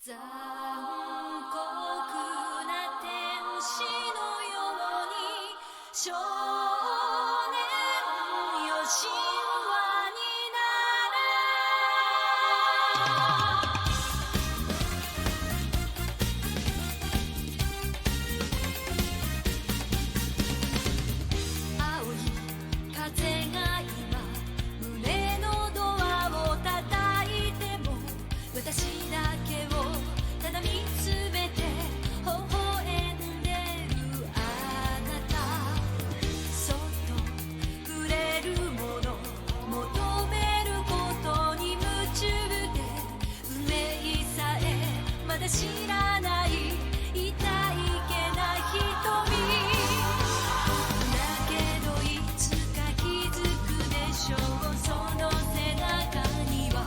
残酷な天使のように少年よ神話になれ青い風が今胸のドアを叩いても私だけをただ見つめて微笑んでるあなたそっと触れるもの求めることに夢中で運命さえまだ知らない痛いけな瞳だけどいつか気づくでしょうその背中には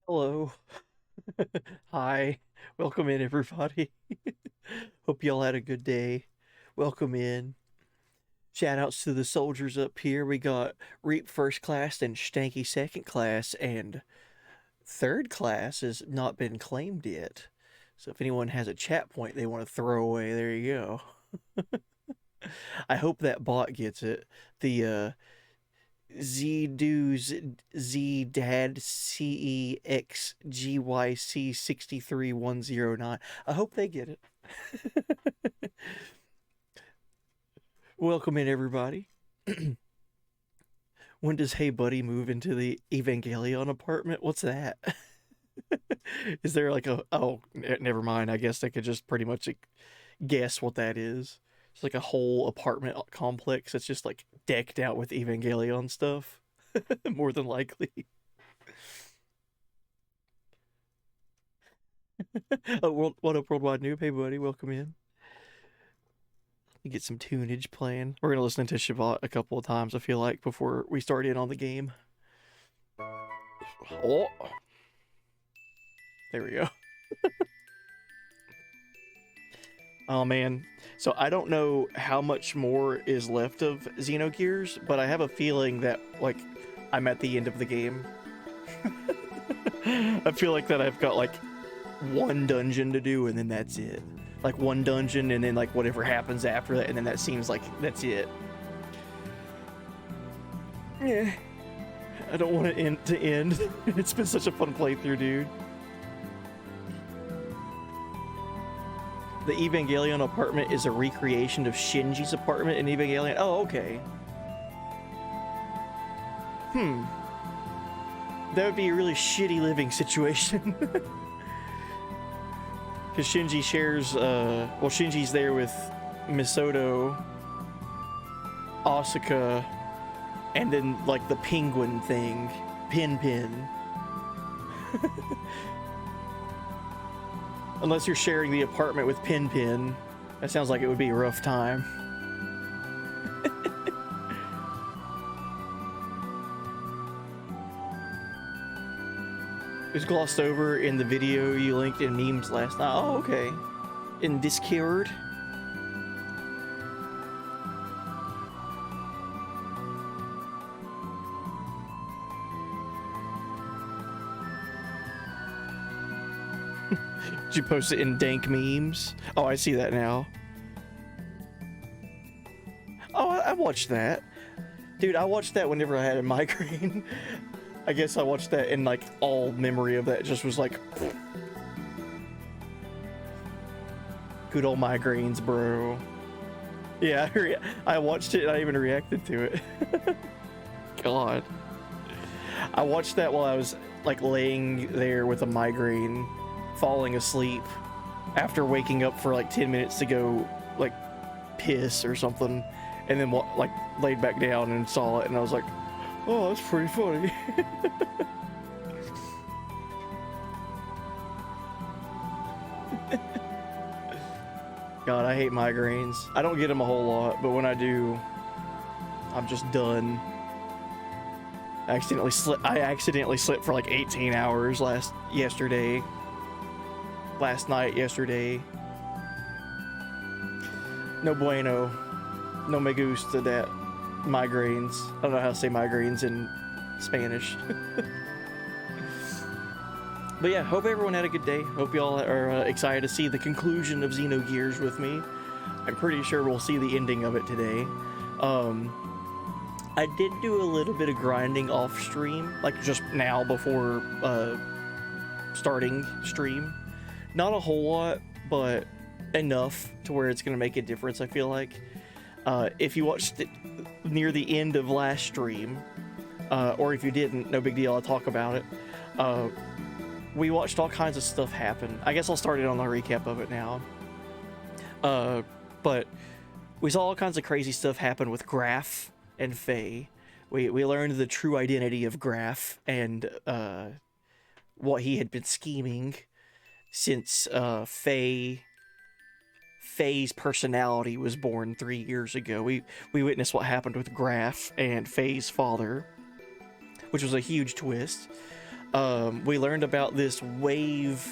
Hello. Hi. Welcome in, everybody. Hope y'all had a good day. Welcome in. Shout outs to the soldiers up here. We got Reap first class and Stanky second class, and third class has not been claimed yet. So if anyone has a chat point they want to throw away, there you go. I hope that bot gets it. The Zdoos Zdad CEXGYC 63109. I hope they get it. Welcome in, everybody. When does Hey Buddy move into the Evangelion apartment? What's that? Is there like a... Oh, never mind. I guess I could just pretty much guess what that is. It's like a whole apartment complex that's just like decked out with Evangelion stuff. More than likely. Oh, what up, Worldwide Noob? Hey, buddy, welcome in. Let me get some tunage playing. We're gonna listen to Shabbat a couple of times, I feel like, before we start in on the game. Oh. There we go. Oh, man. So I don't know how much more is left of Xenogears, but I have a feeling that, like, I'm at the end of the game. I feel like that I've got, like, one dungeon to do, and then that's it. Like, one dungeon, and then, like, whatever happens after that, and then that seems like that's it. Yeah. I don't want it to end. It's been such a fun playthrough, dude. The Evangelion apartment is a recreation of Shinji's apartment in Evangelion. Oh, okay. That would be a really shitty living situation. Because Shinji shares, well, Shinji's there with Misoto, Asuka, and then, like, the penguin thing, Pin. Unless you're sharing the apartment with Pin. That sounds like it would be a rough time. It was glossed over in the video you linked in memes last night. Oh, okay. In Discord. Did you post it in dank memes? Oh, I see that now. Oh, I watched that. Dude, I watched that whenever I had a migraine. I guess I watched that and, like, all memory of that just was like... Good old migraines, bro. Yeah, I watched it and I even reacted to it. God. I watched that while I was, like, laying there with a migraine, falling asleep, after waking up for, like, 10 minutes to go, like, piss or something. and then like laid back down and saw it, and I was like, oh, that's pretty funny. God, I hate migraines. I don't get them a whole lot, but when I do, I'm just done. I accidentally slept for like 18 hours last night, yesterday. No bueno. No me gusta that. Migraines. I don't know how to say migraines in Spanish. But yeah, hope everyone had a good day. Hope y'all are excited to see the conclusion of Xenogears with me. I'm pretty sure we'll see the ending of it today. I did do a little bit of grinding off stream, like just now before starting stream. Not a whole lot, but enough to where it's going to make a difference, I feel like. If you watched it near the end of last stream, or if you didn't, no big deal, I'll talk about it. We watched all kinds of stuff happen. I guess I'll start it on the recap of it now. But we saw all kinds of crazy stuff happen with Graf and Faye. We learned the true identity of Graf and what he had been scheming since Faye's personality was born 3 years ago. We witnessed what happened with Graf and Faye's father, which was a huge twist. We learned about this wave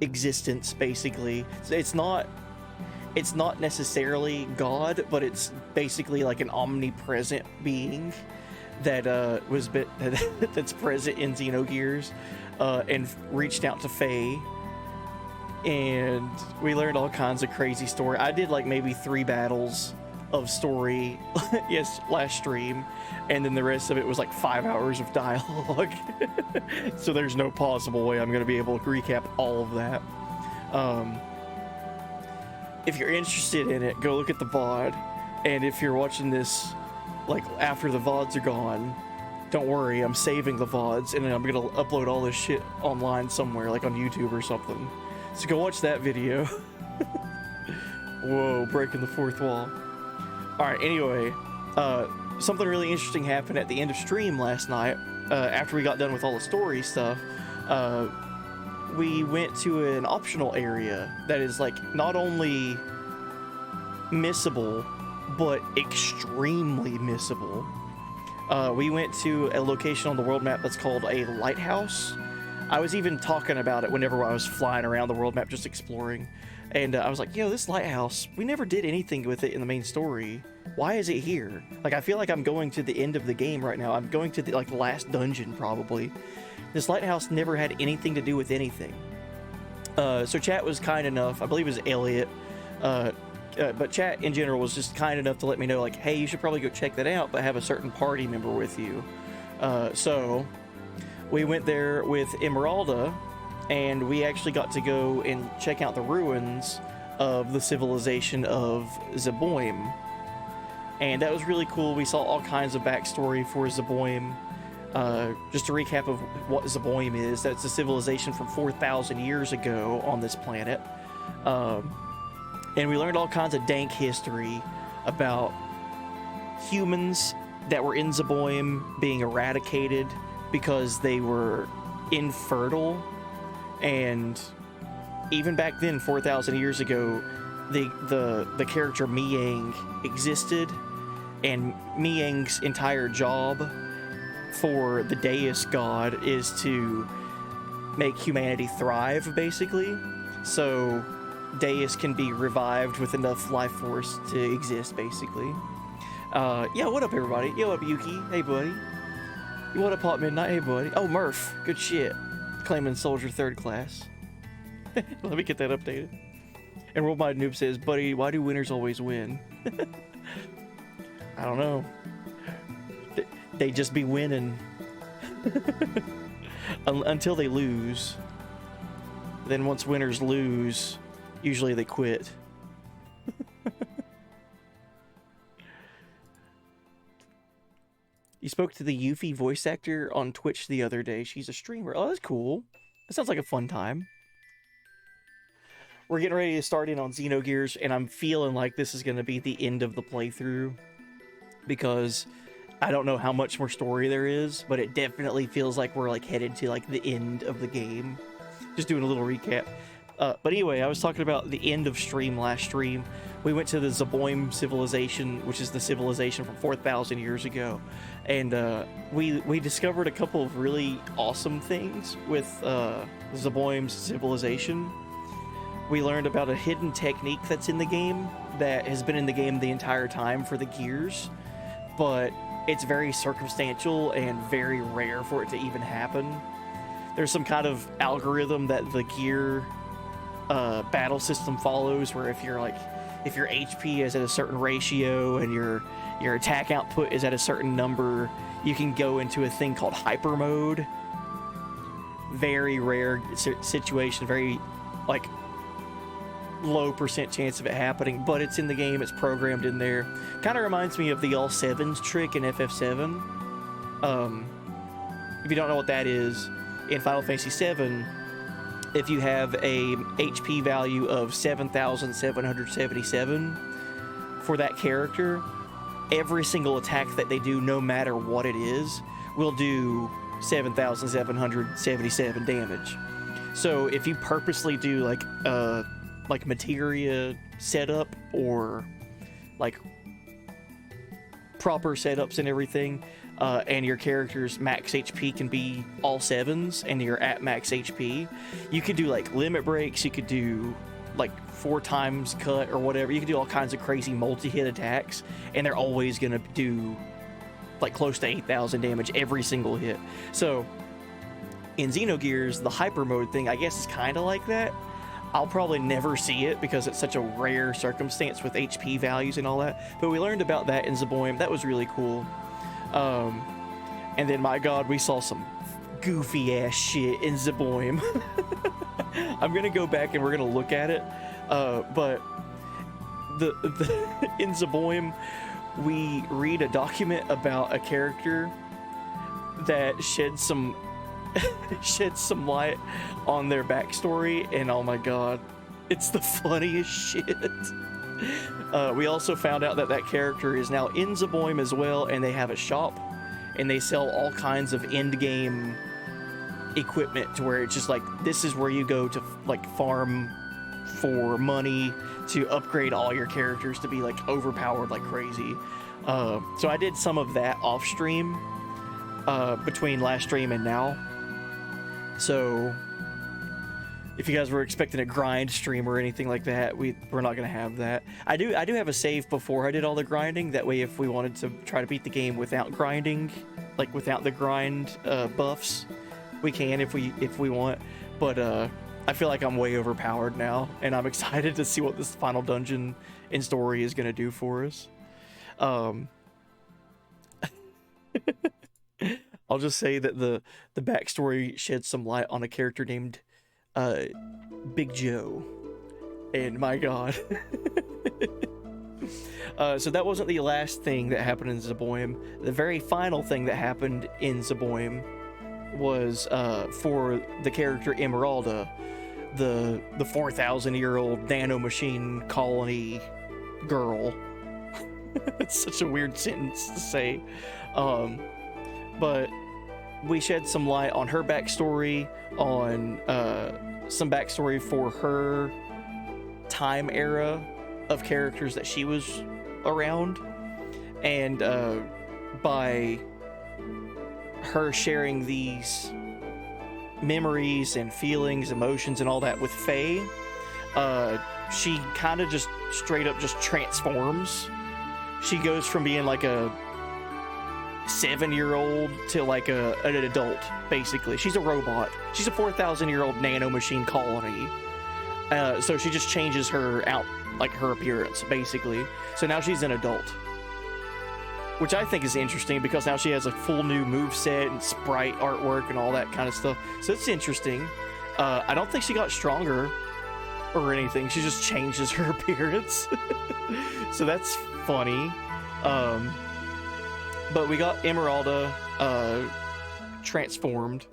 existence, basically. It's not necessarily God, but it's basically like an omnipresent being that that's present in Xenogears, and reached out to Faye. And we learned all kinds of crazy story. I did like maybe 3 battles of story last stream, and then the rest of it was like 5 hours of dialogue. So there's no possible way I'm going to be able to recap all of that. If you're interested in it, go look at the VOD. And if you're watching this like after the VODs are gone, don't worry, I'm saving the VODs and I'm going to upload all this shit online somewhere, like on YouTube or something. So go watch that video. Whoa, breaking the fourth wall. Alright, anyway, something really interesting happened at the end of stream last night. After we got done with all the story stuff, we went to an optional area that is like not only missable, but extremely missable. We went to a location on the world map that's called a lighthouse. I was even talking about it whenever I was flying around the world map just exploring. And I was like, yo, this lighthouse, we never did anything with it in the main story. Why is it here? Like, I feel like I'm going to the end of the game right now. I'm going to the, like, last dungeon, probably. This lighthouse never had anything to do with anything. So chat was kind enough, I believe it was Elliot, but chat in general was just kind enough to let me know, like, hey, you should probably go check that out, but have a certain party member with you. So we went there with Emeralda, and we actually got to go and check out the ruins of the civilization of Zeboim. And that was really cool. We saw all kinds of backstory for Zeboim. Just a recap of what Zeboim is. That's a civilization from 4,000 years ago on this planet. And we learned all kinds of dank history about humans that were in Zeboim being eradicated because they were infertile. And even back then, 4,000 years ago, the character Miang existed, and Miang's entire job for the Deus god is to make humanity thrive, basically. So Deus can be revived with enough life force to exist, basically. Yeah, what up, everybody? Yo, up, Yuki? Hey, buddy. What up, Hot Midnight? Hey, buddy. Oh, Murph. Good shit. Claiming Soldier 3rd class. Let me get that updated. And Worldwide Noob says, buddy, why do winners always win? I don't know. They just be winning. Until they lose. Then once winners lose, usually they quit. You spoke to the Yuffie voice actor on Twitch the other day. She's a streamer. Oh, that's cool. That sounds like a fun time. we're getting ready to start in on Xenogears, and I'm feeling like this is going to be the end of the playthrough, because I don't know how much more story there is, but it definitely feels like we're like headed to like the end of the game. Just doing a little recap. But anyway, I was talking about the end of stream last stream. We went to the Zeboim civilization, which is the civilization from 4,000 years ago, and we discovered a couple of really awesome things with Zeboim's civilization. We learned about a hidden technique that's in the game that has been in the game the entire time for the gears, but it's very circumstantial and very rare for it to even happen. There's some kind of algorithm that the gear battle system follows, where if your HP is at a certain ratio and your attack output is at a certain number, you can go into a thing called hyper mode. Very rare situation, very like low % chance of it happening, but it's in the game, it's programmed in there. Kind of reminds me of the all sevens trick in FF7. If you don't know what that is, in Final Fantasy VII, if you have a HP value of 7,777 for that character, every single attack that they do, no matter what it is, will do 7,777 damage. So if you purposely do like materia setup or like proper setups and everything, and your character's max HP can be all sevens and you're at max HP, you could do like limit breaks, you could do like 4 times cut or whatever, you could do all kinds of crazy multi-hit attacks, and they're always gonna do like close to 8,000 damage every single hit. So in Xenogears, the hyper mode thing, I guess, is kind of like that. I'll probably never see it because it's such a rare circumstance with HP values and all that, but we learned about that in Zeboim. That was really cool. And then, my god, we saw some goofy ass shit in Zeboim. I'm gonna go back and we're gonna look at it, but in Zeboim, we read a document about a character that sheds some light on their backstory, and oh my god, it's the funniest shit. We also found out that that character is now in Zeboim as well, and they have a shop, and they sell all kinds of end-game equipment, to where it's just like, this is where you go to like farm for money to upgrade all your characters to be like overpowered like crazy. So I did some of that off stream between last stream and now. So if you guys were expecting a grind stream or anything like that, we're not gonna have that. I do have a save before I did all the grinding. That way, if we wanted to try to beat the game without grinding, like without the grind buffs, we can if we want. But I feel like I'm way overpowered now, and I'm excited to see what this final dungeon in story is gonna do for us. I'll just say that the backstory sheds some light on a character named Big Joe, and my god. So that wasn't the last thing that happened in Zeboim. The very final thing that happened in Zeboim was for the character Emeralda, the 4,000-year-old nanomachine colony girl. It's such a weird sentence to say, but we shed some light on her backstory, on some backstory for her time era of characters that she was around, and by her sharing these memories and feelings, emotions, and all that with Faye, she kind of just straight up just transforms. She goes from being like a 7-year-old to like an adult, basically. She's a robot. She's a 4,000-year-old nanomachine colony. So she just changes her appearance, basically. So now she's an adult, which I think is interesting, because now she has a full new moveset and sprite artwork and all that kind of stuff. So it's interesting. I don't think she got stronger or anything. She just changes her appearance. So that's funny. But we got Emeralda transformed.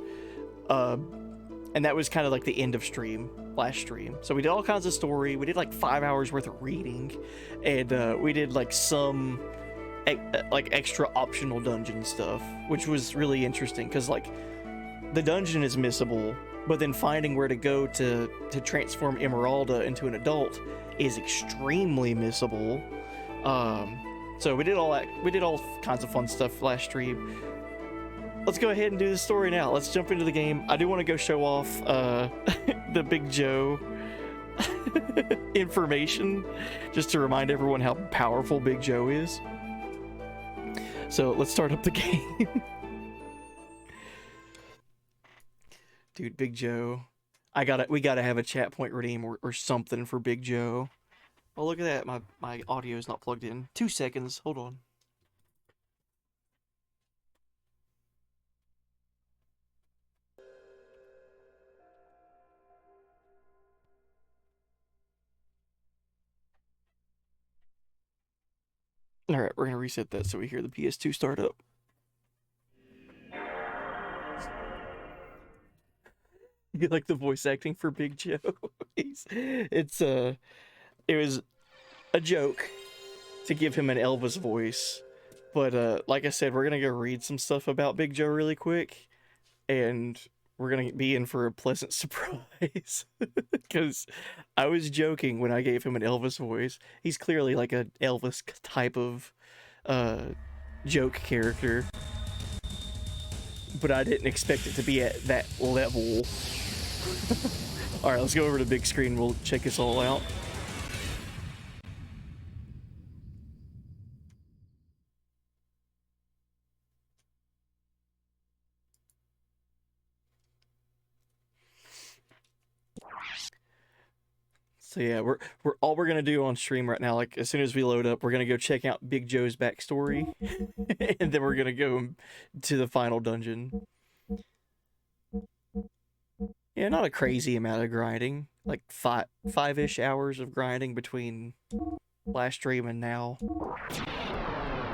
And that was kind of like the end of stream, last stream. So we did all kinds of story. We did like 5 hours worth of reading, and we did like some like extra optional dungeon stuff, which was really interesting because like the dungeon is missable, but then finding where to go to transform Emeralda into an adult is extremely missable. So we did all that. We did all kinds of fun stuff last stream. Let's go ahead and do the story now. Let's jump into the game. I do want to go show off the Big Joe information, just to remind everyone how powerful Big Joe is. So let's start up the game. Dude, Big Joe. We gotta have a chat point redeem or something for Big Joe. Oh, look at that. My audio is not plugged in. 2 seconds. Hold on. All right, we're gonna reset that so we hear the PS2 start up. You like the voice acting for Big Joe? It was a joke to give him an Elvis voice, but like I said, we're gonna go read some stuff about Big Joe really quick, and we're gonna be in for a pleasant surprise. Because I was joking when I gave him an Elvis voice. He's clearly like an Elvis type of joke character, but I didn't expect it to be at that level. All right, let's go over to the big screen. We'll check this all out. So yeah, we're all we're gonna do on stream right now. Like as soon as we load up, we're gonna go check out Big Joe's backstory, and then we're gonna go to the final dungeon. Yeah, not a crazy amount of grinding. Like five-ish hours of grinding between last stream and now.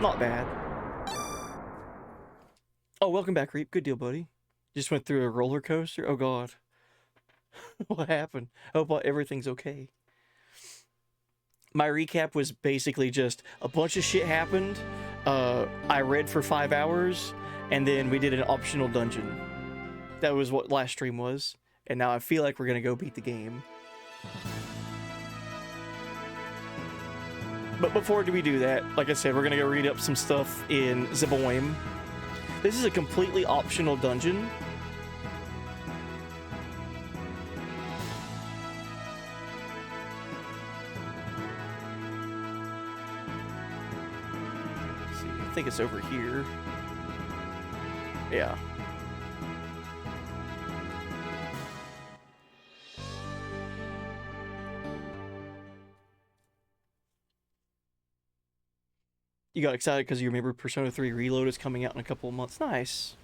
Not bad. Oh, welcome back, Reap. Good deal, buddy. Just went through a roller coaster. Oh God. What happened? Hope everything's okay. My recap was basically just a bunch of shit happened. I read for 5 hours, and then we did an optional dungeon. That was what last stream was. And now I feel like we're gonna go beat the game. But before we do that, like I said, we're gonna go read up some stuff in Zeboim. This is a completely optional dungeon. Let's see, I think it's over here. Yeah. You got excited because you remember Persona 3 Reload is coming out in a couple of months. Nice.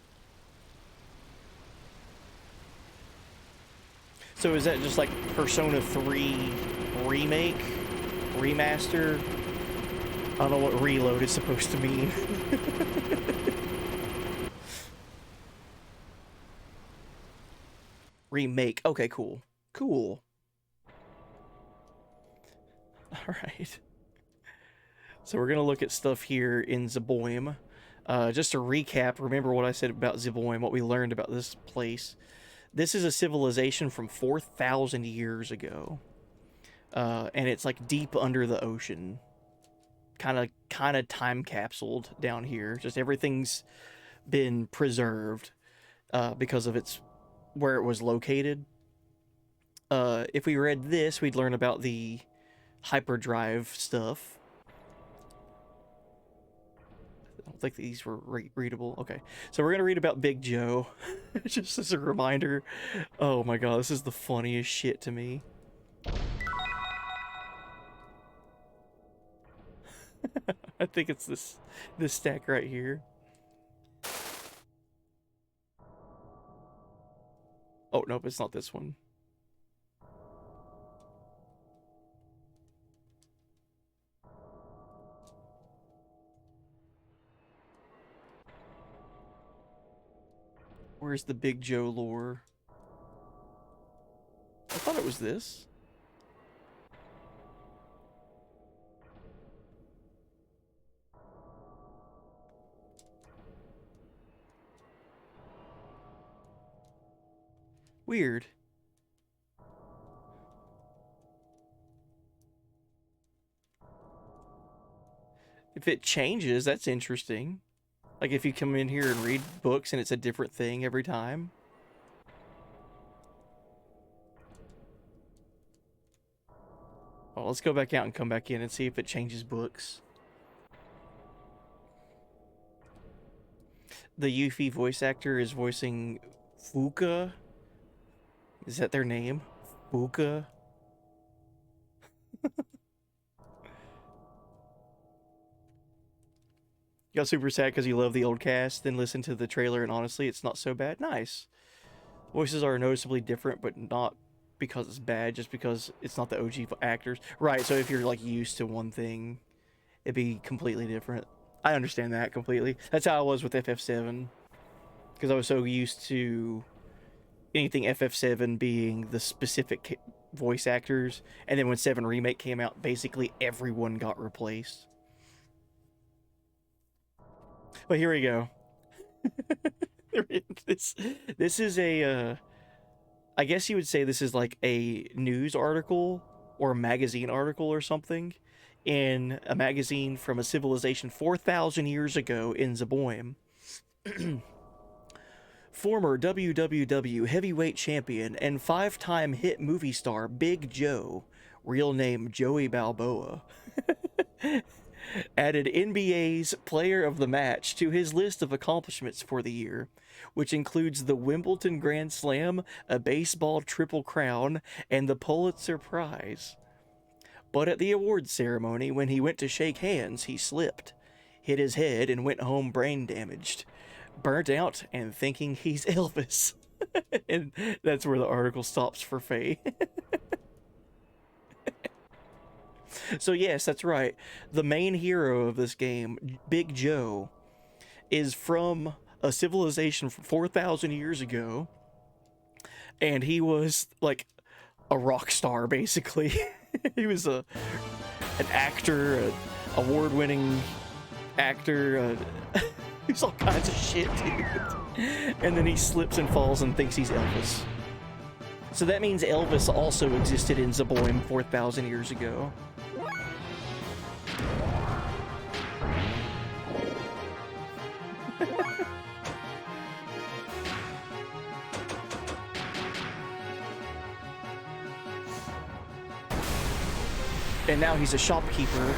So is that just like Persona 3 remake? Remaster? I don't know what reload is supposed to mean. Remake. Okay, cool. Cool. Alright. So we're going to look at stuff here in Zeboim. Just to recap, remember what I said about Zeboim, what we learned about this place. This is a civilization from 4,000 years ago. And it's like deep under the ocean. Kind of time capsuled down here. Just everything's been preserved because of where it was located. If we read this, we'd learn about the hyperdrive stuff. I don't think these were readable. Okay, so we're gonna read about Big Joe. Just as a reminder. Oh my god, this is the funniest shit to me. I think it's this stack right here. Oh nope, it's not this one. Where's the Big Joe lore? it was this. Weird. If it changes, that's interesting. Like if you come in here and read books and it's a different thing every time. Well, let's go back out and come back in and see if it changes books. The Yuffie voice actor is voicing Fuka. Is that their name? Fuka? Got super sad because you love the old cast, then listen to the trailer and honestly, it's not so bad. Nice. Voices are noticeably different, but not because it's bad, just because it's not the OG actors. Right, so if you're like used to one thing, it'd be completely different. I understand that completely. That's how I was with FF7. Because I was so used to anything FF7 being the specific voice actors. And then when 7 Remake came out, basically everyone got replaced. But here we go. This is a, I guess you would say this is like a news article or a magazine article or something in a magazine from a civilization 4,000 years ago in Zeboim. Former WWW heavyweight champion and 5-time hit movie star Big Joe, real name Joey Balboa, added NBA's Player of the Match to his list of accomplishments for the year, which includes the Wimbledon Grand Slam, a baseball Triple Crown, and the Pulitzer Prize. But at the awards ceremony, when he went to shake hands, he slipped, hit his head, and went home brain damaged, burnt out, and thinking he's Elvis. And that's where the article stops for Faye. So yes, that's right. The main hero of this game, Big Joe, is from a civilization from 4,000 years ago, and he was like a rock star, basically. He was an actor, an award-winning actor. He's all kinds of shit, dude. And then he slips and falls and thinks he's Elvis. So that means Elvis also existed in Zeboim 4,000 years ago. And now he's a shopkeeper.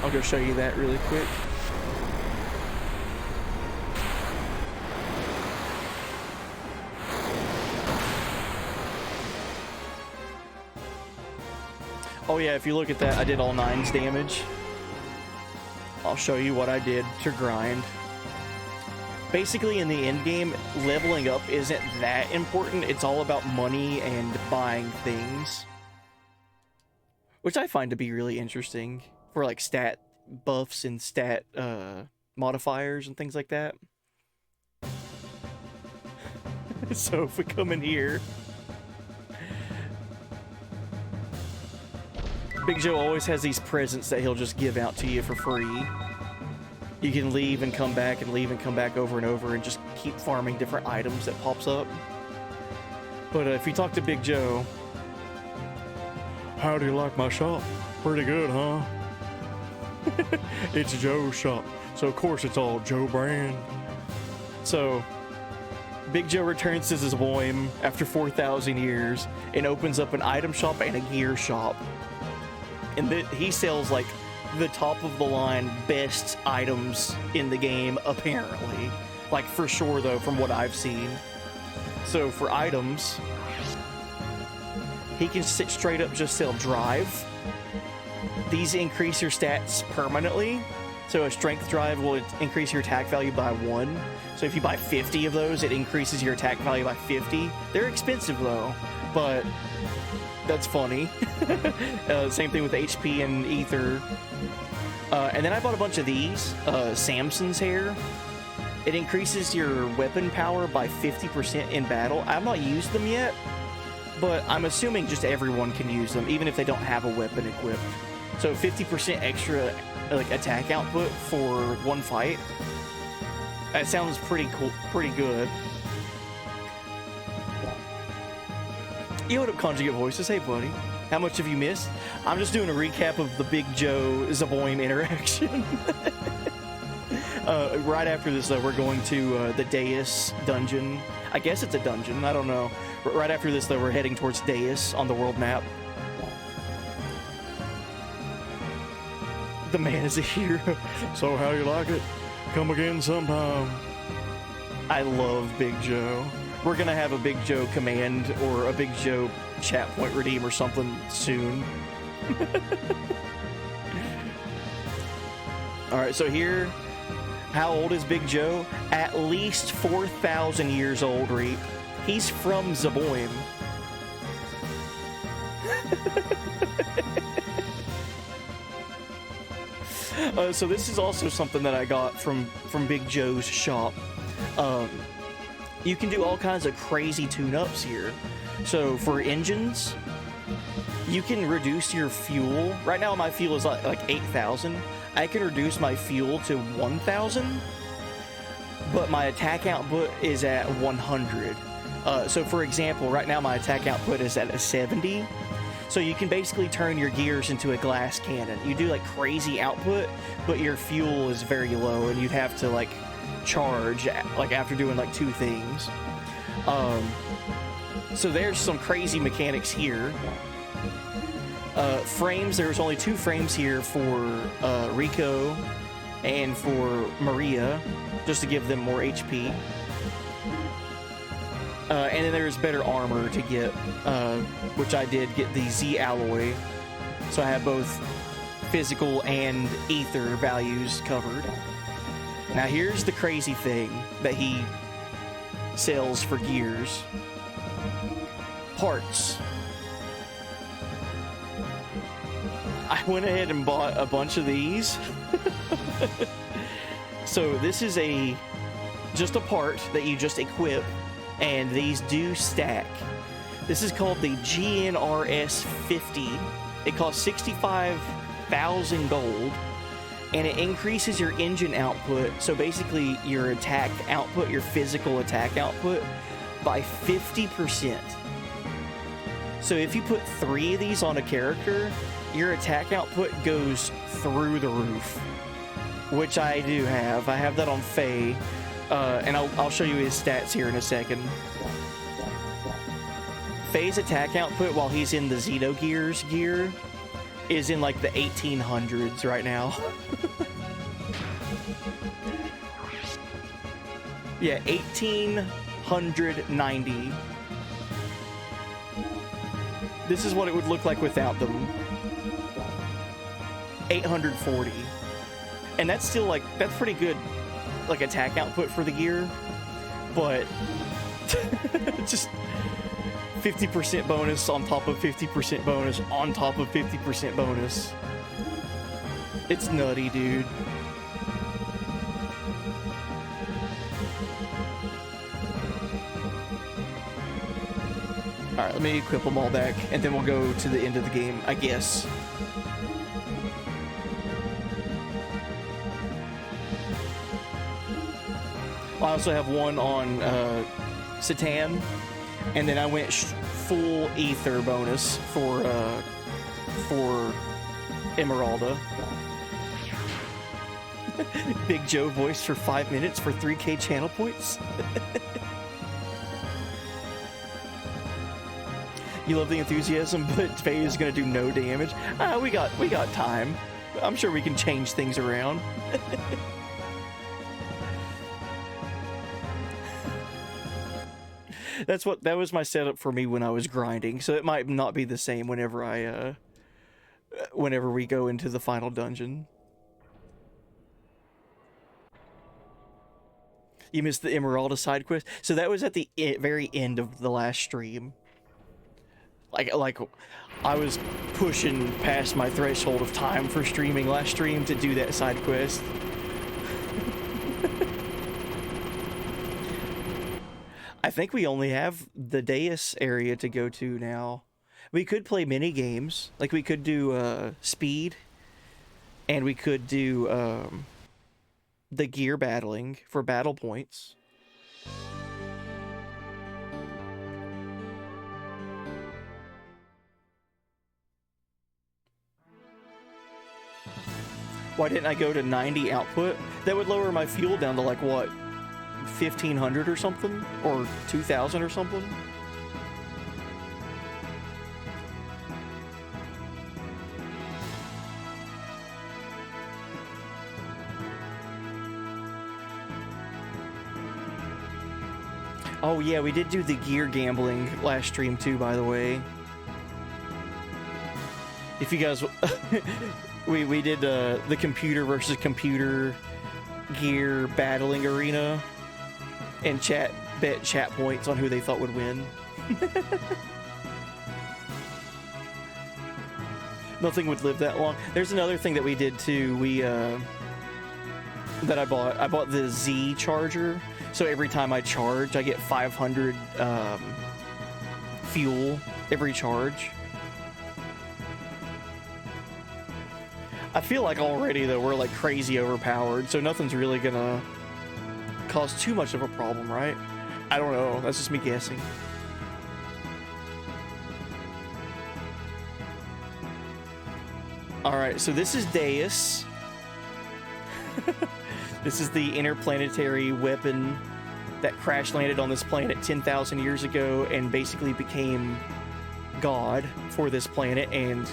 I'll go show you that really quick. Oh yeah, if you look at that, I did all 9's damage. I'll show you what I did to grind. Basically, in the end game, leveling up isn't that important. It's all about money and buying things, which I find to be really interesting for like stat buffs and stat modifiers and things like that. So if we come in here, Big Joe always has these presents that he'll just give out to you for free. You can leave and come back and leave and come back over and over and just keep farming different items that pops up. But if you talk to Big Joe, how do you like my shop? Pretty good, huh? It's Joe's shop, so of course it's all Joe brand. So Big Joe returns to Zeboim after 4,000 years and opens up an item shop and a gear shop. And he sells like the top of the line best items in the game, apparently. Like for sure though, from what I've seen. So for items, he can sit straight up just sell drive. These increase your stats permanently. So a strength drive will increase your attack value by 1. So if you buy 50 of those, it increases your attack value by 50. They're expensive though, but that's funny. Same thing with HP and Ether. And then I bought a bunch of these. Samson's hair. It increases your weapon power by 50% in battle. I've not used them yet, but I'm assuming just everyone can use them, even if they don't have a weapon equipped. So 50% extra like attack output for one fight. That sounds pretty cool, pretty good. Yo, what up, Conjugate Voices? Hey, buddy. How much have you missed? I'm just doing a recap of the Big Joe Zaboim interaction. Right after this, though, we're going to the Deus dungeon. I guess it's a dungeon. I don't know. Right after this, though, we're heading towards Deus on the world map. The man is a hero. So how you like it? Come again sometime. I love Big Joe. We're gonna have a Big Joe command or a Big Joe chat point redeem or something soon. Alright, so here, how old is Big Joe? At least 4,000 years old, Reap. He's from Zaboim. So this is also something that I got from Big Joe's shop. You can do all kinds of crazy tune-ups here. So for engines, you can reduce your fuel. Right now my fuel is like 8,000. I can reduce my fuel to 1,000, but my attack output is at 100. So for example, right now my attack output is at a 70. So you can basically turn your gears into a glass cannon. You do like crazy output, but your fuel is very low, and you'd have to like charge like after doing like 2 things. So there's some crazy mechanics here. Frames, there's only 2 frames here for Rico and for Maria, just to give them more HP. And then there's better armor to get, which I did get the Z alloy. So I have both physical and ether values covered. Now here's the crazy thing that he sells for gears. Parts. I went ahead and bought a bunch of these. So this is just a part that you just equip, and these do stack. This is called the GNRS 50. It costs 65,000 gold, and it increases your engine output, so basically your attack output, your physical attack output, by 50%. So if you put 3 of these on a character, your attack output goes through the roof, which I do have. I have that on Faye, and I'll show you his stats here in a second. Faye's attack output while he's in the Xenogears gear is in like the 1800s right now. Yeah, 1890. This is what it would look like without them. 840. And that's still like, that's pretty good like attack output for the gear, but just 50% bonus on top of 50% bonus on top of 50% bonus. It's nutty, dude. Alright, let me equip them all back, and then we'll go to the end of the game, I guess. I also have one on Satan, and then I went full ether bonus for Emeralda. Big Joe voice for 5 minutes for 3K channel points. You love the enthusiasm, but Faye is gonna do no damage. We got time. I'm sure we can change things around. That was my setup for me when I was grinding, so it might not be the same whenever we go into the final dungeon. You missed the Emeralda side quest? So that was at the very end of the last stream. Like I was pushing past my threshold of time for streaming last stream to do that side quest. I think we only have the dais area to go to now. We could play mini games. Like, we could do speed, and we could do the gear battling for battle points. Why didn't I go to 90 output? That would lower my fuel down to, like, what, 1,500 or something? Or 2,000 or something? Oh yeah, we did do the gear gambling last stream too, by the way. If you guys... we did the computer versus computer gear battling arena, and chat bet chat points on who they thought would win. Nothing would live that long. There's another thing that we did too. We that I bought the Z charger, so every time I charge I get 500 fuel every charge. I feel like already though we're like crazy overpowered, so nothing's really gonna cause too much of a problem, right? I don't know, that's just me guessing. Alright, so this is Deus. This is the interplanetary weapon that crash landed on this planet 10,000 years ago and basically became God for this planet and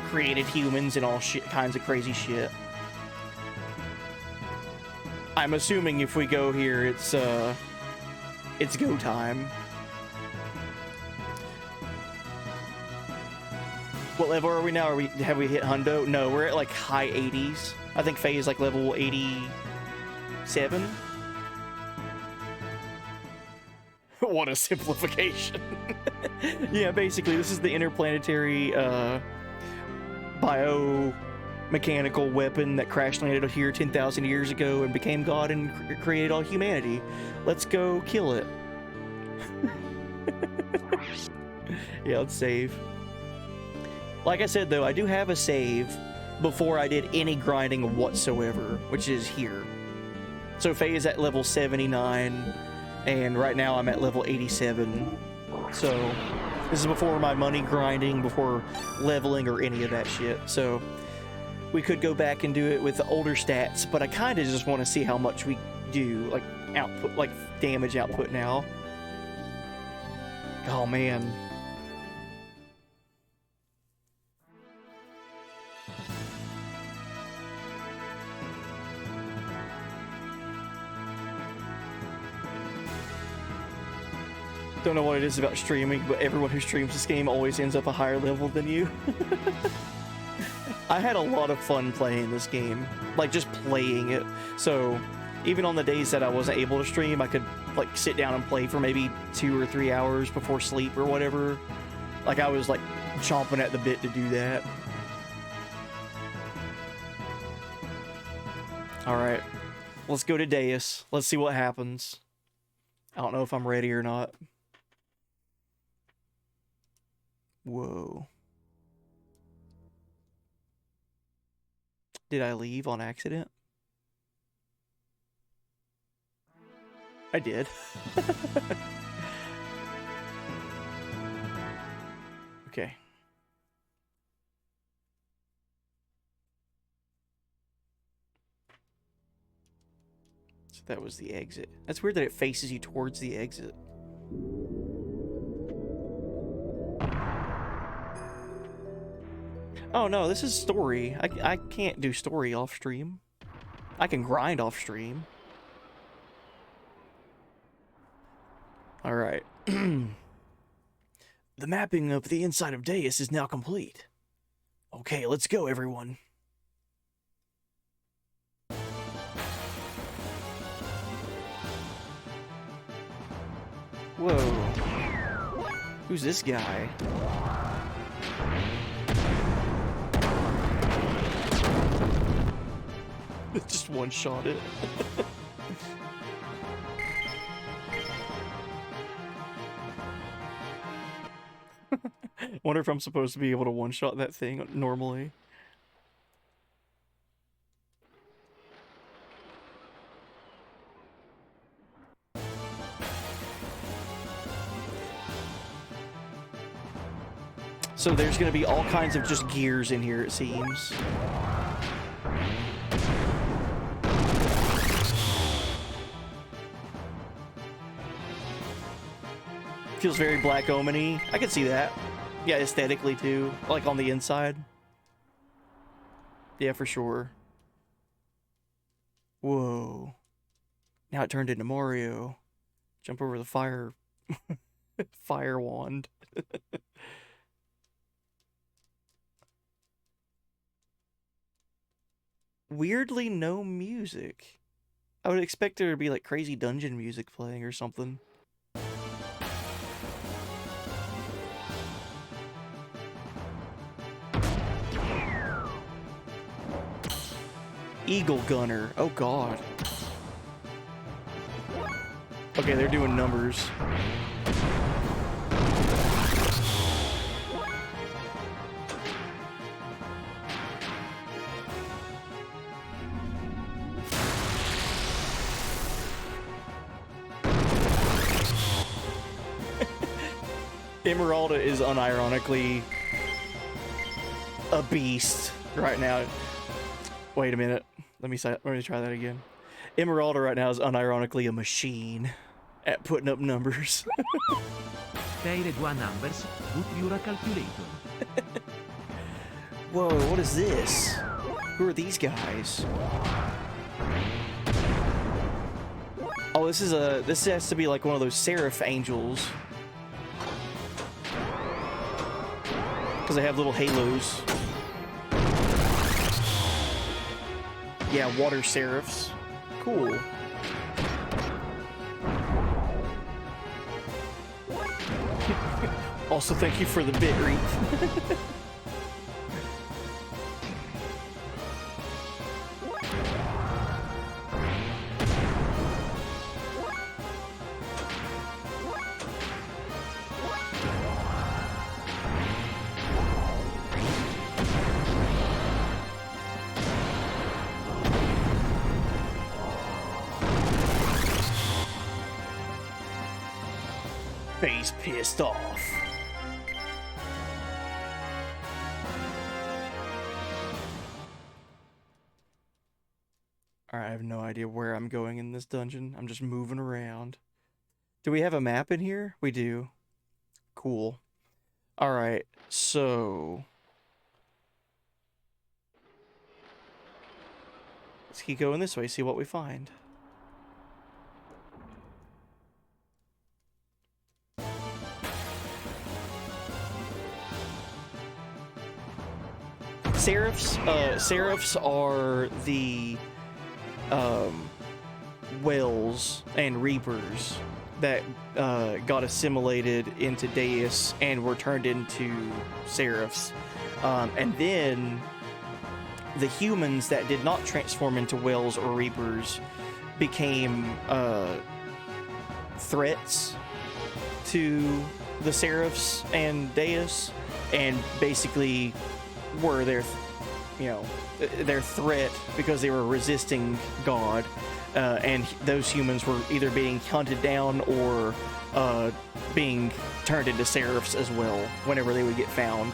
created humans and all kinds of crazy shit. I'm assuming if we go here, it's go time. What level are we now? Have we hit hundo? No, we're at like high 80s. I think Faye is like level 87. What a simplification. Yeah, basically this is the interplanetary biomechanical weapon that crash landed here 10,000 years ago and became God and created all humanity. Let's go kill it. Yeah, let's save. Like I said though, I do have a save before I did any grinding whatsoever, which is here. So Faye is at level 79 and right now I'm at level 87. So this is before my money grinding, before leveling or any of that shit. So we could go back and do it with the older stats, but I kind of just want to see how much we do, like output, like damage output now. Oh man. Don't know what it is about streaming, but everyone who streams this game always ends up a higher level than you. I had a lot of fun playing this game, like just playing it. So even on the days that I wasn't able to stream, I could like sit down and play for maybe 2 or 3 hours before sleep or whatever. Like I was like chomping at the bit to do that. All right, let's go to Deus. Let's see what happens. I don't know if I'm ready or not. Whoa. Did I leave on accident? I did. Okay. So that was the exit. That's weird that it faces you towards the exit. Oh no, this is story. I can't do story off stream. I can grind off stream. Alright. The mapping of the inside of Deus is now complete. Okay, let's go everyone. Whoa. Who's this guy? Just one-shot it. Wonder if I'm supposed to be able to one-shot that thing normally. So there's going to be all kinds of just gears in here, it seems. Feels very Black Omen-y. I can see that. Yeah, aesthetically too. Like on the inside. Yeah, for sure. Whoa. Now it turned into Mario. Jump over the fire. Fire wand. Weirdly, no music. I would expect there to be like crazy dungeon music playing or something. Eagle Gunner. Oh god. Okay, they're doing numbers. Emeralda is unironically a beast right now. Wait a minute. Let me try that again. Emeralda right now is unironically a machine at putting up numbers. Numbers, put your calculator. Whoa, what is this? Who are these guys? Oh, this has to be like one of those seraph angels. Because they have little halos. Yeah, water seraphs. Cool. Also, thank you for the bit wreath. Face pissed off. Alright, I have no idea where I'm going in this dungeon. I'm just moving around. Do we have a map in here? We do. Cool. Alright, so... let's keep going this way, see what we find. Seraphs are the whales and reapers that got assimilated into Deus and were turned into seraphs. And then the humans that did not transform into whales or reapers became threats to the seraphs and Deus, and basically were their threat because they were resisting God, and those humans were either being hunted down or being turned into seraphs as well whenever they would get found.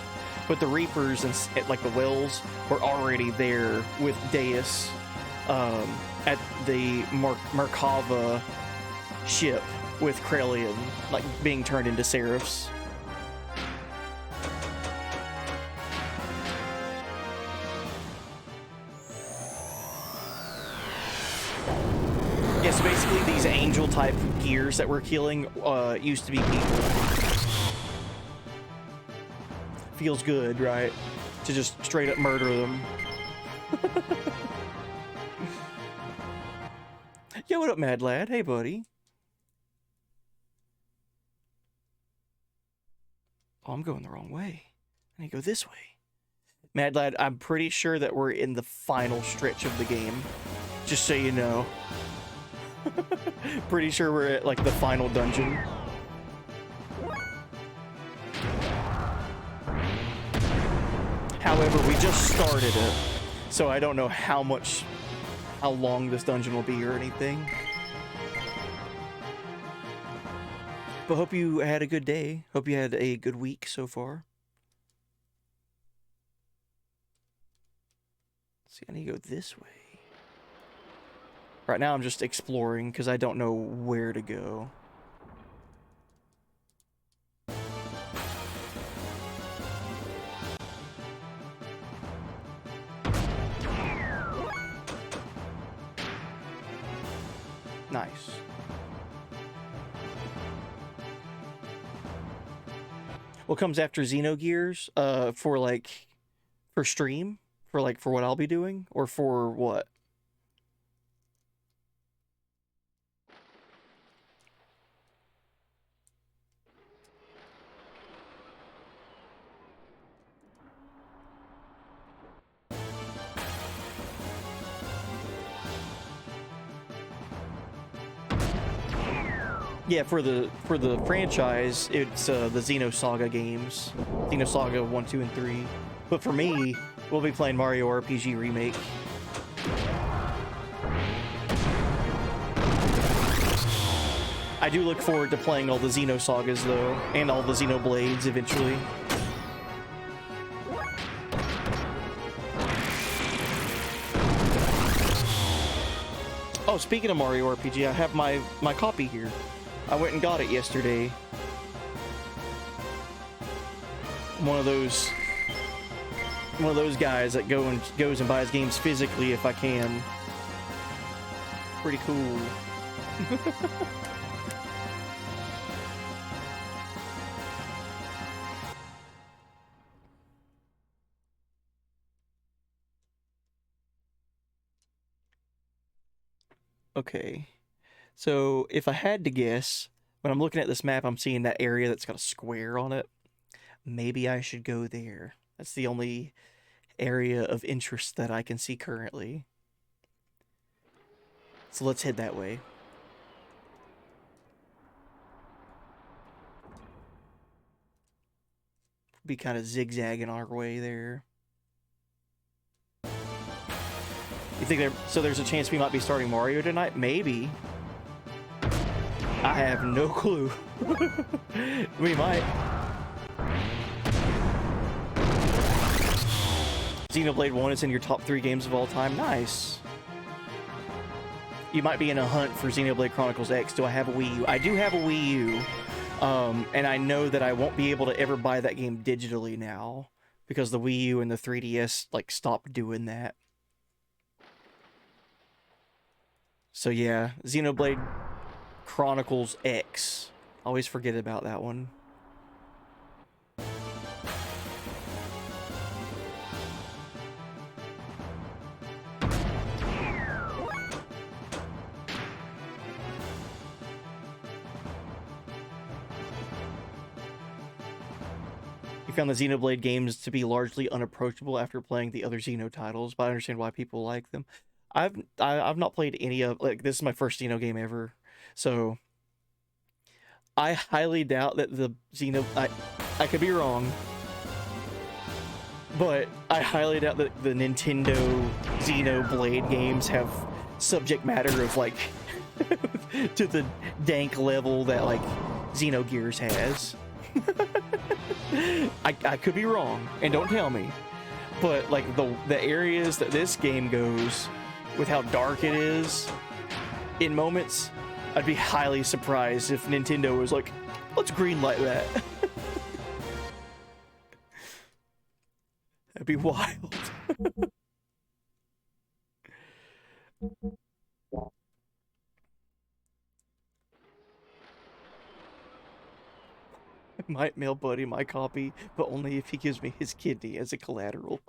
But the Reapers and like the Wells were already there with Deus at the Merkava ship with Krelian, like being turned into seraphs. Yeah, so basically these angel-type gears that we're killing used to be people. Feels good, right? To just straight up murder them. Yo, what up, Mad Lad? Hey, buddy. Oh, I'm going the wrong way. I need to go this way. Mad Lad, I'm pretty sure that we're in the final stretch of the game. Just so you know. Pretty sure we're at, like, the final dungeon. However, we just started it, so I don't know how long this dungeon will be or anything. But hope you had a good day. Hope you had a good week so far. Let's see, I need to go this way. Right now I'm just exploring because I don't know where to go. Nice. What comes after Xenogears? For stream? For what I'll be doing? Or for what? Yeah, for the franchise, it's the Xenosaga games. Xenosaga 1, 2, and 3. But for me, we'll be playing Mario RPG Remake. I do look forward to playing all the Xenosagas, though, and all the Xenoblades eventually. Oh, speaking of Mario RPG, I have my copy here. I went and got it yesterday. One of those guys that goes and buys games physically if I can. Pretty cool. Okay. So if I had to guess, when I'm looking at this map, I'm seeing that area that's got a square on it. Maybe I should go there. That's the only area of interest that I can see currently. So let's head that way. Be kind of zigzagging our way there. You think so there's a chance we might be starting Mario tonight? Maybe. I have no clue. We might. Xenoblade 1 is in your top 3 games of all time. Nice. You might be in a hunt for Xenoblade Chronicles X. Do I have a Wii U? I do have a Wii U. And I know that I won't be able to ever buy that game digitally now because the Wii U and the 3DS stopped doing that. So yeah, Xenoblade Chronicles X. Always forget about that one. You found the Xenoblade games to be largely unapproachable after playing the other Xeno titles, but I understand why people like them. I've not played any of this is my first Xeno game ever, so I highly doubt that the Xeno I could be wrong, but I highly doubt that the Nintendo Xenoblade games have subject matter of to the dank level that Xenogears has. I could be wrong, and don't tell me, but the areas that this game goes with how dark it is in moments, I'd be highly surprised if Nintendo was like, let's greenlight that. That'd be wild. I might mail Buddy my copy, but only if he gives me his kidney as a collateral.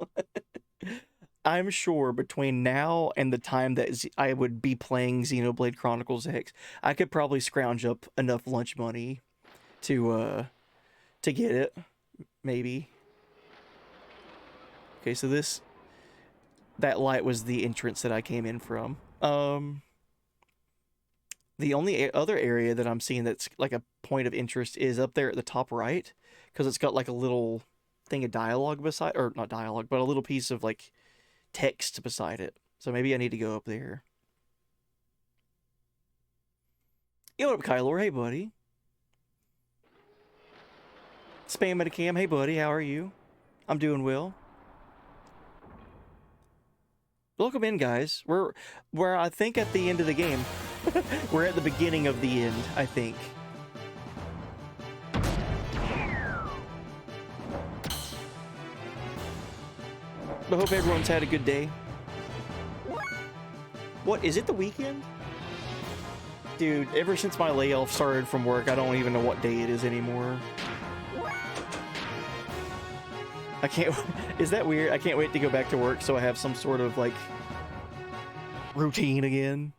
I'm sure between now and the time that I would be playing Xenoblade Chronicles X, I could probably scrounge up enough lunch money to get it, maybe. Okay, so that light was the entrance that I came in from. The only other area that I'm seeing that's a point of interest is up there at the top right, because it's got a little thing of dialogue beside, or not dialogue, but a little piece of like text beside it. So maybe I need to go up there. Yo, what up, Kyler? Hey, buddy. Spam at a cam. Hey, buddy. How are you? I'm doing well. Welcome in, guys. We're I think at the end of the game. We're at the beginning of the end, I think. I hope everyone's had a good day. What, is it the weekend? Dude, ever since my layoff started from work, I don't even know what day it is anymore. I can't... Is that weird? I can't wait to go back to work so I have some sort of, like, routine again.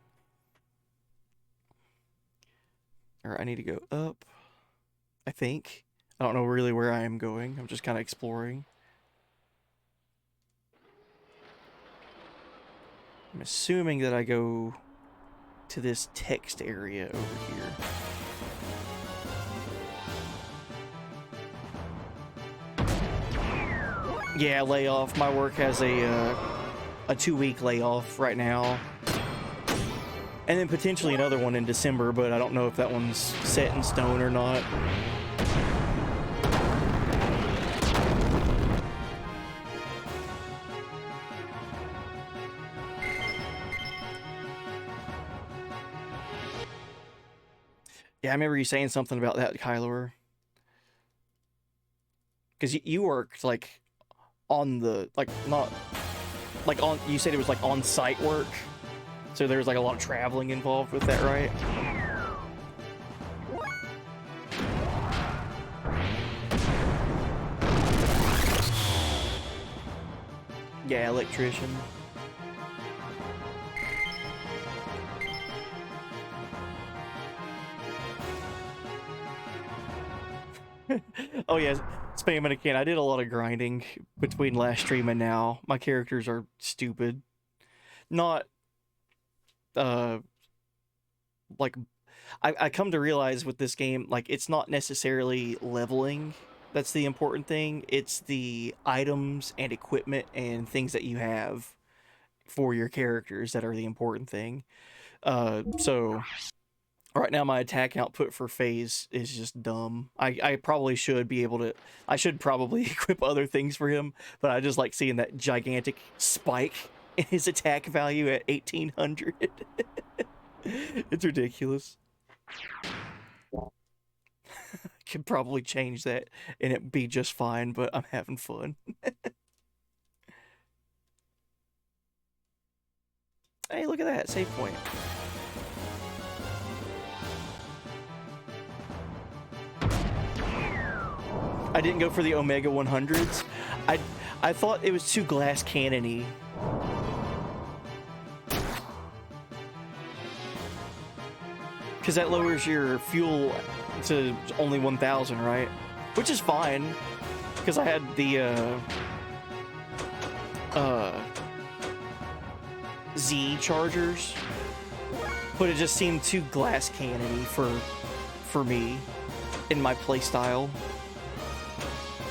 Alright, I need to go up, I think. I don't know really where I am going. I'm just kind of exploring. I'm assuming that I go to this text area over here. Yeah, layoff. My work has a 2-week layoff right now. And then potentially another one in December, but I don't know if that one's set in stone or not. Yeah, I remember you saying something about that, Kyler. Because you worked, like, on the, like, not, like, on, you said it was, like, on-site work. So there's, like, a lot of traveling involved with that, right? Yeah, electrician. Oh yeah, spamming again. I did a lot of grinding between last stream and now. My characters are stupid. Not, like, I come to realize with this game, like, it's not necessarily leveling that's the important thing. It's the items and equipment and things that you have for your characters that are the important thing. So... Right now, my attack output for phase is just dumb. I probably should be able to... I should probably equip other things for him, but I just like seeing that gigantic spike in his attack value at 1800. It's ridiculous. I could probably change that and it'd be just fine, but I'm having fun. Hey, look at that. Save point. I didn't go for the Omega 100s. I thought it was too glass cannon-y. Because that lowers your fuel to only 1,000, right? Which is fine. Because I had the, Z chargers. But it just seemed too glass cannon-y for me in my playstyle.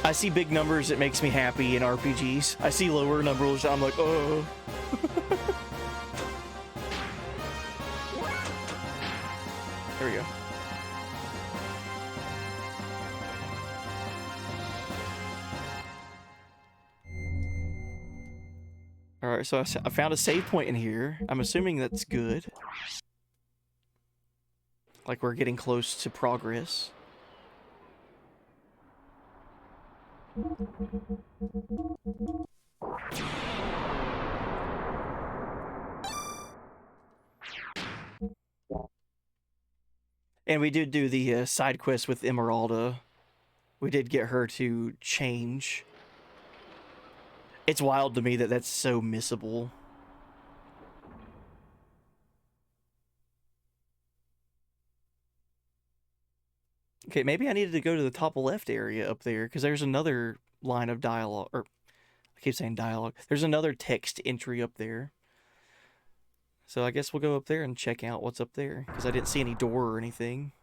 I see big numbers, it makes me happy in RPGs. I see lower numbers, I'm like, oh. There we go. Alright, so I found a save point in here. I'm assuming that's good. Like we're getting close to progress. And we did do the side quest with Emeralda. We did get her to change. It's wild to me that that's so missable. Okay, maybe I needed to go to the top left area up there, because there's another line of dialogue, or I keep saying dialogue. There's another text entry up there. So I guess we'll go up there and check out what's up there, because I didn't see any door or anything.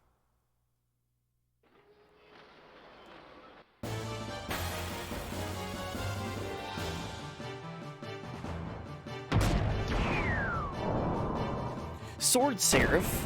Sword Seraph.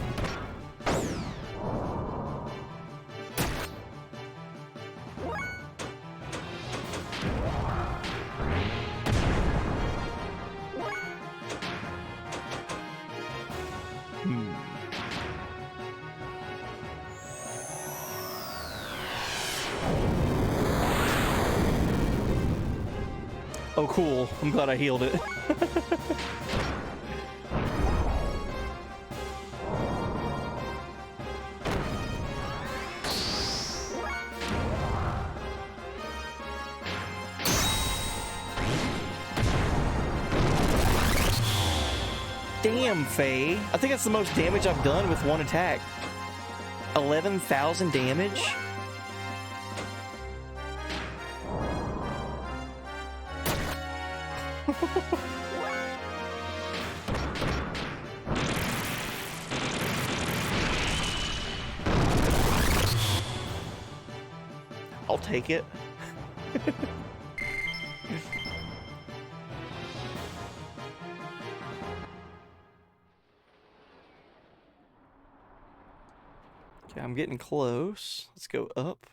Oh, cool. I'm glad I healed it. Damn, Faye. I think that's the most damage I've done with one attack. 11,000 damage? I'll take it. Okay, I'm getting close. Let's go up.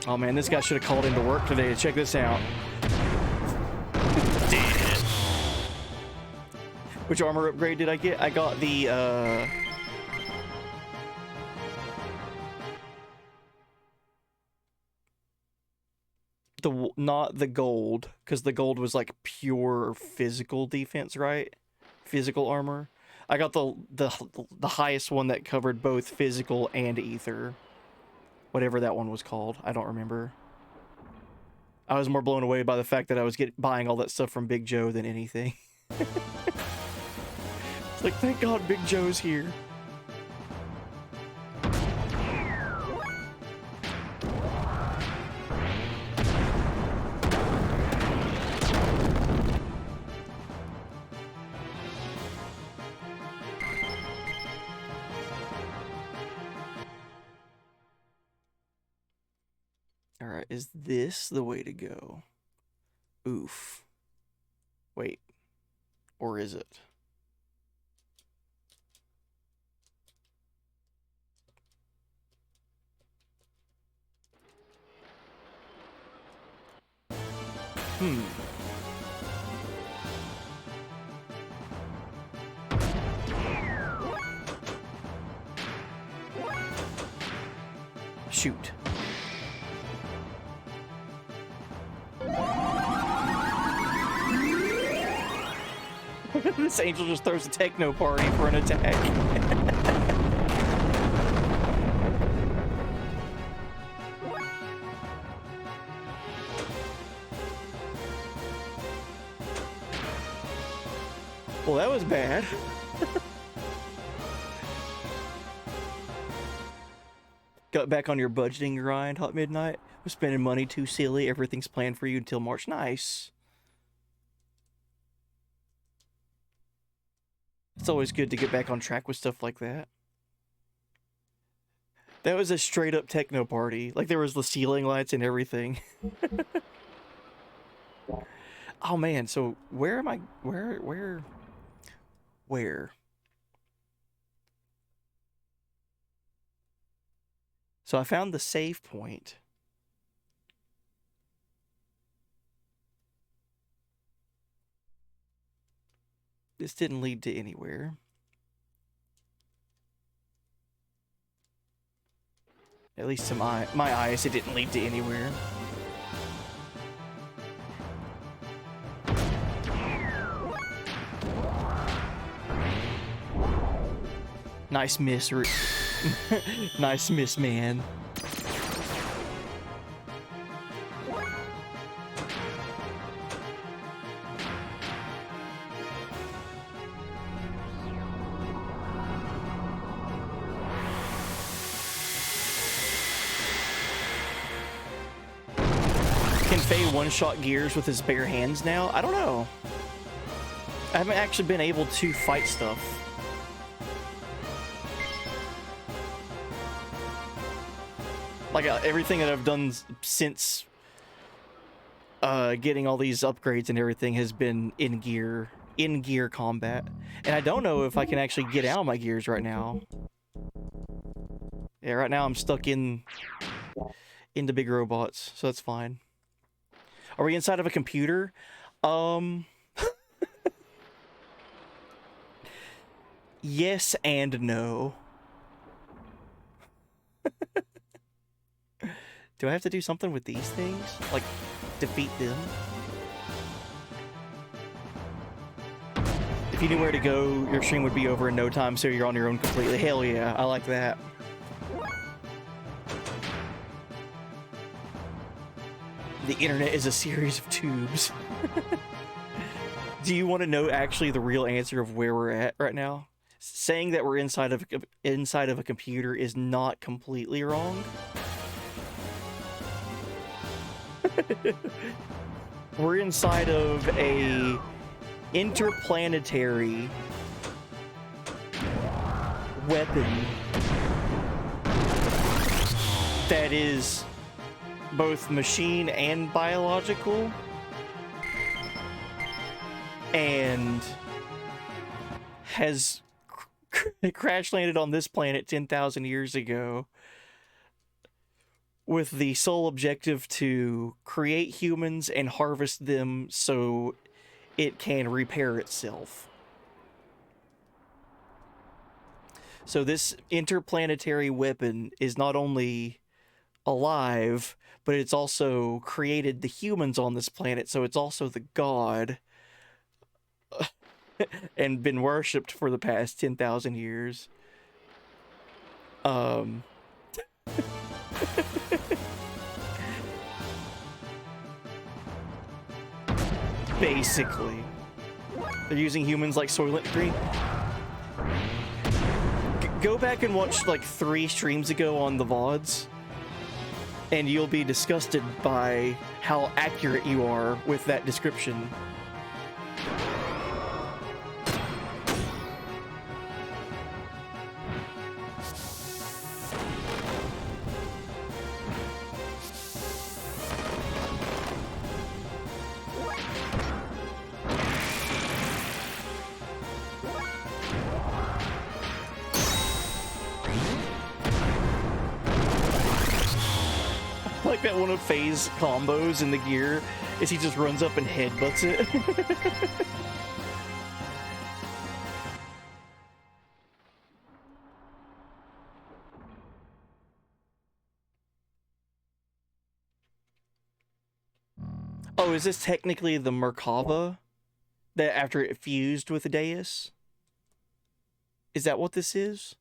Oh man, this guy should have called into work today to check this out. Dead. Which armor upgrade did I get? I got the not the gold, because the gold was like pure physical defense, right? Physical armor. I got the highest one that covered both physical and ether. Whatever that one was called, I don't remember. I was more blown away by the fact that I was buying all that stuff from Big Joe than anything. It's like, thank God Big Joe's here. Alright, is this the way to go? Oof. Wait. Or is it? Shoot. This angel just throws a techno party for an attack. Well, that was bad. Got back on your budgeting grind, Hot Midnight. We're spending money too silly. Everything's planned for you until March. Nice. It's always good to get back on track with stuff like that. That was a straight up techno party. Like, there was the ceiling lights and everything. Oh man, so where am I? Where? So I found the save point. This didn't lead to anywhere. At least to my eyes, it didn't lead to anywhere. Nice miss, nice miss, man. Can Faye one-shot Gears with his bare hands now? I don't know. I haven't actually been able to fight stuff. Like, everything that I've done since getting all these upgrades and everything has been in gear combat. And I don't know if I can actually get out of my gears right now. Yeah, right now I'm stuck in the big robots, so that's fine. Are we inside of a computer? Yes and no. Do I have to do something with these things? Like, defeat them? If you knew where to go, your stream would be over in no time, so you're on your own completely. Hell yeah, I like that. The internet is a series of tubes. Do you want to know actually the real answer of where we're at right now? Saying that we're inside of a computer is not completely wrong. We're inside of a interplanetary weapon that is both machine and biological, and has crash landed on this planet 10,000 years ago with the sole objective to create humans and harvest them so it can repair itself. So this interplanetary weapon is not only alive, but it's also created the humans on this planet, so it's also the god and been worshipped for the past 10,000 years. Basically. They're using humans like Soylent Green. Go back and watch like 3 streams ago on the VODs, and you'll be disgusted by how accurate you are with that description. Like that one of Faye's combos in the gear is he just runs up and headbutts it. Oh, is this technically the Merkava that after it fused with the Deus? Is that what this is?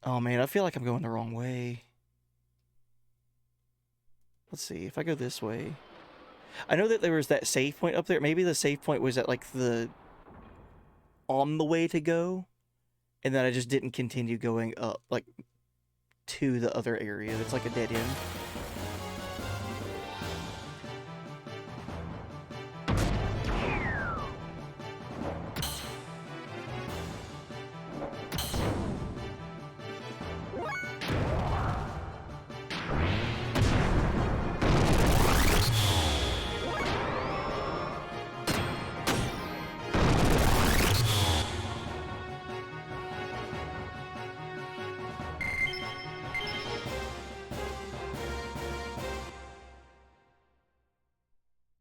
Oh man, I feel like I'm going the wrong way. Let's see, if I go this way. I know that there was that save point up there. Maybe the save point was at like on the way to go, and then I just didn't continue going up, like, to the other area that's like a dead end.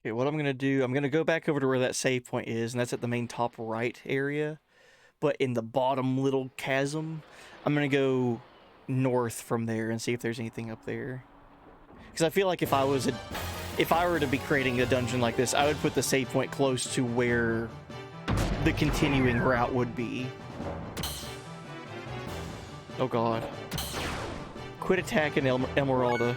Okay, what I'm going to do, I'm going to go back over to where that save point is, and that's at the main top right area. But in the bottom little chasm, I'm going to go north from there and see if there's anything up there. Because I feel like if I were to be creating a dungeon like this, I would put the save point close to where the continuing route would be. Oh god. Quit attacking Emeralda.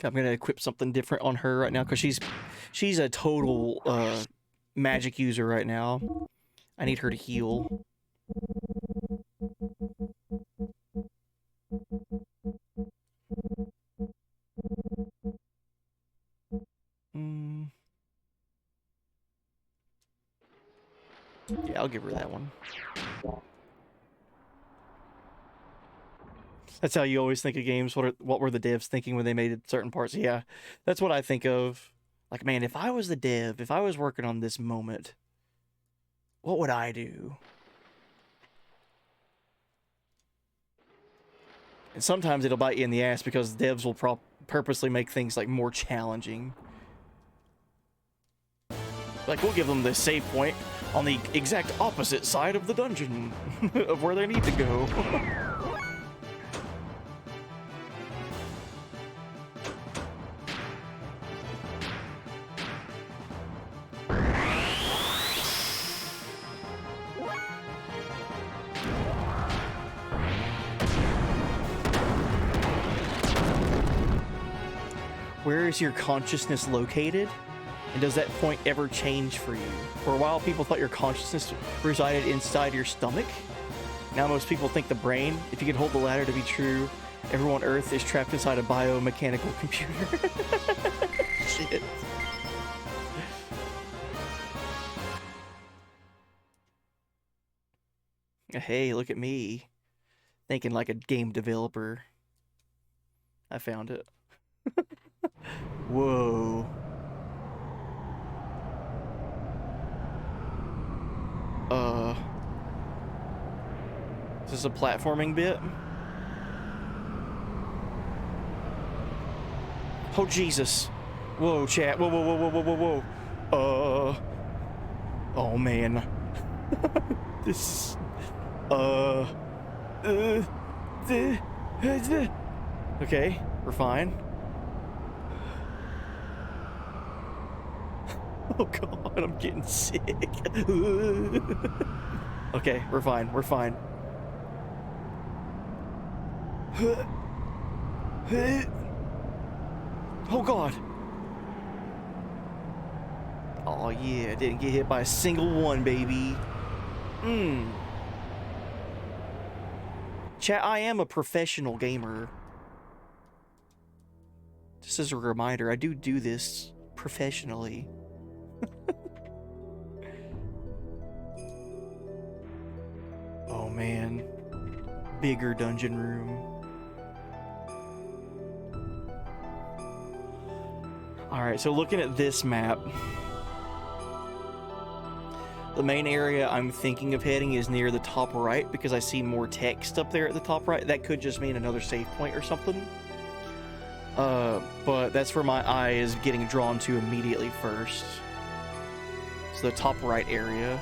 I'm gonna equip something different on her right now because she's a total magic user right now. I need her to heal. I'll give her that one. That's how you always think of games. What were the devs thinking when they made certain parts? Yeah, that's what I think of. Like, man, if I was the dev, if I was working on this moment, what would I do? And sometimes it'll bite you in the ass because devs will purposely make things like more challenging. Like, we'll give them the save point on the exact opposite side of the dungeon of where they need to go. Where is your consciousness located? And does that point ever change for you? For a while, people thought your consciousness resided inside your stomach. Now most people think the brain. If you could hold the latter to be true, everyone on Earth is trapped inside a biomechanical computer. Shit. Hey, look at me. Thinking like a game developer. I found it. Whoa. Is this a platforming bit? Oh, Jesus. Whoa, chat. Whoa, whoa, whoa, whoa, whoa, whoa, whoa. Oh, man. This... Okay, we're fine. Oh god, I'm getting sick. Okay, we're fine, we're fine. Oh god. Oh yeah, didn't get hit by a single one, baby. Chat, I am a professional gamer. Just as a reminder, I do this professionally. Oh man. Bigger dungeon room. Alright, so looking at this map, the main area I'm thinking of heading is near the top right because I see more text up there at the top right. That could just mean another save point or something. But that's where my eye is getting drawn to immediately first. So the top right area.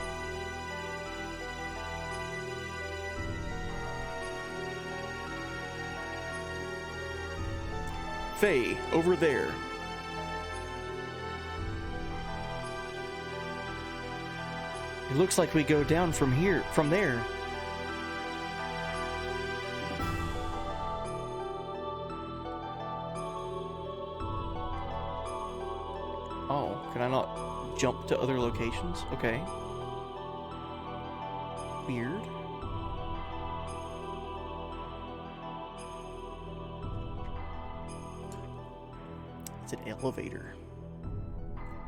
Faye, over there. It looks like we go down from there. Oh, can I not jump to other locations? Okay. Weird. It's an elevator.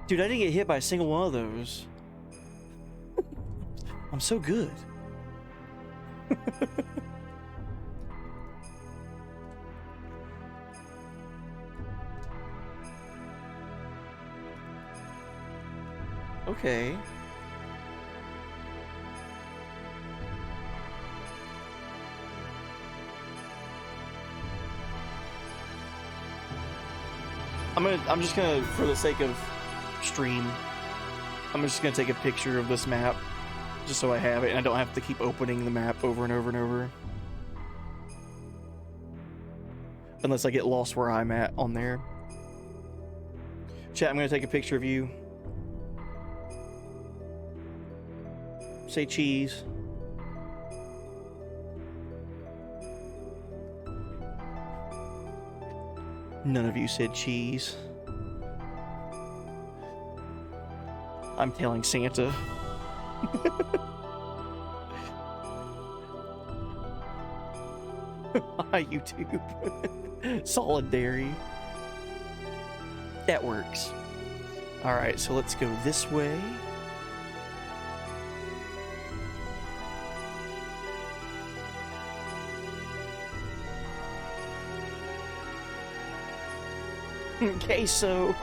Dude, I didn't get hit by a single one of those. I'm so good. Okay. I'm just gonna, for the sake of stream, I'm just gonna take a picture of this map just so I have it and I don't have to keep opening the map over and over and over. Unless I get lost where I'm at on there. Chat, I'm gonna take a picture of you. Say cheese. None of you said cheese. I'm telling Santa. Hi, YouTube. Solidary. That works. Alright, so let's go this way. Queso.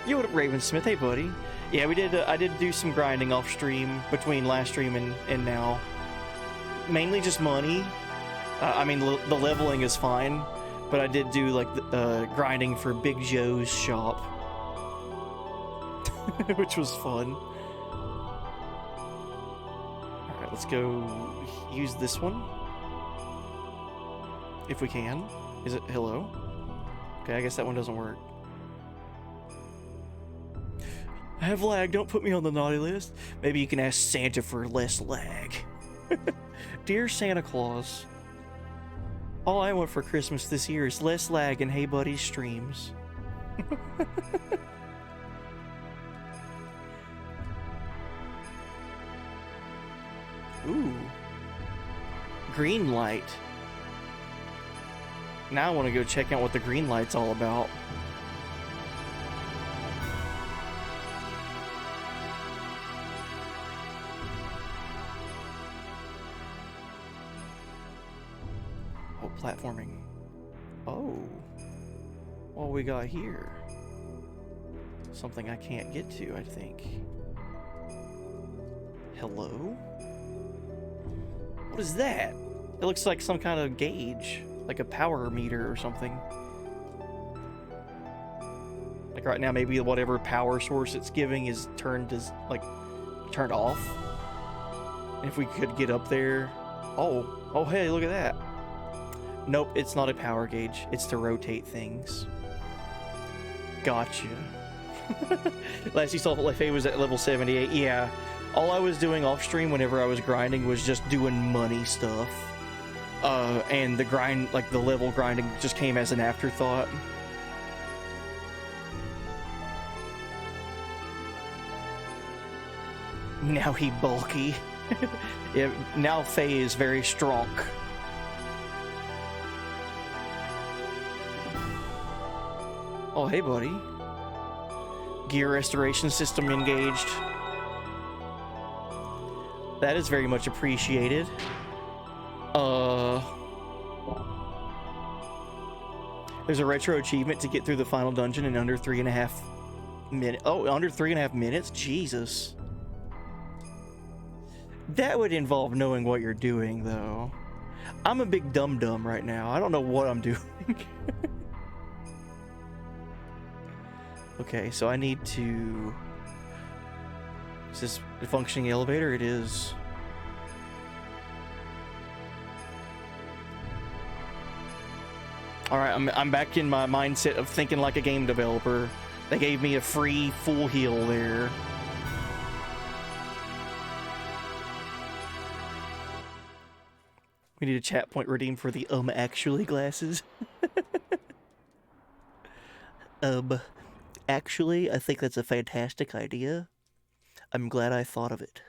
Yo, what up, Ravensmith? Hey, buddy. Yeah, we did. I did do some grinding off stream between last stream and now. Mainly just money. I mean, the leveling is fine, but I did do like grinding for Big Joe's shop, which was fun. All right, let's go use this one if we can. Is it hello? Okay, I guess that one doesn't work. I have lag, don't put me on the naughty list. Maybe you can ask Santa for less lag. Dear Santa Claus, all I want for Christmas this year is less lag in Hey Buddy's streams. Ooh. Green light. Now I want to go check out what the green light's all about. Oh, platforming. Oh. What we got here? Something I can't get to, I think. Hello? What is that? It looks like some kind of gauge. Like a power meter or something. Like right now, maybe whatever power source it's giving is turned off. And if we could get up there. Oh, hey, look at that. Nope, it's not a power gauge. It's to rotate things. Gotcha. Last you saw Lefe was at level 78. Yeah, all I was doing off stream whenever I was grinding was just doing money stuff. And the grind, like the level grinding, just came as an afterthought. Now he bulky. Yeah, now Faye is very strong. Oh, hey, buddy. Gear restoration system engaged. That is very much appreciated. There's a retro achievement to get through the final dungeon in under 3.5 minutes. Oh, under 3.5 minutes? Jesus. That would involve knowing what you're doing, though. I'm a big dum-dum right now. I don't know what I'm doing. Okay, so I need to... Is this a functioning elevator? It is. Alright, I'm back in my mindset of thinking like a game developer. They gave me a free full heal there. We need a chat point redeemed for the actually glasses. Actually, I think that's a fantastic idea. I'm glad I thought of it.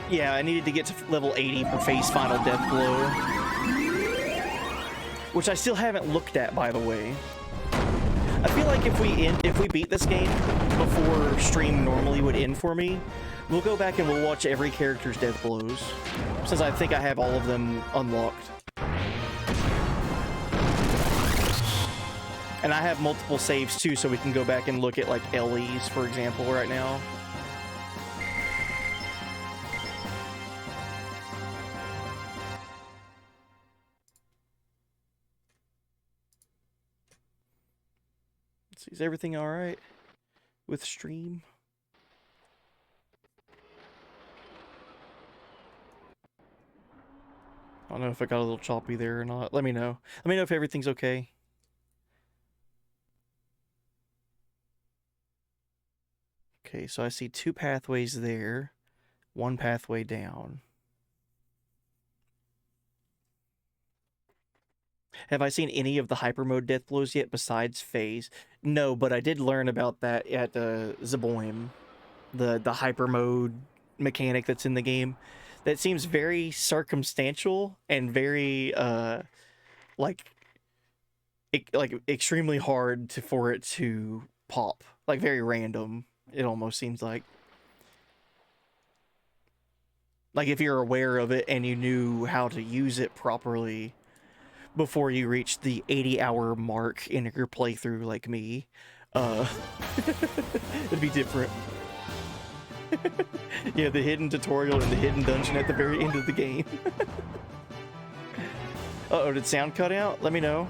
Yeah, I needed to get to level 80 for Faye's final death blow. Which I still haven't looked at, by the way. I feel like if we beat this game before stream normally would end for me, we'll go back and we'll watch every character's death blows. Since I think I have all of them unlocked. And I have multiple saves too, so we can go back and look at like Ellie's, for example, right now. Is everything alright with stream? I don't know if it got a little choppy there or not. Let me know. Let me know if everything's okay. Okay, so I see 2 pathways there, 1 pathway down. Have I seen any of the hyper mode death blows yet besides phase? No, but I did learn about that at Zaboim, the hyper mode mechanic that's in the game. That seems very circumstantial and very like extremely hard for it to pop. Like very random. It almost seems like if you're aware of it and you knew how to use it properly before you reach the 80-hour mark in your playthrough like me, it'd be different. Yeah, the hidden tutorial and the hidden dungeon at the very end of the game. Uh-oh, did sound cut out? Let me know.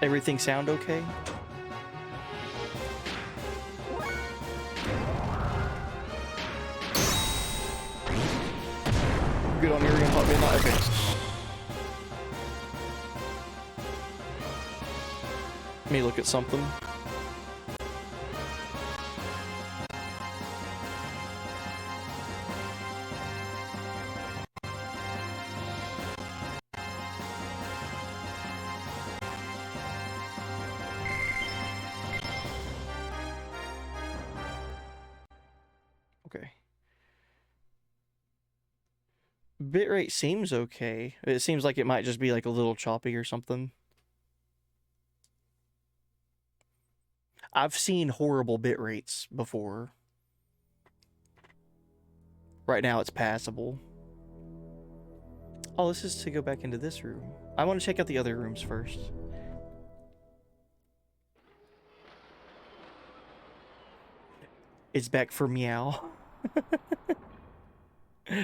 Everything sound okay? Good on your end, hot midnight. Okay. Let me look at something. Okay. Bitrate seems okay. It seems like it might just be like a little choppy or something. I've seen horrible bit rates before. Right now it's passable. Oh, this is to go back into this room. I want to check out the other rooms first. It's back for meow.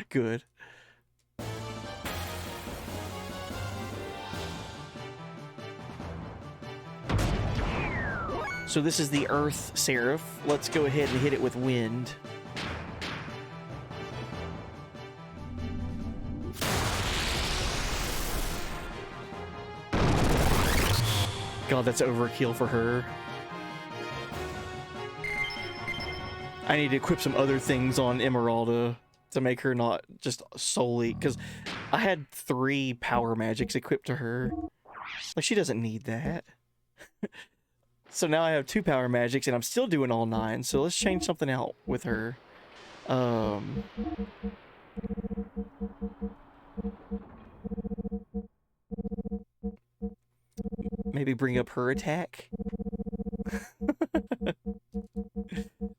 Good. So this is the Earth Seraph. Let's go ahead and hit it with wind. God, that's overkill for her. I need to equip some other things on Emeralda to make her not just solely... Because I had 3 power magics equipped to her. Like, she doesn't need that. So now I have 2 power magics and I'm still doing all 9. So let's change something out with her. Maybe bring up her attack.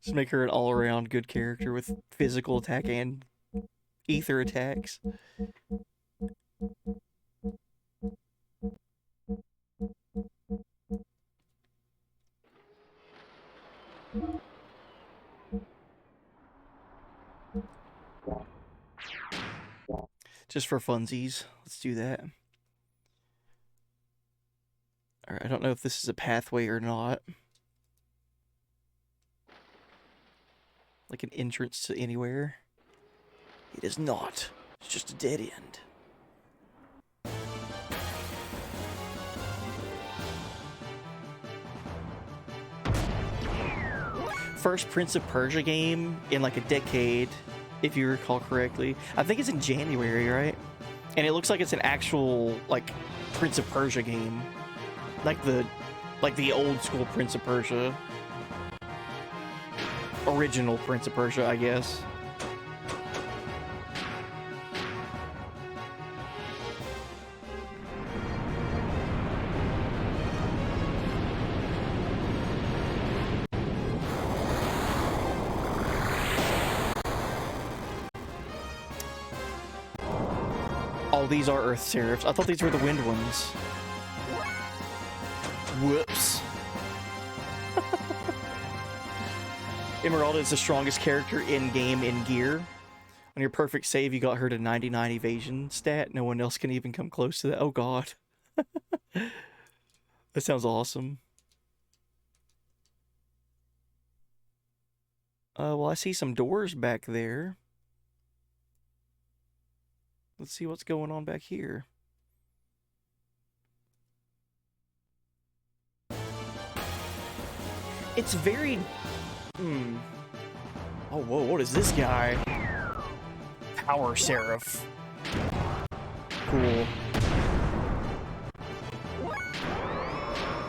Just make her an all-around good character with physical attack and ether attacks. Just for funsies. Let's do that. Alright, I don't know if this is a pathway or not. Like an entrance to anywhere. It is not. It's just a dead end. First Prince of Persia game in like a decade, if you recall correctly. I think it's in January, right? And it looks like it's an actual like Prince of Persia game. Like the old school Prince of Persia. Original Prince of Persia, I guess. Oh, these are Earth Seraphs. I thought these were the wind ones. Whoops. Emeralda is the strongest character in-game in gear. On your perfect save, you got her to 99 evasion stat. No one else can even come close to that. Oh, God. That sounds awesome. Well, I see some doors back there. Let's see what's going on back here. It's very... Oh, whoa, what is this guy? Power Seraph. Cool.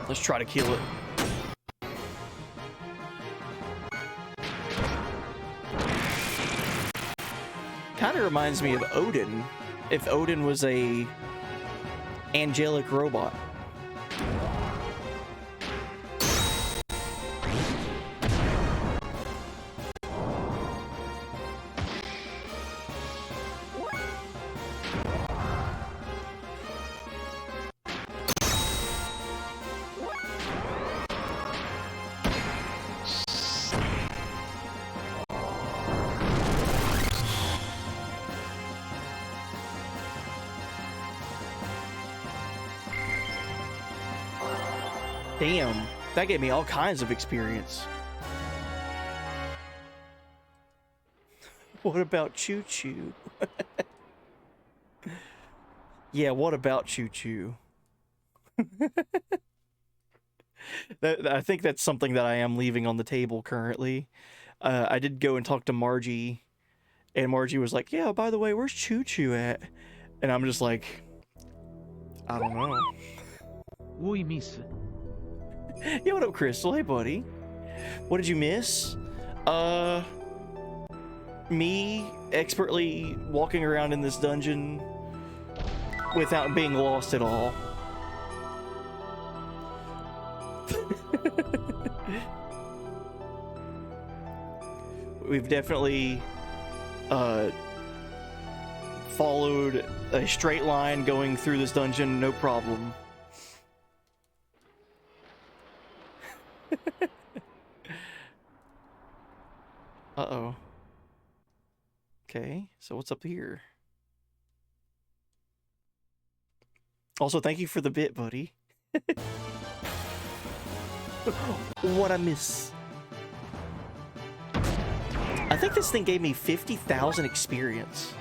Let's try to kill it. Kind of reminds me of Odin, if Odin was a angelic robot. Damn, that gave me all kinds of experience. What about Choo Choo? Yeah, what about Choo Choo? I think that's something that I am leaving on the table currently. I did go and talk to Margie, and Margie was like, yeah, by the way, where's Choo Choo at? And I'm just like, I don't know. Ui miss. Yo, what up, Crystal? Hey, buddy. What did you miss? Me expertly walking around in this dungeon without being lost at all. We've definitely followed a straight line going through this dungeon, no problem. Uh-oh. Okay, so what's up here? Also, thank you for the bit, buddy. What I miss? I think this thing gave me 50,000 experience.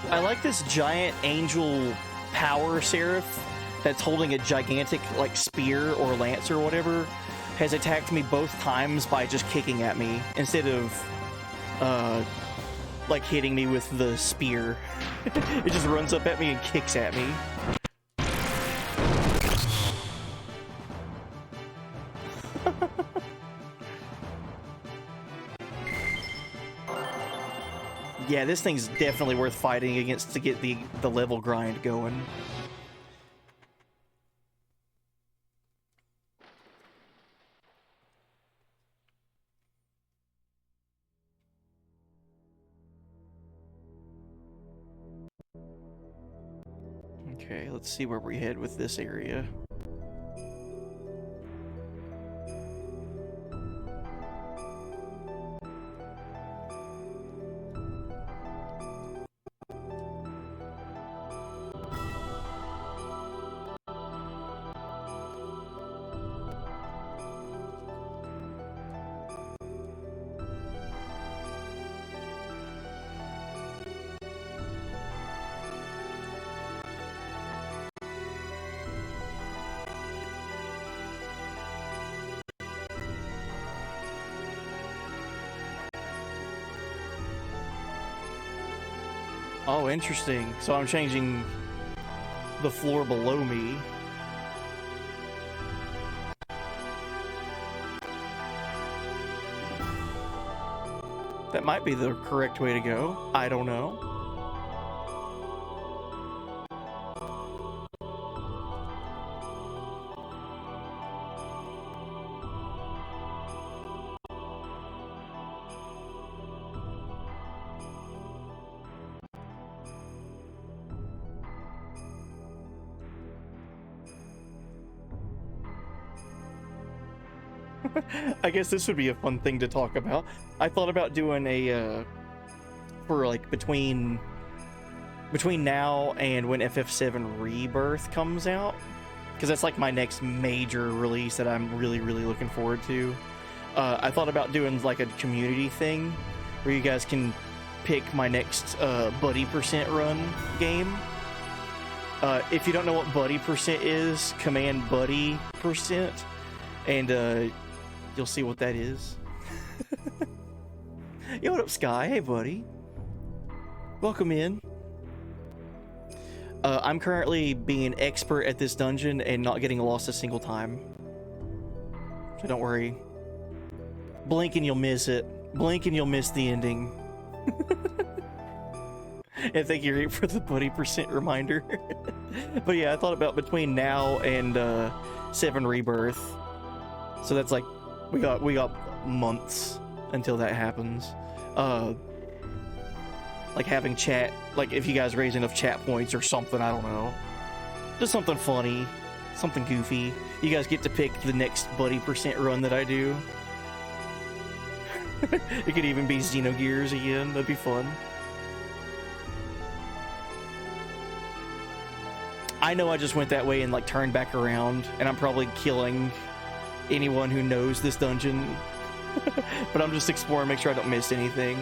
I like this giant angel power seraph that's holding a gigantic like spear or lance or whatever has attacked me both times by just kicking at me instead of like hitting me with the spear. It just runs up at me and kicks at me. Yeah, this thing's definitely worth fighting against to get the level grind going. Okay, let's see where we head with this area. Oh, interesting. So I'm changing the floor below me. That might be the correct way to go. I don't know. I guess this would be a fun thing to talk about. I thought about doing a for like between now and when FF7 Rebirth comes out, because that's like my next major release that I'm really looking forward to. I thought about doing like a community thing where you guys can pick my next buddy percent run game. If you don't know what buddy percent is, command buddy percent, and you'll see what that is. Yo, what up, Sky? Hey, buddy. Welcome in. I'm currently being expert at this dungeon and not getting lost a single time. So don't worry. Blink and you'll miss it. Blink and you'll miss the ending. And thank you, Rick, for the buddy percent reminder. But yeah, I thought about between now and 7 Rebirth. So that's like we got months until that happens. Like having chat, like if you guys raise enough chat points or something, I don't know. Just something funny, something goofy. You guys get to pick the next buddy percent run that I do. It could even be Xenogears again, that'd be fun. I know I just went that way and like turned back around, and I'm probably killing anyone who knows this dungeon. But I'm just exploring, make sure I don't miss anything.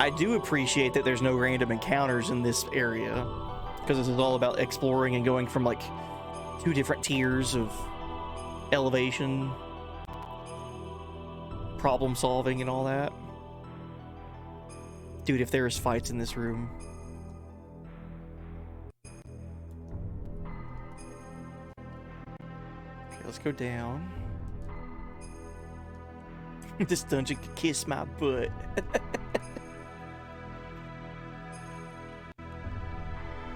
I do appreciate that there's no random encounters in this area, because this is all about exploring and going from like 2 different tiers of elevation, problem solving, and all that. Dude, if there is fights in this room. Okay, let's go down. This dungeon could kiss my butt.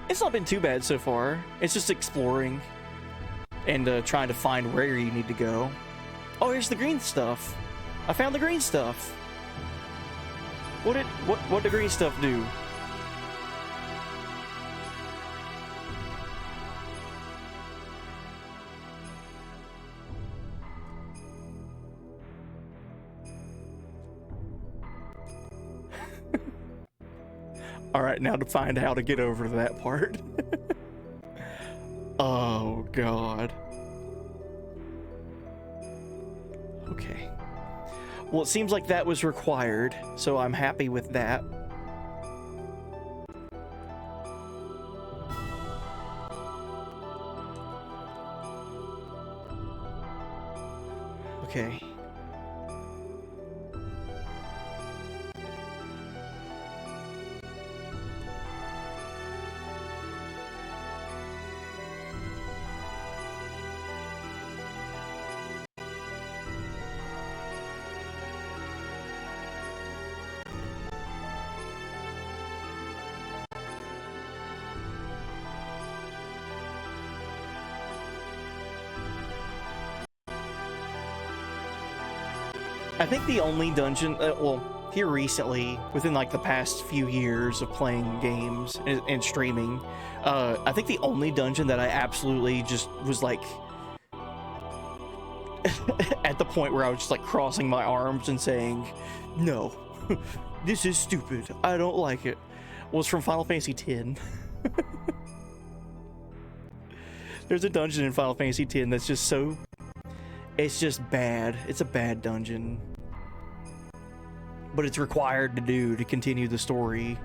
It's not been too bad so far. It's just exploring and trying to find where you need to go. Oh, here's the green stuff. I found the green stuff. What did the green stuff do? Alright, now to find how to get over to that part. Oh, God. Okay. Well, it seems like that was required, so I'm happy with that. Okay. I think the only dungeon, well, here recently, within like the past few years of playing games and streaming, I think the only dungeon that I absolutely just was like at the point where I was just like crossing my arms and saying, no, this is stupid, I don't like it, was from Final Fantasy X. There's a dungeon in Final Fantasy X that's just so, it's just bad. It's a bad dungeon. But it's required to do to continue the story.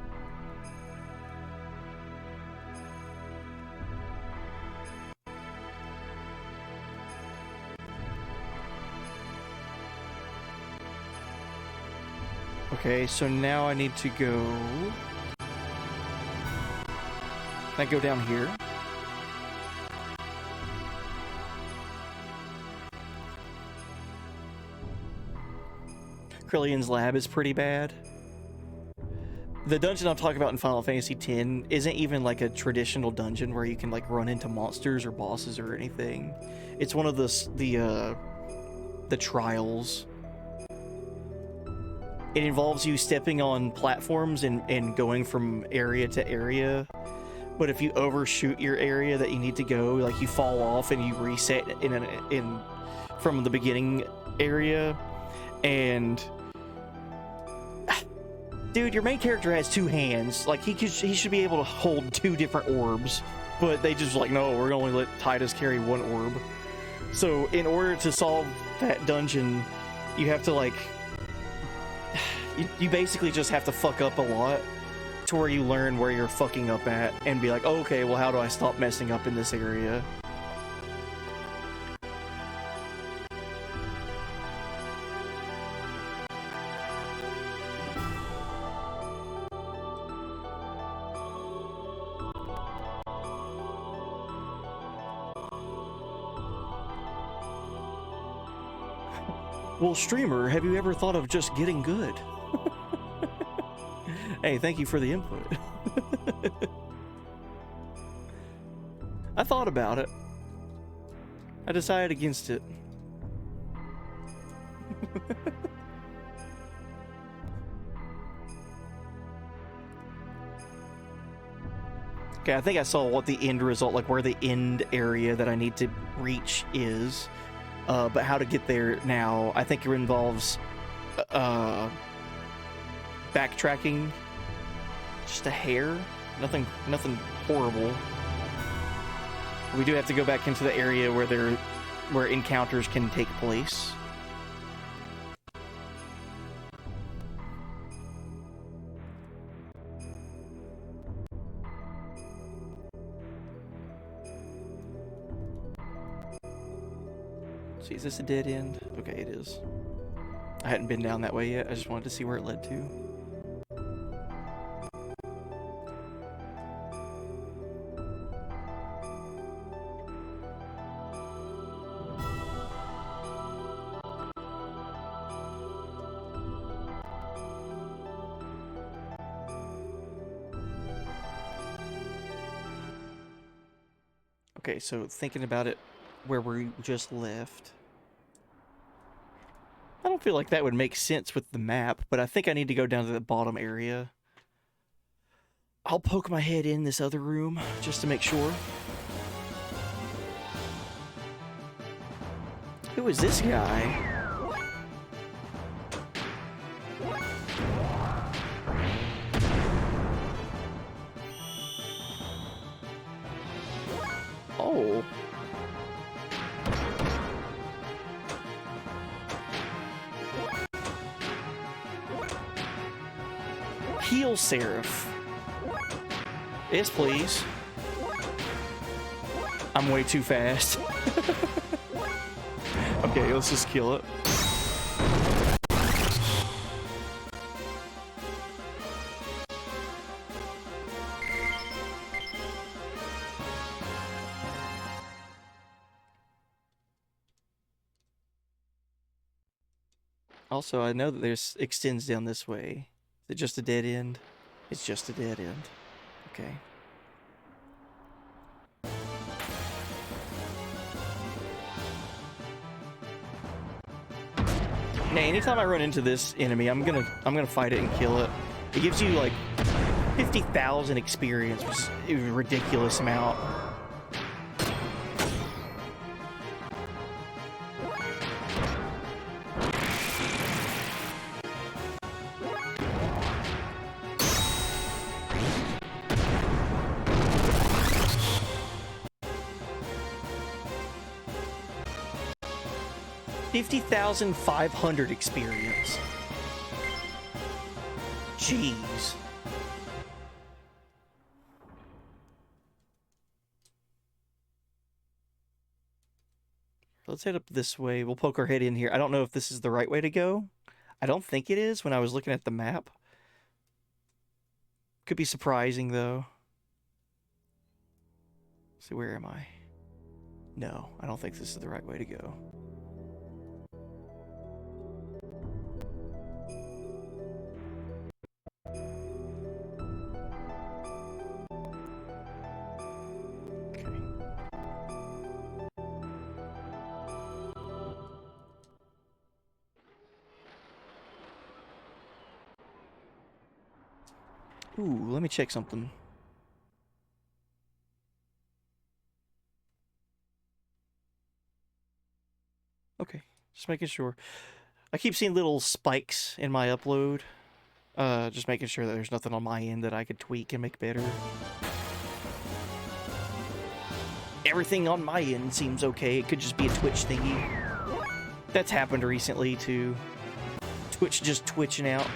Okay, so now I need to go... Can I go down here? Krillion's lab is pretty bad. The dungeon I'm talking about in Final Fantasy X isn't even like a traditional dungeon where you can like run into monsters or bosses or anything. It's one of the trials. It involves you stepping on platforms and going from area to area but if you overshoot your area that you need to go, like you fall off and you reset in from the beginning area, and dude, your main character has 2 hands. Like he should be able to hold 2 different orbs, but they just like, no, we're gonna only let Titus carry 1 orb. So in order to solve that dungeon, you have to like, you basically just have to fuck up a lot to where you learn where you're fucking up at and be like, oh, okay, well, how do I stop messing up in this area? Well, streamer, have you ever thought of just getting good? Hey, thank you for the input. I thought about it. I decided against it. Okay, I think I saw what the end result, like where the end area that I need to reach is. But how to get there now, I think it involves backtracking just a hair. Nothing horrible. We do have to go back into the area where encounters can take place. See, is this a dead end? Okay, it is. I hadn't been down that way yet. I just wanted to see where it led to. Okay, so thinking about it where we just left, I don't feel like that would make sense with the map, but I think I need to go down to the bottom area. I'll poke my head in this other room just to make sure. Who is this guy? Oh. Heal Seraph. Yes, please. I'm way too fast. Okay, let's just kill it. Also, I know that there's extends down this way. Is it just a dead end? It's just a dead end. Okay. Now, anytime I run into this enemy, I'm gonna fight it and kill it. It gives you like 50,000 experience, which is a ridiculous amount. $50,500 experience. Jeez. Let's head up this way. We'll poke our head in here. I don't know if this is the right way to go. I don't think it is when I was looking at the map. Could be surprising, though. Let's see, where am I? No, I don't think this is the right way to go. Ooh, let me check something. Okay. Just making sure. I keep seeing little spikes in my upload. Just making sure that there's nothing on my end that I could tweak and make better. Everything on my end seems okay. It could just be a Twitch thingy. That's happened recently too. Twitch just twitching out.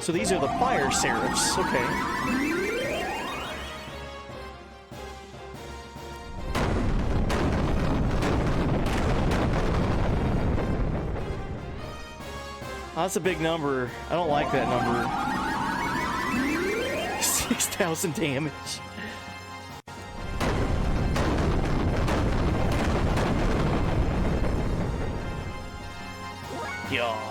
So these are the fire seraphs, okay. Oh, that's a big number. I don't like that number. 6,000 damage. God.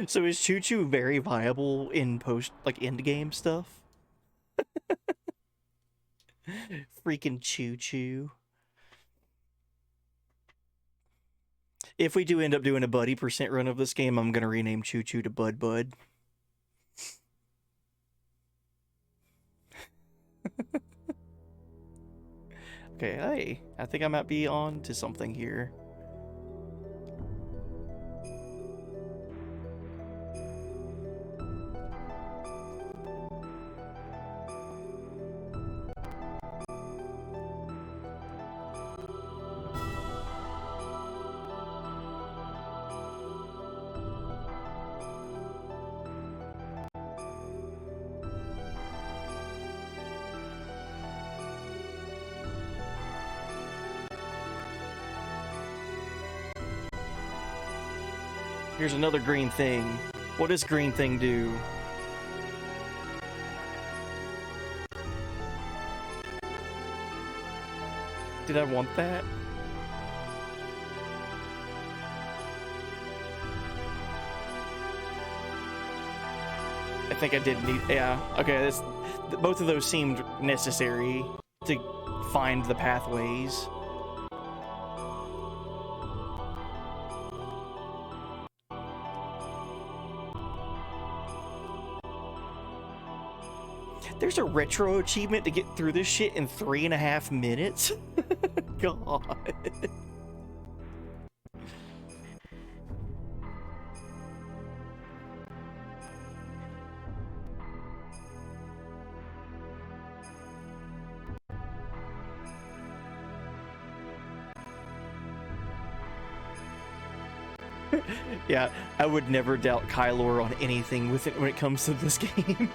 So is Choo Choo very viable in end game stuff? Freaking Choo Choo. If we do end up doing a Buddy % run of this game, I'm gonna rename Choo Choo to Bud Bud. Okay, hey, I think I might be on to something here. Here's another green thing. What does green thing do? Did I want that? I think I did need... Yeah, okay, both of those seemed necessary to find the pathways. There's a retro achievement to get through this shit in 3.5 minutes? God. Yeah, I would never doubt Kylor on anything with it when it comes to this game.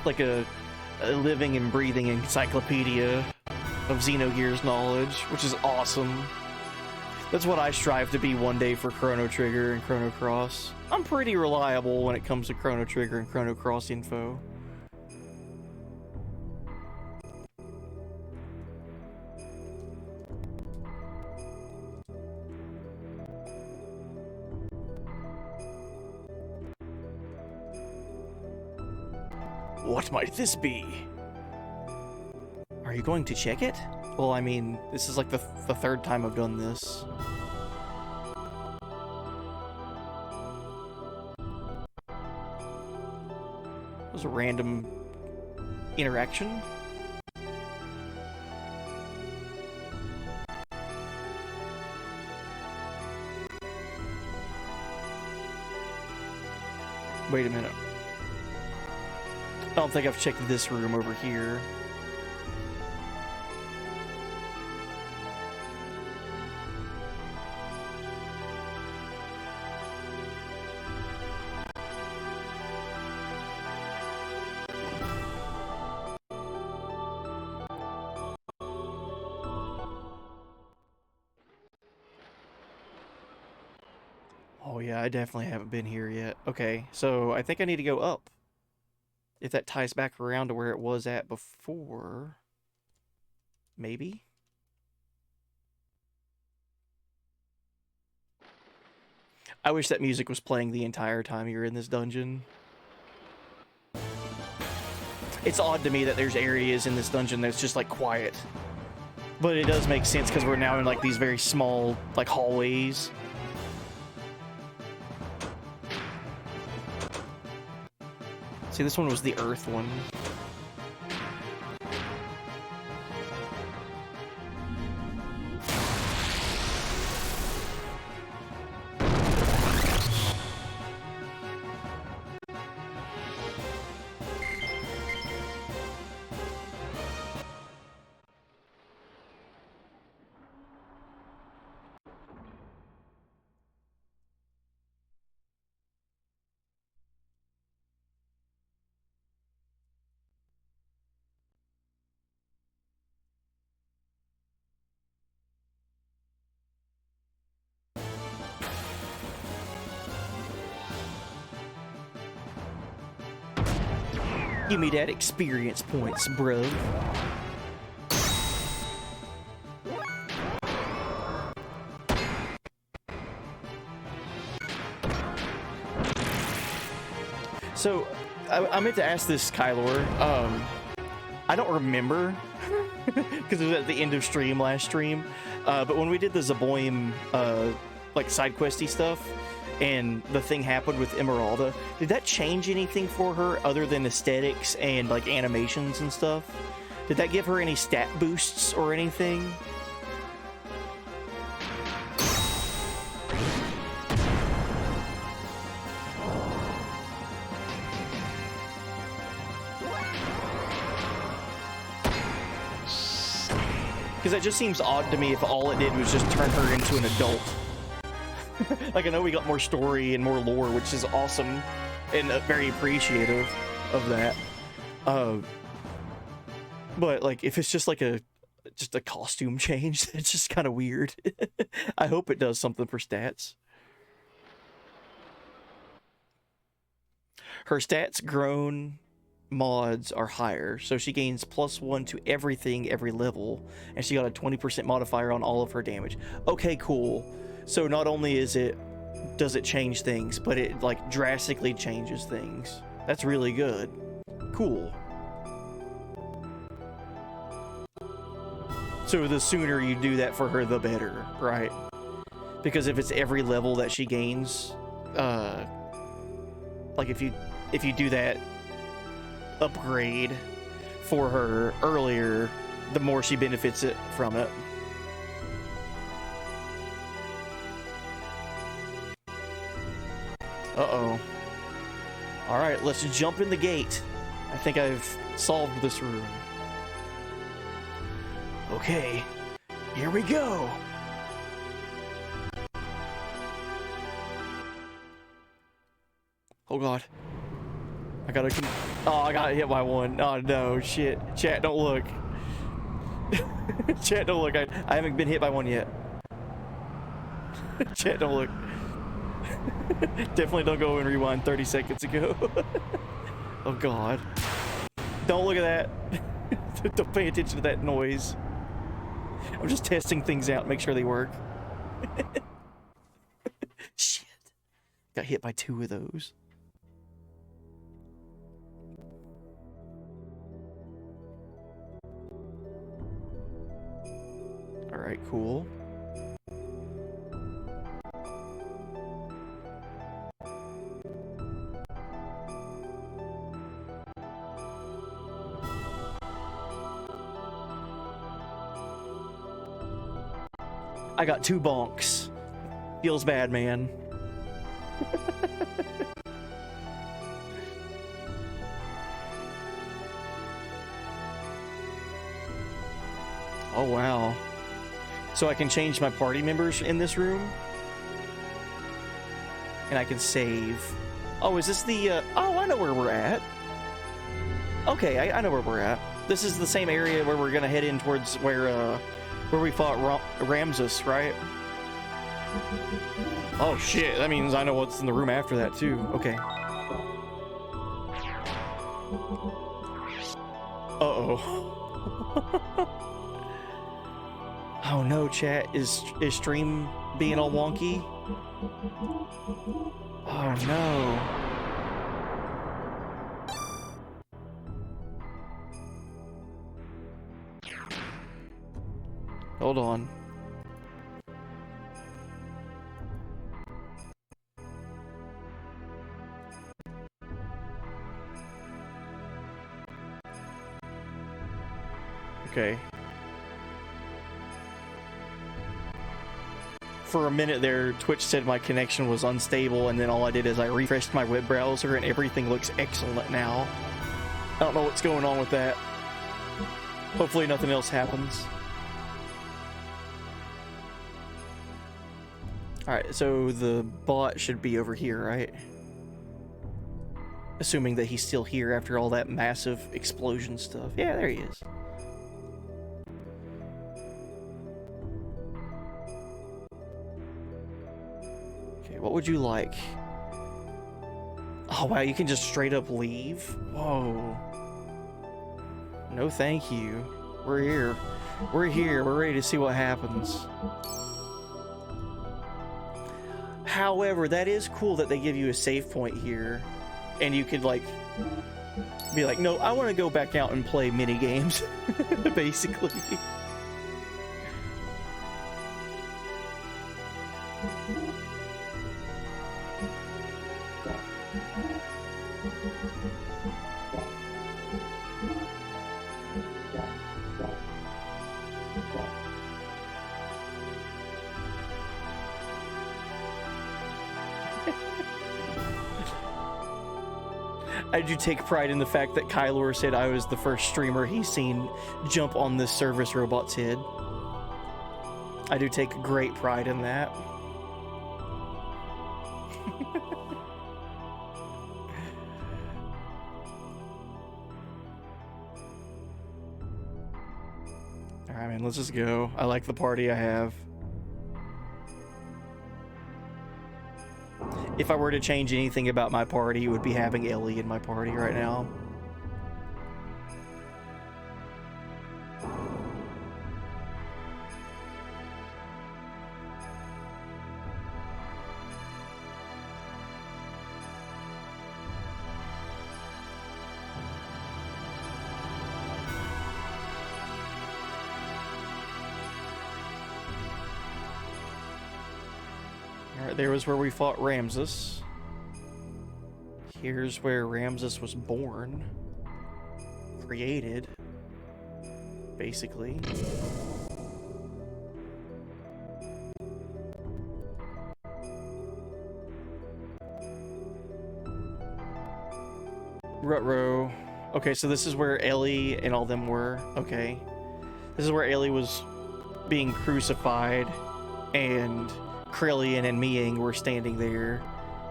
Like a living and breathing encyclopedia of Xenogears knowledge, which is awesome. That's what I strive to be one day for Chrono Trigger and Chrono Cross. I'm pretty reliable when it comes to Chrono Trigger and Chrono Cross info. What might this be? Are you going to check it? Well, I mean, this is like the third time I've done this. It was a random interaction. Wait a minute. I don't think I've checked this room over here. Oh yeah, I definitely haven't been here yet. Okay, so I think I need to go up. If that ties back around to where it was at before. Maybe? I wish that music was playing the entire time you're in this dungeon. It's odd to me that there's areas in this dungeon that's just like quiet. But it does make sense because we're now in like these very small like hallways. See, this one was the earth one. Give me that experience points, bro. So, I meant to ask this, Kylor. I don't remember, because it was at the end of stream last stream, but when we did the Zaboim, like, side questy stuff, and the thing happened with Emeralda, did that change anything for her other than aesthetics and like animations and stuff? Did that give her any stat boosts or anything? Because that just seems odd to me if all it did was just turn her into an adult. Like, I know we got more story and more lore, which is awesome, and very appreciative of that. But, like, if it's just like just a costume change, it's just kind of weird. I hope it does something for stats. Her stats grown mods are higher, so she gains +1 to everything every level, and she got a 20% modifier on all of her damage. Okay, cool. So not only does it change things, but it like drastically changes things. That's really good. Cool. So the sooner you do that for her, the better, right? Because if it's every level that she gains, like if you do that upgrade for her earlier, the more she benefits from it. Uh-oh. Alright, let's jump in the gate. I think I've solved this room. Okay, here we go. Oh god. I got hit by one. Oh no, shit. Chat, don't look. Chat, don't look. I haven't been hit by one yet. Chat, don't look. Definitely don't go and rewind 30 seconds ago. Oh god. Don't look at that. Don't pay attention to that noise. I'm just testing things out, make sure they work. Shit. Got hit by 2 of those. Alright, cool. I got 2 bonks. Feels bad, man. Oh, wow. So I can change my party members in this room? And I can save. Oh, is this the, oh, I know where we're at. Okay, I know where we're at. This is the same area where we're gonna head in towards where we fought Ramses, right? Oh shit, that means I know what's in the room after that too. Okay. Uh-oh. Oh no, chat. Is stream being all wonky? Oh no. Hold on. Okay. For a minute there, Twitch said my connection was unstable, and then all I did is I refreshed my web browser and everything looks excellent now. I don't know what's going on with that. Hopefully nothing else happens. Alright, so the bot should be over here, right? Assuming that he's still here after all that massive explosion stuff. Yeah, there he is. Okay, what would you like? Oh wow, you can just straight up leave? Whoa. No thank you. We're here. We're here. We're ready to see what happens. However, that is cool that they give you a save point here. And you could, like, be like, no, I want to go back out and play mini games, basically. I do take pride in the fact that Kylor said I was the first streamer he's seen jump on this service robot's head. I do take great pride in that. Alright, man, let's just go. I like the party I have. If I were to change anything about my party, it would be having Ellie in my party right now. There was where we fought Ramses. Here's where Ramses was born. Created. Basically. Ruh-roh. Okay, so this is where Ellie and all them were. Okay. This is where Ellie was being crucified, and Krillin and Miang were standing there.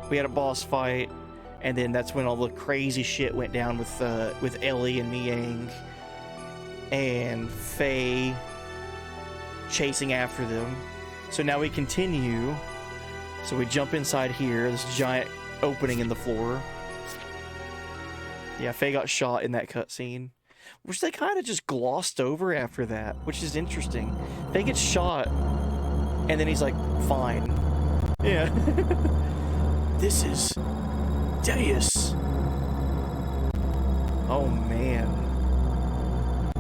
We had a boss fight, and then that's when all the crazy shit went down with Ellie and Miang and Faye chasing after them. So now we continue. So we jump inside here, this giant opening in the floor. Yeah, Faye got shot in that cutscene, which they kind of just glossed over after that, which is interesting. Faye gets shot, and then he's like, fine. Yeah. This is Deus. Oh, man.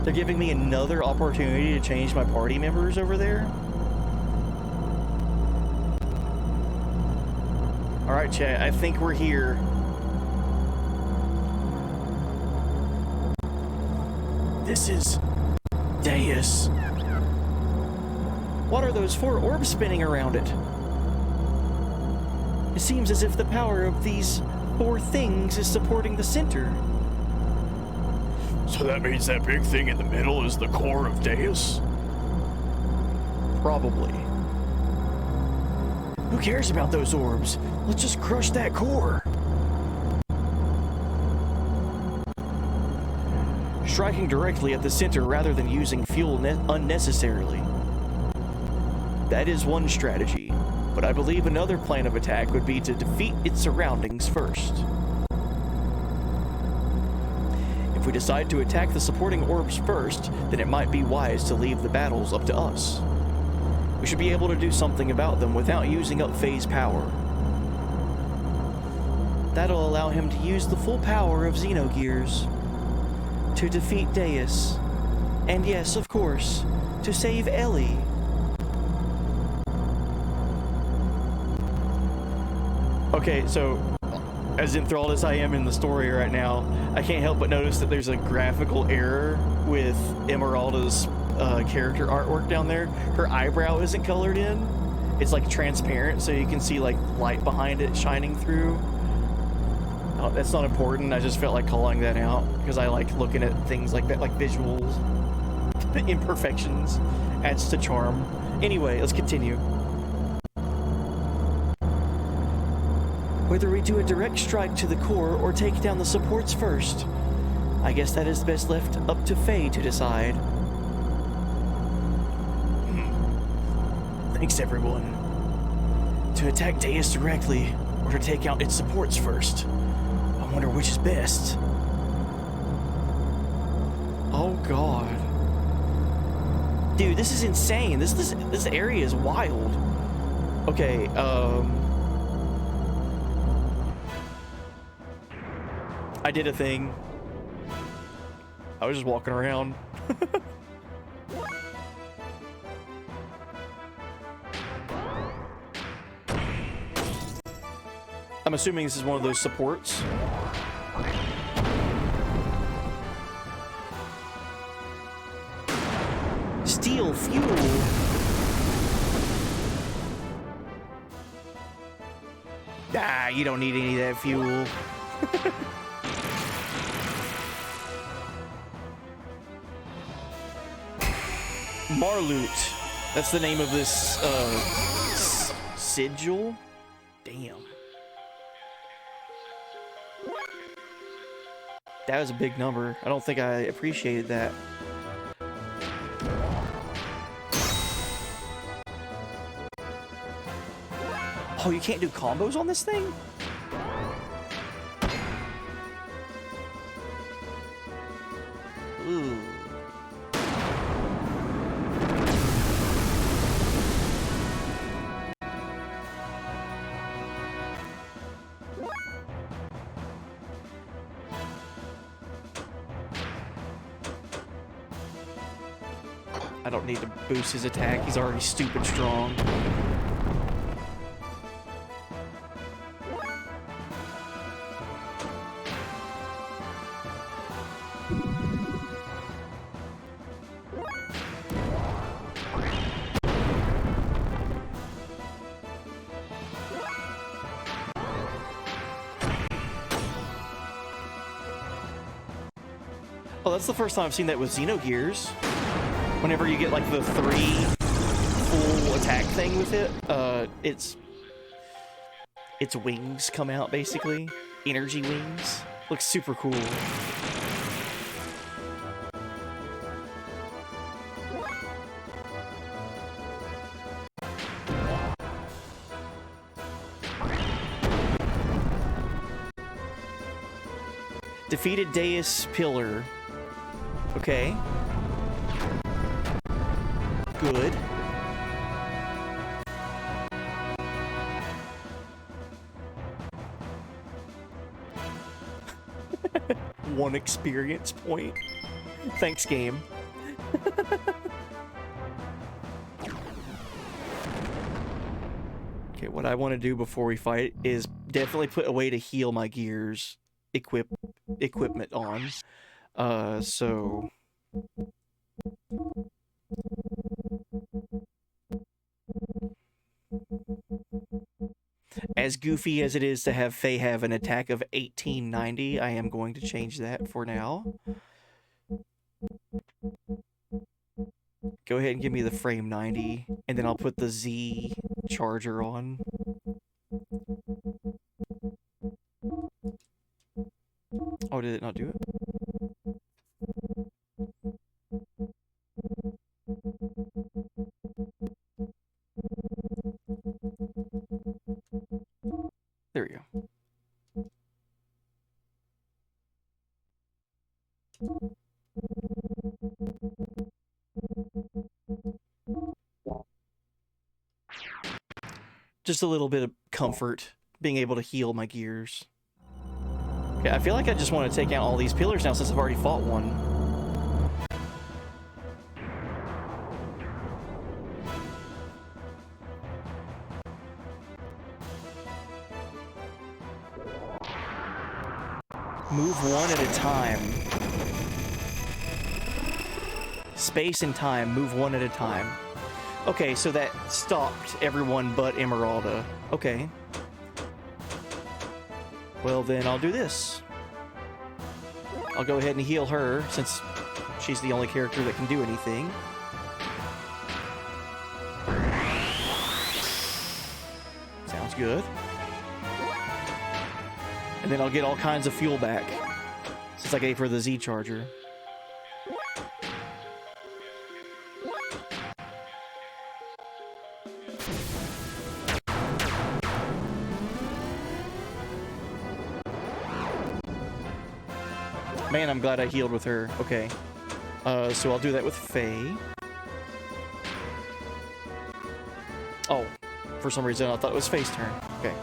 They're giving me another opportunity to change my party members over there? Alright, chat, I think we're here. This is Deus. What are those 4 orbs spinning around it? It seems as if the power of these 4 things is supporting the center. So that means that big thing in the middle is the core of Deus? Probably. Who cares about those orbs? Let's just crush that core. Striking directly at the center rather than using fuel unnecessarily. That is one strategy. but I believe another plan of attack would be to defeat its surroundings first. If we decide to attack the supporting orbs first, then it might be wise to leave the battles up to us. We should be able to do something about them without using up phase power. That'll allow him to use the full power of Xenogears to defeat Deus. And yes, of course, to save Ellie. Okay, so as enthralled as I am in the story right now, I can't help but notice that there's a graphical error with Emeralda's character artwork down there. Her eyebrow isn't colored in. It's like transparent, so you can see like light behind it shining through. Oh, that's not important. I just felt like calling that out because I like looking at things like that, like visuals. Imperfections adds to charm. Anyway, let's continue. Whether we do a direct strike to the core or take down the supports first, I guess that is best left up to Faye to decide. Thanks, everyone. To attack Deus directly or to take out its supports first. I wonder which is best. Oh god. Dude, this is insane. This area is wild. Okay, I did a thing. I was just walking around. I'm assuming this is one of those supports. Steel fuel. Ah, you don't need any of that fuel. Marloot. That's the name of this sigil. Damn. That was a big number. I don't think I appreciated that. Oh, you can't do combos on this thing? Ooh. I don't need to boost his attack. He's already stupid strong. Oh, that's the first time I've seen that with Xenogears. Whenever you get like the 3 full attack thing with it, its wings come out basically. Energy wings. Looks super cool. Defeated Deus Pillar. Okay. Good. One experience point. Thanks, game. Okay, what I want to do before we fight is definitely put a way to heal my gears equipment on. So as goofy as it is to have Faye have an attack of 1890, I am going to change that for now. Go ahead and give me the frame 90, and then I'll put the Z charger on. Oh, did it not do it? Just a little bit of comfort being able to heal my gears. Okay, I feel like I just want to take out all these pillars now since I've already fought one. Move one at a time. Space and time, move one at a time. Okay, so that stopped everyone but Emeralda. Okay. Well, then I'll do this. I'll go ahead and heal her, since she's the only character that can do anything. Sounds good. And then I'll get all kinds of fuel back, since I gave her the Z charger. Man, I'm glad I healed with her. Okay. So I'll do that with Faye. Oh, for some reason I thought it was Faye's turn. Okay.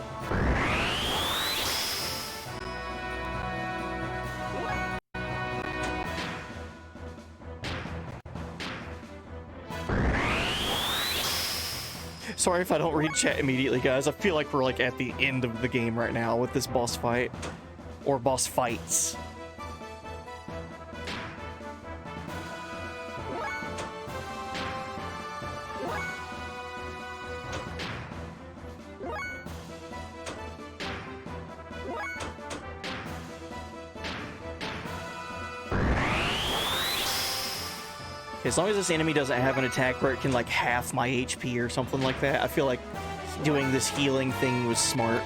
Sorry if I don't read chat immediately, guys. I feel like we're like at the end of the game right now with this boss fight. Or boss fights. As long as this enemy doesn't have an attack where it can like half my HP or something like that, I feel like doing this healing thing was smart.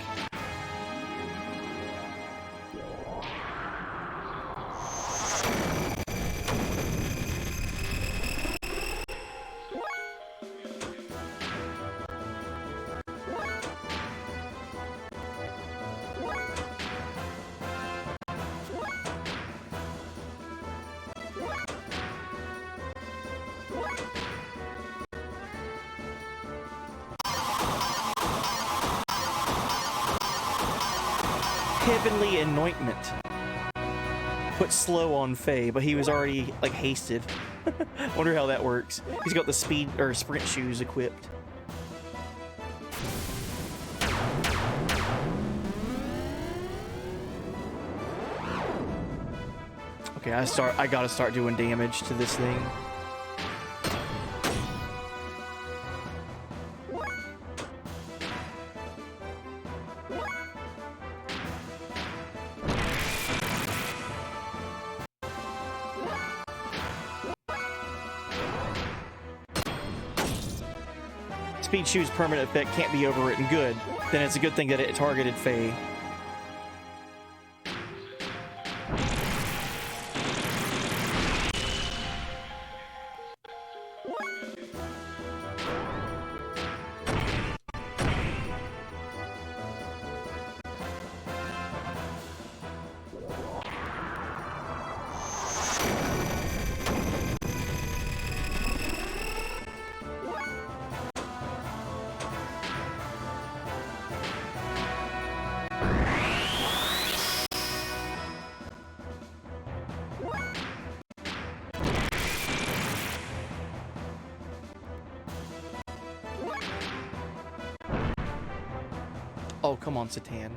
Heavenly Anointment. Put slow on Faye, but he was already, like, hasted. Wonder how that works. He's got the speed, or sprint shoes equipped. Okay, I gotta start doing damage to this thing. Speed Shoe's permanent effect can't be overwritten. Good. Then it's a good thing that it targeted Faye. Oh, come on, Satan.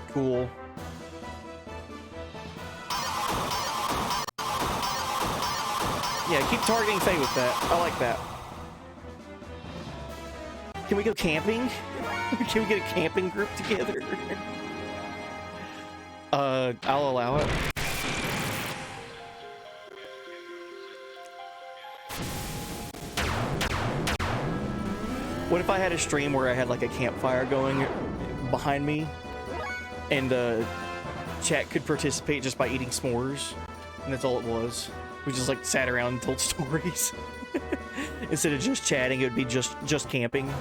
Cool. Yeah, keep targeting Faye with that. I like that. Can we go camping? Can we get a camping group together? I'll allow it. What if I had a stream where I had like a campfire going behind me and chat could participate just by eating s'mores, and that's all it was. We just like sat around and told stories. Instead of just chatting, it would be just camping.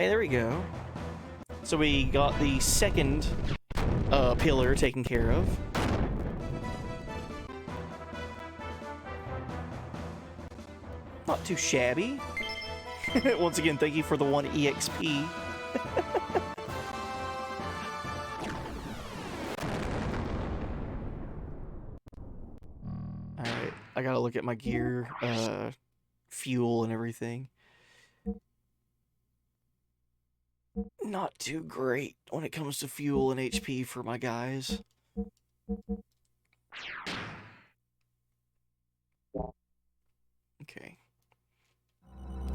Hey, there we go. So we got the second pillar taken care of. Not too shabby. Once again, thank you for the 1 EXP. Alright, I gotta look at my gear, fuel and everything. Not too great when it comes to fuel and HP for my guys. Okay.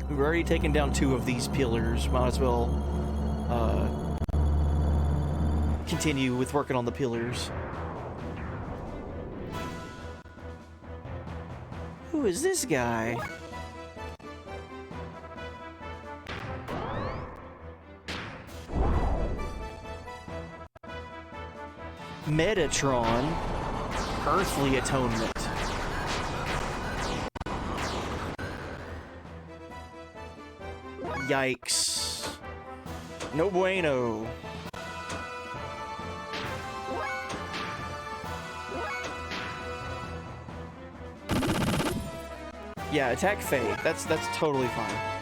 We've already taken down 2 of these pillars. Might as well continue with working on the pillars. Who is this guy? Metatron, Earthly Atonement. Yikes. No bueno. Yeah, attack Faye. That's totally fine.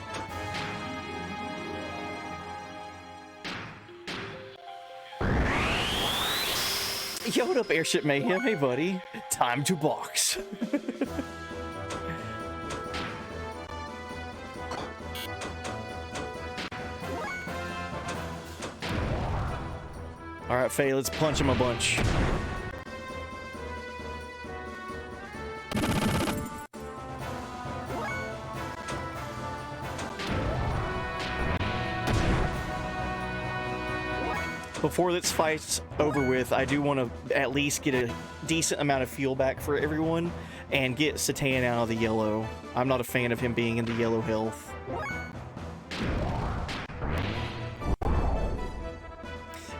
Yo, what up, Airship Mayhem? Hey, buddy. Time to box. Alright, Faye, let's punch him a bunch. Before this fight's over with, I do want to at least get a decent amount of fuel back for everyone and get Satan out of the yellow. I'm not a fan of him being in the yellow health.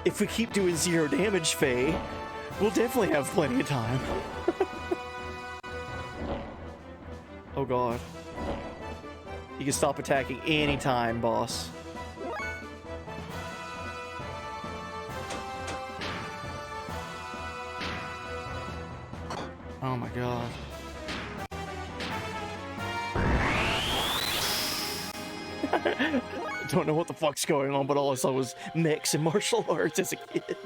If we keep doing 0 damage, Faye, we'll definitely have plenty of time. Oh god. You can stop attacking anytime, boss. Oh my god. Don't know what the fuck's going on, but all I saw was mechs and martial arts as a kid.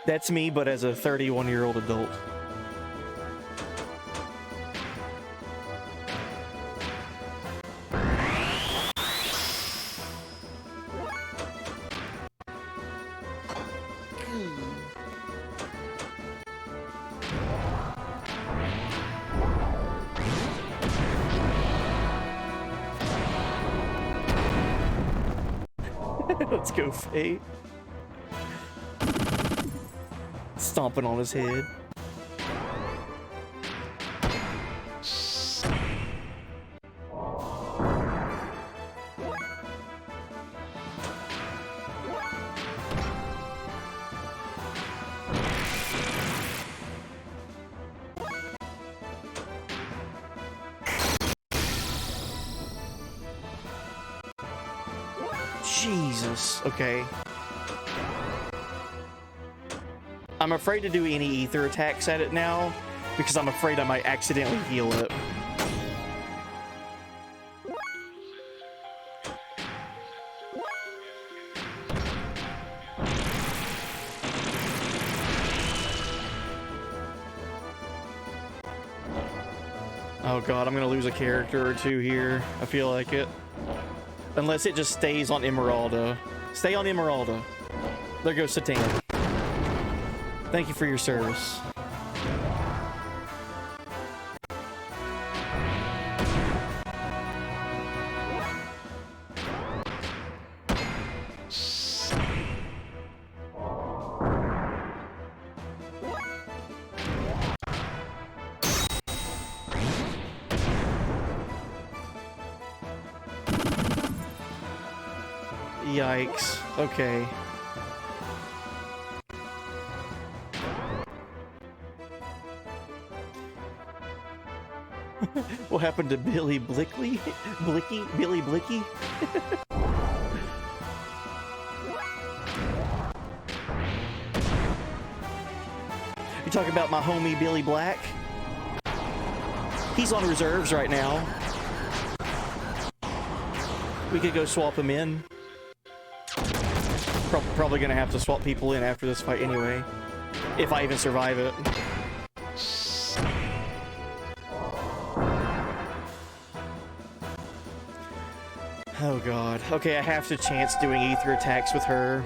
That's me, but as a 31-year-old adult. Let's go, Faye. Stomping on his head. Jesus, okay. I'm afraid to do any ether attacks at it now, because I'm afraid I might accidentally heal it. Oh god, I'm gonna lose a character or 2 here. I feel like it. Unless it just stays on Emeralda. Stay on Emeralda. There goes Satan. Thank you for your service. Yikes. Okay. What happened to Billy Blicky? Billy Blicky? You talking about my homie Billy Black? He's on reserves right now. We could go swap him in. Probably gonna have to swap people in after this fight anyway. If I even survive it. Oh god. Okay, I have to chance doing ether attacks with her.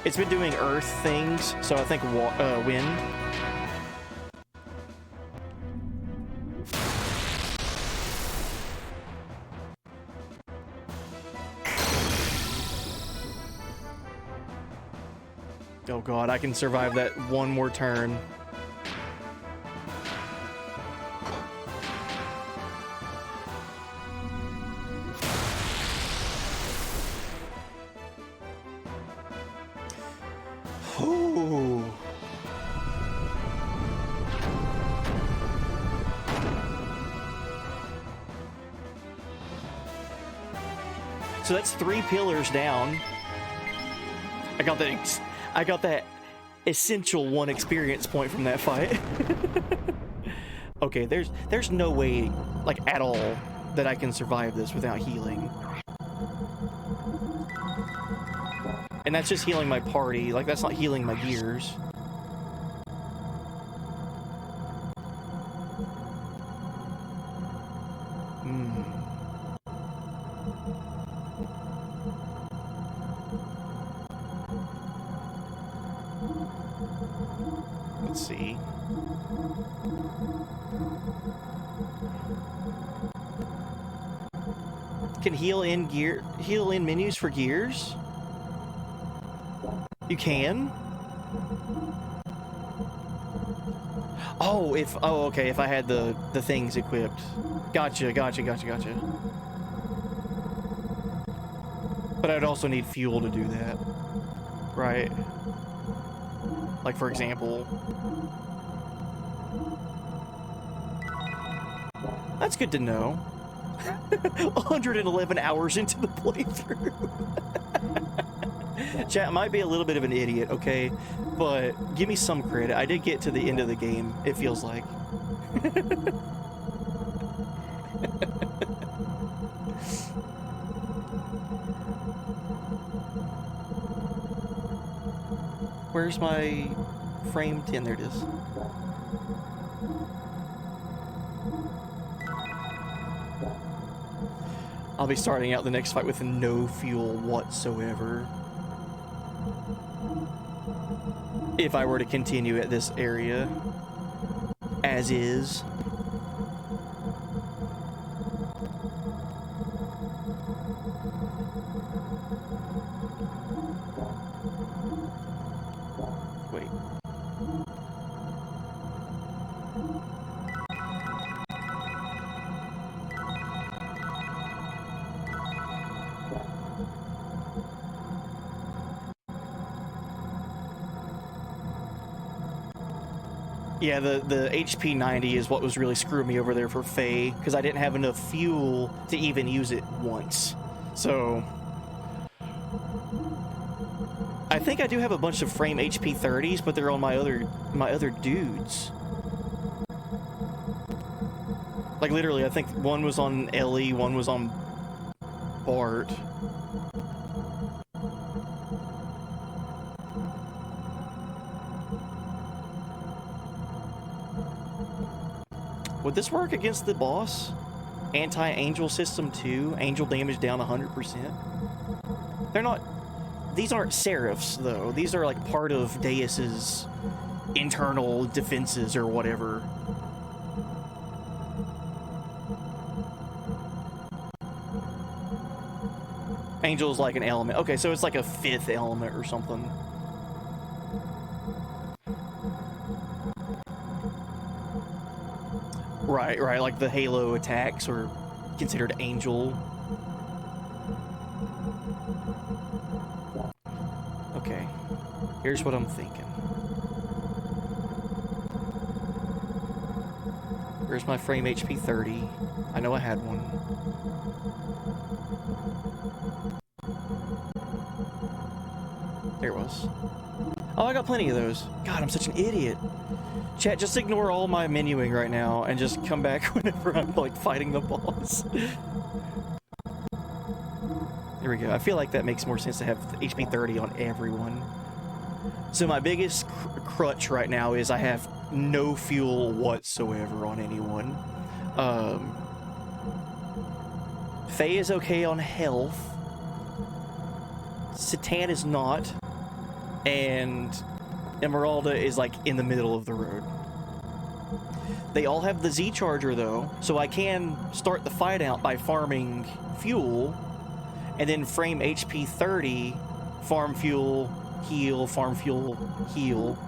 It's been doing earth things, so I think wind. Oh god, I can survive that one more turn. Ooh. So that's 3 pillars down. I got that essential 1 experience point from that fight. Okay, there's no way, like, at all that I can survive this without healing. And that's just healing my party, like, that's not healing my gears. Let's see. Can heal in menus for gears? You can? Oh, okay, if I had the things equipped. Gotcha. But I'd also need fuel to do that. Right. Like, for example. That's good to know. 111 hours into the playthrough. Chat, might be a little bit of an idiot, okay? But give me some credit. I did get to the end of the game, it feels like. Where's my frame 10? There it is. I'll be starting out the next fight with no fuel whatsoever. If I were to continue at this area as is. Wait. Yeah, the HP 90 is what was really screwing me over there for Faye, because I didn't have enough fuel to even use it once. So I think I do have a bunch of frame HP 30s, but they're on my other dudes. Like, literally, I think one was on Ellie, one was on Bart. Would this work against the boss? Anti-angel system 2, angel damage down 100%. They're not... These aren't seraphs, though. These are, like, part of Deus's internal defenses or whatever. Angel's like an element. Okay, so it's like a 5th element or something. Right, like the Halo attacks are considered angel. Okay, here's what I'm thinking. Where's my frame HP 30? I know I had one. There it was. Oh, I got plenty of those. God, I'm such an idiot. Chat, just ignore all my menuing right now and just come back whenever I'm, like, fighting the boss. There we go. I feel like that makes more sense to have HP 30 on everyone. So my biggest crutch right now is I have no fuel whatsoever on anyone. Faye is okay on health. Satan is not. And Emeralda is like in the middle of the road. They all have the Z charger though, so I can start the fight out by farming fuel and then frame HP 30, farm fuel, heal, farm fuel, heal.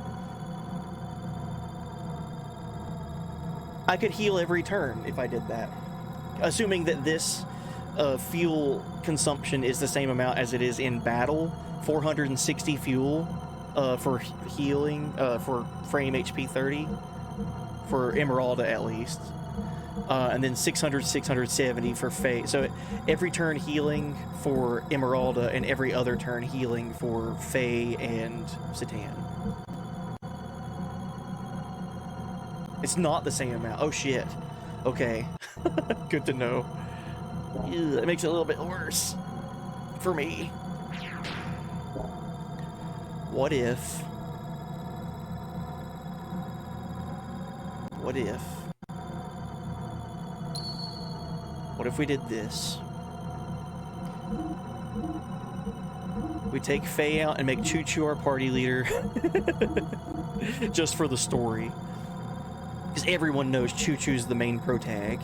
I could heal every turn if I did that. Assuming that this fuel consumption is the same amount as it is in battle. 460 fuel for healing, for frame HP 30, for Emeralda at least. And then 670 for Faye. So every turn healing for Emeralda and every other turn healing for Faye and Satan. It's not the same amount. Oh shit. Okay. Good to know. Ew, that makes it a little bit worse for me. What if... What if we did this? We take Faye out and make Choo Choo our party leader. Just for the story. Because everyone knows Choo Choo's the main protag.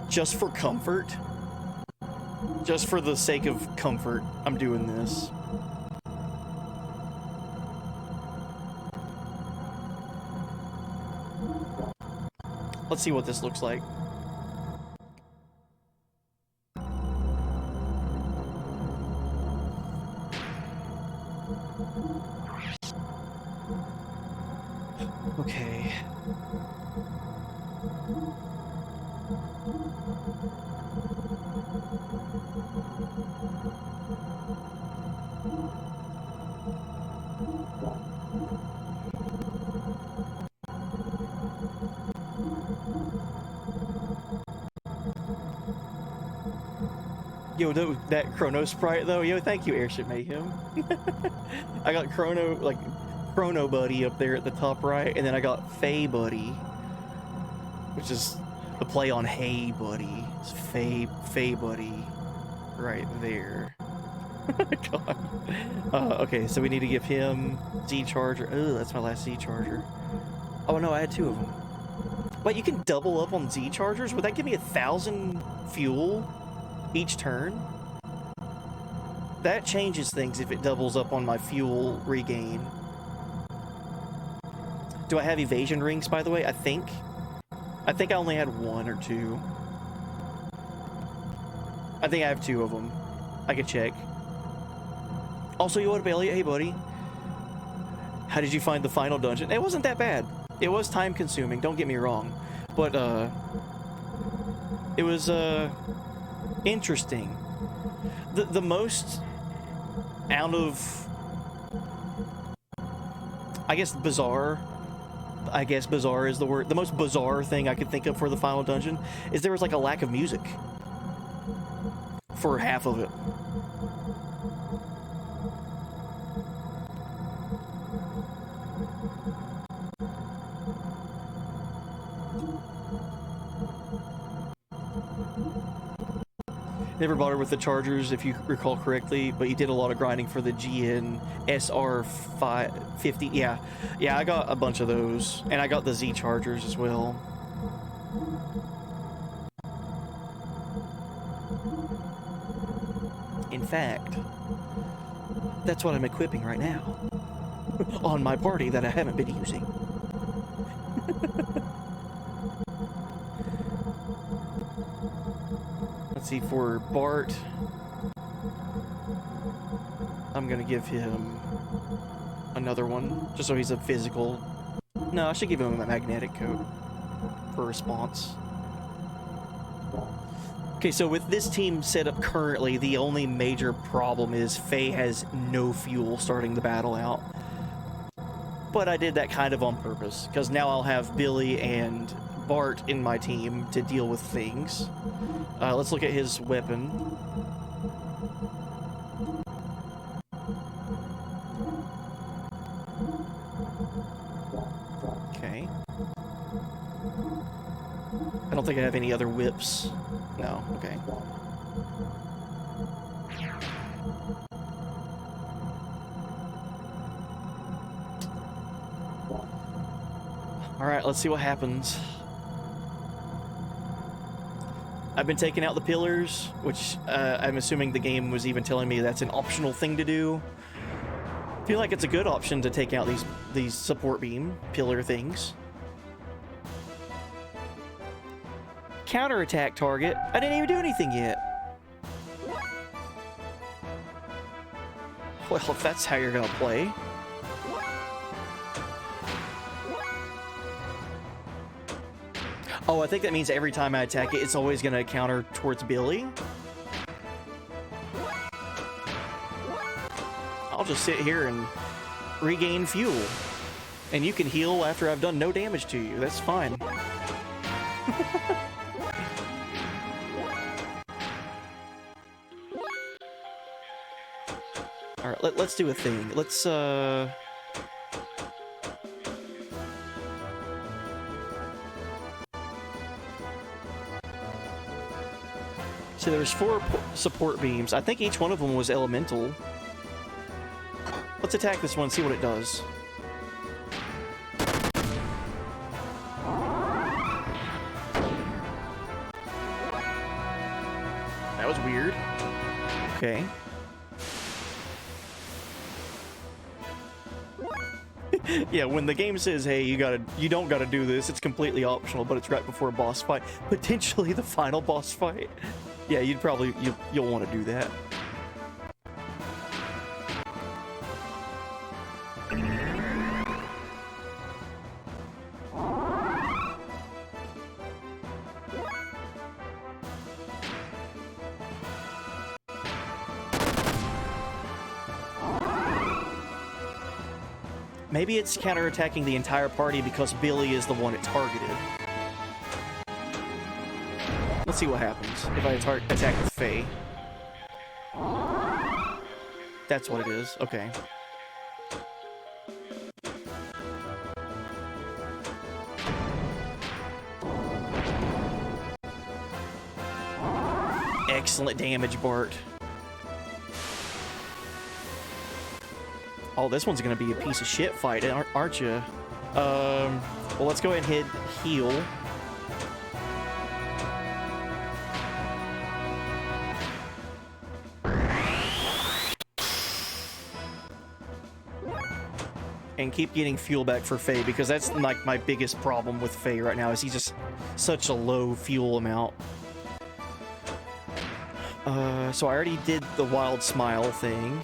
Just for comfort. Just for the sake of comfort, I'm doing this. Let's see what this looks like. Okay. Yo, that Chrono sprite though, yo, thank you, Airship Mayhem. I got Chrono Buddy up there at the top right, and then I got Faye Buddy, which is the play on Hey Buddy. It's Faye Buddy right there. God. Okay, so we need to give him Z charger. Oh, that's my last Z charger. Oh no, I had two of them. Wait, you can double up on Z chargers? Would that give me 1,000 fuel each turn? That changes things if it doubles up on my fuel regain. Do I have evasion rings, by the way? I think I only had one or two. I think I have two of them. I could check. Also, you want Elliot? Hey, buddy. How did you find the final dungeon? It wasn't that bad. It was time consuming, don't get me wrong. But, it was, interesting. The most out of, I guess bizarre is the word. The most bizarre thing I could think of for the final dungeon is there was like a lack of music for half of it. Never bothered with the chargers, if you recall correctly, but you did a lot of grinding for the GN SR50. Yeah, I got a bunch of those, and I got the Z chargers as well. In fact, that's what I'm equipping right now on my party that I haven't been using. Let's see, for Bart, I'm gonna give him another one, just so he's a physical No, I should give him a magnetic coat for response. Okay, so with this team set up currently, the only major problem is Faye has no fuel starting the battle out. But I did that kind of on purpose, because now I'll have Billy and Bart in my team to deal with things. Let's look at his weapon. Okay. I don't think I have any other whips. No, okay. Alright, let's see what happens. I've been taking out the pillars, which I'm assuming the game was even telling me that's an optional thing to do. I feel like it's a good option to take out these support beam pillar things. Counterattack target? I didn't even do anything yet. Well, if that's how you're gonna play. Oh, I think that means every time I attack it, it's always gonna counter towards Billy. I'll just sit here and regain fuel. And you can heal after I've done no damage to you. That's fine. Alright, let's do a thing. Let's, So there's 4 support beams. I think each one of them was elemental. Let's attack this one and see what it does. That was weird. Okay. Yeah, when the game says, hey, you don't gotta do this, it's completely optional, but it's right before a boss fight. Potentially the final boss fight. Yeah, you'll want to do that. Maybe it's counterattacking the entire party because Billy is the one it targeted. Let's see what happens if I attack with Faye. That's what it is. Okay. Excellent damage, Bart. Oh, this one's gonna be a piece of shit fight, aren't you? Well, let's go ahead and hit heal. And keep getting fuel back for Faye, because that's like my biggest problem with Faye right now, is he's just such a low fuel amount. So I already did the wild smile thing.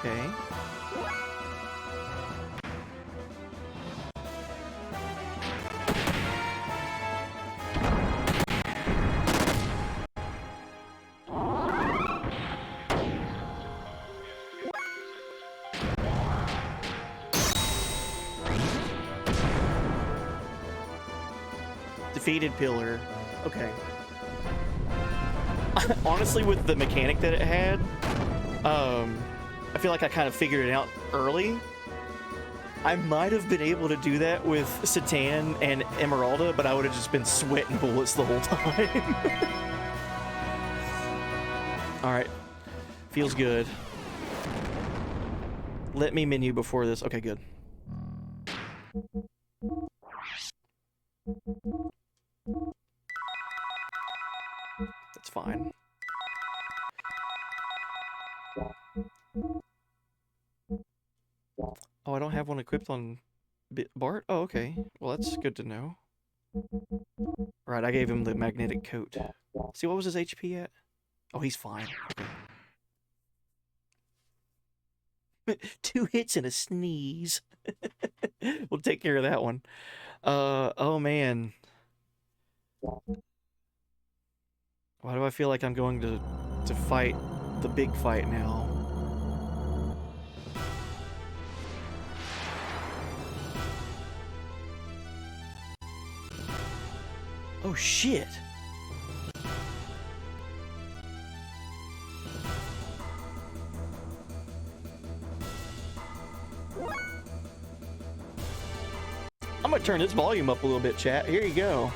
Okay. Defeated pillar. Okay. Honestly, with the mechanic that it had, I feel like I kind of figured it out early. I might have been able to do that with Satan and Emeralda, but I would have just been sweating bullets the whole time. Alright. Feels good. Let me menu before this. Okay, good. That's fine. Oh, I don't have one equipped on Bart? Oh, okay. Well, that's good to know. Right, I gave him the magnetic coat. See, what was his HP at? Oh, he's fine. Okay. 2 hits and a sneeze. We'll take care of that one. Oh man. Why do I feel like I'm going to fight the big fight now? Oh shit. I'm gonna turn this volume up a little bit, chat. Here you go.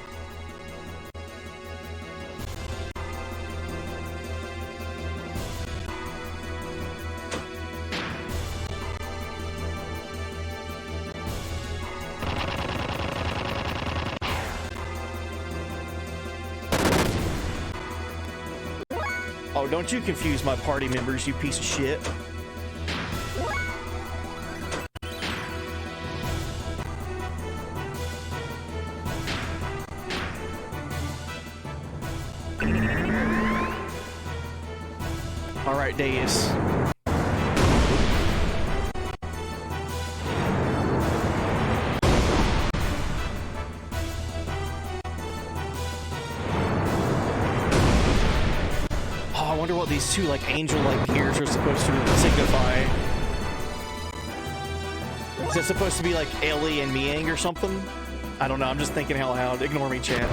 Oh, don't you confuse my party members, you piece of shit. Alright, Deus. I wonder what these two, like, angel-like gears are supposed to signify. Is that supposed to be, like, Ellie and Miang or something? I don't know, I'm just thinking out loud. Ignore me, chat.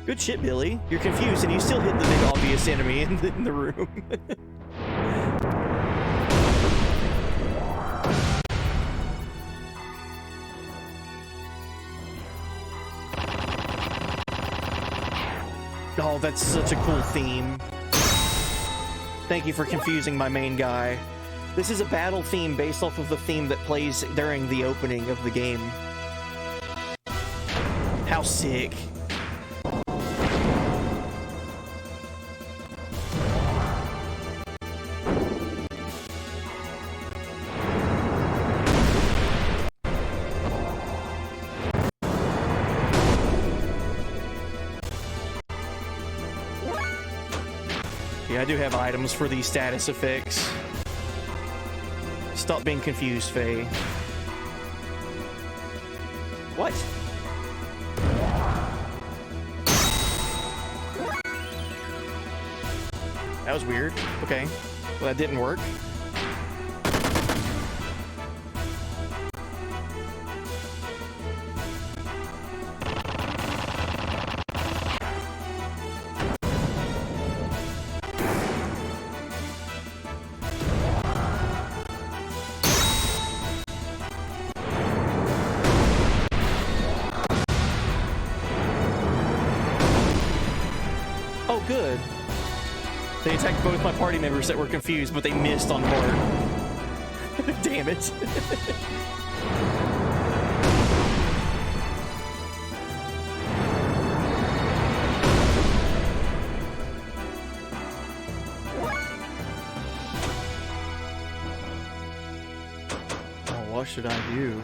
Good shit, Billy. You're confused and you still hit the big obvious enemy in the room. Oh, that's such a cool theme. Thank you for confusing my main guy. This is a battle theme based off of the theme that plays during the opening of the game. How sick. Yeah, I do have items for these status effects. Stop being confused, Faye. What? That was weird. Okay. Well, that didn't work. Good. They attacked both my party members that were confused, but they missed on Bart. Damn it. Oh, what should I do?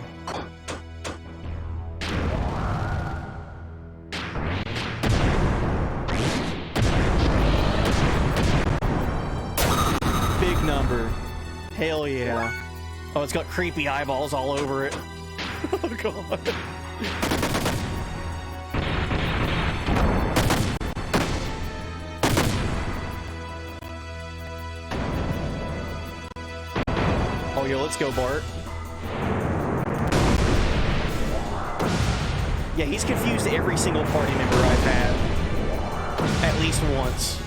Number. Hell yeah. Oh, it's got creepy eyeballs all over it. Oh god. Oh yeah, let's go, Bart. Yeah, he's confused every single party member I've had. At least once.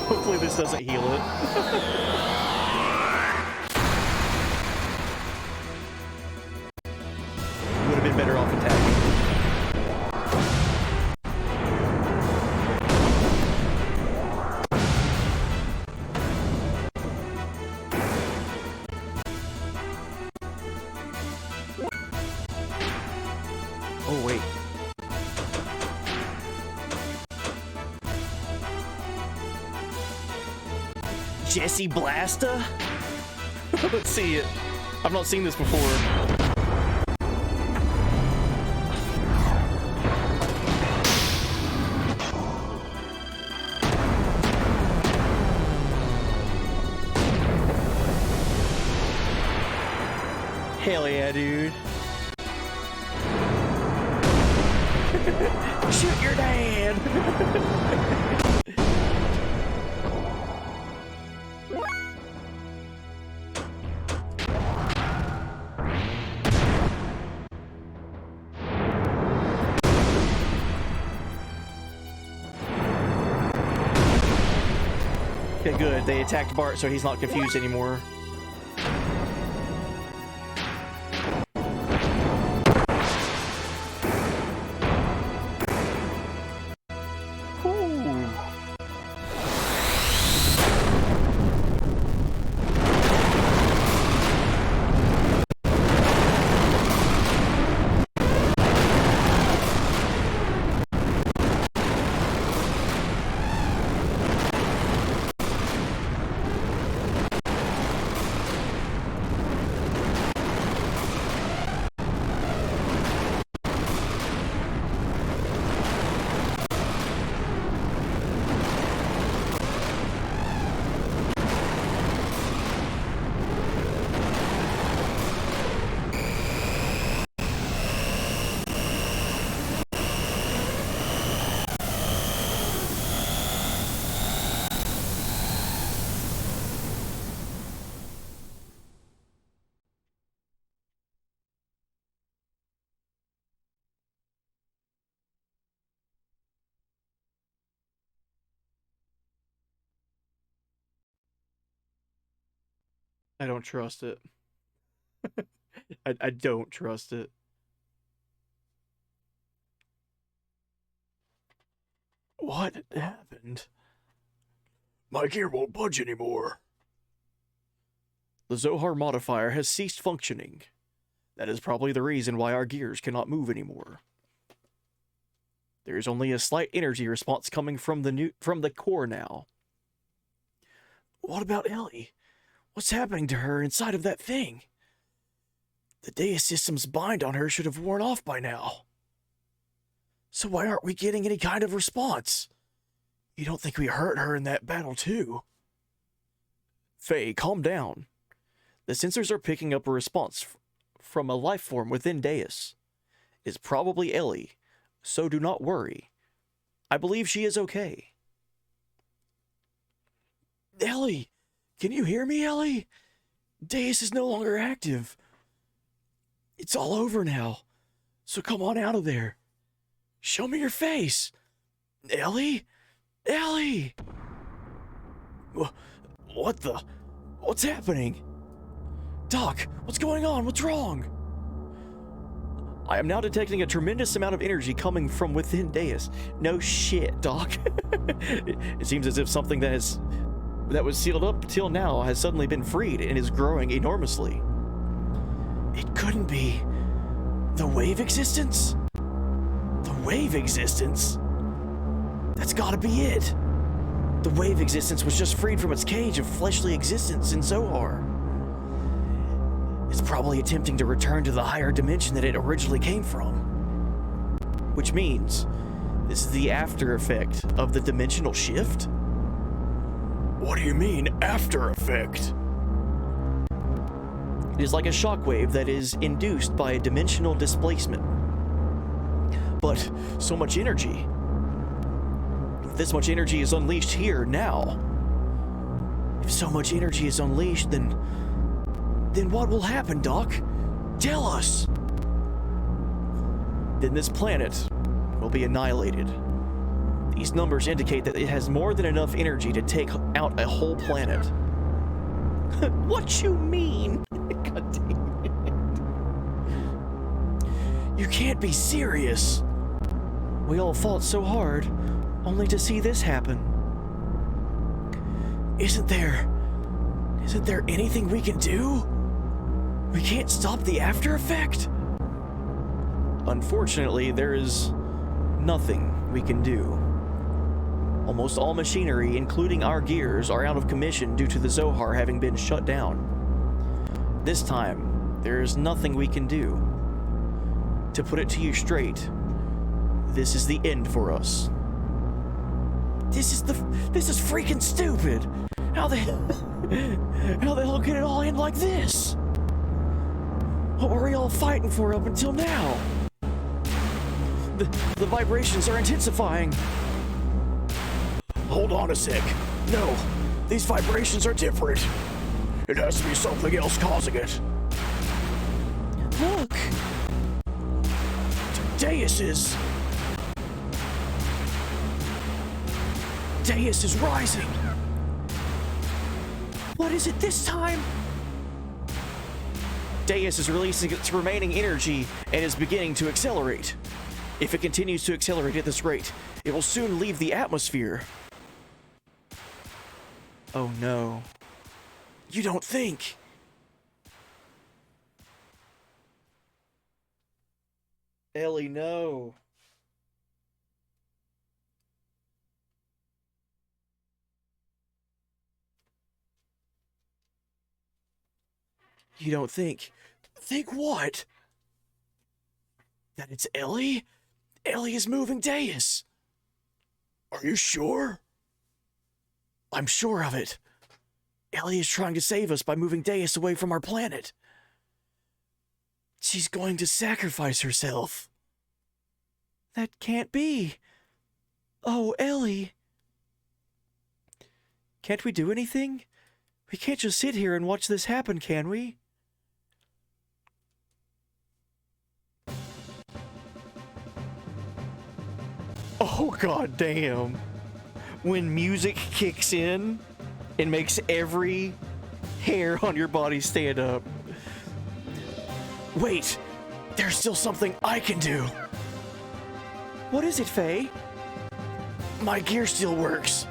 Hopefully this doesn't heal it. Jesse Blasta? Let's see it. I've not seen this before. Hell yeah, dude. Shoot your dad! Okay, good. They attacked Bart, so he's not confused anymore. I don't trust it. I don't trust it. What happened? My gear won't budge anymore. The Zohar modifier has ceased functioning. That is probably the reason why our gears cannot move anymore. There is only a slight energy response coming from the core now. What about Ellie? What's happening to her inside of that thing? The Deus system's bind on her should have worn off by now. So why aren't we getting any kind of response? You don't think we hurt her in that battle too? Faye, calm down. The sensors are picking up a response from a life form within Deus. It's probably Ellie, so do not worry. I believe she is okay. Ellie! Can you hear me, Ellie? Deus is no longer active. It's all over now. So come on out of there. Show me your face. Ellie? Ellie! What the? What's happening? Doc, what's going on? What's wrong? I am now detecting a tremendous amount of energy coming from within Deus. No shit, Doc. It seems as if something that was sealed up till now has suddenly been freed and is growing enormously. It couldn't be the wave existence? The wave existence? That's gotta be it. The wave existence was just freed from its cage of fleshly existence in Zohar. It's probably attempting to return to the higher dimension that it originally came from. Which means this is the after effect of the dimensional shift? What do you mean, after effect? It is like a shockwave that is induced by a dimensional displacement. But so much energy. If this much energy is unleashed here, now. If so much energy is unleashed, then what will happen, Doc? Tell us! Then this planet will be annihilated. These numbers indicate that it has more than enough energy to take out a whole planet. What you mean? God damn it. You can't be serious. We all fought so hard, only to see this happen. Isn't there anything we can do? We can't stop the after effect? Unfortunately, there is nothing we can do. Almost all machinery, including our gears, are out of commission due to the Zohar having been shut down. This time, there is nothing we can do. To put it to you straight, this is the end for us. This is freaking stupid! How the hell could it all end like this? What were we all fighting for up until now? The vibrations are intensifying. Hold on a sec. No, these vibrations are different. It has to be something else causing it. Look! Deus is rising. What is it this time? Deus is releasing its remaining energy and is beginning to accelerate. If it continues to accelerate at this rate, it will soon leave the atmosphere. Oh no. You don't think? Ellie, no. You don't think? Think what? That it's Ellie? Ellie is moving Deus. Are you sure? I'm sure of it. Ellie is trying to save us by moving Deus away from our planet. She's going to sacrifice herself. That can't be. Oh, Ellie. Can't we do anything? We can't just sit here and watch this happen, can we? Oh, god damn. When music kicks in, it makes every hair on your body stand up. Wait, there's still something I can do. What is it, Faye? My gear still works.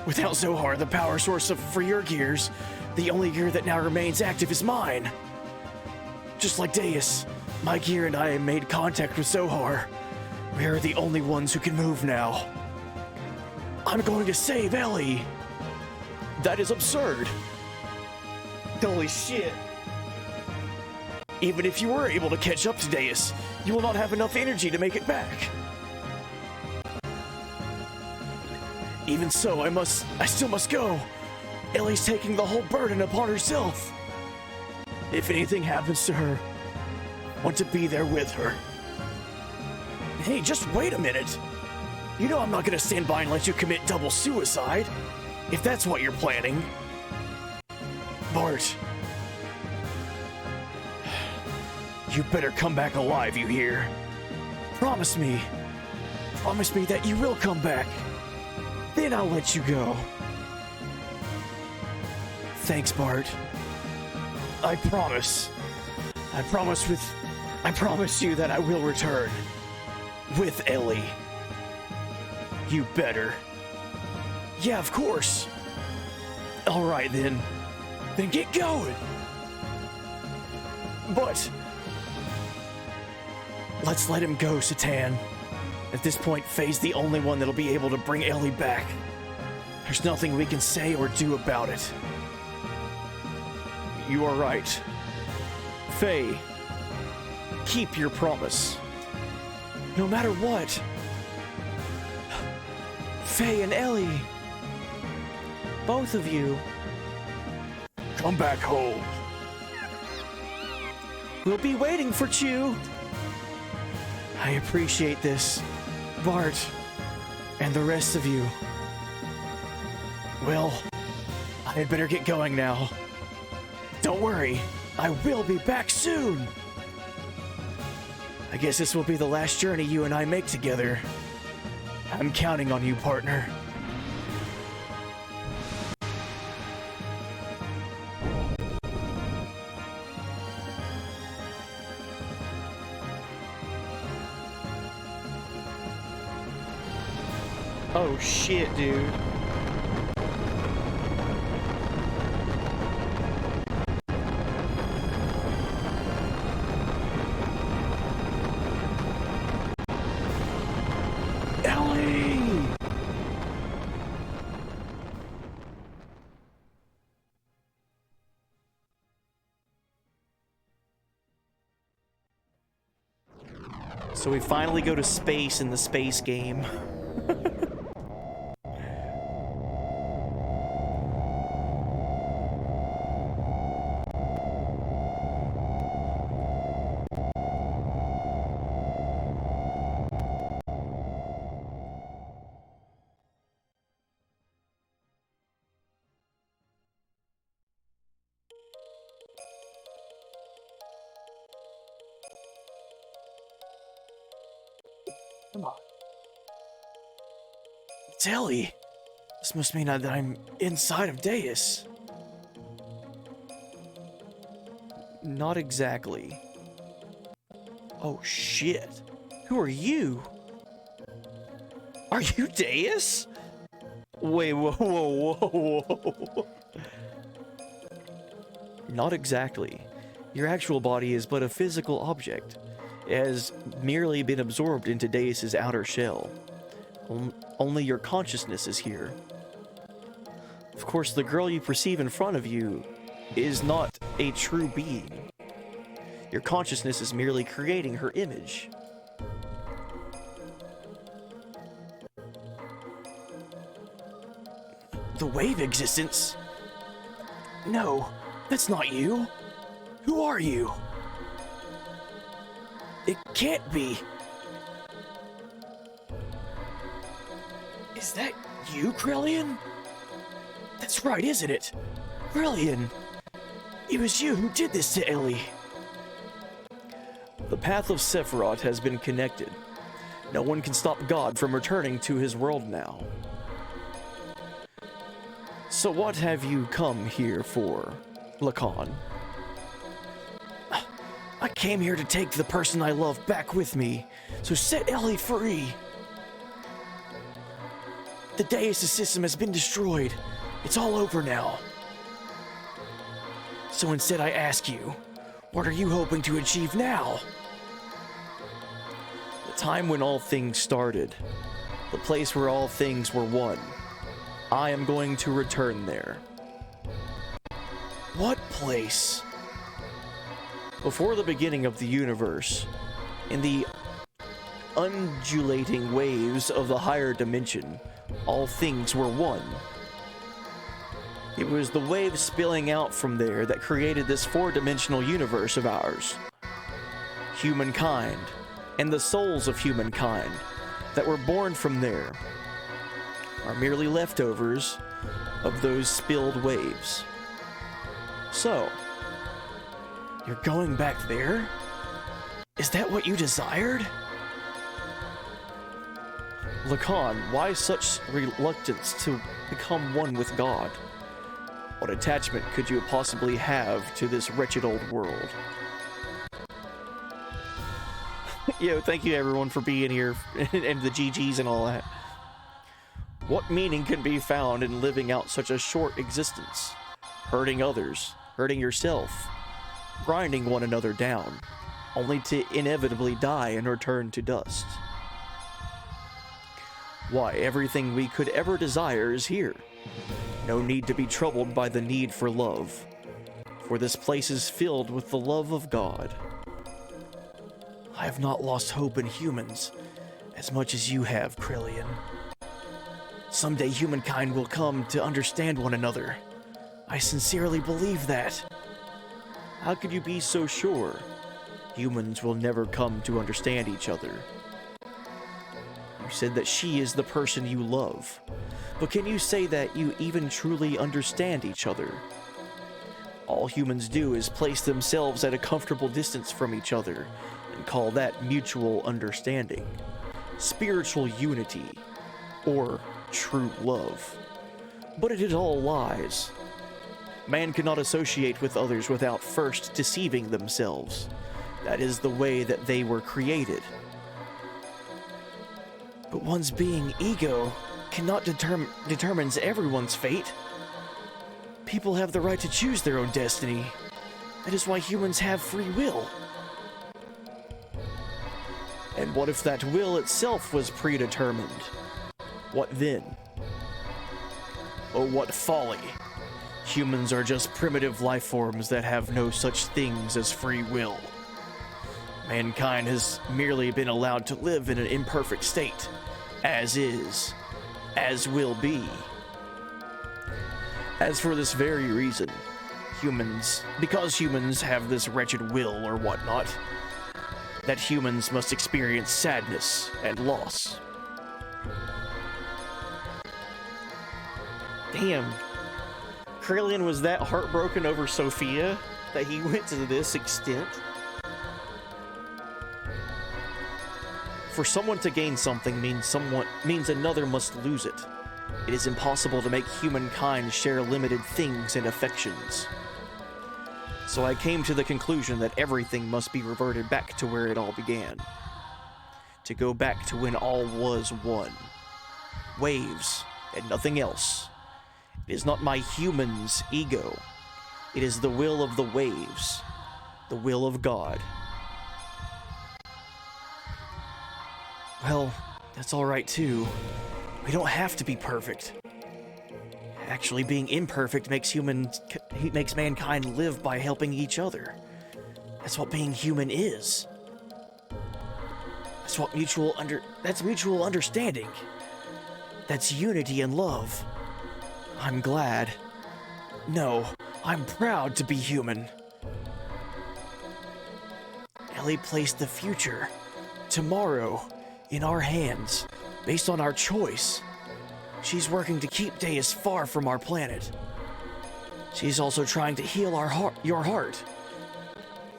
Without Zohar, the power source for your gears, the only gear that now remains active is mine. Just like Deus, my gear and I made contact with Zohar. We are the only ones who can move now. I'm going to save Ellie. That is absurd. Holy shit. Even if you were able to catch up to Deus, you will not have enough energy to make it back. Even so, I still must go. Ellie's taking the whole burden upon herself. If anything happens to her, I want to be there with her. Hey, just wait a minute. You know I'm not gonna stand by and let you commit double suicide, if that's what you're planning. Bart, you better come back alive, you hear? Promise me. Promise me that you will come back. Then I'll let you go. Thanks, Bart. I promise. I promise you that I will return. With Ellie. You better. Yeah, of course. Alright then. Then get going. But let's let him go, Satan. At this point, Faye's the only one that'll be able to bring Ellie back. There's nothing we can say or do about it. You are right. Faye, keep your promise. No matter what. Faye and Ellie. Both of you. Come back home. We'll be waiting for you. I appreciate this, Bart, and the rest of you. Well, I had better get going now. Don't worry, I will be back soon. I guess this will be the last journey you and I make together. I'm counting on you, partner. Oh shit, dude. Ellie! So we finally go to space in the space game. Come on. It's Ellie. This must mean that I'm inside of Deus. Not exactly. Oh shit. Who are you? Are you Deus? Wait, whoa, whoa, whoa, whoa. Not exactly. Your actual body is but a physical object. It has merely been absorbed into Deus's outer shell. Only your consciousness is here. Of course, the girl you perceive in front of you is not a true being. Your consciousness is merely creating her image. The wave existence? No, that's not you. Who are you? It can't be. Is that you, Krellian? That's right, isn't it? Krellian, it was you who did this to Ellie. The path of Sephiroth has been connected. No one can stop God from returning to his world now. So what have you come here for, Lacan? I came here to take the person I love back with me, so set Ellie free. The Deus system has been destroyed. It's all over now. So instead I ask you, what are you hoping to achieve now? The time when all things started. The place where all things were one. I am going to return there. What place? Before the beginning of the universe, in the undulating waves of the higher dimension, all things were one. It was the waves spilling out from there that created this four-dimensional universe of ours. Humankind, and the souls of humankind that were born from there, are merely leftovers of those spilled waves. So, you're going back there? Is that what you desired? Lacan, why such reluctance to become one with God? What attachment could you possibly have to this wretched old world? Yo, thank you everyone for being here, and the GGs and all that. What meaning can be found in living out such a short existence? Hurting others, hurting yourself, grinding one another down, only to inevitably die and return to dust. Why, everything we could ever desire is here. No need to be troubled by the need for love, for this place is filled with the love of God. I have not lost hope in humans as much as you have, Krellian. Someday humankind will come to understand one another. I sincerely believe that. How could you be so sure? Humans will never come to understand each other. You said that she is the person you love, but can you say that you even truly understand each other? All humans do is place themselves at a comfortable distance from each other and call that mutual understanding, spiritual unity, or true love. But it is all lies. Man cannot associate with others without first deceiving themselves. That is the way that they were created. But one's being ego cannot determines everyone's fate. People have the right to choose their own destiny. That is why humans have free will. And what if that will itself was predetermined? What then? Oh, what folly! Humans are just primitive life forms that have no such things as free will. Mankind has merely been allowed to live in an imperfect state, as is, as will be. As for this very reason, because humans have this wretched will or whatnot, that humans must experience sadness and loss. Damn. Krillin was that heartbroken over Sophia that he went to this extent? For someone to gain something means another must lose it. It is impossible to make humankind share limited things and affections. So I came to the conclusion that everything must be reverted back to where it all began. To go back to when all was one. Waves, and nothing else. It is not my human's ego. It is the will of the waves. The will of God. Well, that's alright too. We don't have to be perfect. Actually, being imperfect makes mankind live by helping each other. That's what being human is. That's mutual understanding. That's unity and love. I'm glad. No, I'm proud to be human. Ellie placed the future, tomorrow, in our hands, based on our choice. She's working to keep Deus far from our planet. She's also trying to heal your heart.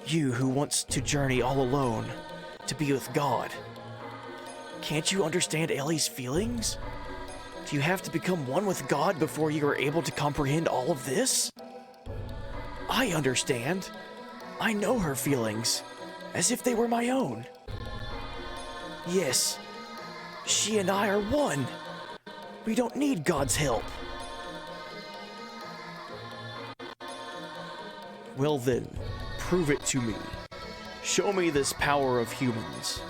You who wants to journey all alone, to be with God. Can't you understand Ellie's feelings? Do you have to become one with God before you are able to comprehend all of this? I understand. I know her feelings, as if they were my own. Yes, she and I are one. We don't need God's help. Well then, prove it to me. Show me this power of humans.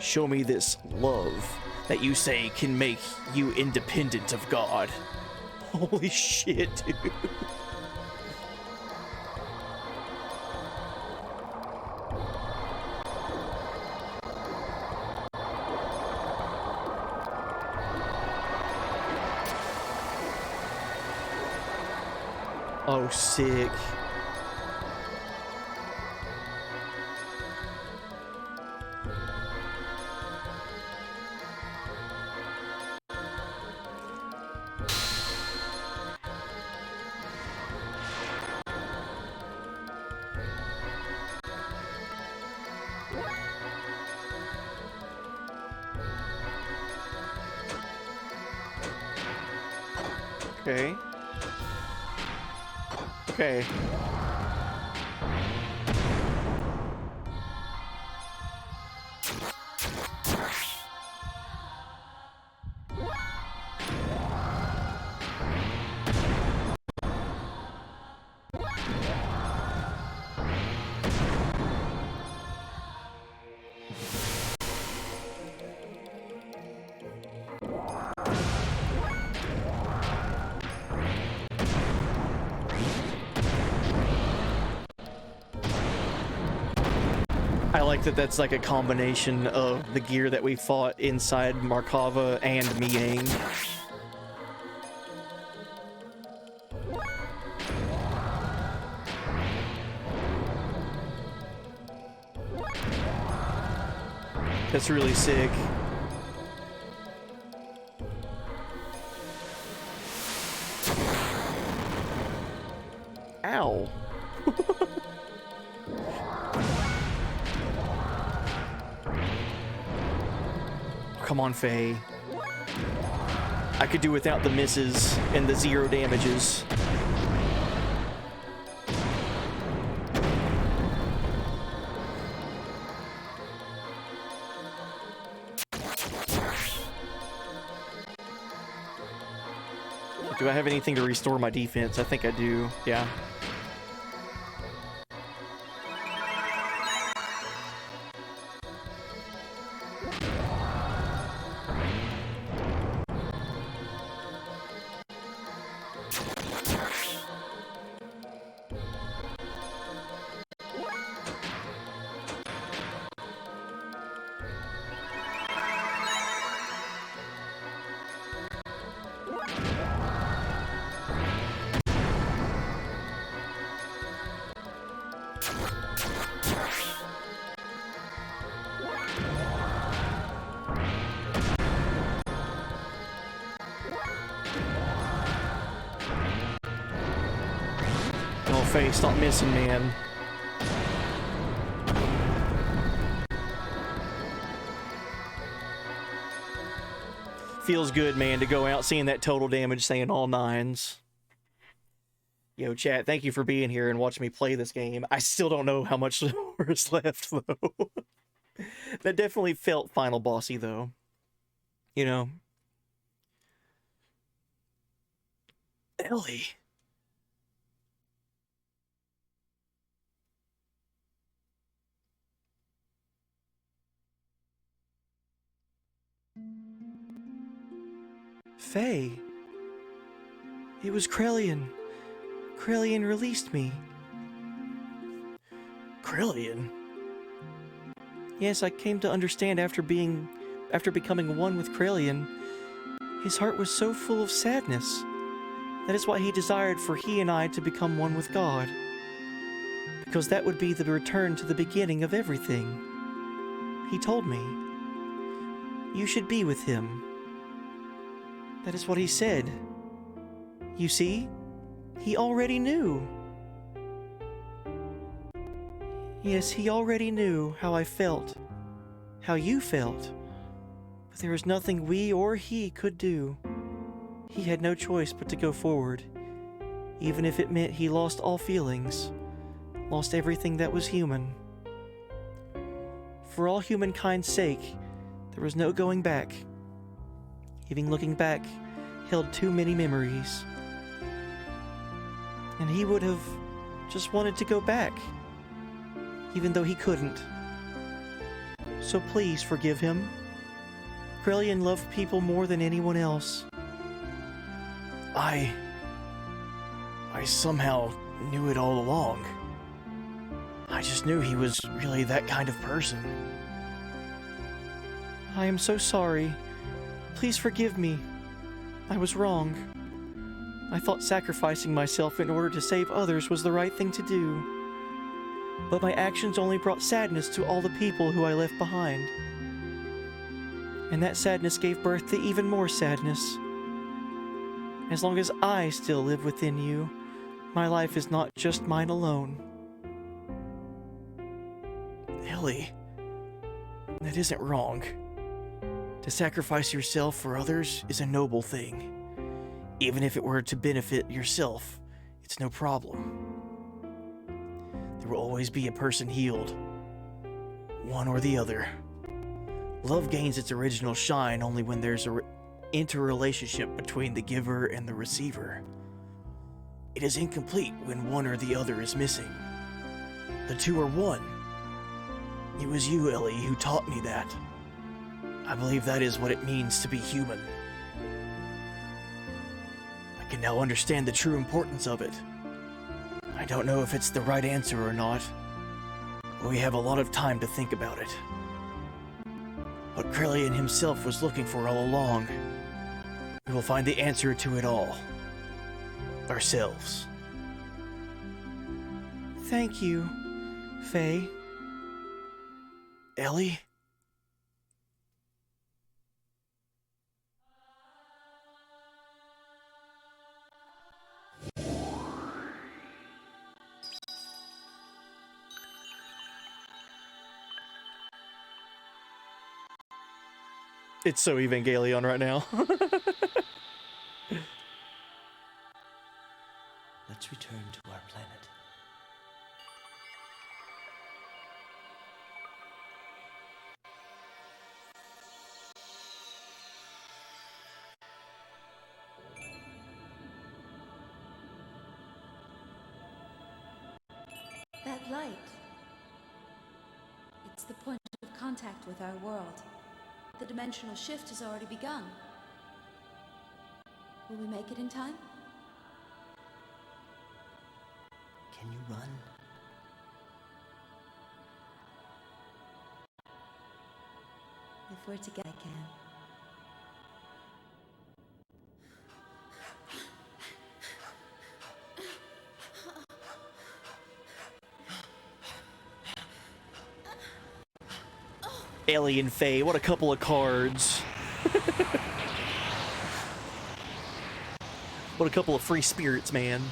Show me this love that you say can make you independent of God. Holy shit, dude. Oh, sick. Okay. Okay. I like that that's like a combination of the gear that we fought inside Markova and Miang. That's really sick. Ow. Come on, Faye. I could do without the misses and the 0 damages. Do I have anything to restore my defense? I think I do. Yeah. Faye. Stop missing, man. Feels good, man, to go out seeing that total damage, saying all 9s. Yo, chat, thank you for being here and watching me play this game. I still don't know how much more is left, though. That definitely felt final bossy, though. You know? Ellie. Faye. It was Krellian. Krellian released me. Krellian? Yes, I came to understand after becoming one with Krellian, his heart was so full of sadness. That is why he desired for he and I to become one with God. Because that would be the return to the beginning of everything. He told me, you should be with him. That is what he said. You see, he already knew. Yes, he already knew how I felt, how you felt. But there was nothing we or he could do. He had no choice but to go forward, even if it meant he lost all feelings, lost everything that was human. For all humankind's sake, there was no going back. Even looking back held too many memories. And he would have just wanted to go back, even though he couldn't. So please forgive him. Krellian loved people more than anyone else. I somehow knew it all along. I just knew he was really that kind of person. I am so sorry. Please forgive me. I was wrong. I thought sacrificing myself in order to save others was the right thing to do. But my actions only brought sadness to all the people who I left behind. And that sadness gave birth to even more sadness. As long as I still live within you, my life is not just mine alone. Ellie, that isn't wrong. To sacrifice yourself for others is a noble thing. Even if it were to benefit yourself, it's no problem. There will always be a person healed. One or the other. Love gains its original shine only when there's an interrelationship between the giver and the receiver. It is incomplete when one or the other is missing. The two are one. It was you, Ellie, who taught me that. I believe that is what it means to be human. I can now understand the true importance of it. I don't know if it's the right answer or not, but we have a lot of time to think about it. What Krellian himself was looking for all along, we will find the answer to it all. Ourselves. Thank you, Faye. Ellie? It's so Evangelion right now. Let's return to our planet. That light. It's the point of contact with our world. The dimensional shift has already begun. Will we make it in time? Can you run? If we're together, I can. Alien Faye, what a couple of cards. What a couple of free spirits, man.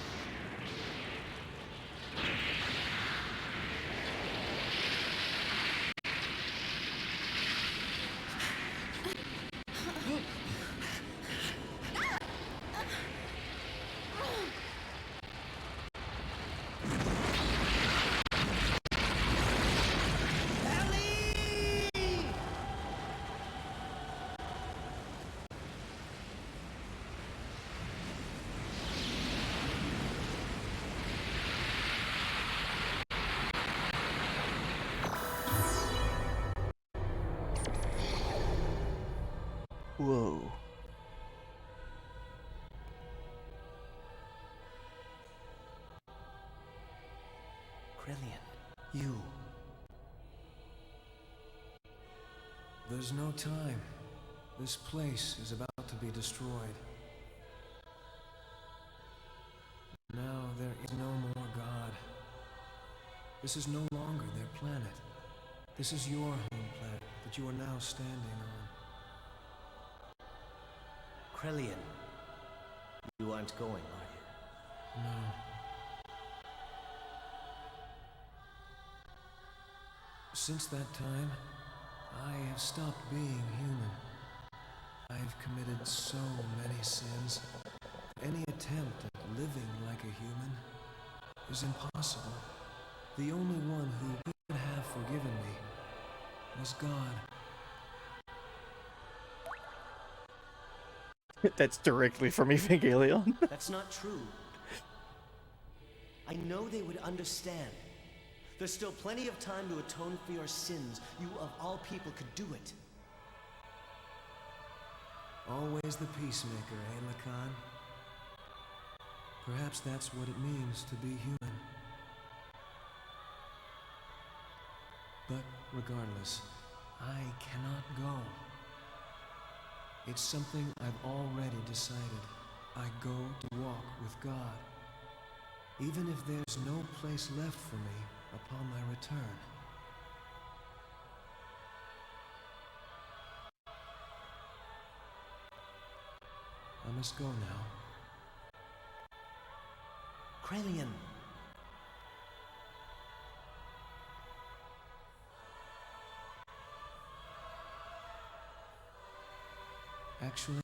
Whoa. Krelian, you. There's no time. This place is about to be destroyed. Now there is no more God. This is no longer their planet. This is your home planet that you are now standing on. Krelian, you aren't going, are you? No. Since that time, I have stopped being human. I have committed so many sins. Any attempt at living like a human is impossible. The only one who could have forgiven me was God. That's directly from Evangelion. That's not true. I know they would understand. There's still plenty of time to atone for your sins. You, of all people, could do it. Always the peacemaker, eh, Lacan? Perhaps that's what it means to be human. But regardless, I cannot go. It's something I've already decided. I go to walk with God, even if there's no place left for me upon my return. I must go now. Krelian. Actually,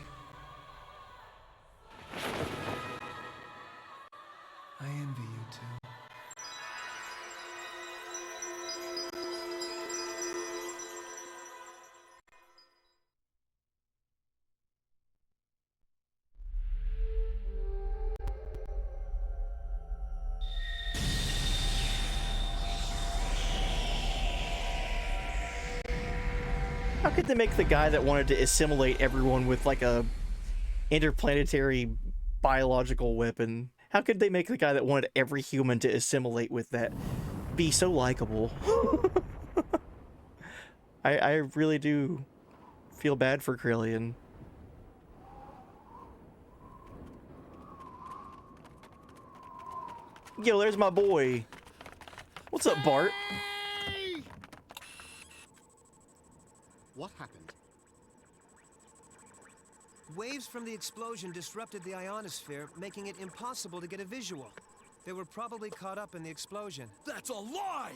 I envy you too. How could they make the guy that wanted to assimilate everyone with like a interplanetary biological weapon? How could they make the guy that wanted every human to assimilate with that be so likable? I really do feel bad for Krelian. Yo, there's my boy. What's up, Bart? What happened? Waves from the explosion disrupted the ionosphere, making it impossible to get a visual. They were probably caught up in the explosion. That's a lie!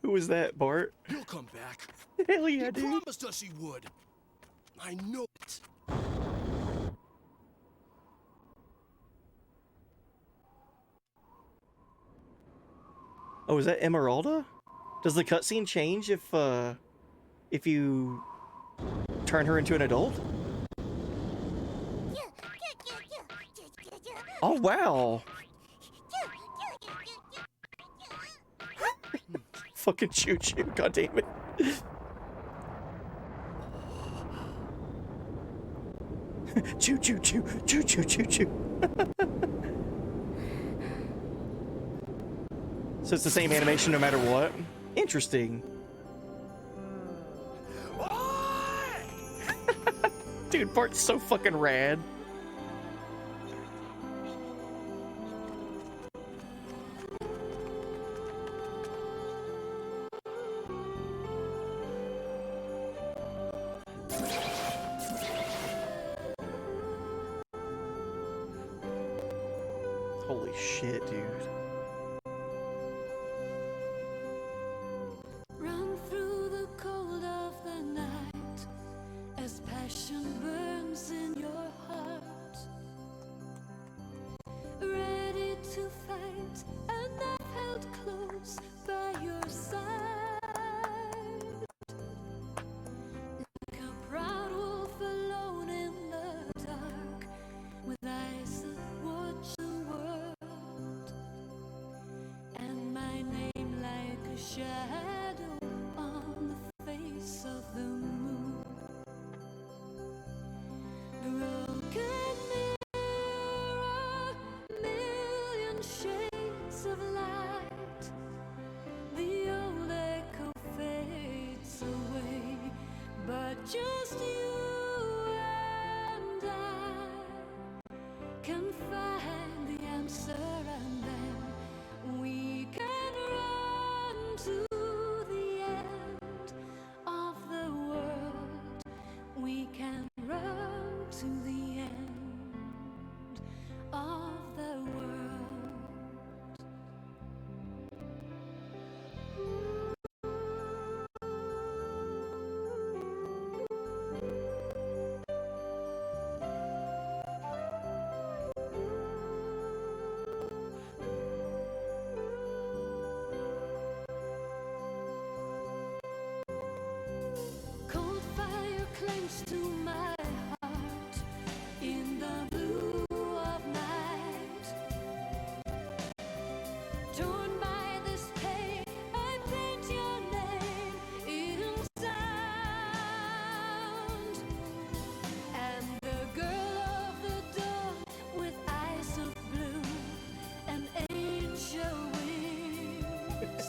Who was that, Bart? He'll come back. Hell yeah, He dude. promised us he would. I know it. Oh, is that Emeralda? Does the cutscene change if you turn her into an adult? Oh wow! Fucking choo choo, god damn it. Choo choo choo choo choo choo choo. So it's the same animation no matter what? Interesting. Dude, Bart's so fucking rad. Holy shit, dude. Run through the cold of the night as passion burns in your heart. Ready to fight, a knife held close by your side. Like a proud wolf alone in the dark, with eyes that watch the world. can find the answer, and then we can run to the end of the world. We can run to the end of the world. Cold fire clings to my heart in the blue of night. Torn by this pain, I paint your name in sound. And the girl of the dawn with eyes of blue and angel wings.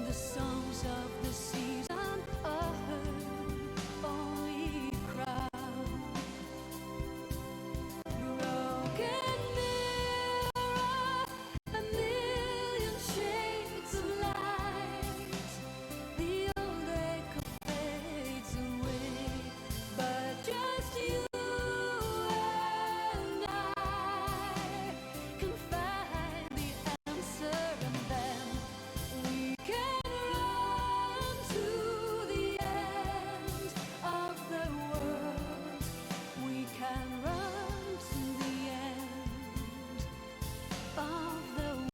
The songs of the season are her only crown. Broken mirror, a million shades of light. The old echo fades away, but just you and I can find the answer, and then we can run to the end of the world. We can run to the end of the world.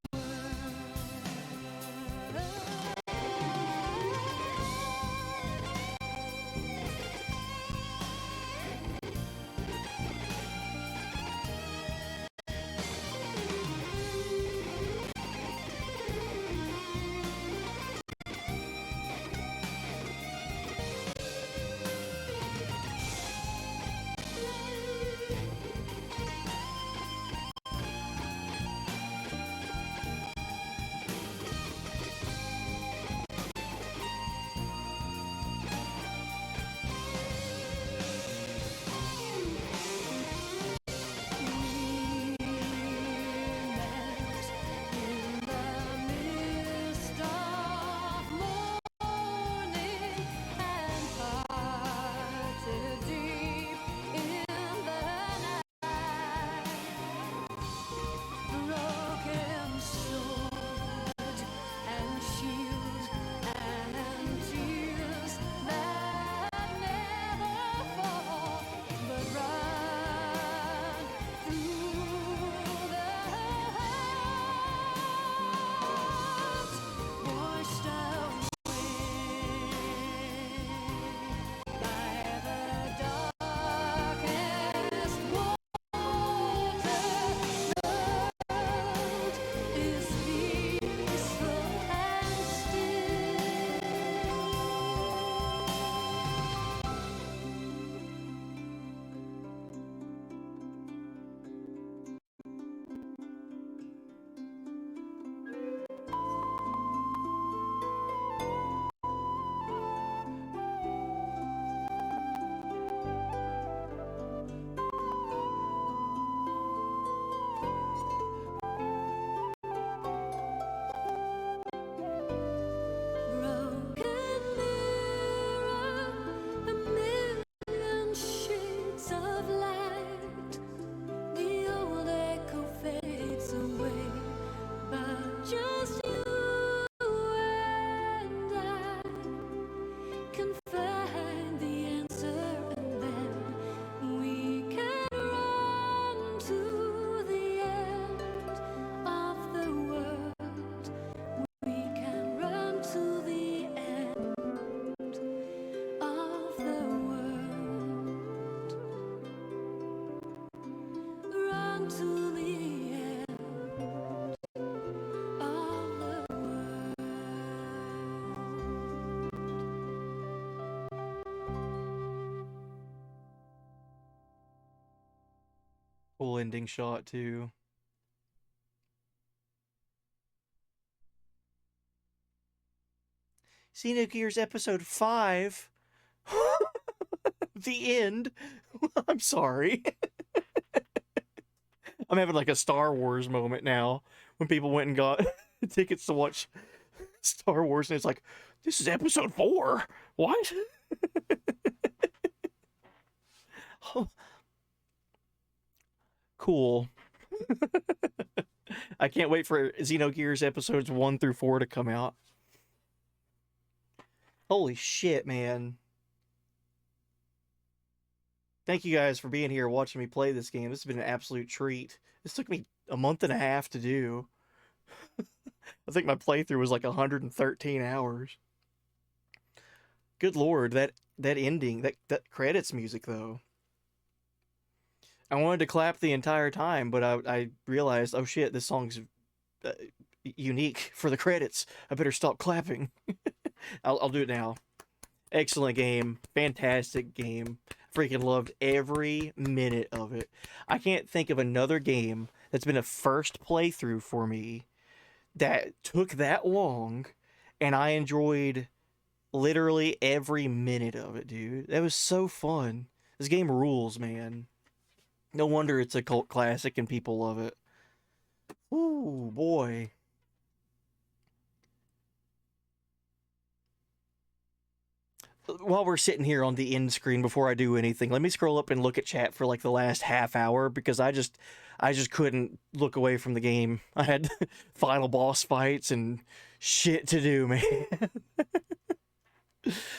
Broken mirror, a million shades of light. The old echo fades away, but just you and I can find the answer, and then we can run to the end of the world. We can run to the end of the world. Run to the end of the world. Cool ending shot too. Xenogears episode 5. The end. I'm sorry. I'm having like a Star Wars moment now when people went and got tickets to watch Star Wars, and it's like, this is episode 4. What? Oh. Cool. I can't wait for Xenogears episodes 1 through 4 to come out. Holy shit, man. Thank you guys for being here watching me play this game. This has been an absolute treat. This took me a month and a half to do. I think my playthrough was like 113 hours. Good lord, that ending, that credits music though. I wanted to clap the entire time, but I realized, oh shit, this song's unique for the credits. I better stop clapping. I'll do it now. Excellent game. Fantastic game. Freaking loved every minute of it. I can't think of another game that's been a first playthrough for me that took that long, and I enjoyed literally every minute of it, dude. That was so fun. This game rules, man. No wonder it's a cult classic and people love it. Ooh, boy. While we're sitting here on the end screen, before I do anything, let me scroll up and look at chat for like the last half hour, because I just couldn't look away from the game. I had final boss fights and shit to do, man.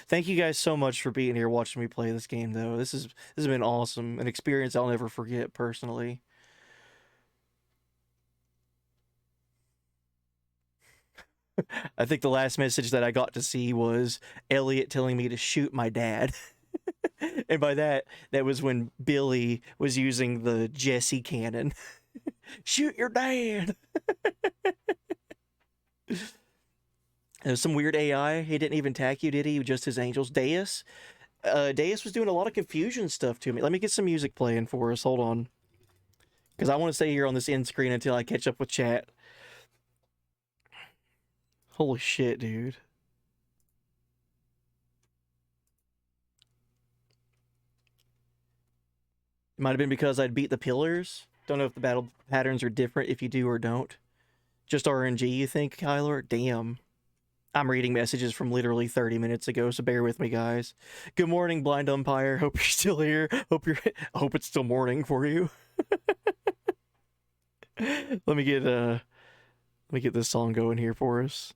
Thank you guys so much for being here watching me play this game, though. This has been awesome. An experience I'll never forget, personally. I think the last message that I got to see was Elliot telling me to shoot my dad. And by that was when Billy was using the Jesse cannon. Shoot your dad! There's some weird AI. He didn't even attack you, did he? Just his angels. Deus? Deus was doing a lot of confusion stuff to me. Let me get some music playing for us. Hold on. Because I want to stay here on this end screen until I catch up with chat. Holy shit, dude. It might have been because I'd beat the pillars. Don't know if the battle patterns are different if you do or don't. Just RNG, you think, Kyler? Damn. I'm reading messages from literally 30 minutes ago, so bear with me, guys. Good morning, Blind Umpire. Hope you're still here. Hope it's still morning for you. Let me get this song going here for us.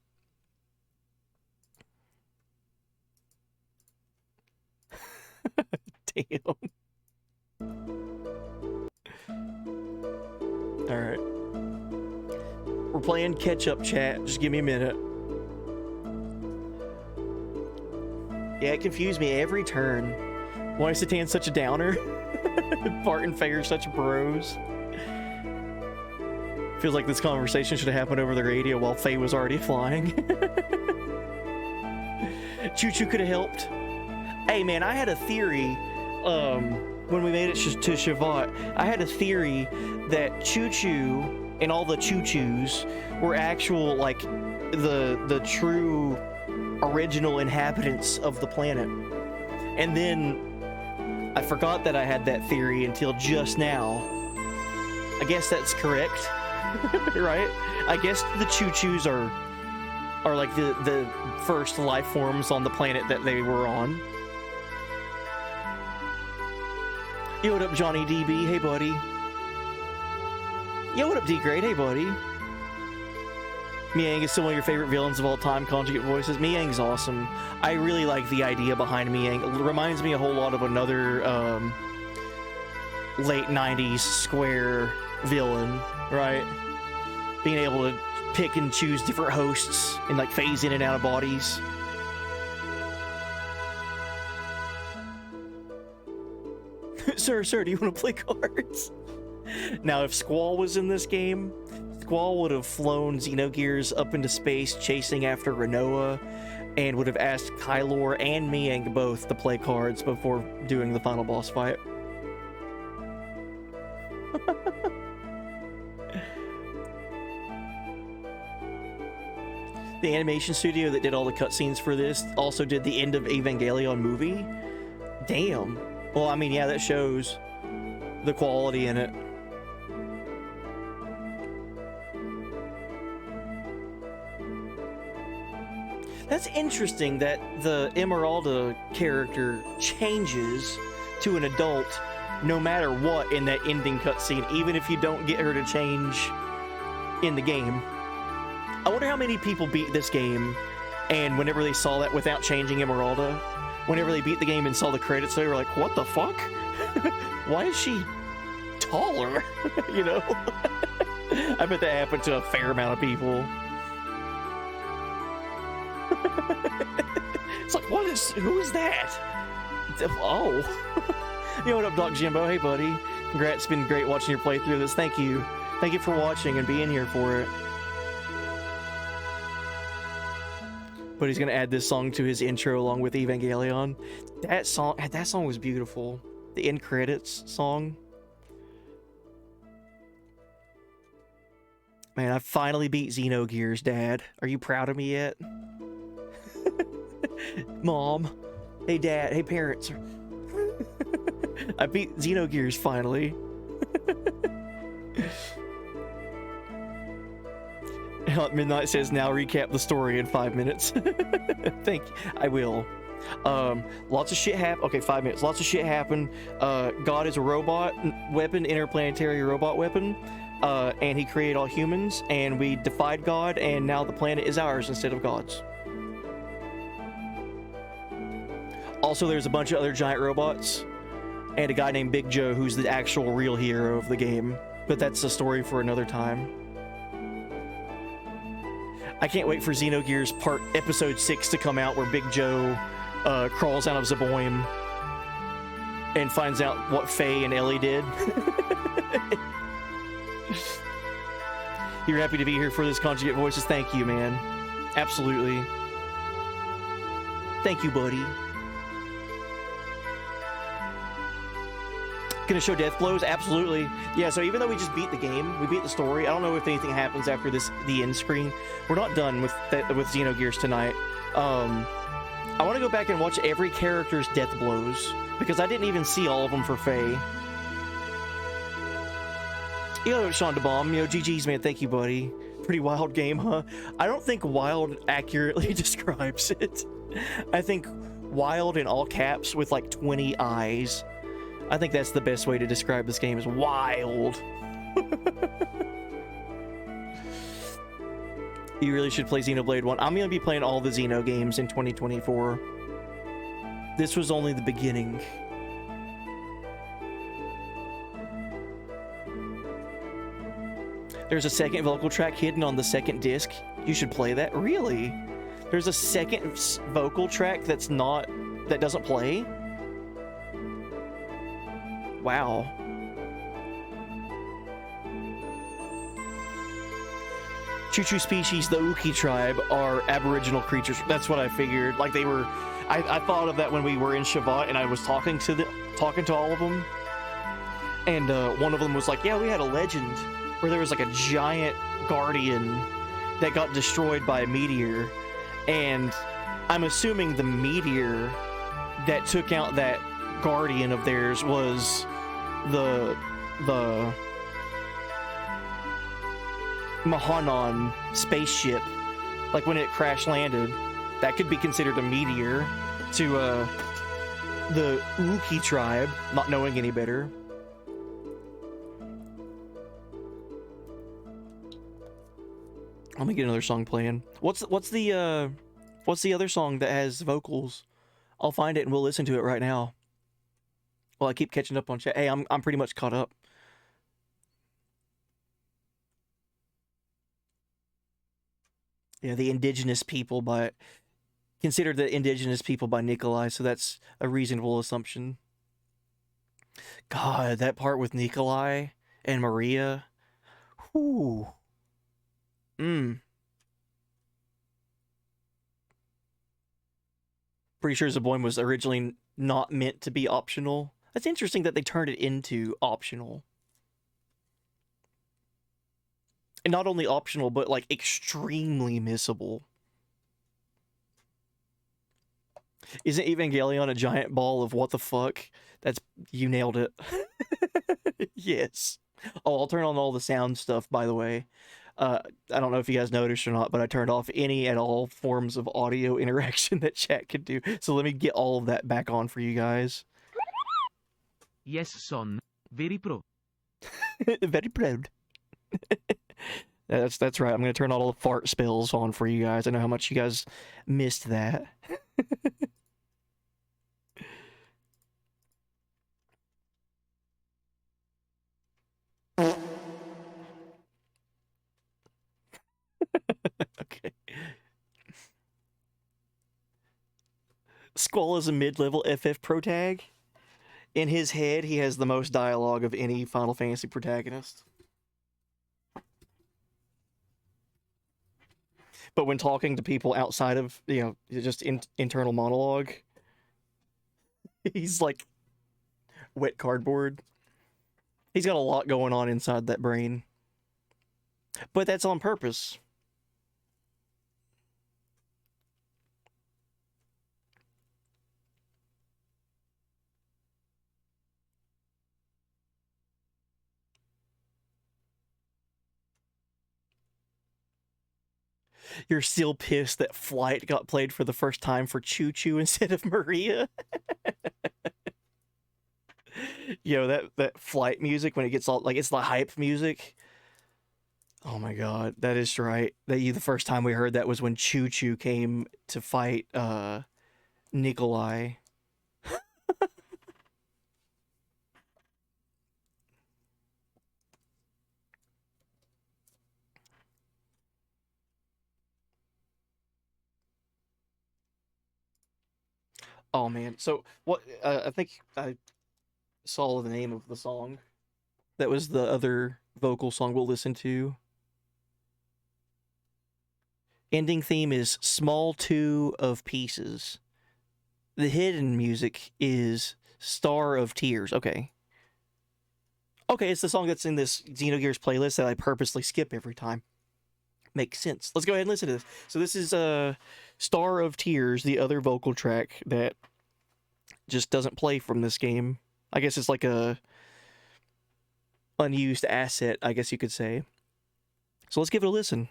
Damn. Alright. We're playing catch-up, chat. Just give me a minute. Yeah, it confused me every turn. Why is Satan such a downer? Bart and Faye are such bros. Feels like this conversation should have happened over the radio while Faye was already flying. Choo-choo could have helped. Hey, man, I had a theory, when we made it to Shavat, I had a theory that Choo-choo and all the Choo-choos were actual, like, the true original inhabitants of the planet. And then I forgot that I had that theory until just now. I guess that's correct. Right? I guess the Choo-choos are like the first life forms on the planet that they were on. Yo, what up, Johnny DB? Hey, buddy. Yo, what up, D-Grade? Hey, buddy. Miang is still one of your favorite villains of all time, conjugate voices. Miang's awesome. I really like the idea behind Miang. It reminds me a whole lot of another late 90s Square villain, right? Being able to pick and choose different hosts and like phase in and out of bodies. Sir, do you want to play cards? Now, if Squall was in this game, Squall would have flown Xenogears up into space chasing after Renoa and would have asked Kylor and Miang both to play cards before doing the final boss fight. The animation studio that did all the cutscenes for this also did the end of Evangelion movie. Damn. Well, I mean, yeah, that shows the quality in it. That's interesting that the Emeralda character changes to an adult no matter what in that ending cutscene, even if you don't get her to change in the game. I wonder how many people beat this game and whenever they saw that without changing Emeralda, whenever they beat the game and saw the credits, they were like, what the fuck? Why is she taller? You know? I bet that happened to a fair amount of people. It's like, who is that? Oh. Yo, what up, Doc Jimbo? Hey, buddy. Congrats, it's been great watching your playthrough of this. Thank you. Thank you for watching and being here for it. But he's gonna add this song to his intro along with Evangelion. That song was beautiful. The end credits song. Man, I finally beat Xenogears, Dad. Are you proud of me yet? Mom. Hey, Dad. Hey, parents. I beat Xenogears finally. Midnight says, now recap the story in 5 minutes. Thank you. I will. Lots of shit happened. Okay, 5 minutes. Lots of shit happened. God is a robot weapon, interplanetary robot weapon. And he created all humans, and we defied God, and now the planet is ours instead of God's. Also, there's a bunch of other giant robots, and a guy named Big Joe, who's the actual real hero of the game. But that's a story for another time. I can't wait for Xenogears episode 6 to come out, where Big Joe crawls out of Zaboim and finds out what Faye and Ellie did. You're happy to be here for this Conjugate Voices. Thank you, man. Absolutely. Thank you, buddy. Gonna show death blows? Absolutely. Yeah, so even though we just beat the game, we beat the story, I don't know if anything happens after the end screen. We're not done with Xenogears tonight. I want to go back and watch every character's death blows, because I didn't even see all of them for Faye. Yo, Sean DeBomb, GG's, man, thank you, buddy. Pretty wild game, huh? I don't think wild accurately describes it. I think wild in all caps with like 20 eyes. I think that's the best way to describe this game, is wild. You really should play Xenoblade 1. I'm going to be playing all the Xeno games in 2024. This was only the beginning. There's a second vocal track hidden on the second disc. You should play that. Really? There's a second vocal track that doesn't play? Wow. Choo-choo species, the Uki tribe, are aboriginal creatures. That's what I figured. Like they were... I thought of that when we were in Shabbat and I was talking to all of them. And one of them was like, yeah, we had a legend where there was like a giant guardian that got destroyed by a meteor. And I'm assuming the meteor that took out that guardian of theirs was the Mahanon spaceship. Like when it crash landed, that could be considered a meteor to the Uki tribe, not knowing any better. Let me get another song playing. What's the other song that has vocals? I'll find it and we'll listen to it right now. Well, I keep catching up on chat. Hey, I'm pretty much caught up. Yeah, the Indigenous People by... Considered the Indigenous People by Nikolai, so that's a reasonable assumption. God, that part with Nikolai and Maria. Whew. Pretty sure Zaboim was originally not meant to be optional. That's interesting that they turned it into optional. And not only optional, but like extremely missable. Isn't Evangelion a giant ball of what the fuck? You nailed it. Yes. Oh, I'll turn on all the sound stuff, by the way. I don't know if you guys noticed or not, but I turned off any and all forms of audio interaction that chat could do. So let me get all of that back on for you guys. Yes, son. Very pro. Very proud. That's right. I'm gonna turn all the fart spills on for you guys. I know how much you guys missed that. Okay. Squall is a mid-level FF protag. In his head, he has the most dialogue of any Final Fantasy protagonist. But when talking to people outside of, just internal monologue, he's like wet cardboard. He's got a lot going on inside that brain. But that's on purpose. You're still pissed that Flight got played for the first time for Choo Choo instead of Maria? That Flight music, when it gets all, like, it's the hype music. Oh my god, that is right. The first time we heard that was when Choo Choo came to fight, Nikolai. Oh man, so what? I think I saw the name of the song. That was the other vocal song we'll listen to. Ending theme is Small 2 of Pieces. The hidden music is Star of Tears. Okay. Okay, it's the song that's in this Xenogears playlist that I purposely skip every time. Makes sense. Let's go ahead and listen to this. So this is Star of Tears, the other vocal track that just doesn't play from this game. I guess it's like a unused asset, I guess you could say. So let's give it a listen.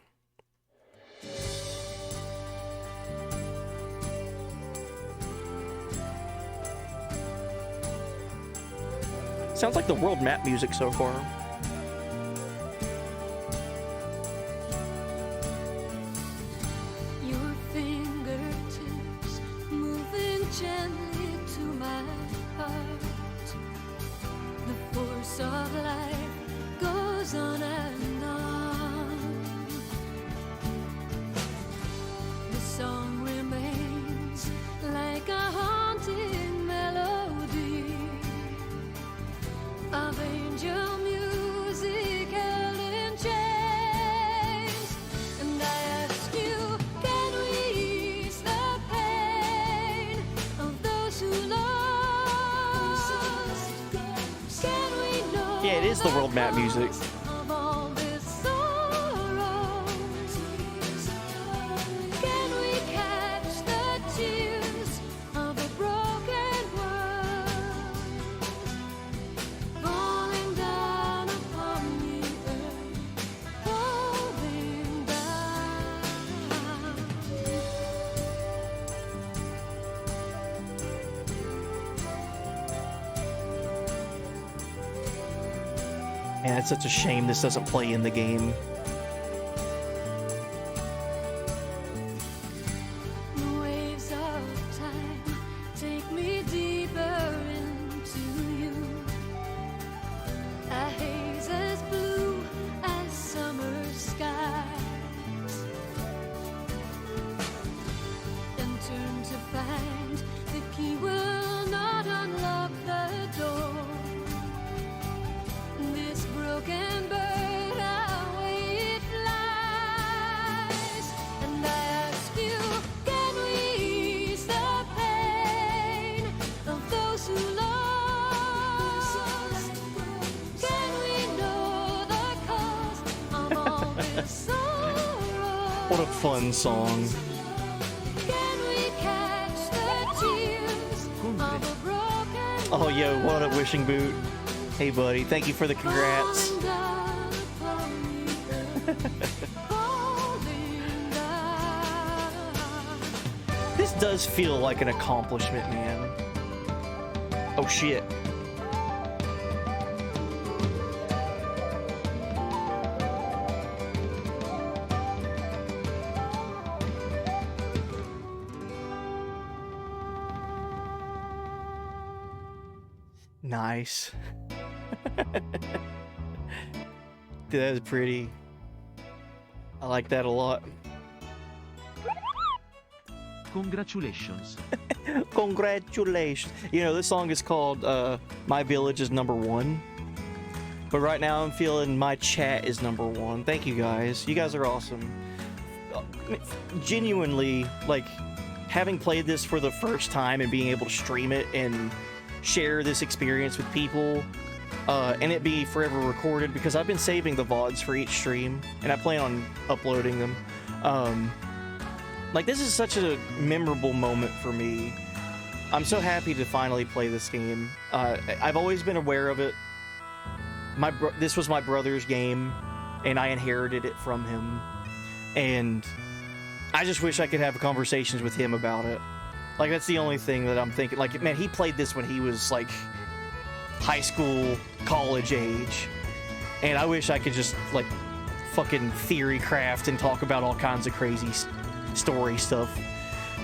Sounds like the world map music so far. Your fingertips moving gently to my heart. The force of life goes on and on. The song remains like a haunting melody of angel music held in chains. And I ask you, can we ease the pain of those who lost? Can we know Yeah, it is the world map music. of all this sorrow? Can we catch the tears of a broken world falling down upon the earth, falling down? Man, it's such a shame this doesn't play in the game. The waves of time take me deeper into you. A haze as blue as summer skies, and turn to find the key will not unlock the door. This broken bird, away it flies. And I ask you, can we ease the pain of those who lost? Can we know the cause of all this sorrow? What a fun song. Can we catch the tears of a broken Oh, yo, what a wishing boot. Hey, buddy, thank you for the congrats. falling down upon the falling down. This does feel like an accomplishment, man. Oh shit. Nice. Dude, that is pretty. I like that a lot. Congratulations. Congratulations. You know, this song is called My Village is Number One. But right now I'm feeling My Chat is Number One. Thank you guys. You guys are awesome. Genuinely, like, having played this for the first time and being able to stream it and share this experience with people, and it be forever recorded, because I've been saving the VODs for each stream, and I plan on uploading them. Like, this is such a memorable moment for me. I'm so happy to finally play this game. I've always been aware of it. This was my brother's game, and I inherited it from him. And I just wish I could have conversations with him about it. Like, that's the only thing that I'm thinking. Like, man, he played this when he was, like, high school, college age. And I wish I could just, like, fucking theory craft and talk about all kinds of crazy story stuff.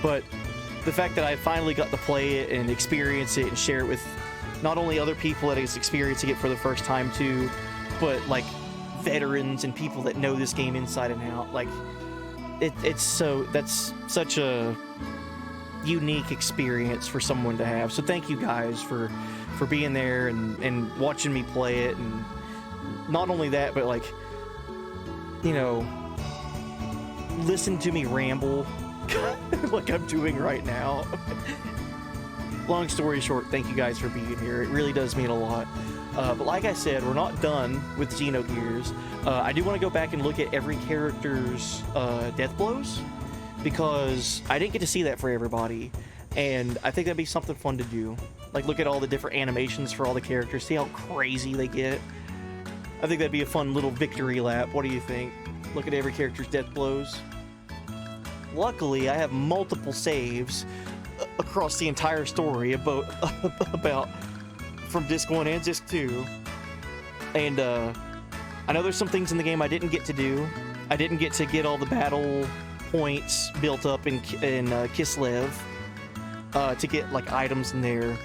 But the fact that I finally got to play it and experience it and share it with not only other people that is experiencing it for the first time too, but like veterans and people that know this game inside and out, like that's such a unique experience for someone to have. So thank you guys for being there and watching me play it, and not only that, but like, you know, listen to me ramble like I'm doing right now. Long story short, thank you guys for being here. It really does mean a lot. But like I said, we're not done with Xenogears. I do want to go back and look at every character's death blows, because I didn't get to see that for everybody, and I think that'd be something fun to do. Like, look at all the different animations for all the characters, see how crazy they get. I think that'd be a fun little victory lap. What do you think? Look at every character's death blows. Luckily, I have multiple saves across the entire story about from disc 1 and disc 2. And I know there's some things in the game I didn't get to do. I didn't get to get all the battle points built up in Kislev to get like items in there.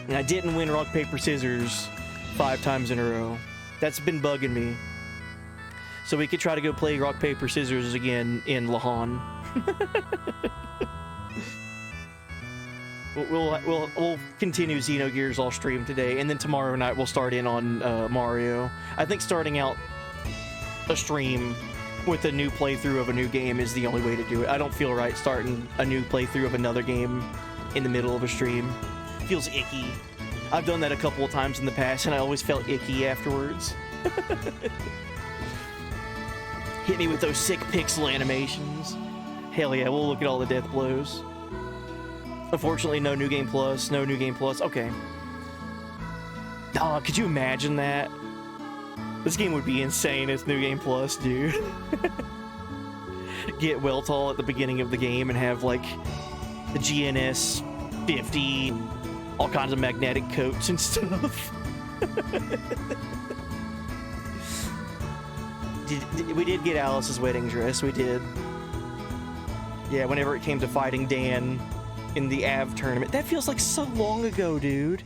And I didn't win rock paper scissors 5 times in a row. That's been bugging me. So we could try to go play rock paper scissors again in Lahan. We'll continue Xenogears all stream today, and then tomorrow night we'll start in on Mario. I think starting out a stream with a new playthrough of a new game is the only way to do it. I don't feel right starting a new playthrough of another game in the middle of a stream. Feels icky. I've done that a couple of times in the past, and I always felt icky afterwards. Hit me with those sick pixel animations. Hell yeah, we'll look at all the death blows. Unfortunately, no New Game Plus, no New Game Plus. Okay. Oh, could you imagine that? This game would be insane as New Game Plus, dude. Get Weltall at the beginning of the game and have, like, the GNS 50, all kinds of magnetic coats and stuff. We did get Alice's wedding dress, we did. Yeah, whenever it came to fighting Dan in the AV tournament. That feels like so long ago, dude.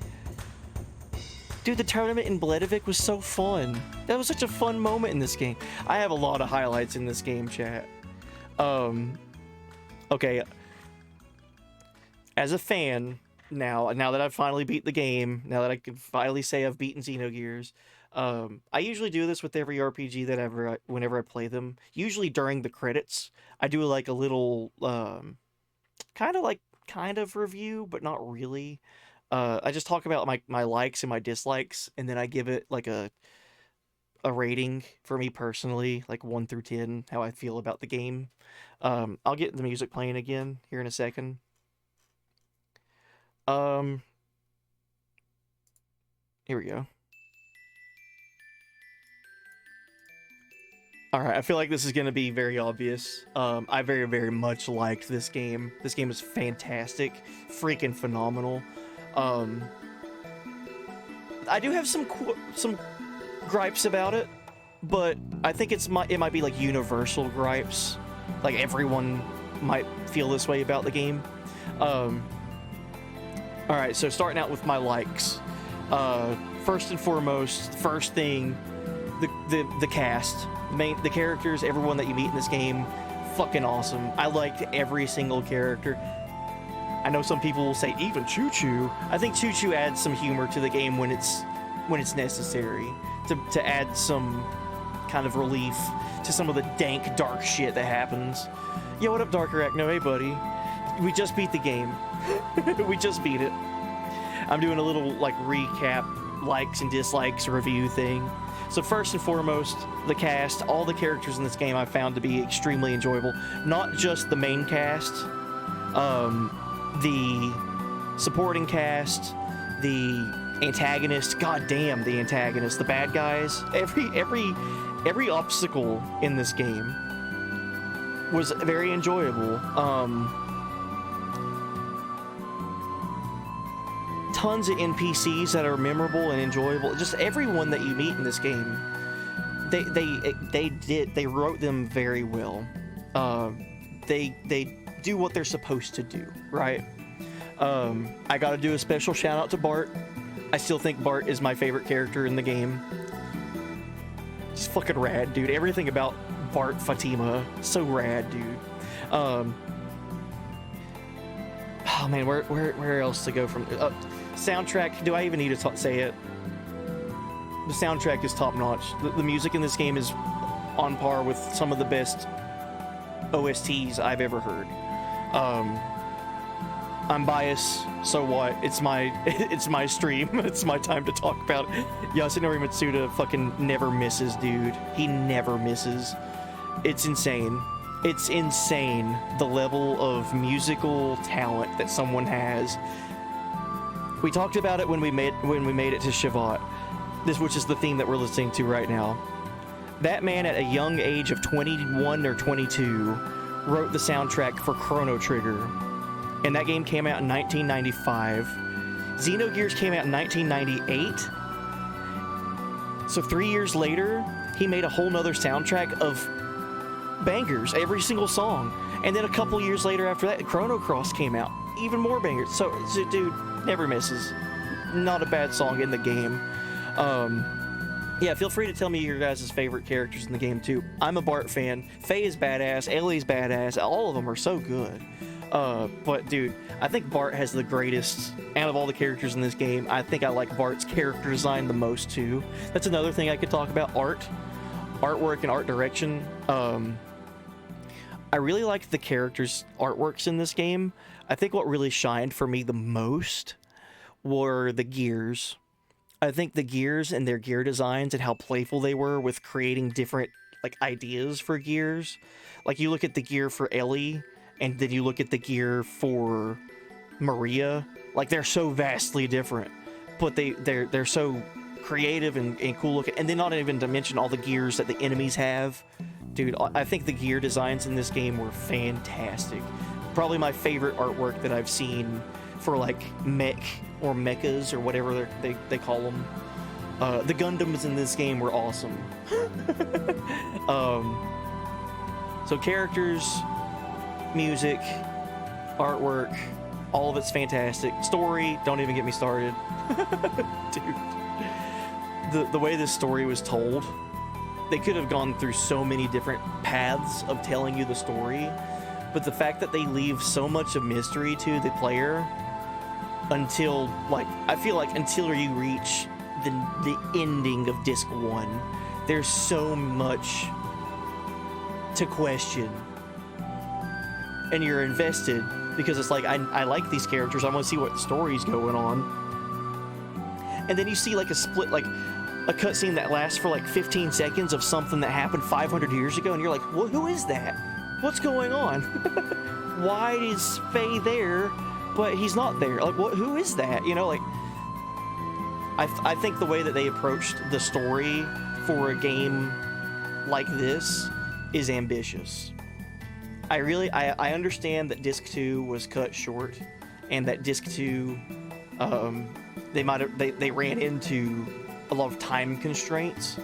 Dude, the tournament in Bledovik was so fun. That was such a fun moment in this game. I have a lot of highlights in this game, chat. Okay. As a fan, now that I've finally beat the game, now that I can finally say I've beaten Xenogears, I usually do this with every RPG that whenever I play them. Usually during the credits, I do like a little, kind of review, but not really. I just talk about my likes and my dislikes, and then I give it like a rating for me personally, like 1 through 10, how I feel about the game. I'll get the music playing again here in a second. Here we go. All right, I feel like this is going to be very obvious. I very, very much liked this game. This game is fantastic, freaking phenomenal. I do have some gripes about it, but I think it might be like universal gripes. Like everyone might feel this way about the game. All right, so starting out with my likes. First and foremost, first thing, the cast. The characters, everyone that you meet in this game, fucking awesome. I liked every single character. I know some people will say even Choo Choo. I think Choo Choo adds some humor to the game when it's necessary to add some kind of relief to some of the dank, dark shit that happens. Yo, what up, Dark Arachno? Hey, buddy. We just beat the game. We just beat it. I'm doing a little like recap, likes and dislikes review thing. So first and foremost, the cast, all the characters in this game I found to be extremely enjoyable. Not just the main cast, the supporting cast, the antagonist, goddamn the antagonist, the bad guys, every obstacle in this game was very enjoyable. Tons of NPCs that are memorable and enjoyable. Just everyone that you meet in this game, they wrote them very well. They do what they're supposed to do, right? I gotta do a special shout out to Bart. I still think Bart is my favorite character in the game. It's fucking rad, dude. Everything about Bart Fatima, so rad, dude. Oh man, where else to go from? Soundtrack, do I even need to say it? The soundtrack is top notch. The music in this game is on par with some of the best OSTs I've ever heard. I'm biased, so what? It's my stream. It's my time to talk about it. Yasunori Mitsuda fucking never misses, dude. He never misses. It's insane. It's insane the level of musical talent that someone has. We talked about it when we made it to Shavat, which is the theme that we're listening to right now. That man at a young age of 21 or 22 wrote the soundtrack for Chrono Trigger, and that game came out in 1995. Xenogears came out in 1998. So 3 years later, he made a whole nother soundtrack of bangers, every single song. And then a couple years later after that, Chrono Cross came out, even more bangers. So dude, never misses. Not a bad song in the game. Yeah, feel free to tell me your guys' favorite characters in the game too. I'm a Bart fan. Faye is badass, Ellie's badass, all of them are so good. But dude, I think Bart has the greatest out of all the characters in this game. I think I like Bart's character design the most too. That's another thing I could talk about. Artwork and art direction. I really liked the characters' artworks in this game. I think what really shined for me the most were the gears. I think the gears and their gear designs and how playful they were with creating different like ideas for gears. Like you look at the gear for Ellie, and then you look at the gear for Maria. Like they're so vastly different, but they're so creative and cool looking. And then not even to mention all the gears that the enemies have. Dude, I think the gear designs in this game were fantastic. Probably my favorite artwork that I've seen for like mech or mechas or whatever they call them. The Gundams in this game were awesome. So characters, music, artwork, all of it's fantastic. Story, don't even get me started. Dude, the way this story was told, they could have gone through so many different paths of telling you the story, but the fact that they leave so much of mystery to the player until, like, I feel like until you reach the ending of disc 1, there's so much to question. And you're invested because it's like, I like these characters, I want to see what story's going on. And then you see like a split, like a cutscene that lasts for like 15 seconds of something that happened 500 years ago, and you're like, well, who is that? What's going on? Why is Faye there, but he's not there? Like, what? Who is that? You know, like, I think the way that they approached the story for a game like this is ambitious. I understand that disc 2 was cut short, and that disc 2 they ran into a lot of time constraints,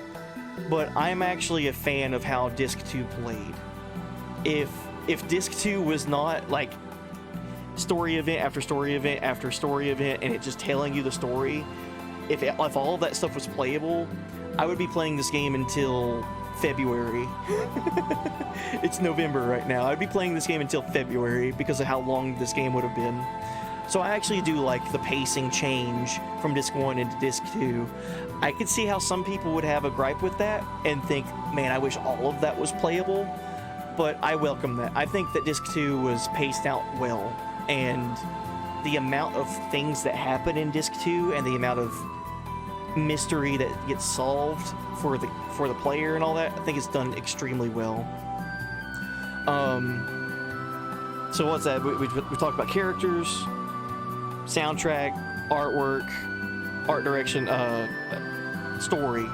but I'm actually a fan of how disc 2 played. If disc 2 was not like story event after story event after story event and it just telling you the story, if all of that stuff was playable, I would be playing this game until February. It's November right now. I'd be playing this game until February because of how long this game would have been. So I actually do like the pacing change from disc 1 into disc 2. I could see how some people would have a gripe with that and think, man, I wish all of that was playable, but I welcome that. I think that disc 2 was paced out well, and the amount of things that happen in disc 2 and the amount of mystery that gets solved for the player and all that, I think it's done extremely well. So what's that? We talked about characters, soundtrack, artwork, art direction, story.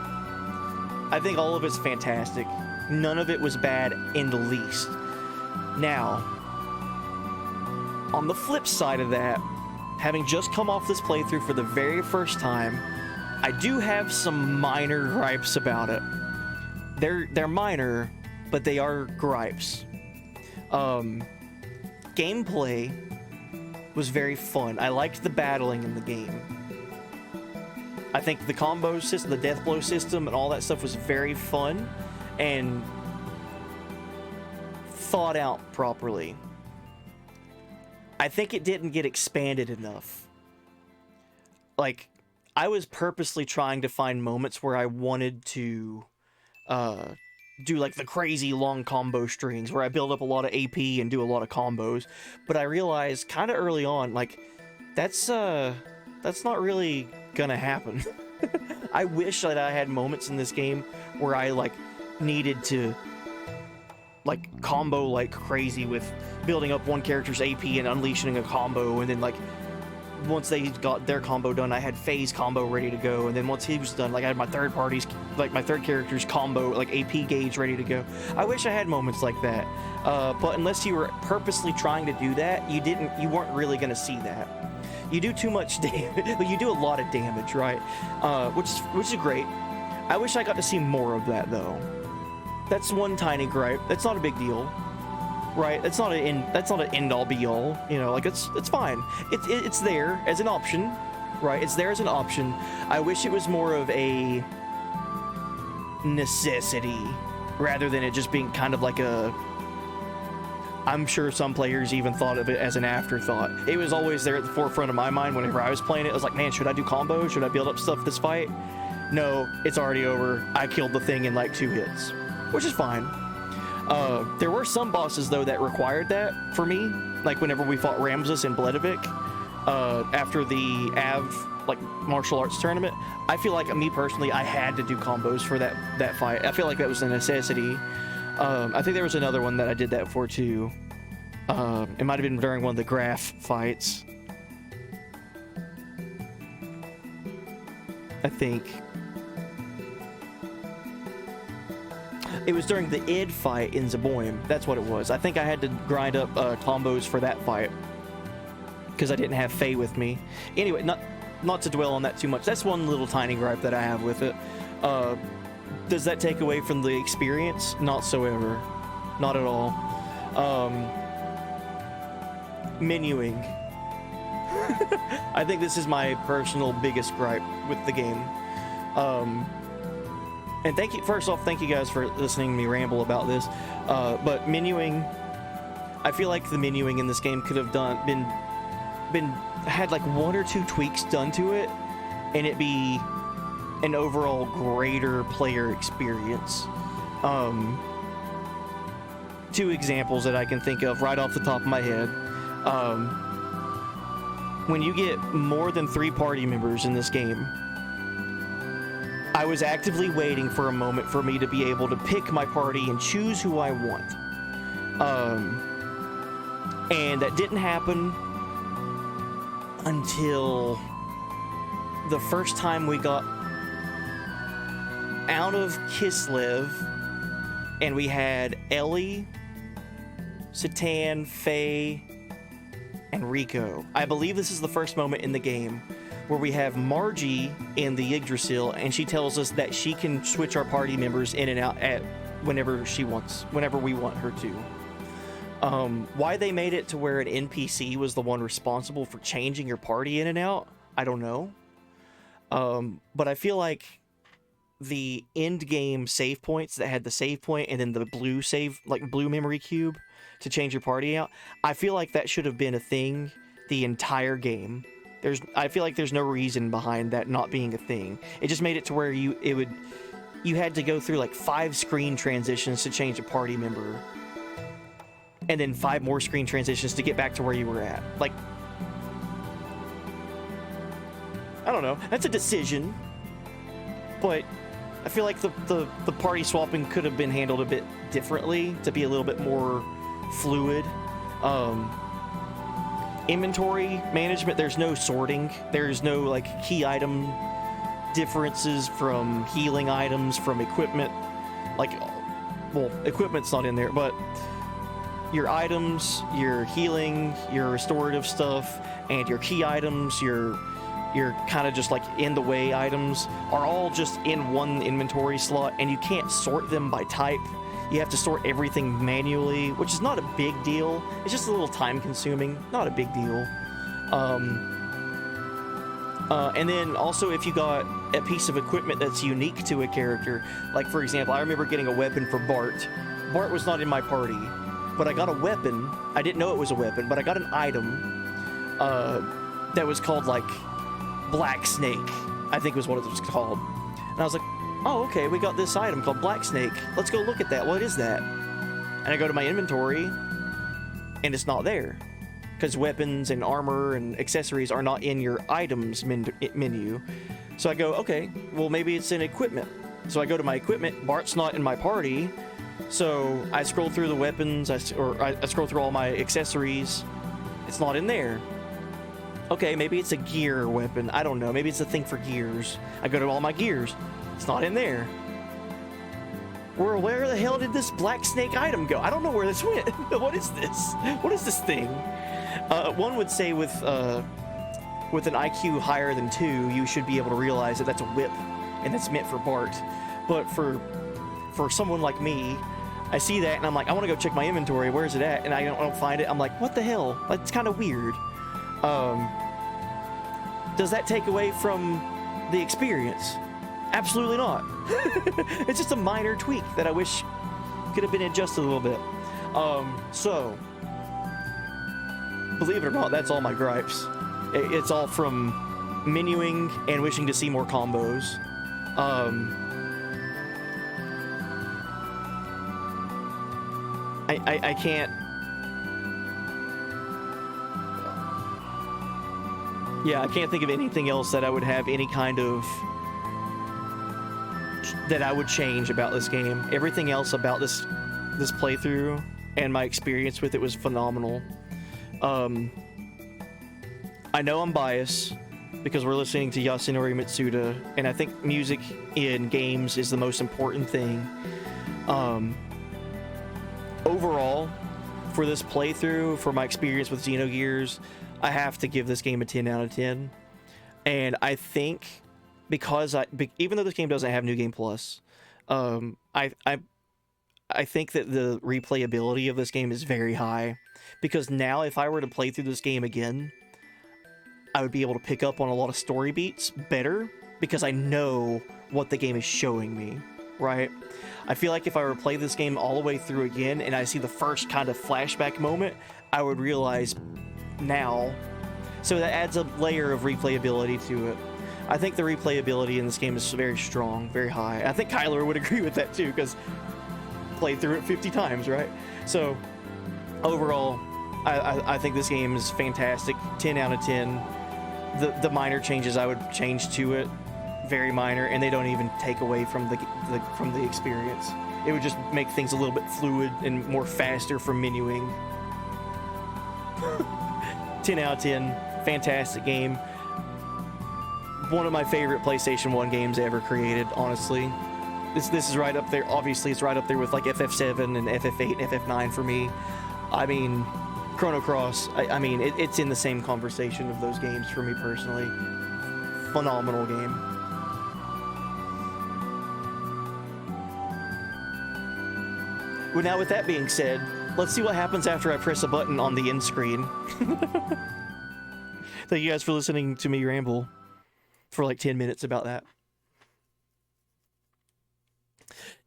I think all of it's fantastic. None of it was bad in the least. Now, on the flip side of that, having just come off this playthrough for the very first time, I do have some minor gripes about it. They're minor, but they are gripes. Gameplay was very fun. I liked the battling in the game. I think the combo system, the death blow system, and all that stuff was very fun and thought out properly. I think it didn't get expanded enough. Like, I was purposely trying to find moments where I wanted to do like the crazy long combo strings where I build up a lot of AP and do a lot of combos, but I realized kind of early on, like, that's not really gonna happen. I wish that I had moments in this game where I like needed to like combo like crazy with building up one character's AP and unleashing a combo, and then like once they got their combo done, I had Faye's combo ready to go, and then once he was done, like I had my third character's combo, like AP gauge ready to go. I wish I had moments like that, but unless you were purposely trying to do that, you weren't really gonna see that. You do too much damage, but you do a lot of damage, right? Which is great. I wish I got to see more of that though. That's one tiny gripe. That's not a big deal. Right, that's not an end-all be-all, you know, like it's fine. It's there as an option, right? It's there as an option. I wish it was more of a necessity rather than it just being kind of like a... I'm sure some players even thought of it as an afterthought. It was always there at the forefront of my mind whenever I was playing it. I was like, man, should I do combos? Should I build up stuff this fight? No, it's already over. I killed the thing in like 2 hits, which is fine. There were some bosses though that required that for me, like whenever we fought Ramses and Bledovic after the AV like martial arts tournament. I feel like me personally, I had to do combos for that fight. I feel like that was a necessity. I think there was another one that I did that for too. It might have been during one of the Graph fights, I think. It was during the id fight in Zeboim. That's what it was. I think I had to grind up combos for that fight because I didn't have Faye with me. Anyway, not to dwell on that too much. That's one little tiny gripe that I have with it. Does that take away from the experience? Not so ever. Not at all. Menuing. I think this is my personal biggest gripe with the game. And first off, thank you guys for listening to me ramble about this. But menuing, I feel like the menuing in this game could have had like 1 or 2 tweaks done to it, and it be an overall greater player experience. 2 examples that I can think of right off the top of my head. When you get more than 3 party members in this game, I was actively waiting for a moment for me to be able to pick my party and choose who I want. And that didn't happen until the first time we got out of Kislev and we had Ellie, Satan, Faye, and Rico. I believe this is the first moment in the game where we have Margie in the Yggdrasil, and she tells us that she can switch our party members in and out at whenever she wants, whenever we want her to. Why they made it to where an NPC was the one responsible for changing your party in and out, I don't know. But I feel like the end game save points that had the save point and then the blue save, like blue memory cube to change your party out, I feel like that should have been a thing the entire game. I feel like there's no reason behind that not being a thing. It just made it to where you had to go through like 5 screen transitions to change a party member, and then 5 more screen transitions to get back to where you were at. Like, I don't know. That's a decision, but I feel like the party swapping could have been handled a bit differently to be a little bit more fluid. Inventory management, there's no sorting. There's no like key item differences from healing items, from equipment. Like, well, equipment's not in there, but your items, your healing, your restorative stuff, and your key items, your kind of just like in the way items are all just in one inventory slot, and you can't sort them by type. You have to sort everything manually, which is not a big deal. It's just a little time consuming, not a big deal. And then also if you got a piece of equipment that's unique to a character, like for example, I remember getting a weapon for Bart. Bart was not in my party, but I got a weapon. I didn't know it was a weapon, but I got an item that was called like Black Snake, I think was what it was called. And I was like, oh, okay, we got this item called Black Snake. Let's go look at that. What is that? And I go to my inventory, and it's not there. Because weapons and armor and accessories are not in your items menu. So I go, okay, well, maybe it's in equipment. So I go to my equipment. Bart's not in my party. So I scroll through the weapons, I scroll through all my accessories. It's not in there. Okay, maybe it's a gear weapon. I don't know. Maybe it's a thing for gears. I go to all my gears. It's not in there. Where the hell did this Black Snake item go? I don't know where this went. What is this? What is this thing? One would say with an IQ higher than 2, you should be able to realize that that's a whip, and that's meant for Bart. But for someone like me, I see that and I'm like, I want to go check my inventory. Where's it at? And I don't find it. I'm like, what the hell? That's kind of weird. Does that take away from the experience? Absolutely not. It's just a minor tweak that I wish could have been adjusted a little bit. So, believe it or not, that's all my gripes. It's all from menuing and wishing to see more combos. I can't... Yeah, I can't think of anything else that I would have any kind of... that I would change about this game. Everything else about this playthrough and my experience with it was phenomenal. I know I'm biased because we're listening to Yasunori Mitsuda, and I think music in games is the most important thing. Overall, for this playthrough, for my experience with Xenogears, I have to give this game a 10 out of 10. And I think because even though this game doesn't have New Game Plus, I think that the replayability of this game is very high, because now if I were to play through this game again, I would be able to pick up on a lot of story beats better because I know what the game is showing me, right? I feel like if I were to play this game all the way through again and I see the first kind of flashback moment, I would realize now. So that adds a layer of replayability to it. I think the replayability in this game is very strong, very high. I think Kyler would agree with that too, because played through it 50 times, right? So overall, I think this game is fantastic. 10 out of 10. The minor changes I would change to it, very minor, and they don't even take away from the experience. It would just make things a little bit fluid and more faster for menuing. 10 out of 10. Fantastic game. One of my favorite PlayStation 1 games ever created, honestly. This is right up there. Obviously, it's right up there with like FF7 and FF8 and FF9 for me. I mean, Chrono Cross. I mean, it's in the same conversation of those games for me personally. Phenomenal game. Well, now with that being said, let's see what happens after I press a button on the end screen. Thank you guys for listening to me ramble for like 10 minutes about that.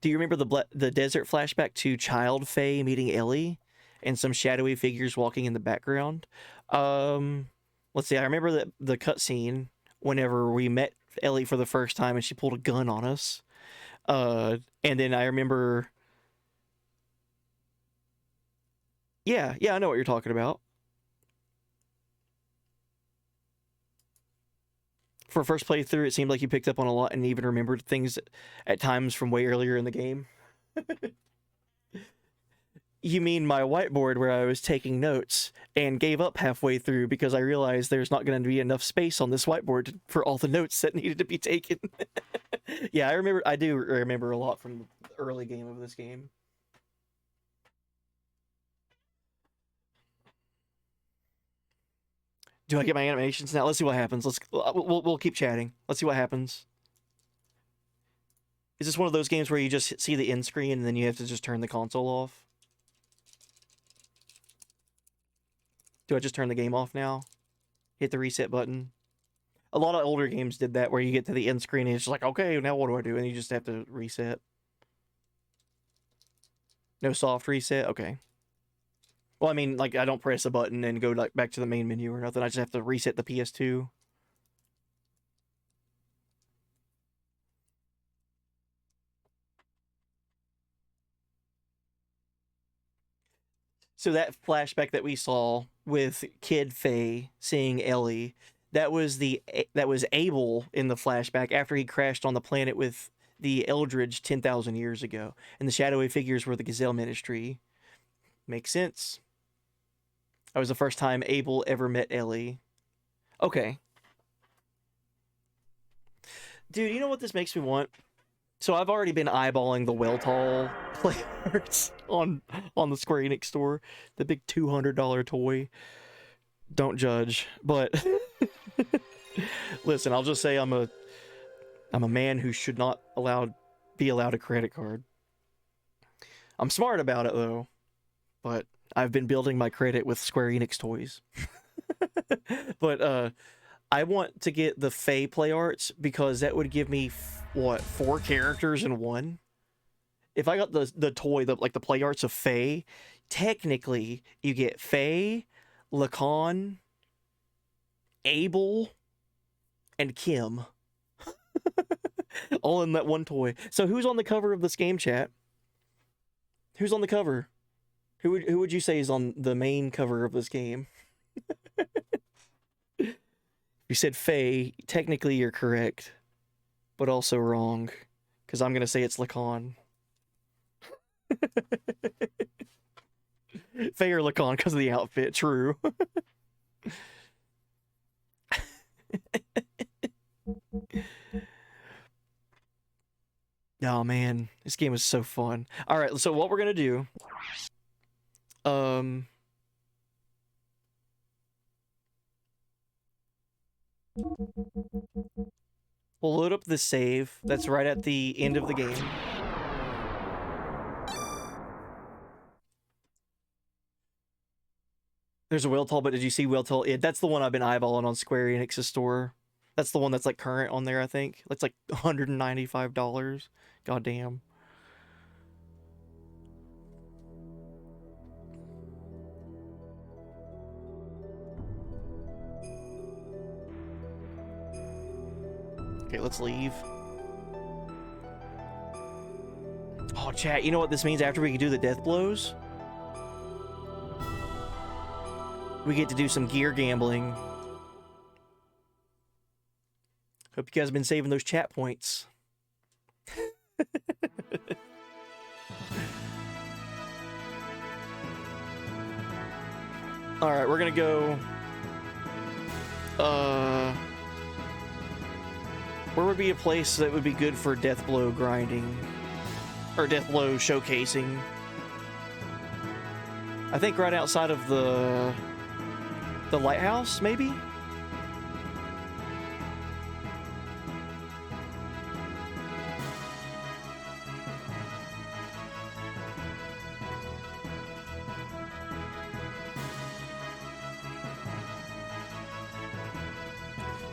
Do you remember the desert flashback to Child Faye meeting Ellie and some shadowy figures walking in the background? Let's see. I remember the cutscene whenever we met Ellie for the first time and she pulled a gun on us. And then I remember... Yeah, I know what you're talking about. For first playthrough, it seemed like you picked up on a lot and even remembered things at times from way earlier in the game. You mean my whiteboard where I was taking notes and gave up halfway through because I realized there's not going to be enough space on this whiteboard for all the notes that needed to be taken. Yeah, I do remember a lot from the early game of this game. Do I get my animations now? Let's see what happens. We'll keep chatting. Let's see what happens. Is this one of those games where you just see the end screen and then you have to just turn the console off? Do I just turn the game off now? Hit the reset button? A lot of older games did that where you get to the end screen and it's just like, okay, now what do I do? And you just have to reset. No soft reset? Okay. Well, I mean, like, I don't press a button and go like back to the main menu or nothing. I just have to reset the PS2. So that flashback that we saw with Kid Faye seeing Ellie, that was Abel in the flashback after he crashed on the planet with the Eldridge 10,000 years ago. And the shadowy figures were the Gazelle Ministry. Makes sense. That was the first time Abel ever met Ellie. Okay. Dude, you know what this makes me want? So I've already been eyeballing the Weltall play arts on the Square Enix store. The big $200 toy. Don't judge. But listen, I'll just say I'm a man who should not be allowed a credit card. I'm smart about it though. But I've been building my credit with Square Enix toys. But I want to get the Faye play arts because that would give me, 4 characters in one? If I got the toy, the play arts of Faye, technically you get Faye, Lacan, Abel, and Kim. All in that one toy. So who's on the cover of this game, chat? Who's on the cover? Who would you say is on the main cover of this game? You said Faye. Technically, you're correct, but also wrong, because I'm gonna say it's Lacan. Faye or Lacan because of the outfit. True. Oh man, this game is so fun. All right, so what we're gonna do. We'll load up the save that's right at the end of the game. There's a Weltall, but did you see Weltall? Yeah, that's the one I've been eyeballing on Square Enix's store. That's the one that's like current on there, I think. That's like $195. God damn. Okay, let's leave. Oh, chat, you know what this means after we can do the death blows? We get to do some gear gambling. Hope you guys have been saving those chat points. Alright, we're gonna go... Where would be a place that would be good for death blow grinding? Or death blow showcasing? I think right outside of the lighthouse, maybe?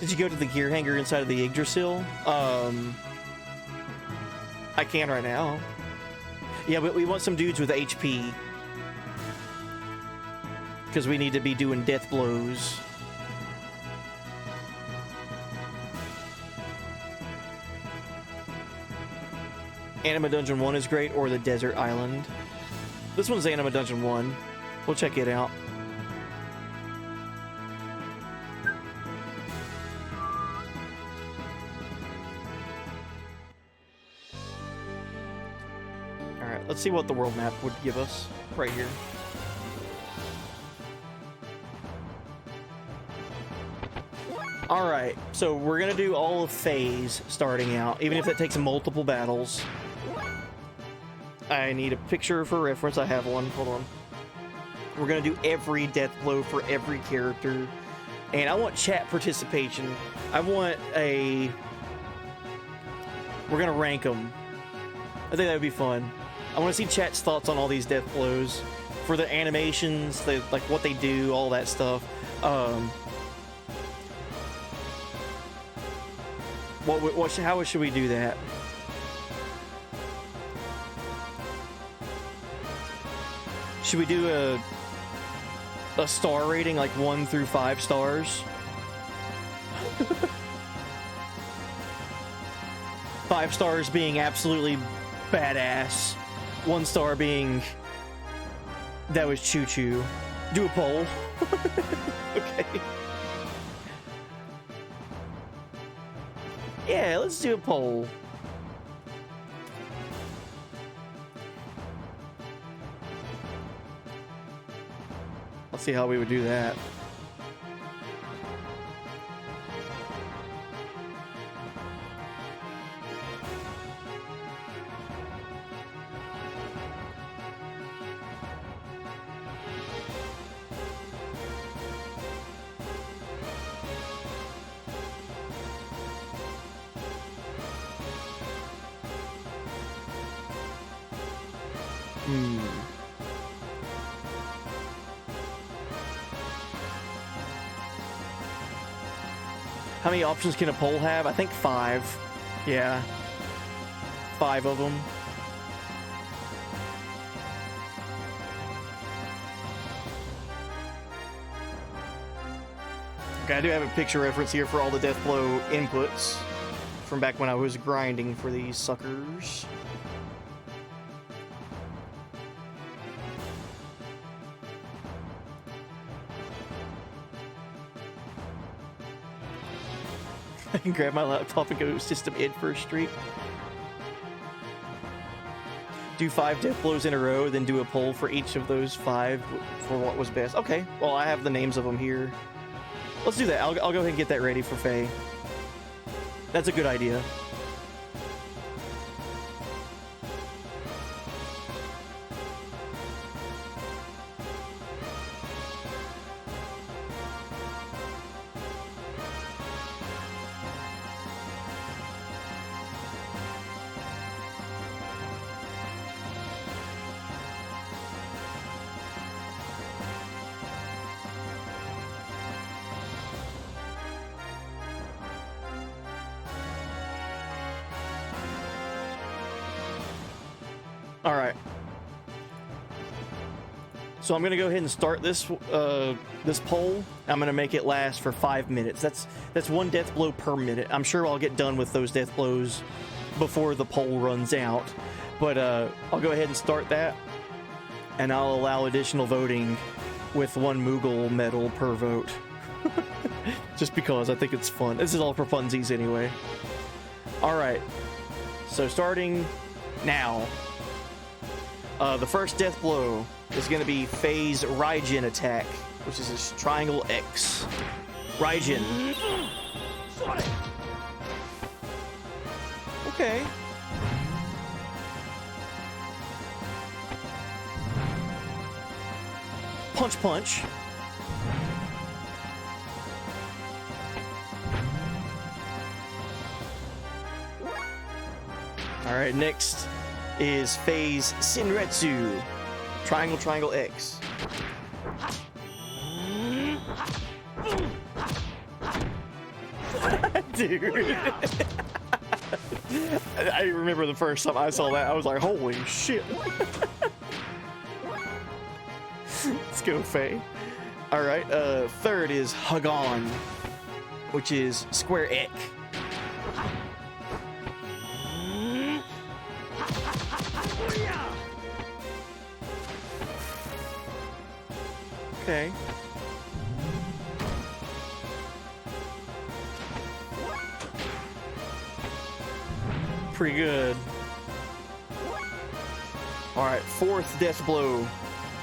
Did you go to the gear hanger inside of the Yggdrasil? I can right now. Yeah, but we want some dudes with HP. Because we need to be doing death blows. Anima Dungeon 1 is great, or the Desert Island. This one's Anima Dungeon 1. We'll check it out. Alright, let's see what the world map would give us right here. Alright, so we're gonna do all of Phase starting out, even if that takes multiple battles. I need a picture for reference. I have one. Hold on. We're gonna do every death blow for every character. And I want chat participation. I want a... We're gonna rank them. I think that would be fun. I want to see chat's thoughts on all these death blows. For the animations, like what they do, all that stuff. How should we do that? Should we do a star rating, like 1 through 5 stars? 5 stars being absolutely badass. 1 star being that was choo-choo. Do a poll. Okay. Yeah, let's do a poll. Let's see how we would do that. How many options can a poll have? I think 5. Yeah. 5 of them. Okay, I do have a picture reference here for all the death blow inputs from back when I was grinding for these suckers. I can grab my laptop and go system id for a streak. Do 5 death blows in a row, then do a poll for each of those 5 for what was best. Okay, well, I have the names of them here. Let's do that. I'll go ahead and get that ready for Faye. That's a good idea. All right. So I'm gonna go ahead and start this this poll. I'm gonna make it last for 5 minutes. That's 1 death blow per minute. I'm sure I'll get done with those death blows before the poll runs out. But I'll go ahead and start that, and I'll allow additional voting with 1 Moogle medal per vote. Just because I think it's fun. This is all for funsies anyway. All right. So starting now. The first death blow is going to be Faye's Raijin attack, which is this triangle X. Raijin. Okay. Punch, punch. All right, next is phase Shinretsu. Triangle, triangle, X. Dude. I remember the first time I saw that, I was like, holy shit. Let's go, Faye. All right, third is Hagon, which is square X. Okay. Pretty good. All right, fourth death blow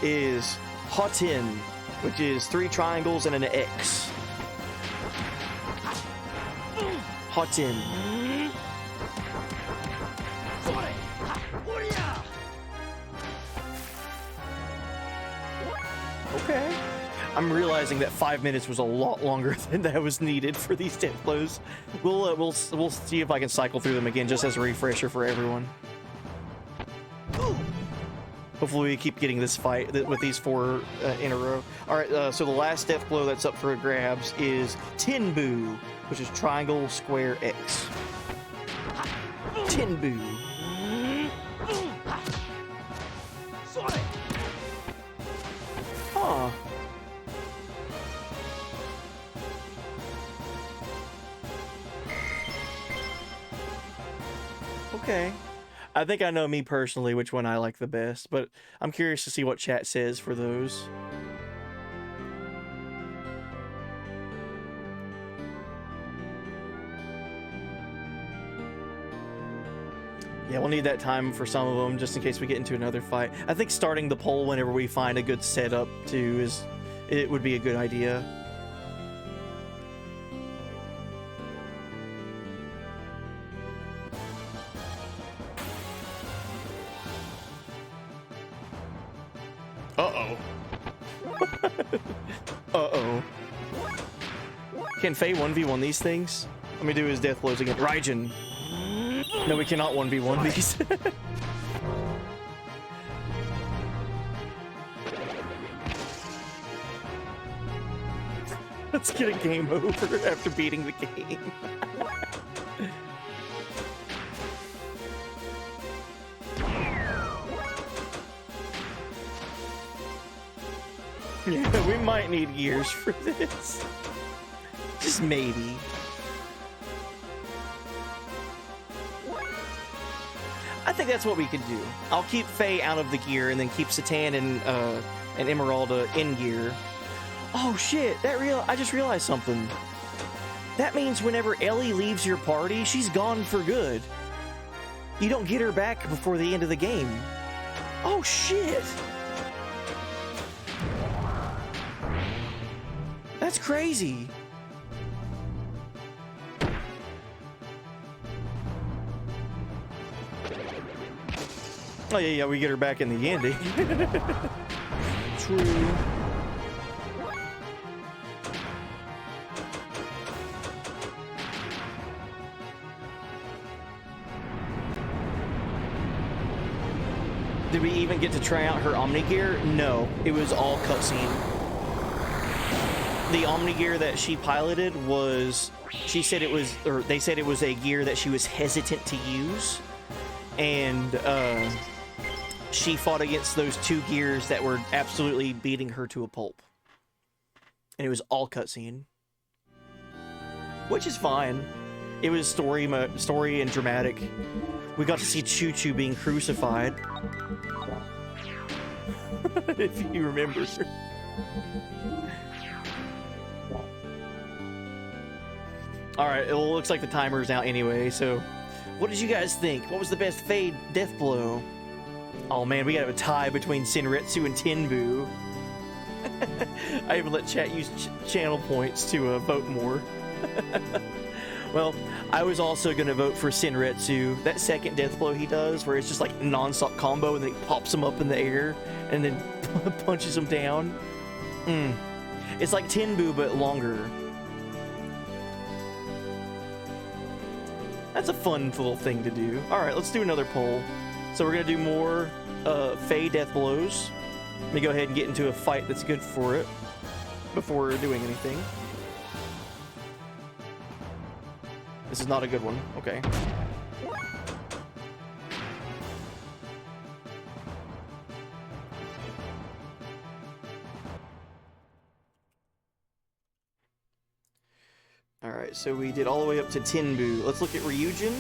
is Hotin, which is 3 triangles and an X. Hotin. Okay. I'm realizing that 5 minutes was a lot longer than that was needed for these death blows. We'll see if I can cycle through them again just as a refresher for everyone. Hopefully we keep getting this fight with these 4 in a row. All right, so the last death blow that's up for grabs is Tenbu, which is triangle, square, X. Tenbu. Huh. Okay. I think I know me personally which one I like the best, but I'm curious to see what chat says for those. Yeah, we'll need that time for some of them just in case we get into another fight. I think starting the poll whenever we find a good setup too would be a good idea. Uh-oh. Uh-oh. Can Faye 1v1 these things? Let me do his death blows again. Raijin. No, we cannot 1v1 these. Let's get a game over after beating the game. Yeah, we might need gears for this. Just maybe. I think that's what we could do. I'll keep Faye out of the gear and then keep Satan and Emeralda in gear. Oh shit, I just realized something. That means whenever Ellie leaves your party, she's gone for good. You don't get her back before the end of the game. Oh shit. That's crazy. Oh yeah, we get her back in the end. True. Did we even get to try out her Omni gear? No, it was all cutscene. The Omni gear that she piloted was, she said it was, or they said it was a gear that she was hesitant to use, and she fought against those 2 gears that were absolutely beating her to a pulp. And it was all cutscene. Which is fine. It was story and dramatic. We got to see Choo Choo being crucified. If you remember. Alright, it looks like the timer's out anyway, so what did you guys think? What was the best Fade death blow? Oh man, we gotta have a tie between Shinretsu and Tenbu. I even let chat use channel points to vote more. Well, I was also gonna vote for Senretsu. That second death blow he does, where it's just like non-stop combo, and then he pops him up in the air, and then punches him down. It's like Tenbu, but longer. That's a fun little thing to do. All right, let's do another poll. So we're gonna do more Fey death blows. Let me go ahead and get into a fight that's good for it before doing anything. This is not a good one. Okay. Alright, so we did all the way up to Tenbu. Let's look at Ryujin.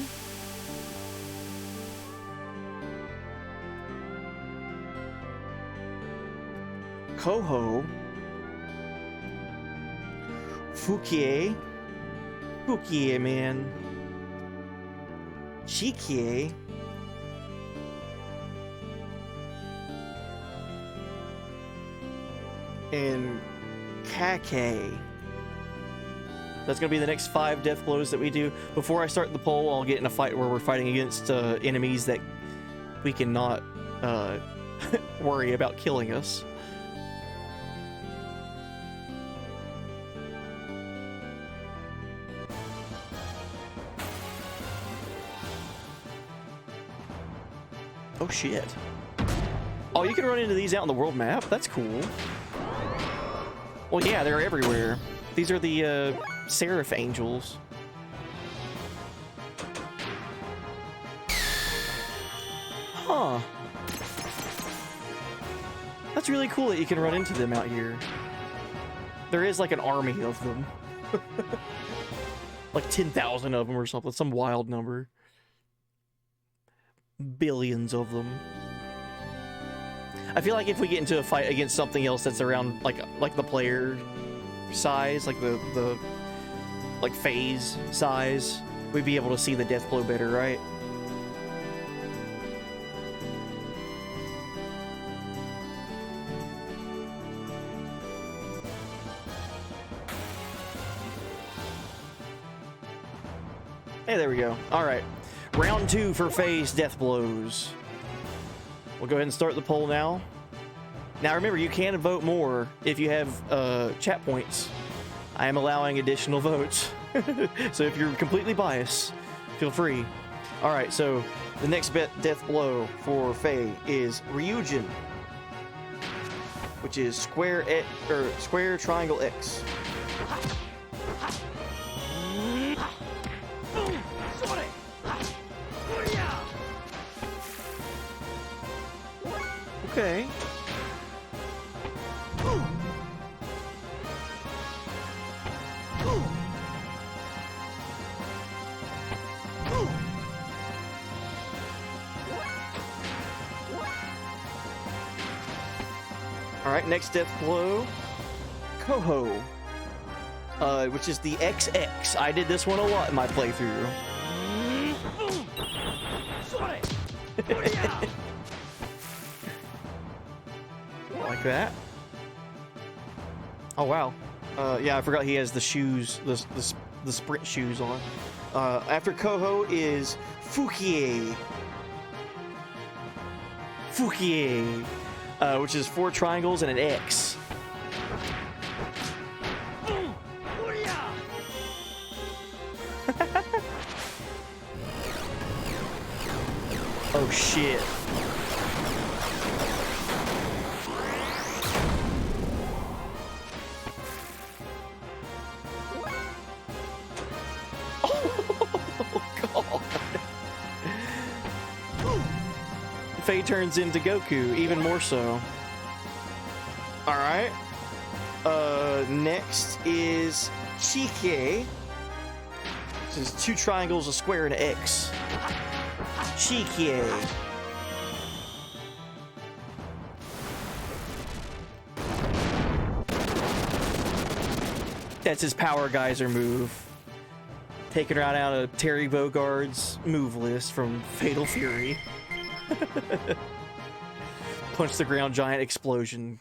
Koho. Fukie. Fukie, man. Shikie. And Kake. That's going to be the next 5 death blows that we do. Before I start the poll, I'll get in a fight where we're fighting against enemies that we cannot worry about killing us. Oh shit. Oh, you can run into these out on the world map? That's cool. Well, yeah, they're everywhere. These are the Seraph Angels. Huh. That's really cool that you can run into them out here. There is like an army of them. Like 10,000 of them or something. Some wild number. Billions of them. I feel like if we get into a fight against something else that's around like the player size, like the like phase size, we'd be able to see the death blow better, right? Hey, there we go. All right, round 2 for phase death blows. We'll go ahead and start the poll now. Now remember, you can vote more if you have chat points. I am allowing additional votes. So if you're completely biased, feel free. All right, so the next death blow for Faye is Ryujin, which is square triangle X. Okay. Alright, next death blow. Koho. Which is the XX. I did this one a lot in my playthrough. Like that. Oh wow. Yeah, I forgot he has the shoes, the sprint shoes on. After Koho is Fukie. Fukie. Which is 4 triangles and an X. Oh shit. Faye turns into Goku, even more so. Alright. Next is Chike. This is 2 triangles, a square, and an X. Chike. That's his Power Geyser move. Taken right out of Terry Bogard's move list from Fatal Fury. Punch the ground giant explosion.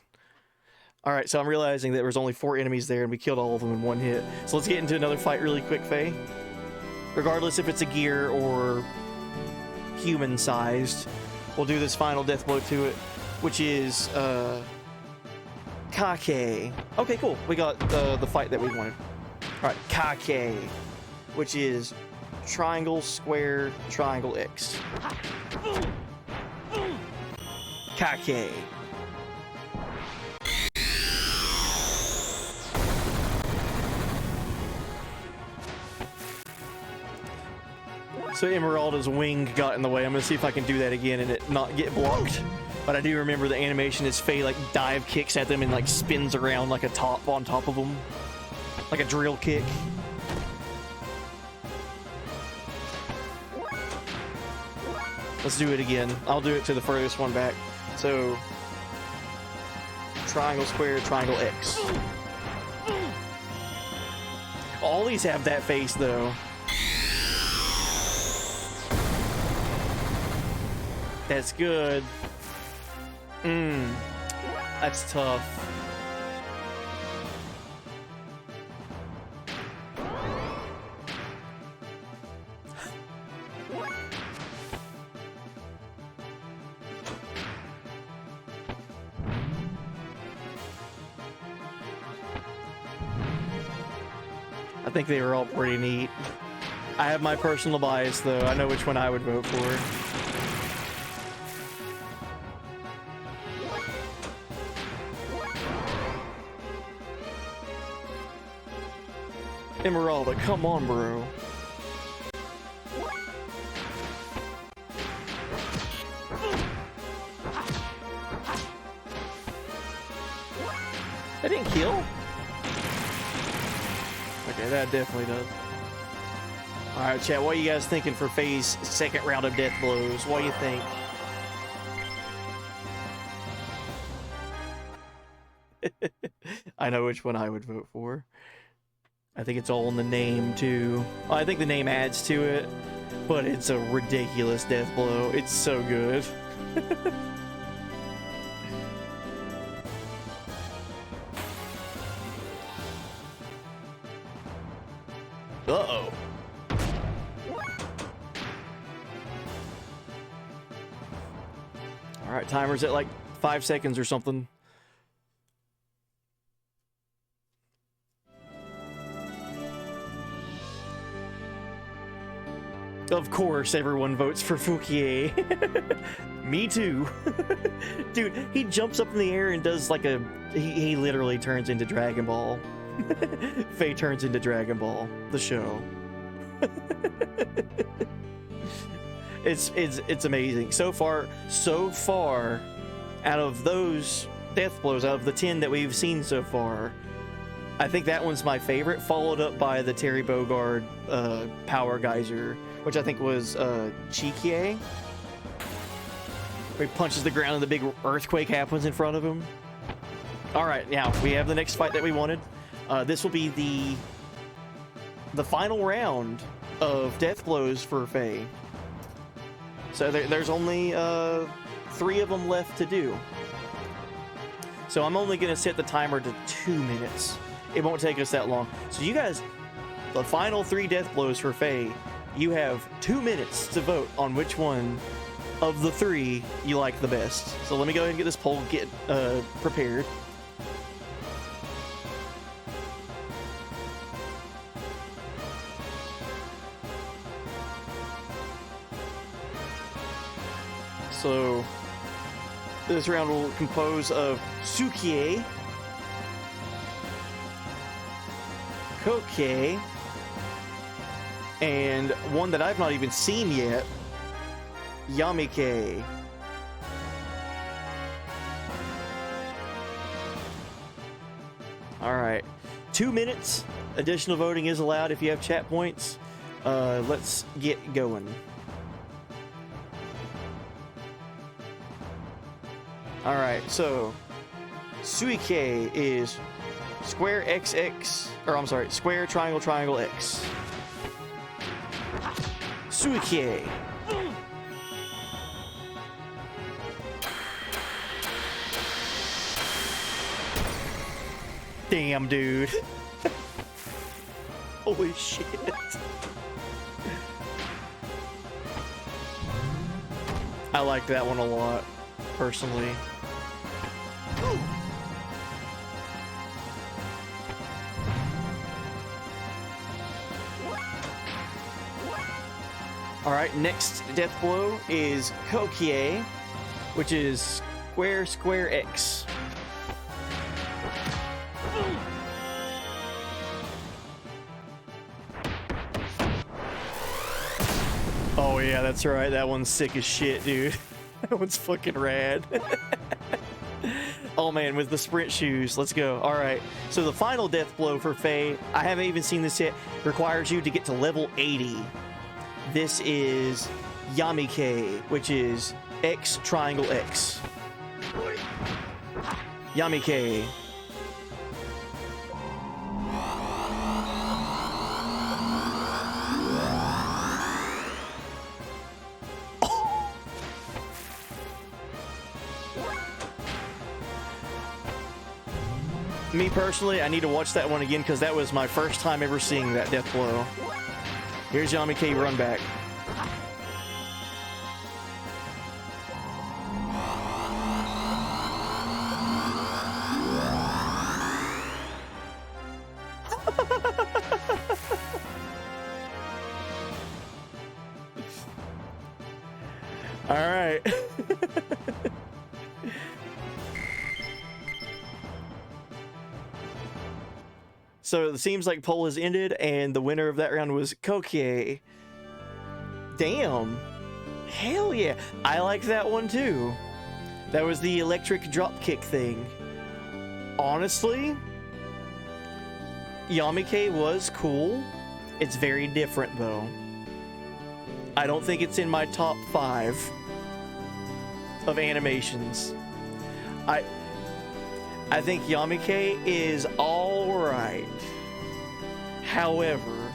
Alright, so I'm realizing that there was only 4 enemies there and we killed all of them in 1 hit. So let's get into another fight really quick, Faye. regardless if it's a gear or human-sized. We'll do this final death blow to it, which is Kake. Okay, cool. We got the fight that we wanted. All right, Kake, which is triangle, square, triangle, X. Kake. So Emeralda's wing got in the way. I'm gonna see if I can do that again and it not get blocked. But I do remember the animation is Faye like dive kicks at them and like spins around like a top on top of them. Like a drill kick. Let's do it again. I'll do it to the furthest one back. So triangle, square, triangle, X. All these have that face though. That's good. That's tough. I think they were all pretty neat. I have my personal bias though. I know which one I would vote for. Emeralda, come on, bro. That didn't kill? Okay, that definitely does. Alright, chat, what are you guys thinking for Faye's second round of death blows? What do you think? I know which one I would vote for. I think it's all in the name, too. Well, I think the name adds to it, but it's a ridiculous death blow. It's so good. Uh-oh. Alright, timer's at like 5 seconds or something. Of course, everyone votes for Fukier. Me too. Dude, he jumps up in the air and does like a... He literally turns into Dragon Ball. Faye turns into Dragon Ball, the show. It's amazing. So far, out of those death blows, out of the 10 that we've seen so far, I think that one's my favorite, followed up by the Terry Bogard Power Geyser, which I think was Chikie, where he punches the ground and the big earthquake happens in front of him. Alright, now we have the next fight that we wanted. This will be the final round of death blows for Faye. So there's only 3 of them left to do. So I'm only going to set the timer to 2 minutes. It won't take us that long. So you guys, the final 3 death blows for Faye, you have 2 minutes to vote on which one of the 3 you like the best. So let me go ahead and get this poll prepared. So this round will compose of Sukie, Koke, and one that I've not even seen yet, Yamike. Alright, 2 minutes. Additional voting is allowed if you have chat points. Let's get going. Alright, so Suike is square XX, or I'm sorry, square, triangle, triangle, X. Suike. Damn, dude. Holy shit. I like that one a lot, personally. Alright, next death blow is Kokie, which is square X. Oh yeah, that's right. That one's sick as shit, dude. That one's fucking rad. Oh man, with the sprint shoes. Let's go. All right. So the final death blow for Faye, I haven't even seen this yet, requires you to get to level 80. This is Yamike, which is X triangle X. Yamike. Me personally, I need to watch that one again because that was my first time ever seeing that death blow. Here's Yamike run back. All right. So it seems like poll has ended, and the winner of that round was Kokie. Damn. Hell yeah. I like that one too. That was the electric drop kick thing. Honestly, Yamike was cool. It's very different though. I don't think it's in my top 5 of animations. I think Yamike is alright. However,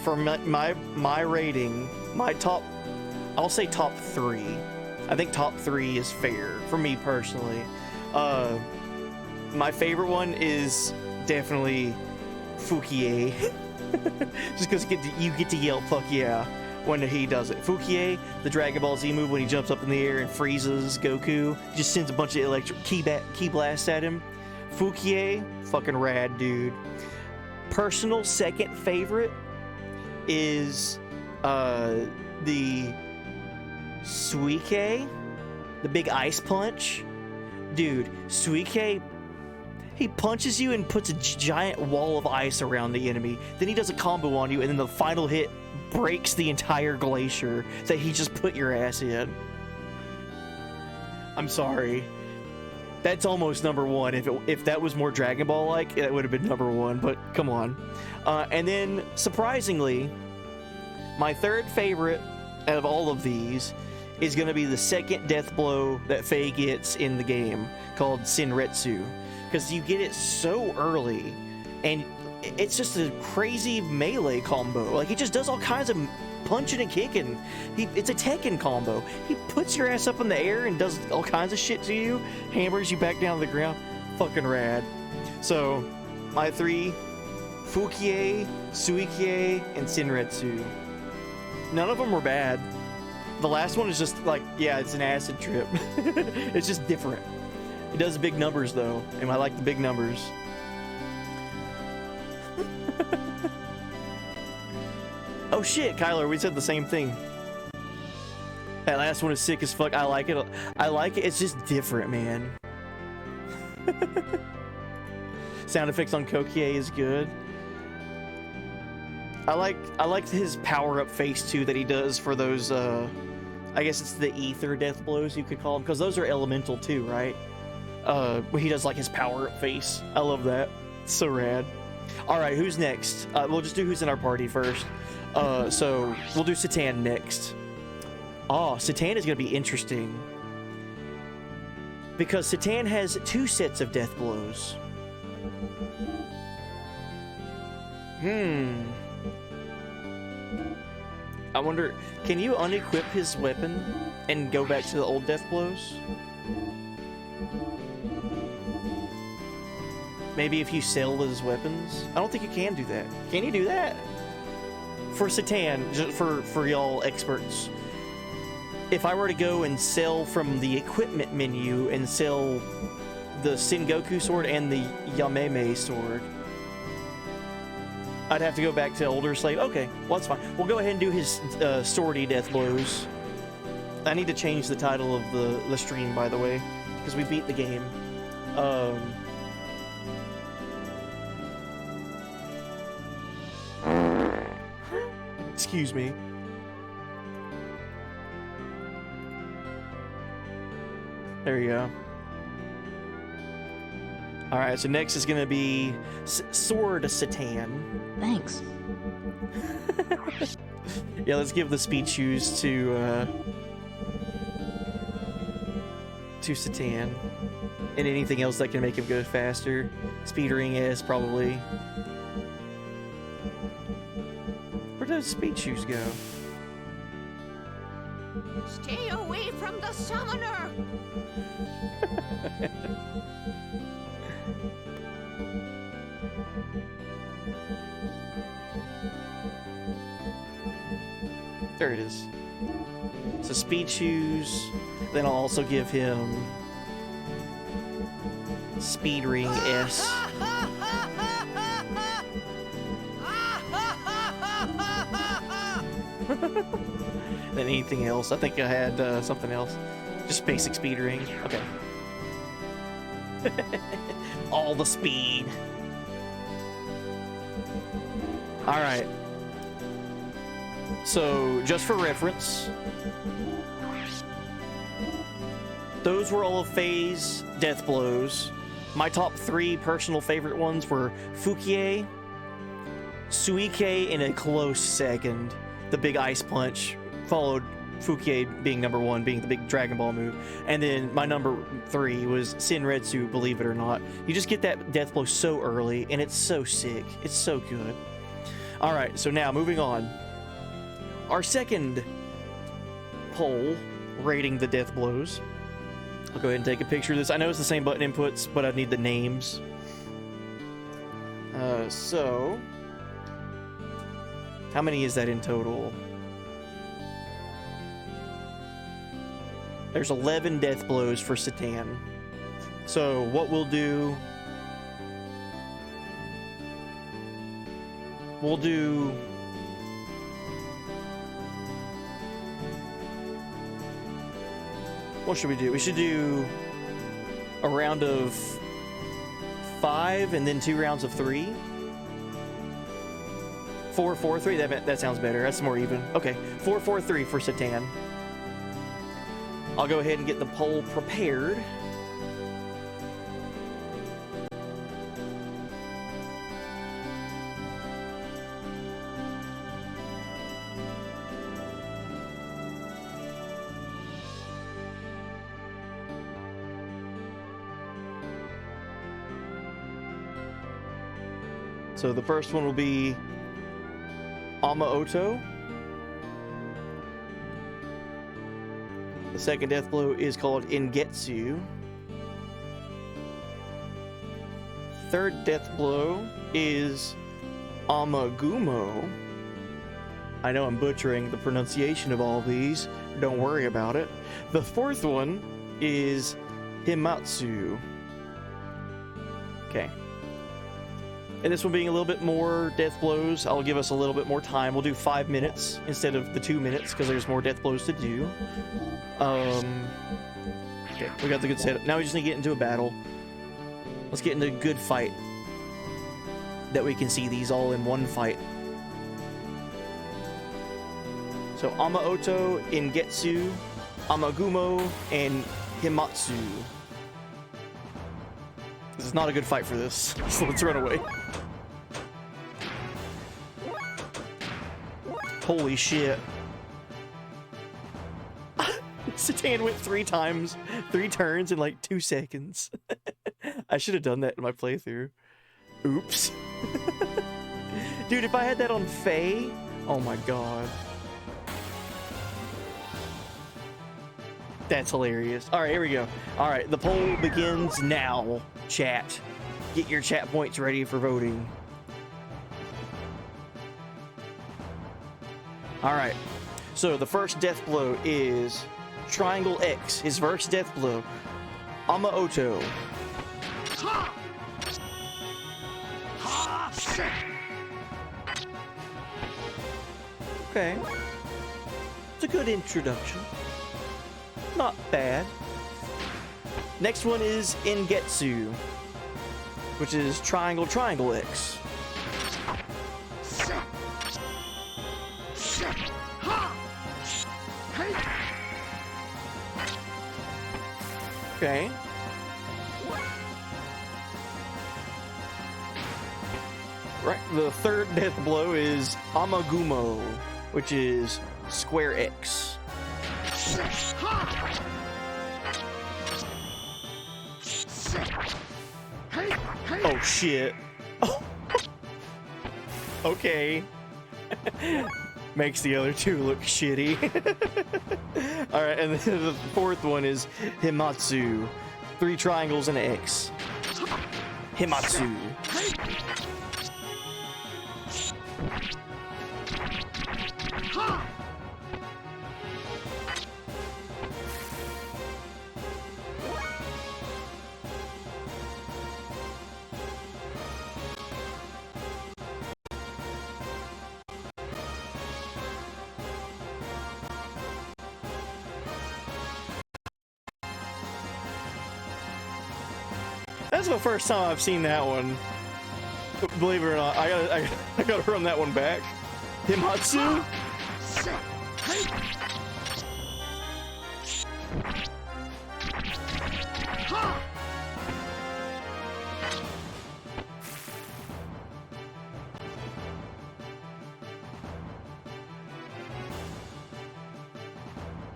for my rating, my top, I'll say top 3. I think top 3 is fair for me personally. My favorite one is definitely Fukie. Just because you get to yell "fuck yeah" when he does it. Fukie, the Dragon Ball Z move when he jumps up in the air and freezes Goku, just sends a bunch of electric ki blasts at him. Fukie, fucking rad, dude. Personal second favorite is the Suike, the big ice punch. Dude, Suike, he punches you and puts a giant wall of ice around the enemy. Then he does a combo on you, and then the final hit breaks the entire glacier that he just put your ass in. I'm sorry. That's almost number 1. If that was more Dragon Ball like, that would have been number 1, but come on. And then, surprisingly, my third favorite out of all of these is going to be the second death blow that Faye gets in the game, called Senretsu. Because you get it so early, and it's just a crazy melee combo. Like, he just does all kinds of punching and kicking. It's a Tekken combo. He puts your ass up in the air and does all kinds of shit to you, hammers you back down to the ground. Fucking rad. So, my 3, Fukie, Suikie, and Senretsu. None of them were bad. The last one is just like, yeah, it's an acid trip. It's just different. It does big numbers though, and I like the big numbers. Oh shit, Kyler, we said the same thing. That last one is sick as fuck. I like it. I like it. It's just different, man. Sound effects on Kokie is good. I like his power-up face too that he does for those. I guess it's the ether death blows you could call them, because those are elemental too, right? He does like his power-up face. I love that. It's so rad. All right, who's next? We'll just do who's in our party first. So we'll do Satan next. Oh, Satan is gonna be interesting because Satan has 2 sets of death blows. I wonder, can you unequip his weapon and go back to the old death blows? Maybe if you sell his weapons? I don't think you can do that. Can you do that? For Satan, just for y'all experts, if I were to go and sell from the equipment menu and sell the Sengoku sword and the Yameme sword, I'd have to go back to older slave. Okay, well that's fine. We'll go ahead and do his swordy death blows. I need to change the title of the stream, by the way, because we beat the game. Excuse me. There you go. All right, so next is gonna be Sword Satan. Thanks. Yeah, let's give the speed shoes to Satan, and anything else that can make him go faster. Speed ring is probably. Where does speed shoes go? Stay away from the summoner! There it is. So speed shoes. Then I'll also give him speed ring S. Then anything else? I think I had something else. Just basic speed ring. Okay. All the speed. All right. So, just for reference, those were all of Faye's death blows. My top 3 personal favorite ones were Fukie, Suike in a close second, the big ice punch, followed Fukie being number 1, being the big Dragon Ball move. And then my number 3 was Shinretsu, believe it or not. You just get that death blow so early, and it's so sick. It's so good. Alright, so now moving on. Our second poll, rating the death blows. I'll go ahead and take a picture of this. I know it's the same button inputs, but I need the names. So... how many is that in total? There's 11 death blows for Satan. So what we'll do... we'll do... what should we do? We should do a round of 5 and then 2 rounds of 3. 4, 4, 3. That sounds better. That's more even. Okay, 4, 4, 3 for Satan. I'll go ahead and get the poll prepared. So the first one will be Amaoto. The second death blow is called Ingetsu. Third death blow is Amagumo. I know I'm butchering the pronunciation of all these. Don't worry about it. The fourth one is Himatsu. Okay. And this one being a little bit more death blows, I'll give us a little bit more time. We'll do 5 minutes instead of the 2 minutes because there's more death blows to do. Okay, we got the good setup. Now we just need to get into a battle. Let's get into a good fight that we can see these all in one fight. So Amaoto, Ingetsu, Amagumo, and Himatsu. This is not a good fight for this, so let's run away. Holy shit. Satan went 3 times, 3 turns in like 2 seconds. I should have done that in my playthrough. Oops. Dude, if I had that on Faye, oh my god. That's hilarious. Alright, here we go. Alright, the poll begins now, chat. Get your chat points ready for voting. Alright, so the first death blow is Triangle X, his first death blow. Amaoto. Okay. It's a good introduction. Not bad. Next one is Ingetsu, which is Triangle X. Okay. Right, the third death blow is Amagumo, which is Square X. Oh shit. Okay. Makes the other two look shitty. Alright, and then the fourth one is Himatsu. 3 triangles and an X. Himatsu. That's the first time I've seen that one. Believe it or not, I gotta run that one back. Himatsu.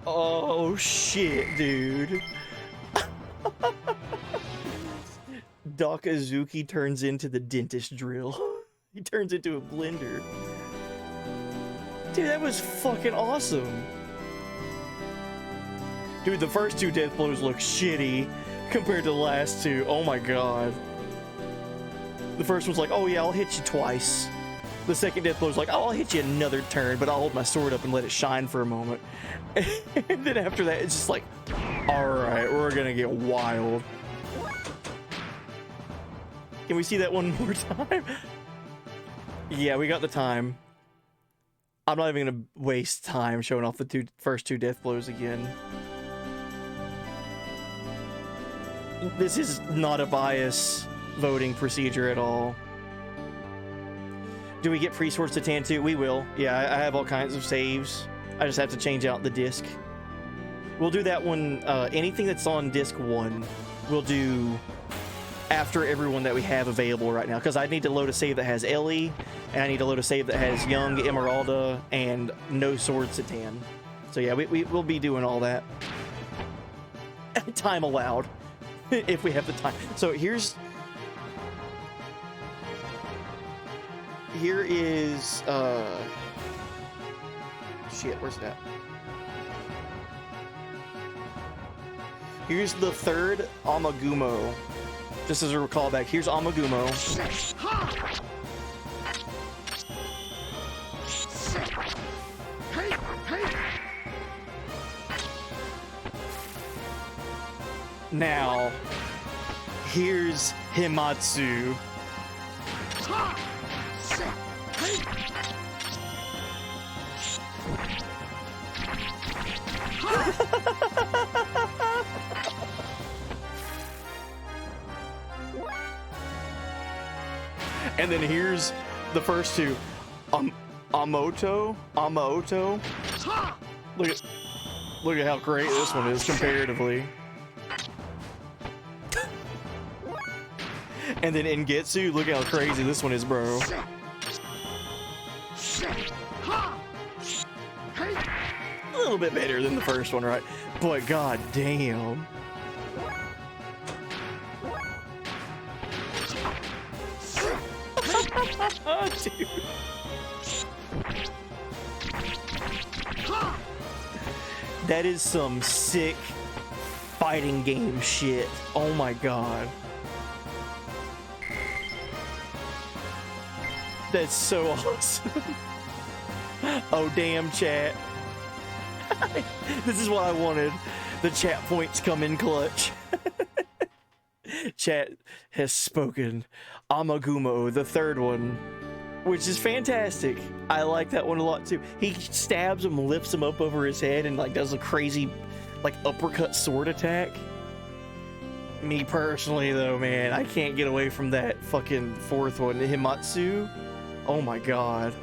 Oh shit, dude. Dakazuki turns into the dentist drill. He turns into a blender. Dude, that was fucking awesome. Dude, the first 2 death blows look shitty compared to the last 2. Oh my god. The first one's like, oh yeah, I'll hit you twice. The second death blow's like, oh, I'll hit you another turn, but I'll hold my sword up and let it shine for a moment. And then after that, it's just like, alright, we're gonna get wild. Can we see that one more time? Yeah, we got the time. I'm not even gonna waste time showing off the first two death blows again. This is not a bias voting procedure at all. Do we get pre-Swords to Tan too? We will. Yeah, I have all kinds of saves. I just have to change out the disc. We'll do that one. Anything that's on disc 1, we'll do after everyone that we have available right now, because I need to load a save that has Ellie, and I need to load a save that has Young Emeralda and no Swords to Tan. So yeah, we'll be doing all that. Time allowed, if we have the time. So here is shit, where's that? Here's the third Amagumo. Just as a callback, here's Amagumo. Now, here's Himatsu. And then here's the first two. Amaoto. Look at how great this one is comparatively. And then Ingetsu, look how crazy this one is, bro. A little bit better than the first one, right? But god damn. Dude. That is some sick fighting game shit. Oh my god. That's so awesome. Oh damn, chat. This is what I wanted. The chat points come in clutch. Chat has spoken. Amagumo, the third one, which is fantastic. I like that one a lot too. He stabs him, lifts him up over his head, and like does a crazy like uppercut sword attack. Me personally though, man, I can't get away from that fucking fourth one, Himatsu. Oh my god.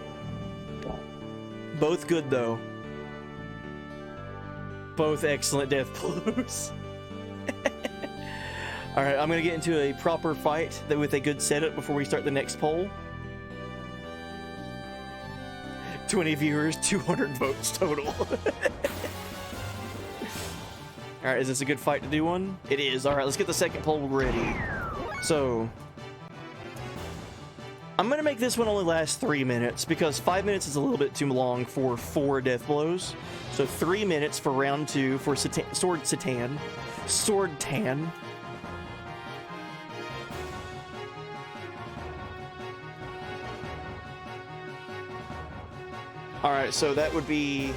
Both good though. Both excellent death blows. Alright, I'm gonna get into a proper fight with a good setup before we start the next poll. 20 viewers, 200 votes total. Alright, is this a good fight to do one? It is. Alright, let's get the second poll ready. So, I'm gonna make this one only last 3 minutes because 5 minutes is a little bit too long for 4 death blows. So 3 minutes for round 2 for Sword Tan. Alright, so that would be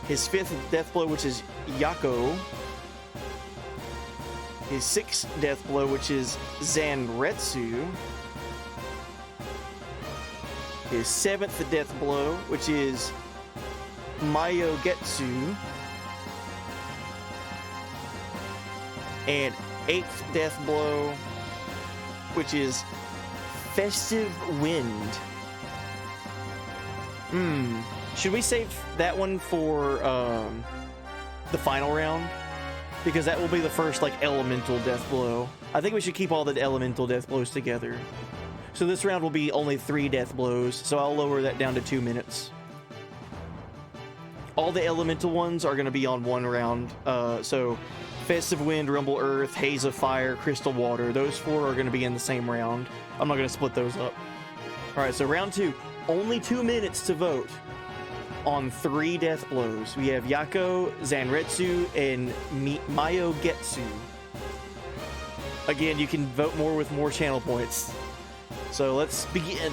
his 5th death blow, which is Yako. His 6th death blow, which is Zanretsu. His 7th death blow, which is Mayogetsu. And 8th death blow, which is Festive Wind. Should we save that one for the final round? Because that will be the first like elemental death blow. I think we should keep all the elemental death blows together. So this round will be only 3 death blows, so I'll lower that down to 2 minutes. All the elemental ones are going to be on one round. So Festive Wind, Rumble Earth, Haze of Fire, Crystal Water, those 4 are going to be in the same round. I'm not going to split those up. Alright, so round 2. Only 2 minutes to vote on 3 death blows. We have Yako, Zanretsu, and Mayogetsu. Again, you can vote more with more channel points. So let's begin.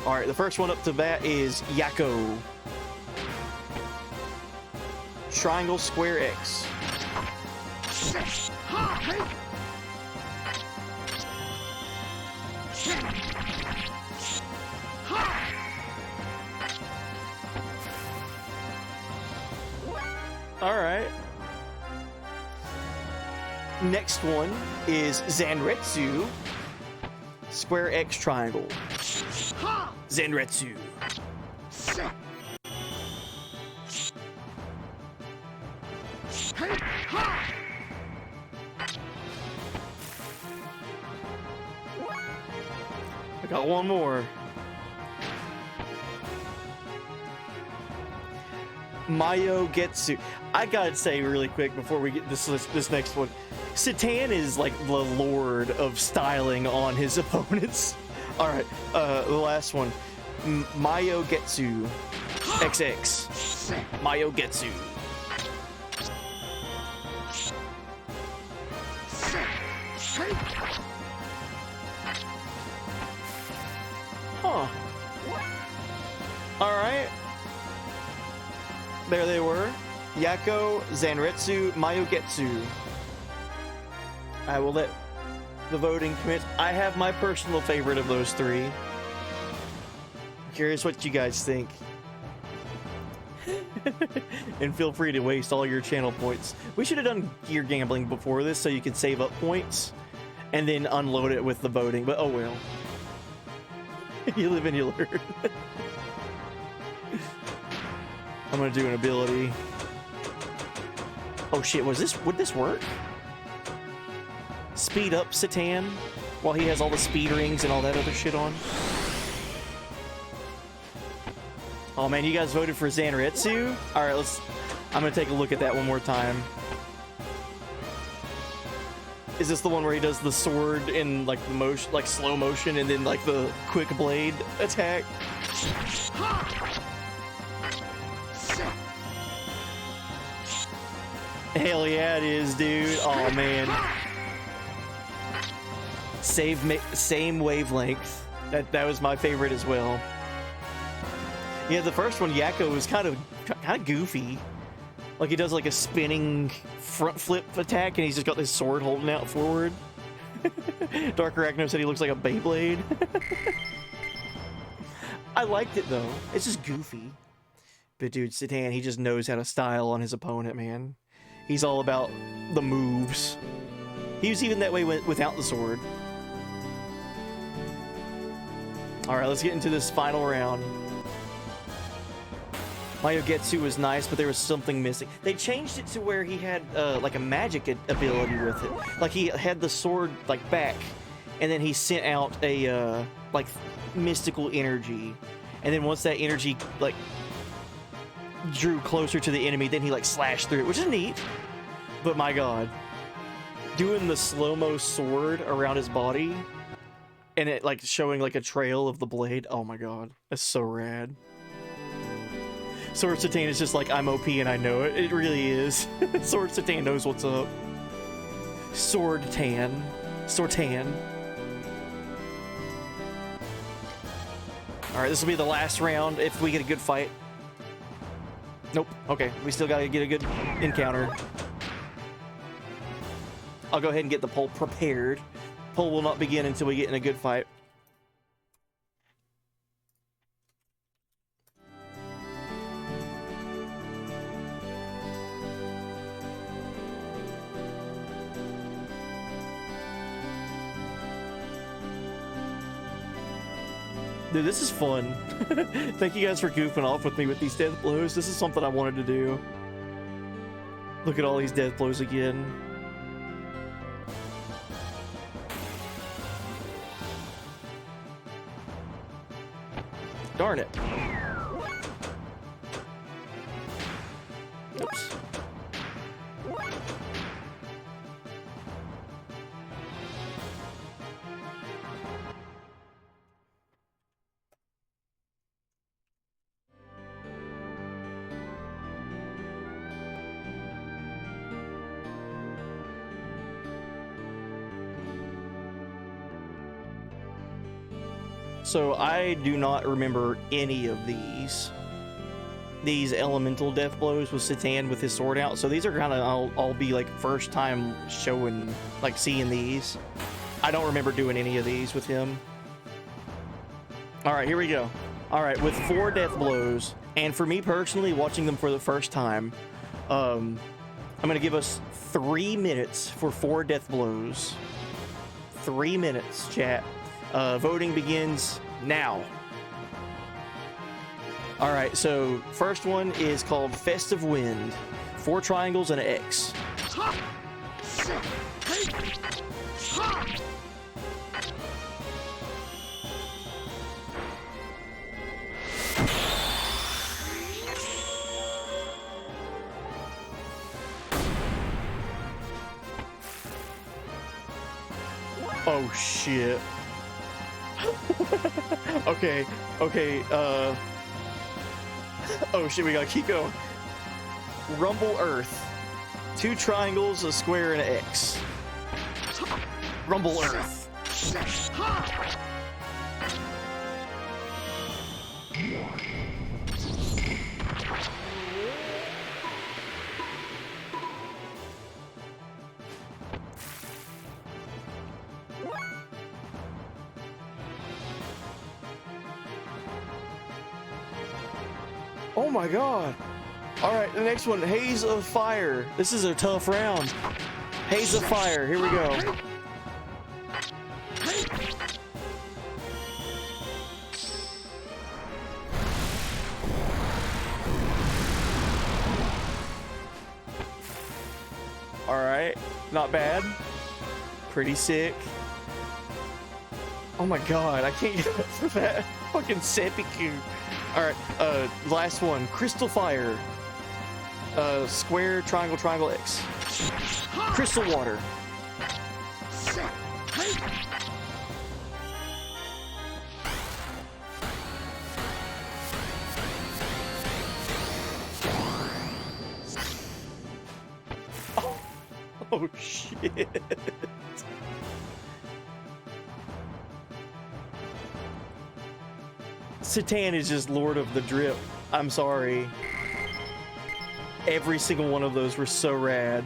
Alright, the first one up to bat is Yako. Triangle, square, X. Alright. Next one is Zanretsu. Square X triangle. Zanretsu. I got one more. Mayogetsu. I gotta say really quick before we get this next one, Satan is like the lord of styling on his opponents. All right, the last one, Mayogetsu, XX, Mayogetsu. Huh. All right. There they were. Yako, Zanretsu, Mayogetsu. I will let the voting commence. I have my personal favorite of those 3. I'm curious what you guys think. And feel free to waste all your channel points. We should have done gear gambling before this so you could save up points and then unload it with the voting, but oh well. You live and you learn. I'm gonna do an ability. Oh shit, would this work? Speed up Satan while he has all the speed rings and all that other shit on. Oh man, you guys voted for Zanretsu? Alright, I'm gonna take a look at that one more time. Is this the one where he does the sword in like the motion, like slow motion, and then like the quick blade attack? Hell yeah, it is, dude. Oh man. Same wavelength. That was my favorite as well. Yeah, the first one, Yakko, was kind of goofy. Like, he does like a spinning front flip attack, and he's just got this sword holding out forward. Dark Arachno said he looks like a Beyblade. I liked it though. It's just goofy. But dude, Citan, he just knows how to style on his opponent, man. He's all about the moves. He was even that way without the sword. Alright, let's get into this final round. Mayogetsu was nice, but there was something missing. They changed it to where he had like a magic ability with it. Like he had the sword like back, and then he sent out a like mystical energy. And then once that energy like drew closer to the enemy, then he like slashed through it, which is neat. But my god, doing the slow-mo sword around his body and it like showing like a trail of the blade, oh my god, that's so rad. Sword Citan is just like, I'm OP and I know it. It really is. Sword Citan knows what's up. Sword Tan. Alright, this will be the last round if we get a good fight. Nope. Okay, we still gotta get a good encounter. I'll go ahead and get the poll prepared. Poll will not begin until we get in a good fight. Dude, this is fun. Thank you guys for goofing off with me with these death blows. This is something I wanted to do. Look at all these death blows again. Darn it. Oops. So I do not remember any of these elemental death blows with Citan with his sword out. So these are kind of I'll be like first time showing, like seeing these. I don't remember doing any of these with him. All right, here we go. All right, with 4 death blows, and for me personally, watching them for the first time, I'm gonna give us 3 minutes for 4 death blows. 3 minutes, chat. Voting begins now. All right, so first one is called Festive Wind. 4 triangles and an X. Oh shit. Okay, oh shit, we gotta keep going. Rumble Earth. 2 triangles, a square, and an X. Rumble Earth. Oh my god. Alright, the next one, Haze of Fire. This is a tough round. Haze of Fire, here we go. Alright, not bad. Pretty sick. Oh my god, I can't get over that fucking seppuku. Alright, last one. Crystal Fire. Square, triangle, triangle, X. Crystal Water. Oh shit. Satan is just Lord of the Drip. I'm sorry. Every single one of those were so rad.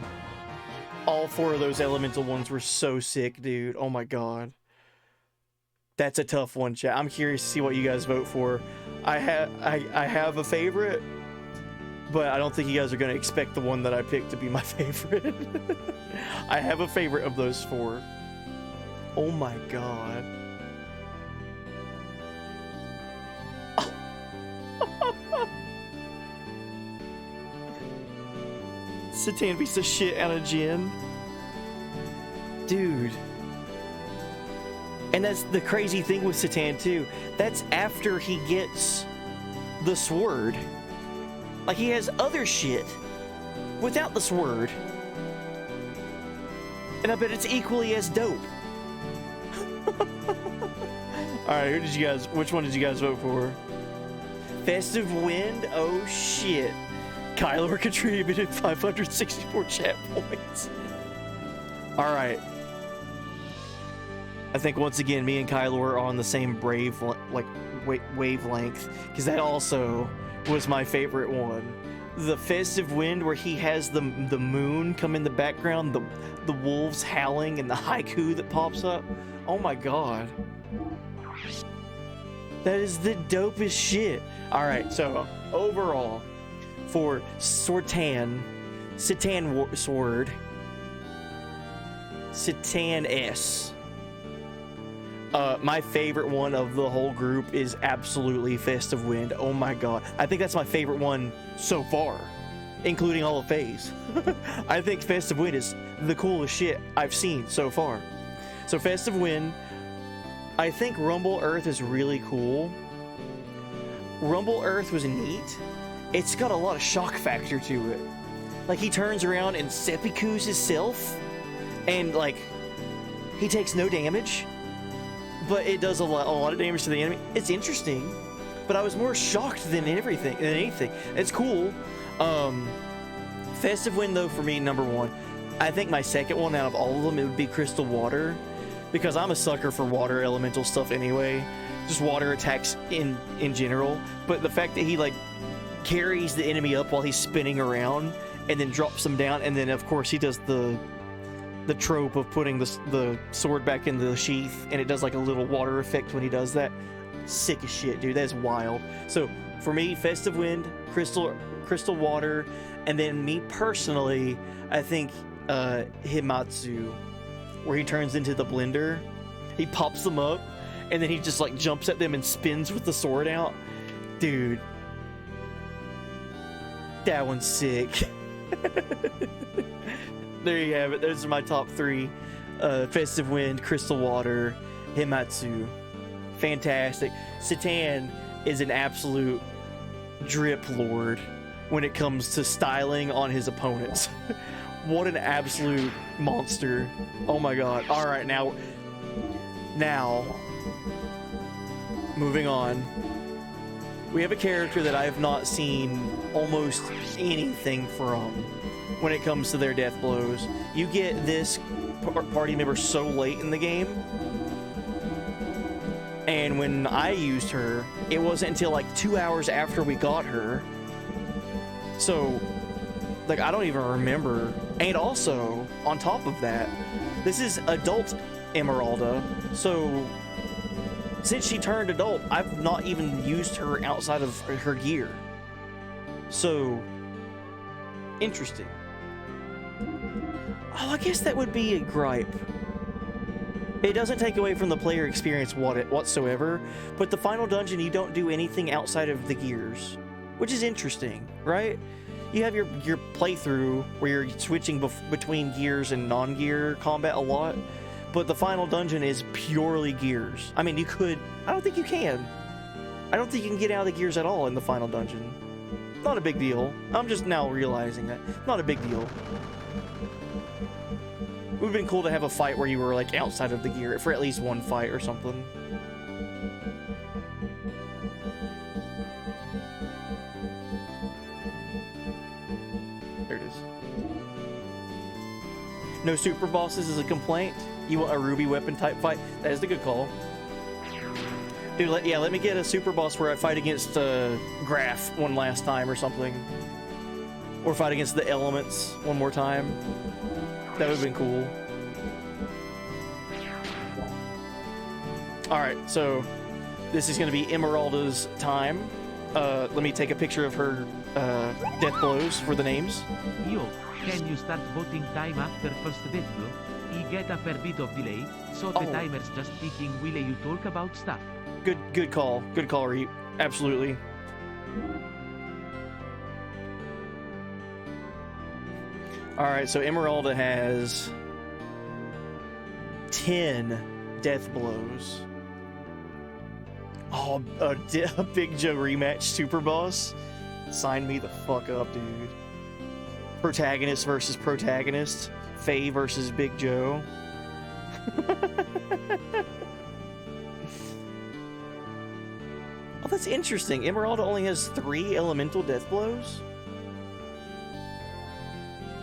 All 4 of those elemental ones were so sick, dude. Oh my god. That's a tough one, chat. I'm curious to see what you guys vote for. I have a favorite, but I don't think you guys are going to expect the one that I picked to be my favorite. I have a favorite of those 4. Oh my god. Satan beats the shit out of Jin. Dude. And that's the crazy thing with Satan too. That's after he gets the sword. Like, he has other shit without the sword. And I bet it's equally as dope. Alright, which one did you guys vote for? Festive Wind? Oh shit. Kyler contributed 564 chat points. Alright. I think once again, me and Kyler are on the same wavelength, because that also was my favorite one. The Festive Wind, where he has the moon come in the background, the wolves howling, and the haiku that pops up. Oh my god. That is the dopest shit. Alright, so overall, for Satan Sword, Satan S. My favorite one of the whole group is absolutely Festive Wind. Oh my god. I think that's my favorite one so far, including all of Phase. I think Festive Wind is the coolest shit I've seen so far. So Festive Wind, I think Rumble Earth is really cool. Rumble Earth was neat. It's got a lot of shock factor to it. Like, he turns around and seppukus himself, and like, he takes no damage, but it does a lot of damage to the enemy. It's interesting, but I was more shocked than anything. It's cool. Festive Wind, though, for me, number 1. I think my second one out of all of them, it would be Crystal Water, because I'm a sucker for water elemental stuff anyway. Just water attacks in general. But the fact that he like carries the enemy up while he's spinning around and then drops them down, and then of course he does the trope of putting the sword back in the sheath, and it does like a little water effect when he does that. Sick as shit, dude. That's wild. So for me, Festive Wind, Crystal Water, and then me personally, I think Himatsu, where he turns into the blender. He pops them up, and then he just like jumps at them and spins with the sword out. Dude, that one's sick. There you have it. Those are my top 3. Festive Wind, Crystal Water, Himatsu. Fantastic. Satan is an absolute drip lord when it comes to styling on his opponents. What an absolute monster. Oh my god. Alright, now moving on. We have a character that I have not seen almost anything from when it comes to their death blows. You get this party member so late in the game, and when I used her, it wasn't until like 2 hours after we got her. So, like, I don't even remember. And also, on top of that, this is adult Emeralda, so since she turned adult, I've not even used her outside of her gear. So, interesting. Oh, I guess that would be a gripe. It doesn't take away from the player experience whatsoever, but the final dungeon, you don't do anything outside of the gears, which is interesting, right? You have your playthrough where you're switching between gears and non-gear combat a lot, but the final dungeon is purely gears. I mean, you could... I don't think you can. I don't think you can get out of the gears at all in the final dungeon. Not a big deal. I'm just now realizing that. Not a big deal. It would have been cool to have a fight where you were, like, outside of the gear for at least one fight or something. There it is. No super bosses is a complaint. You want a ruby weapon type fight? That is the good call. Dude, yeah, let me get a super boss where I fight against Graph one last time or something. Or fight against the elements one more time. That would have been cool. Alright, so this is going to be Emeralda's time. Let me take a picture of her death blows for the names. Yo, can you start voting time after first death blow? I get a fair bit of delay, so the timer's just ticking while you talk about stuff. Good call. Good call, Reap. Absolutely. Alright, so Emeralda has 10 death blows. Oh, a Big Joe rematch super boss? Sign me the fuck up, dude. Protagonist versus protagonist. Faye versus Big Joe. Oh, that's interesting. Emeralda only has 3 elemental death blows?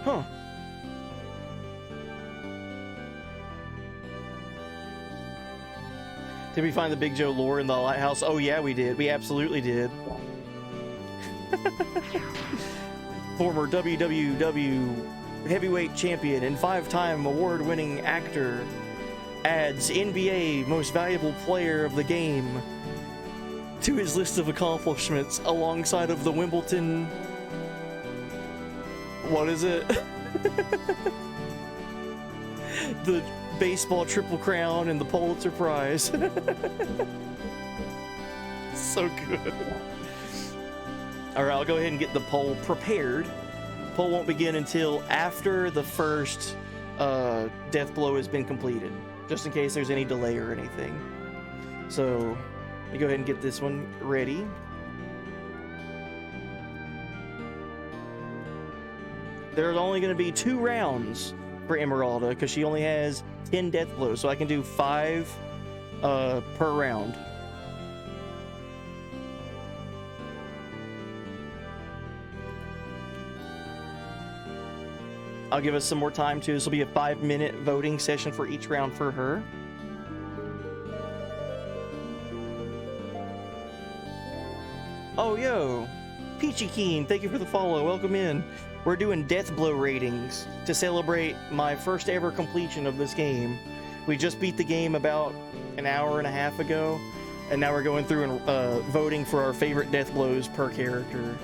Huh. Did we find the Big Joe lore in the lighthouse? Oh yeah, we did. We absolutely did. Former WWW heavyweight champion and 5-time award-winning actor adds NBA most valuable player of the game to his list of accomplishments alongside of the Wimbledon... What is it? The baseball Triple Crown and the Pulitzer Prize. So good. Alright, I'll go ahead and get the poll prepared. Poll won't begin until after the first death blow has been completed, just in case there's any delay or anything. So, let me go ahead and get this one ready. There's only going to be 2 rounds for Emeralda because she only has 10 death blows, so I can do 5 per round. I'll give us some more time too. This will be a 5-minute voting session for each round for her. Oh, yo. Peachy Keen, thank you for the follow. Welcome in. We're doing death blow ratings to celebrate my first ever completion of this game. We just beat the game about an hour and a half ago, and now we're going through and voting for our favorite death blows per character.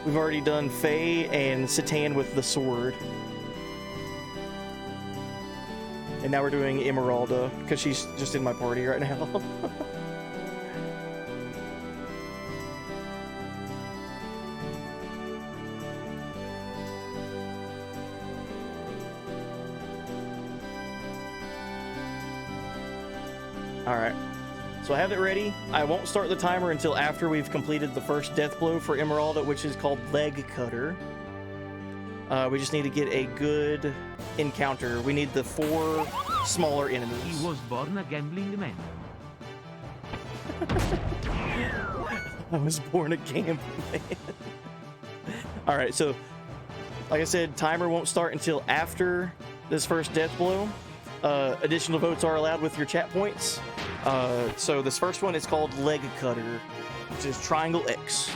We've already done Faye and Satan with the sword. And now we're doing Emeralda, because she's just in my party right now. Alright, so I have it ready. I won't start the timer until after we've completed the first death blow for Emeralda, which is called Leg Cutter. We just need to get a good encounter. We need the 4 smaller enemies. He was born a gambling man. I was born a gambling man. Alright, so like I said, timer won't start until after this first death blow. Additional votes are allowed with your chat points. So this first one is called Leg Cutter, which is triangle X.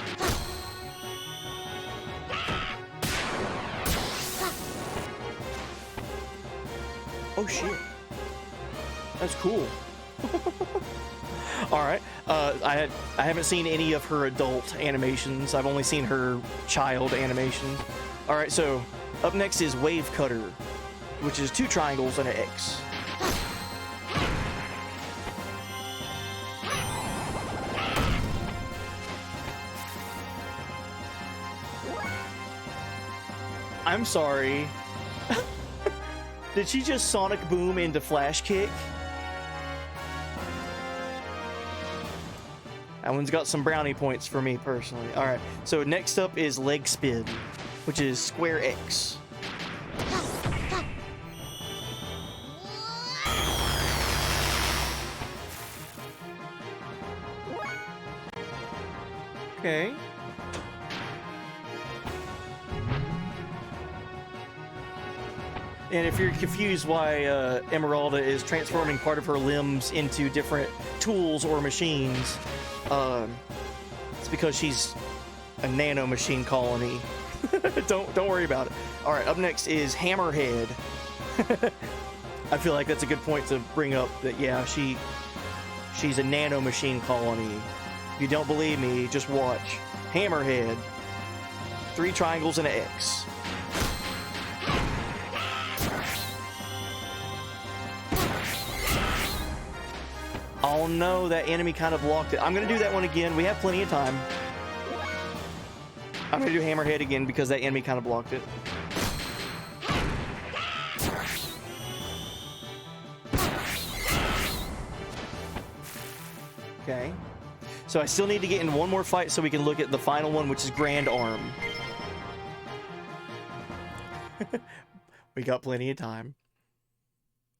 Oh shit. That's cool. Alright. I haven't seen any of her adult animations. I've only seen her child animations. Alright, so up next is Wave Cutter, which is 2 triangles and an X. I'm sorry. Did she just Sonic Boom into Flash Kick? That one's got some brownie points for me personally. Alright, so next up is Leg Spin, which is square X. Okay. And if you're confused why Emeralda is transforming part of her limbs into different tools or machines, it's because she's a nano machine colony. Don't worry about it. All right, up next is Hammerhead. I feel like that's a good point to bring up. That yeah, she's a nano machine colony. If you don't believe me, just watch. Hammerhead. 3 triangles and an X. Oh no, that enemy kind of blocked it. I'm gonna do that one again. We have plenty of time. I'm gonna do Hammerhead again because that enemy kind of blocked it. Okay. So I still need to get in one more fight so we can look at the final one, which is Grand Arm. We got plenty of time.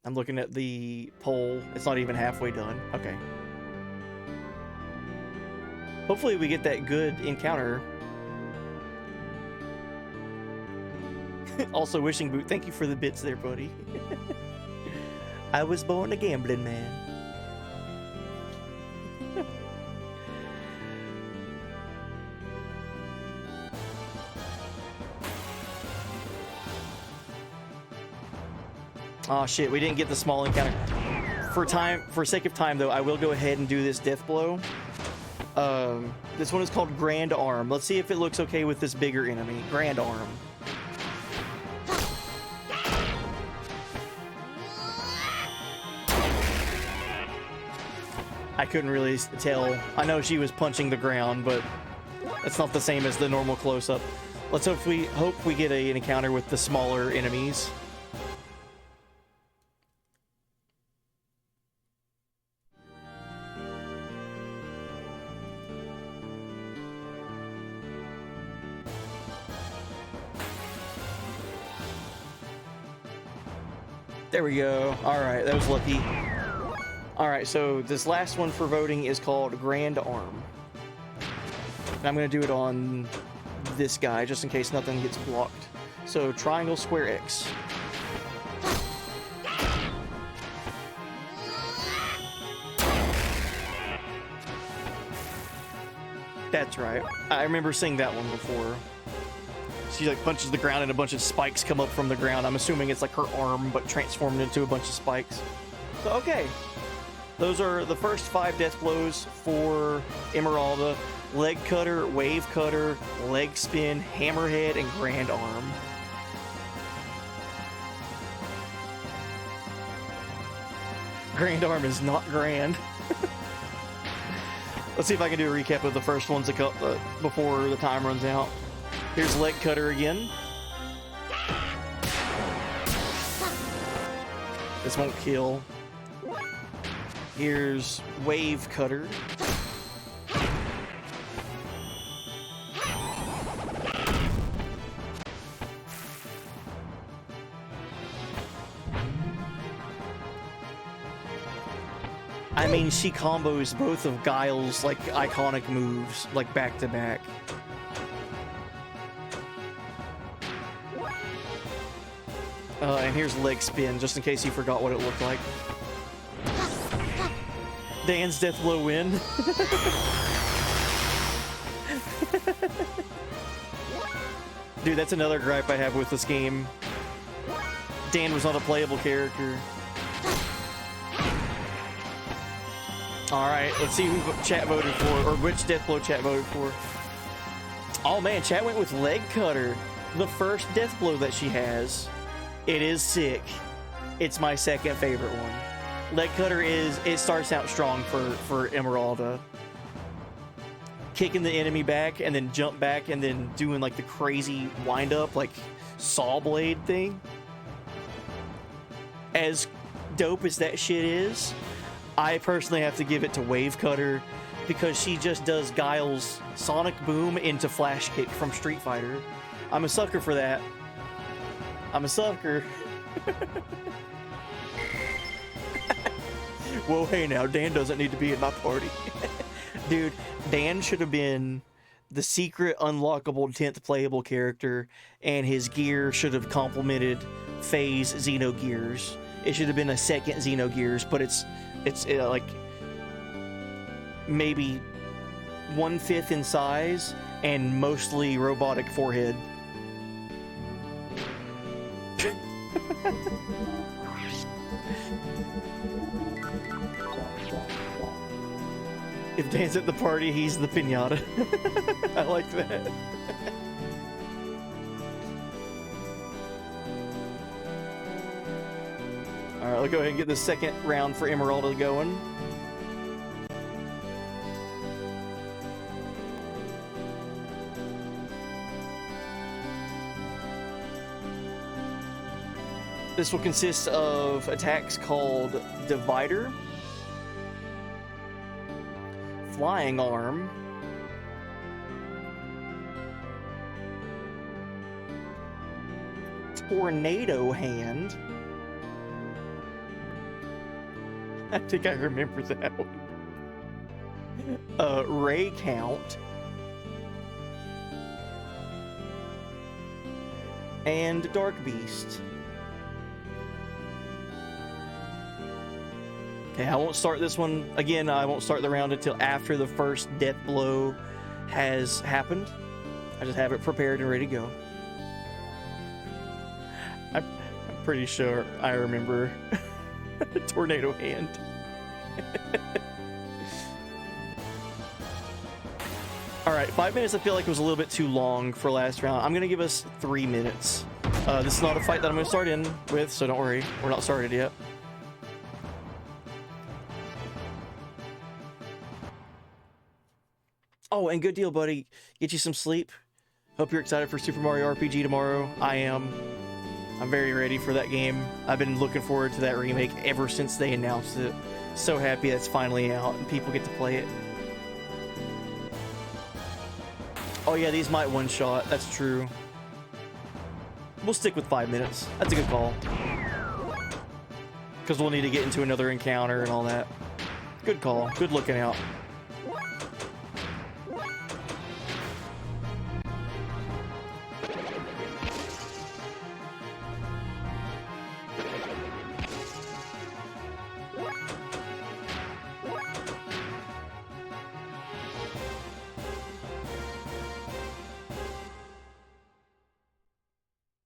I'm looking at the poll. It's not even halfway done. Okay. Hopefully we get that good encounter. Also, Wishing Boot, thank you for the bits there, buddy. I was born a gambling man. Oh shit, we didn't get the small encounter. For sake of time though, I will go ahead and do this death blow. This one is called Grand Arm. Let's see if it looks okay with this bigger enemy. Grand Arm. I couldn't really tell. I know she was punching the ground, but that's not the same as the normal close-up. Let's hope we get an encounter with the smaller enemies. There we go. Alright, that was lucky. Alright, so this last one for voting is called Grand Arm. And I'm going to do it on this guy, just in case nothing gets blocked. So, triangle, square, X. That's right. I remember seeing that one before. She like punches the ground and a bunch of spikes come up from the ground. I'm assuming it's like her arm, but transformed into a bunch of spikes. So, okay. Those are the first 5 death blows for Emeralda. Leg cutter, wave cutter, leg spin, hammerhead, and grand arm. Grand arm is not grand. Let's see if I can do a recap of the first ones before the time runs out. Here's leg cutter again. This won't kill. Here's wave cutter. I mean, she combos both of Guile's like iconic moves like back to back. And here's leg spin, just in case you forgot what it looked like. Dan's death blow win. Dude, that's another gripe I have with this game. Dan was not a playable character. Alright, let's see who chat voted for, or which death blow chat voted for. Oh man, chat went with leg cutter. The first death blow that she has. It is sick. It's my second favorite one. Leg cutter it starts out strong for Emeralda. Kicking the enemy back and then jump back and then doing like the crazy wind up like saw blade thing. As dope as that shit is, I personally have to give it to wave cutter because she just does Guile's sonic boom into flash kick from Street Fighter. I'm a sucker for that. I'm a sucker. Whoa, hey now, Dan doesn't need to be in my party. Dude, Dan should have been the secret unlockable 10th playable character, and his gear should have complemented Faye's Xenogears. It should have been a second Xenogears, but it's like maybe 1/5 in size and mostly robotic forehead. If Dan's at the party, he's the piñata. I like that. Alright, let's go ahead and get the second round for Emeralda going. This will consist of attacks called Divider, Flying Arm, Tornado Hand. I think I remember that one. Ray Count, and Dark Beast. Okay, I won't start this one again. I won't start the round until after the first death blow has happened. I just have it prepared and ready to go. I'm pretty sure I remember Tornado Hand. All right, 5 minutes I feel like it was a little bit too long for last round. I'm gonna give us 3 minutes. This is not a fight that I'm gonna start in with, so don't worry, we're not started yet. Oh, and good deal, buddy. Get you some sleep. Hope you're excited for Super Mario RPG tomorrow. I am. I'm very ready for that game. I've been looking forward to that remake ever since they announced it. So happy that's finally out and people get to play it. Oh yeah, these might one-shot. That's true. We'll stick with 5 minutes. That's a good call. Because we'll need to get into another encounter and all that. Good call. Good looking out.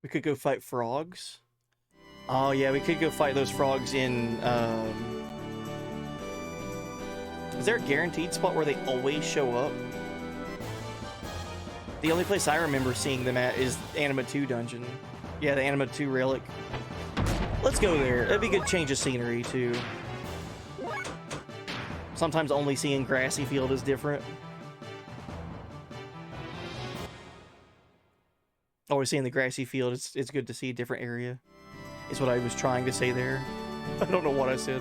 We could go fight frogs. Oh yeah, we could go fight those frogs in, is there a guaranteed spot where they always show up? The only place I remember seeing them at is Anima 2 dungeon. Yeah, the Anima 2 relic. Let's go there. That'd be a good change of scenery too. Sometimes only seeing grassy field is different. Always seeing the grassy field, it's good to see a different area. Is what I was trying to say there. I don't know what I said.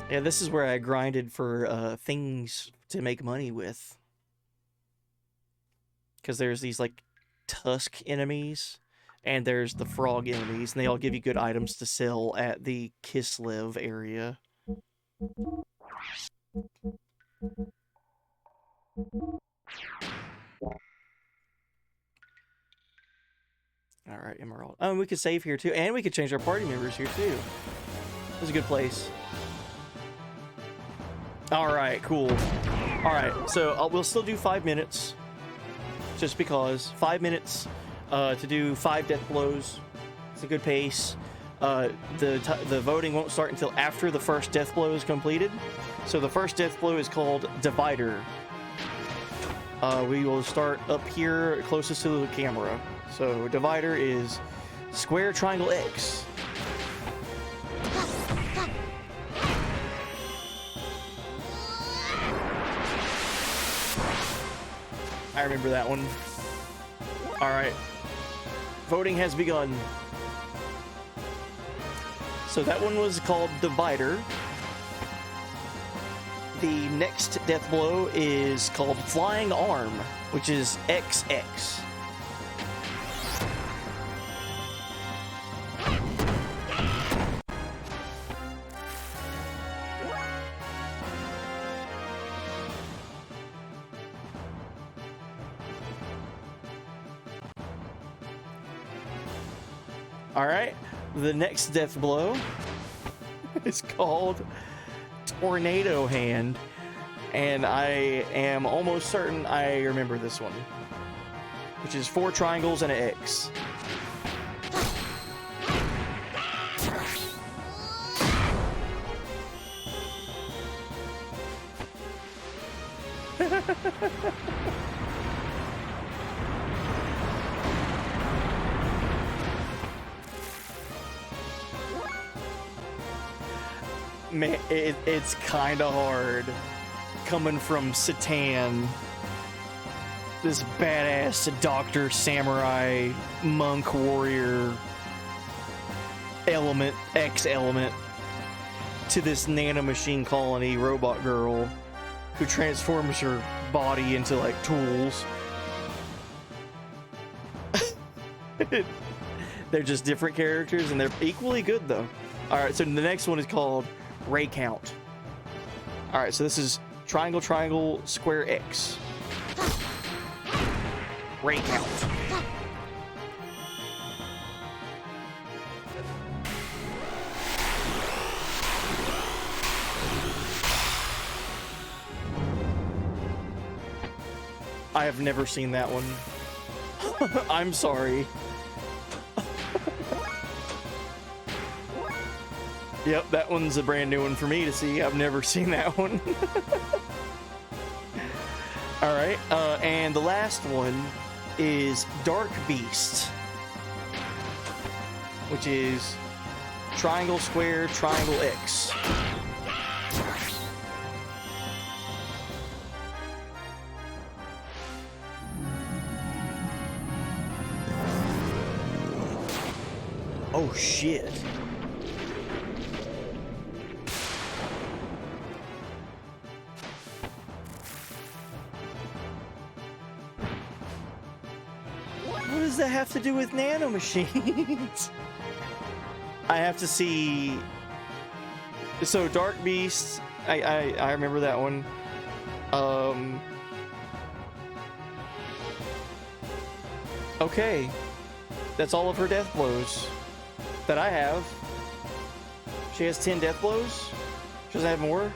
Yeah, this is where I grinded for things to make money with. Because there's these, like, tusk enemies, and there's the frog enemies, and they all give you good items to sell at the Kislev area. Alright, Emerald. Oh, and we could save here, too, and we could change our party members here, too. This is a good place. Alright, cool. Alright, so we'll still do 5 minutes. Just because. 5 minutes to do 5 death blows. It's a good pace. The voting won't start until after the first death blow is completed. So the first death blow is called Divider. We will start up here closest to the camera. So Divider is square, triangle, X. I remember that one. Alright. Voting has begun. So that one was called Divider. The next death blow is called Flying Arm, which is XX. Alright, the next death blow is called Tornado Hand, and I am almost certain I remember this one, which is 4 triangles and an X. Man, it's kind of hard coming from Satan, this badass doctor, samurai, monk, warrior, element, X-element, to this nanomachine colony robot girl who transforms her body into, like, tools. They're just different characters, and they're equally good, though. Alright, so the next one is called Ray Count. Alright, so this is triangle, triangle, square, X. Ray Count. I have never seen that one. I'm sorry. Yep, that one's a brand new one for me to see. I've never seen that one. Alright, and the last one is Dark Beast, which is triangle, square, triangle, X. Oh shit. What does that have to do with nanomachines? I have to see. So Dark Beast, I remember that one. Okay, that's all of her death blows that I have. She has 10 death blows. She doesn't have more.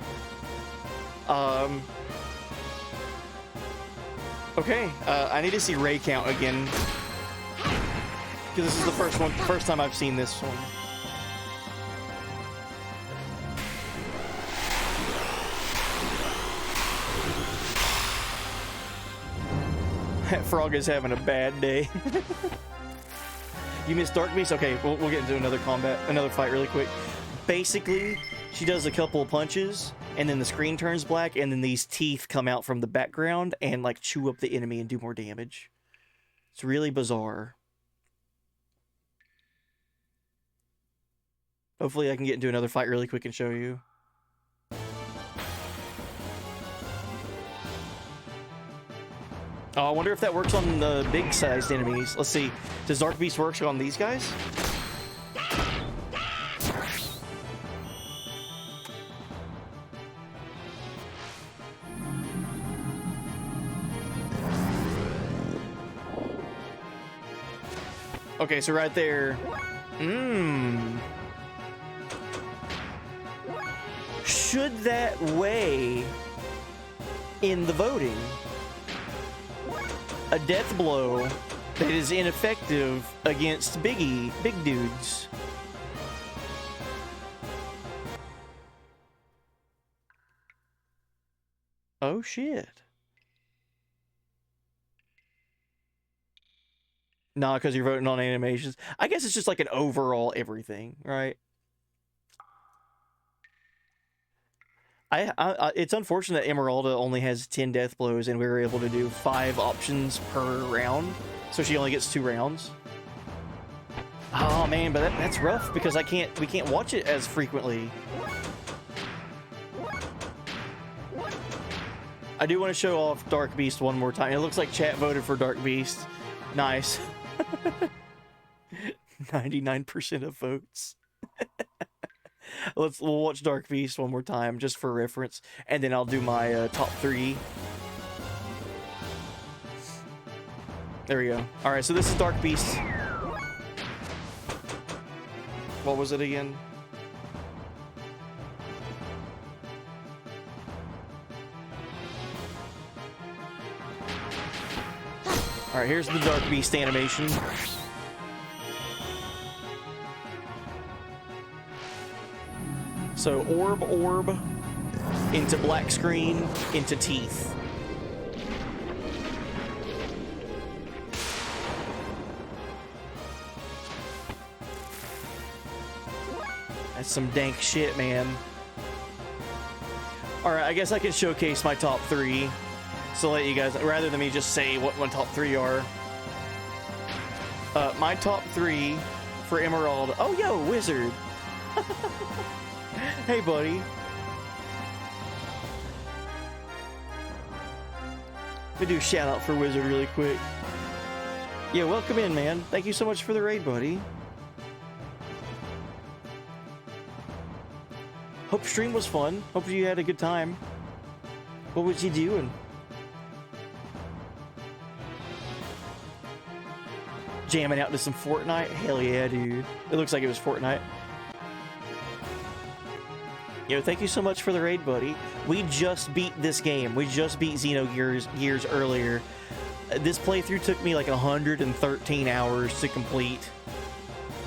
Okay, I need to see Ray Count again, because this is the first time I've seen this one. That frog is having a bad day. You missed Dark Beast? Okay, we'll get into another fight really quick. Basically, she does a couple of punches, and then the screen turns black, and then these teeth come out from the background and, like, chew up the enemy and do more damage. It's really bizarre. Hopefully I can get into another fight really quick and show you. Oh, I wonder if that works on the big-sized enemies. Let's see. Does Dark Beast work on these guys? Okay, so right there. Should that weigh in the voting? A death blow that is ineffective against big dudes. Oh shit. Nah, because you're voting on animations. I guess it's just like an overall everything, right? It's unfortunate that Emeralda only has 10 death blows and we were able to do 5 options per round, so she only gets 2 rounds. Oh man, but that's rough because we can't watch it as frequently. I do want to show off Dark Beast one more time. It looks like chat voted for Dark Beast. Nice. 99% of votes. We'll watch Dark Beast one more time just for reference, and then I'll do my top 3. There we go. All right, so this is Dark Beast. What was it again? All right, here's the Dark Beast animation. So orb, into black screen, into teeth. That's some dank shit, man. Alright, I guess I can showcase my top 3. So let you guys, rather than me just say what my top 3 are. My top 3 for Emerald. Oh, yo, Wizard. Hey, buddy. Let me do a shout out for Wizard really quick. Yeah, welcome in, man. Thank you so much for the raid, buddy. Hope stream was fun. Hope you had a good time. What was you doing? Jamming out to some Fortnite? Hell yeah, dude. It looks like it was Fortnite. Yo, thank you so much for the raid, buddy. We just beat this game. We just beat Xenogears earlier. This playthrough took me like 113 hours to complete.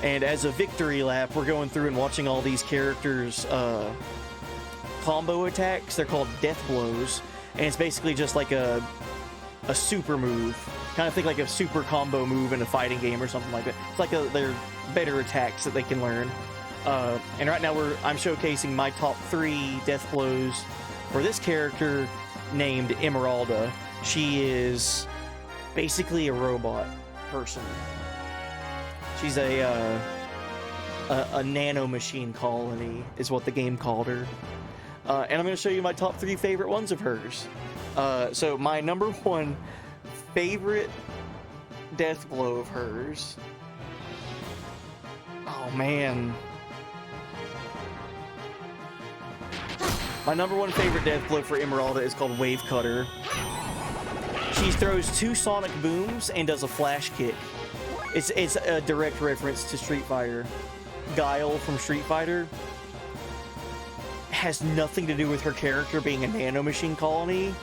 And as a victory lap, we're going through and watching all these characters' combo attacks. They're called death blows. And it's basically just like a super move. Kind of think like a super combo move in a fighting game or something like that. It's like they're better attacks that they can learn. And right now I'm showcasing my top 3 death blows for this character named Emeralda. She is basically a robot person. She's a nano machine colony is what the game called her. And I'm going to show you my top 3 favorite ones of hers. So my number 1 favorite death blow of hers. Oh man. My number 1 favorite death blow for Emeralda is called Wave Cutter. She throws 2 sonic booms and does a flash kick. It's a direct reference to Street Fighter. Guile from Street Fighter has nothing to do with her character being a nanomachine colony,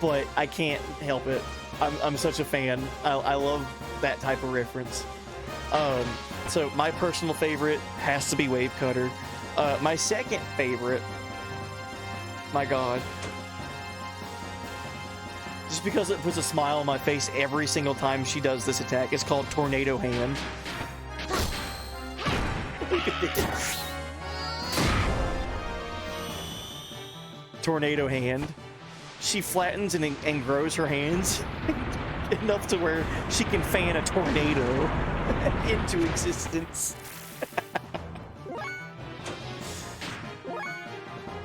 but I can't help it. I'm such a fan. I love that type of reference. So my personal favorite has to be Wave Cutter. My second favorite, my god, just because it puts a smile on my face every single time she does this attack, it's called Tornado Hand. Look at this. Tornado Hand. She flattens and grows her hands enough to where she can fan a tornado into existence.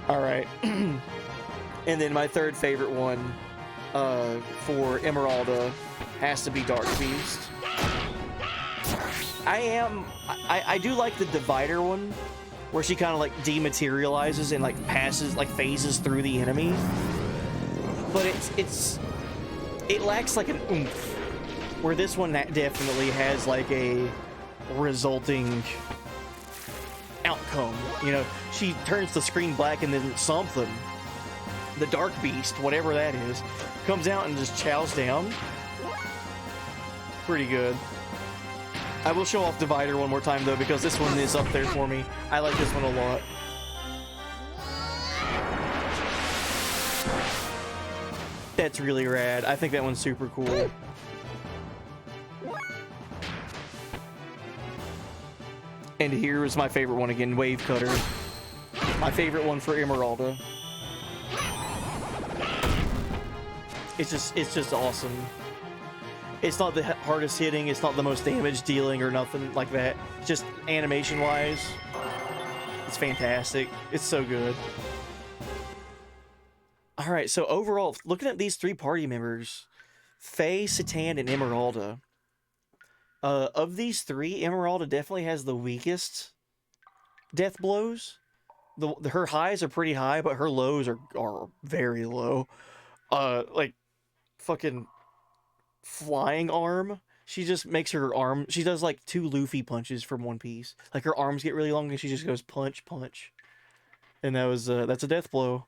Alright. And then my third favorite one for Emeralda has to be Dark Beast. I do like the Divider one, where she kind of like dematerializes and like phases through the enemy. But it lacks like an oomph, where this one definitely has like a resulting outcome. You know, she turns the screen black and then something, the Dark Beast, whatever that is, comes out and just chows down. Pretty good. I will show off Divider one more time though, because this one is up there for me. I like this one a lot. That's really rad. I think that one's super cool. And here is my favorite one again, Wave Cutter. My favorite one for Emeralda. It's just awesome. It's not the hardest hitting, it's not the most damage dealing or nothing like that. Just animation wise, it's fantastic. It's so good. All right, so overall, looking at these 3 party members, Faye, Citan, and Emeralda. Of these 3, Emeralda definitely has the weakest death blows. Her highs are pretty high, but her lows are very low. Like fucking flying arm. She just makes her arm. She does like 2 Luffy punches from One Piece. Like her arms get really long, and she just goes punch, punch. And that's a death blow.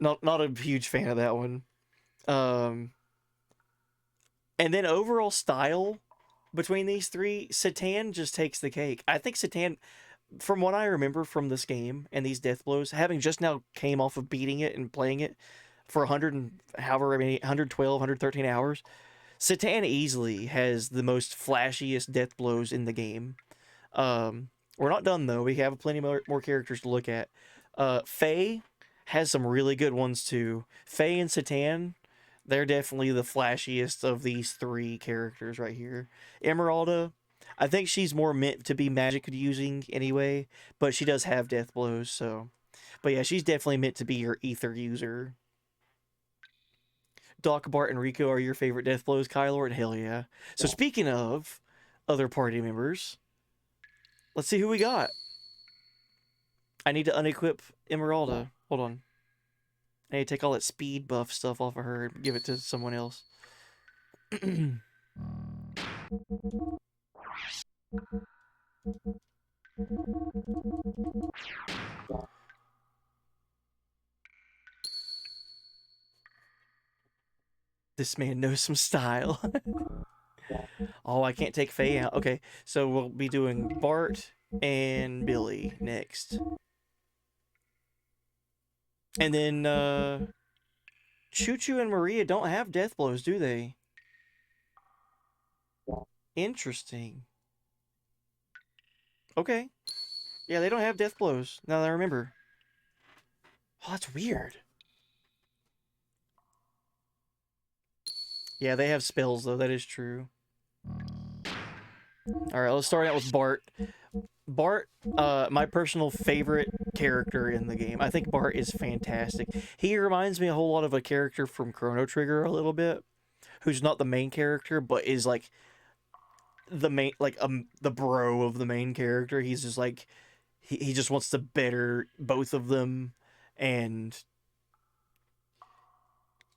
Not a huge fan of that one. And then overall style between these 3, Citan just takes the cake. I think Citan, from what I remember from this game and these death blows, having just now came off of beating it and playing it for 100 and however many, 112, 113 hours, Citan easily has the most flashiest death blows in the game. We're not done though. We have plenty more characters to look at. Faye has some really good ones too. Faye and Citan, they're definitely the flashiest of these 3 characters right here. Emeralda, I think she's more meant to be magic using anyway, but she does have death blows, so. But yeah, she's definitely meant to be your ether user. Doc, Bart, and Rico are your favorite death blows, Kylord? Hell yeah. So speaking of other party members, let's see who we got. I need to unequip Emeralda. Hold on. I need to take all that speed buff stuff off of her and give it to someone else. This man knows some style. Oh, I can't take Faye out. Okay, so we'll be doing Bart and Billy next. And then, Choo Choo and Maria don't have death blows, do they? Interesting. Okay. Yeah, they don't have death blows, now that I remember. Oh, that's weird. Yeah, they have spells, though. That is true. Alright, let's start out with Bart. Bart, my personal favorite character in the game. I think Bart is fantastic. He reminds me a whole lot of a character from Chrono Trigger a little bit, who's not the main character, but is like the main, like the bro of the main character. He's just like, he just wants to better both of them, and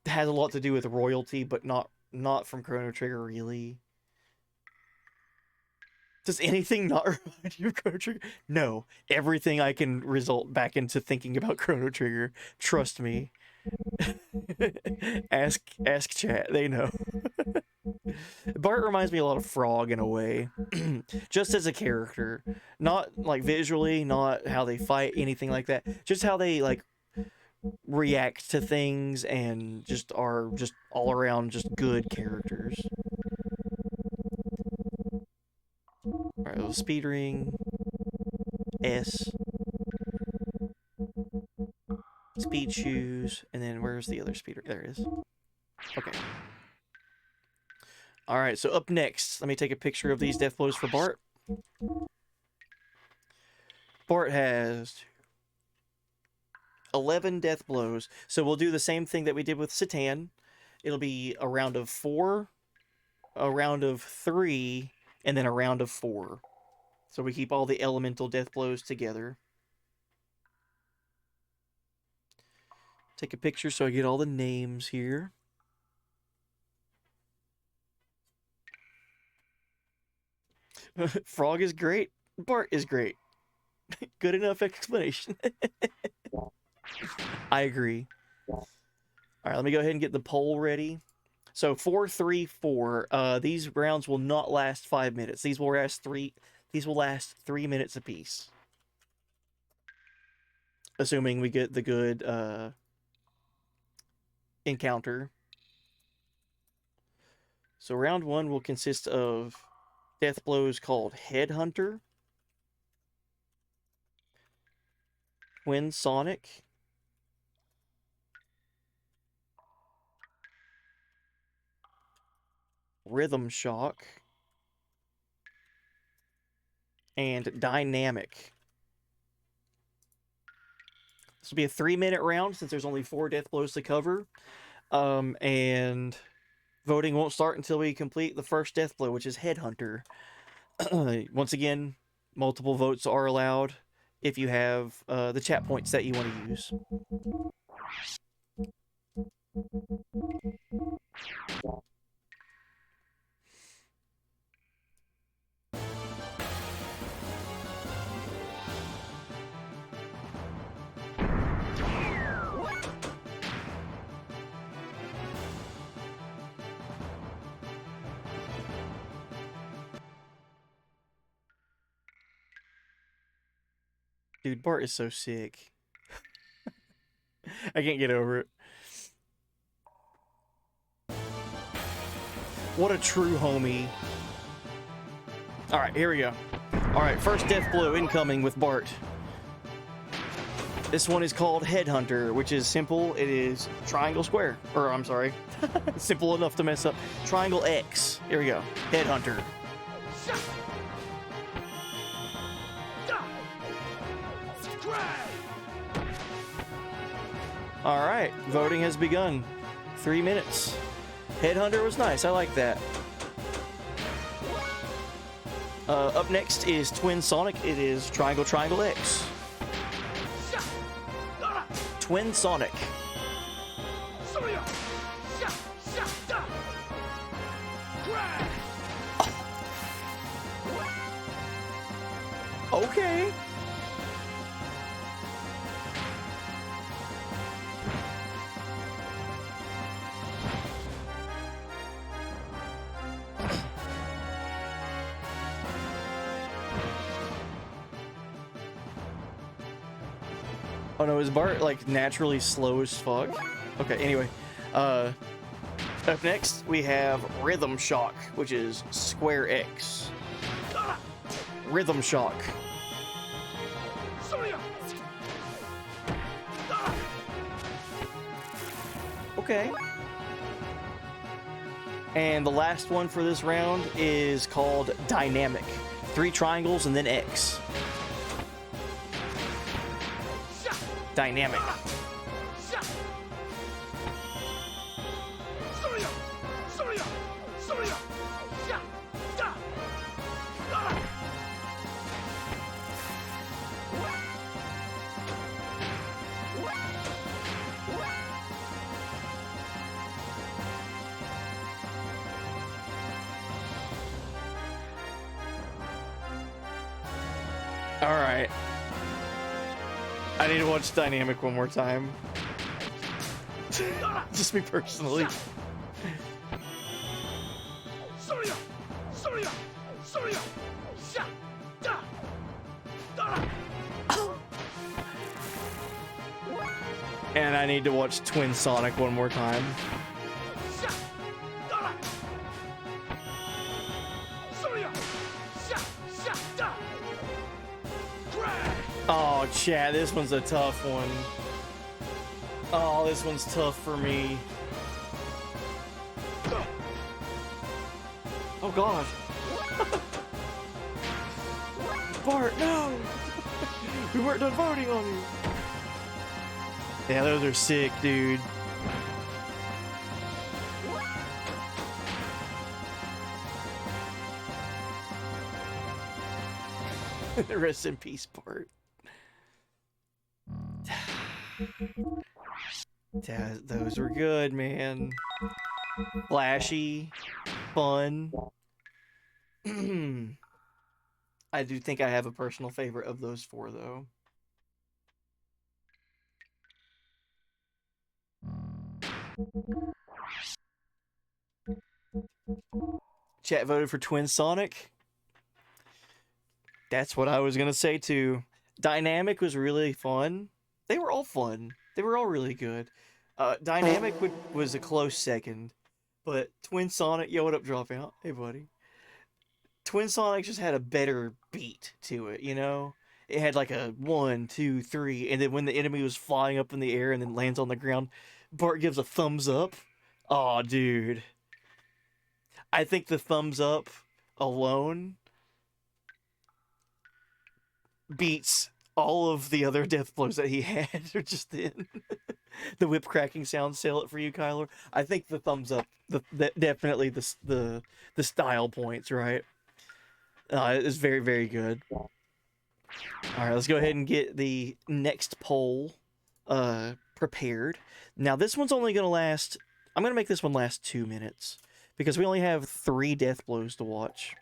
has a lot to do with royalty, but not from Chrono Trigger really. Does anything not remind you of Chrono Trigger? No. Everything I can result back into thinking about Chrono Trigger. Trust me. ask chat. They know. Bart reminds me a lot of Frog in a way. Just as a character. Not like visually, not how they fight, anything like that. Just how they like react to things and just are just all around just good characters. Alright, little speed ring. S. Speed shoes. And then where's the other speed ring? There it is. Okay. Alright, so up next, let me take a picture of these death blows for Bart. Bart has 11 death blows. So we'll do the same thing that we did with Citan. It'll be a round of 4, a round of 3, and then a round of 4. So we keep all the elemental death blows together. Take a picture so I get all the names here. Frog is great. Bart is great. Good enough explanation. I agree. All right, let me go ahead and get the poll ready. So 4, 3, 4. These rounds will not last 5 minutes. These will last 3 minutes apiece. Assuming we get the good encounter. So round 1 will consist of death blows called Headhunter, Twin Sonic, Rhythm Shock, and Dynamic. This will be a 3-minute round since there's only 4 death blows to cover. And voting won't start until we complete the first death blow, which is Headhunter. Once again, multiple votes are allowed if you have the chat points that you want to use. Dude, Bart is so sick. I can't get over it. What a true homie. Alright, here we go. Alright, first death blow incoming with Bart. This one is called Headhunter, which is simple. It is triangle square. Or, I'm sorry. Simple enough to mess up. Triangle X. Here we go. Headhunter. Alright, voting has begun. 3 minutes. Headhunter was nice, I like that. Up next is Twin Sonic. It is Triangle Triangle X. Twin Sonic. Okay. Oh no, is Bart like naturally slow as fuck? Okay, anyway. Up next we have Rhythm Shock, which is Square X. Rhythm Shock. Okay. And the last one for this round is called Dynamic. 3 triangles and then X. Dynamic. All right. I need to watch Dynamic one more time. Just me personally. And I need to watch Twin Sonic one more time. Oh, chat, this one's a tough one. Oh, this one's tough for me. Oh, God. Bart, no! We weren't done voting on you. Yeah, those are sick, dude. Rest in peace, Bart. Yeah, those were good, man. Flashy, fun. I do think I have a personal favorite of those 4, though. Chat voted for Twin Sonic. That's what I was gonna say too. Dynamic was really fun. They were all fun. They were all really good. Dynamic was a close second, but Twin Sonic, yo, what up, Dropout? Hey, buddy. Twin Sonic just had a better beat to it, you know? It had like a 1, 2, 3, and then when the enemy was flying up in the air and then lands on the ground, Bart gives a thumbs up. Aw, dude. I think the thumbs up alone beats all of the other death blows that he had just then. The whip cracking sounds sell it for you, Kyler. I think the thumbs up, definitely the style points, right? It's very, very good. All right, let's go ahead and get the next poll prepared. Now, this one's only going to last... I'm going to make this one last 2 minutes because we only have 3 death blows to watch.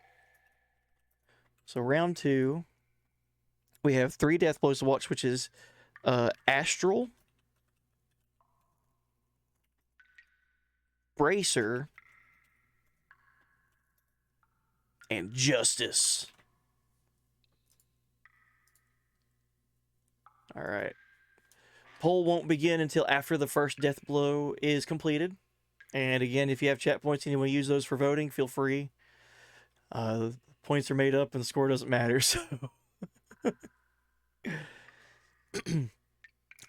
So, round 2, we have 3 death blows to watch, which is Astral, Bracer, and Justice. All right. Poll won't begin until after the first death blow is completed. And again, if you have chat points and you want to use those for voting, feel free. Points are made up and the score doesn't matter.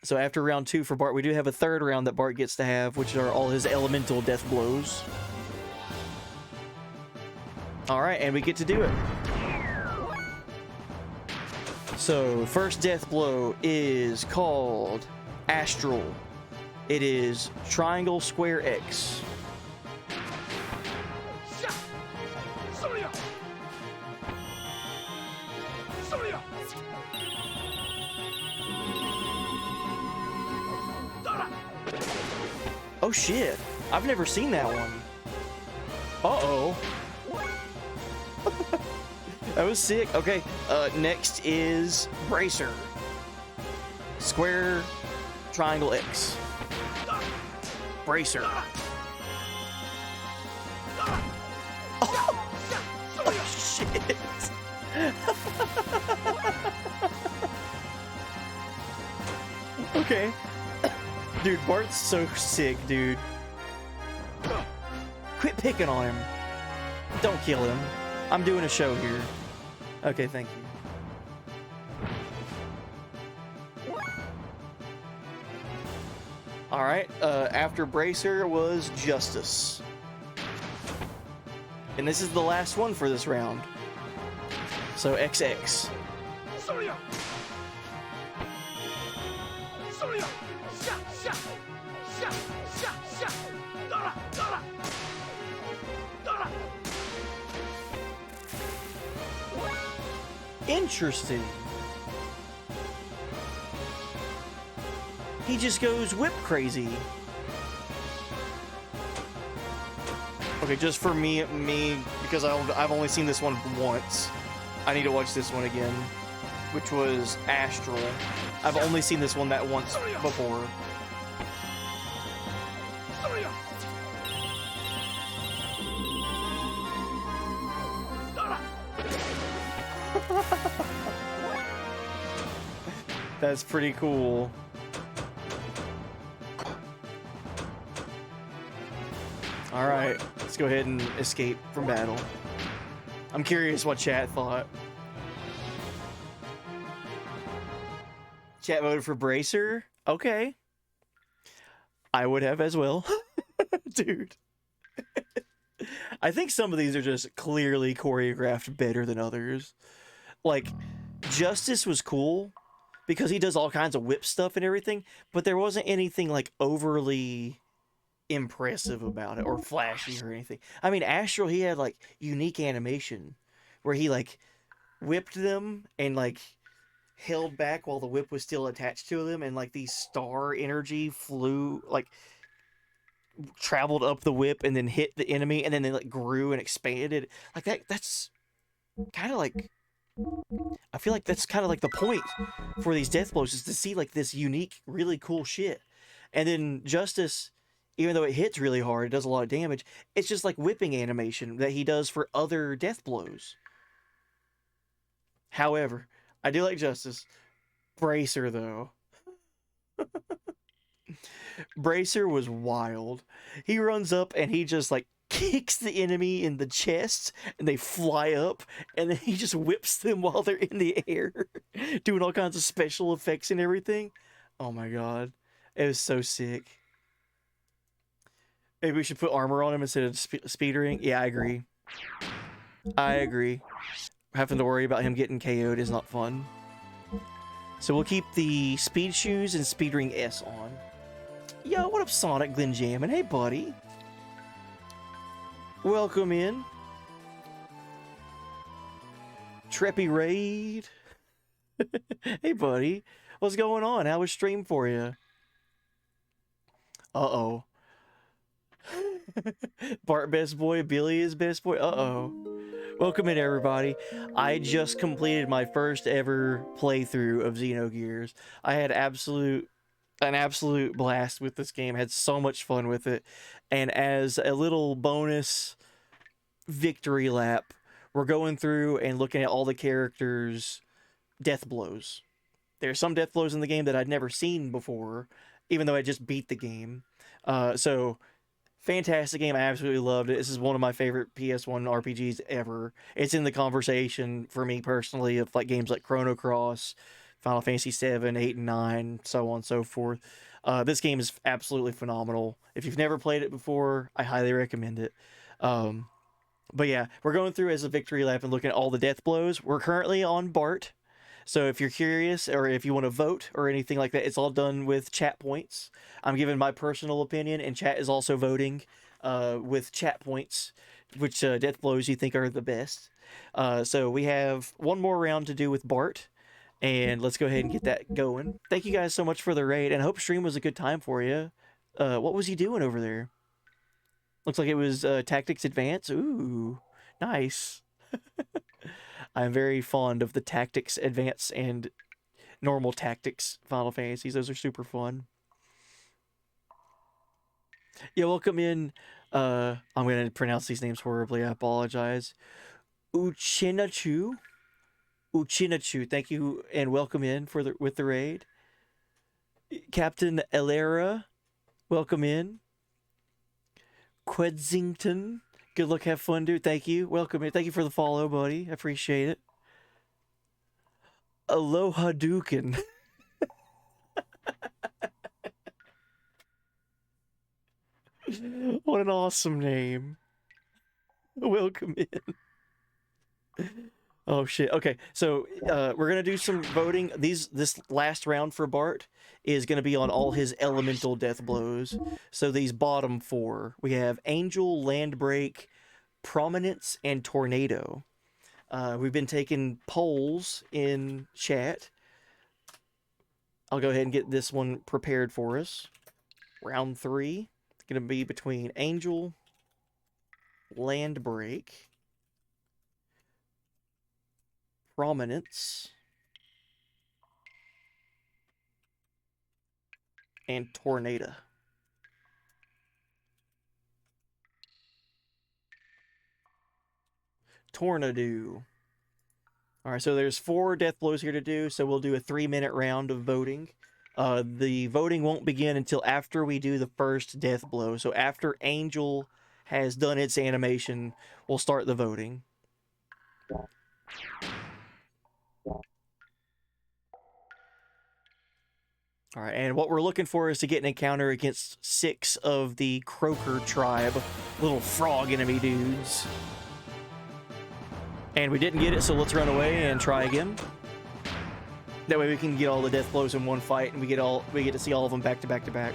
So after round 2 for Bart, we do have a third round that Bart gets to have, which are all his elemental death blows. All right, and we get to do it. So first death blow is called Astral. It is triangle, square, X. Oh shit, I've never seen that one. Uh-oh. That was sick. Okay, next is Bracer. Square, triangle, X. Bracer. Oh shit. Okay. Dude, Bart's so sick, dude. Quit picking on him. Don't kill him. I'm doing a show here. Okay, thank you. Alright, after Bracer was Justice. And this is the last one for this round. So, XX. Interesting. He just goes whip crazy. Okay, just for me, because I've only seen this one once. I need to watch this one again, which was Astral. I've only seen this one that once before. That's pretty cool. Alright, let's go ahead and escape from battle. I'm curious what chat thought. Chat voted for Bracer? Okay. I would have as well. Dude. I think some of these are just clearly choreographed better than others. Like, Justice was cool because he does all kinds of whip stuff and everything, but there wasn't anything like overly impressive about it or flashy or anything. I mean, Astral, he had like unique animation where he like whipped them and like held back while the whip was still attached to them, and like these star energy flew, like traveled up the whip and then hit the enemy, and then they like grew and expanded like that. That's kind of like, I feel like that's kind of like the point for these death blows, is to see like this unique, really cool shit. And then Justice, even though it hits really hard, it does a lot of damage, it's just like whipping animation that he does for other death blows. However, I do like Justice. Bracer, though. Bracer was wild. He runs up and he just like kicks the enemy in the chest and they fly up, and then he just whips them while they're in the air, doing all kinds of special effects and everything. Oh my god. It was so sick. Maybe we should put armor on him instead of speedering. Yeah, I agree. I agree. Having to worry about him getting KO'd is not fun. So we'll keep the speed shoes and speed ring S on. Yo, what up, Sonic Glen Jammin'? Hey, buddy. Welcome in. Treppy Raid. Hey, buddy. What's going on? How was stream for you? Uh-oh. Bart best boy, Billy is best boy. Uh-oh. Welcome in, everybody. I just completed my first ever playthrough of Xenogears. I had an absolute blast with this game. Had so much fun with it. And as a little bonus victory lap, we're going through and looking at all the characters' death blows. There's some death blows in the game that I'd never seen before, even though I just beat the game. So fantastic game. I absolutely loved it. This is one of my favorite PS1 RPGs ever. It's in the conversation for me personally of like games like Chrono Cross, Final Fantasy 7, 8, and 9, so on and so forth. This game is absolutely phenomenal. If you've never played it before, I highly recommend it. But yeah, we're going through as a victory lap and looking at all the death blows. We're currently on Bart. So if you're curious or if you want to vote or anything like that, it's all done with chat points. I'm giving my personal opinion, and chat is also voting with chat points, which death blows you think are the best. So we have one more round to do with Bart, and let's go ahead and get that going. Thank you guys so much for the raid, and I hope stream was a good time for you. What was he doing over there? Looks like it was Tactics Advance. Ooh, nice. I'm very fond of the Tactics Advance and normal Tactics Final Fantasies. Those are super fun. Yeah, welcome in. I'm going to pronounce these names horribly. I apologize. Uchinachu. Uchinachu. Thank you and welcome in with the raid. Captain Elera. Welcome in. Quedzington. Good luck, have fun, dude. Thank you. Welcome in. Thank you for the follow, buddy. I appreciate it. Aloha Dukin. What an awesome name. Welcome in. Oh shit. Okay, so we're gonna do some voting. This last round for Bart is gonna be on all his elemental death blows. So these bottom four, we have Angel, Landbreak, Prominence, and Tornado. We've been taking polls in chat. I'll go ahead and get this one prepared for us. Round 3. It's going to be between Angel, Landbreak, Prominence, and Tornado. Tornado. Alright, so there's 4 death blows here to do, so we'll do a 3-minute round of voting. The voting won't begin until after we do the first death blow. So after Angel has done its animation, we'll start the voting. Alright, and what we're looking for is to get an encounter against 6 of the Croaker tribe, little frog enemy dudes. And we didn't get it, so let's run away and try again. That way we can get all the death blows in one fight, and we get to see all of them back to back to back.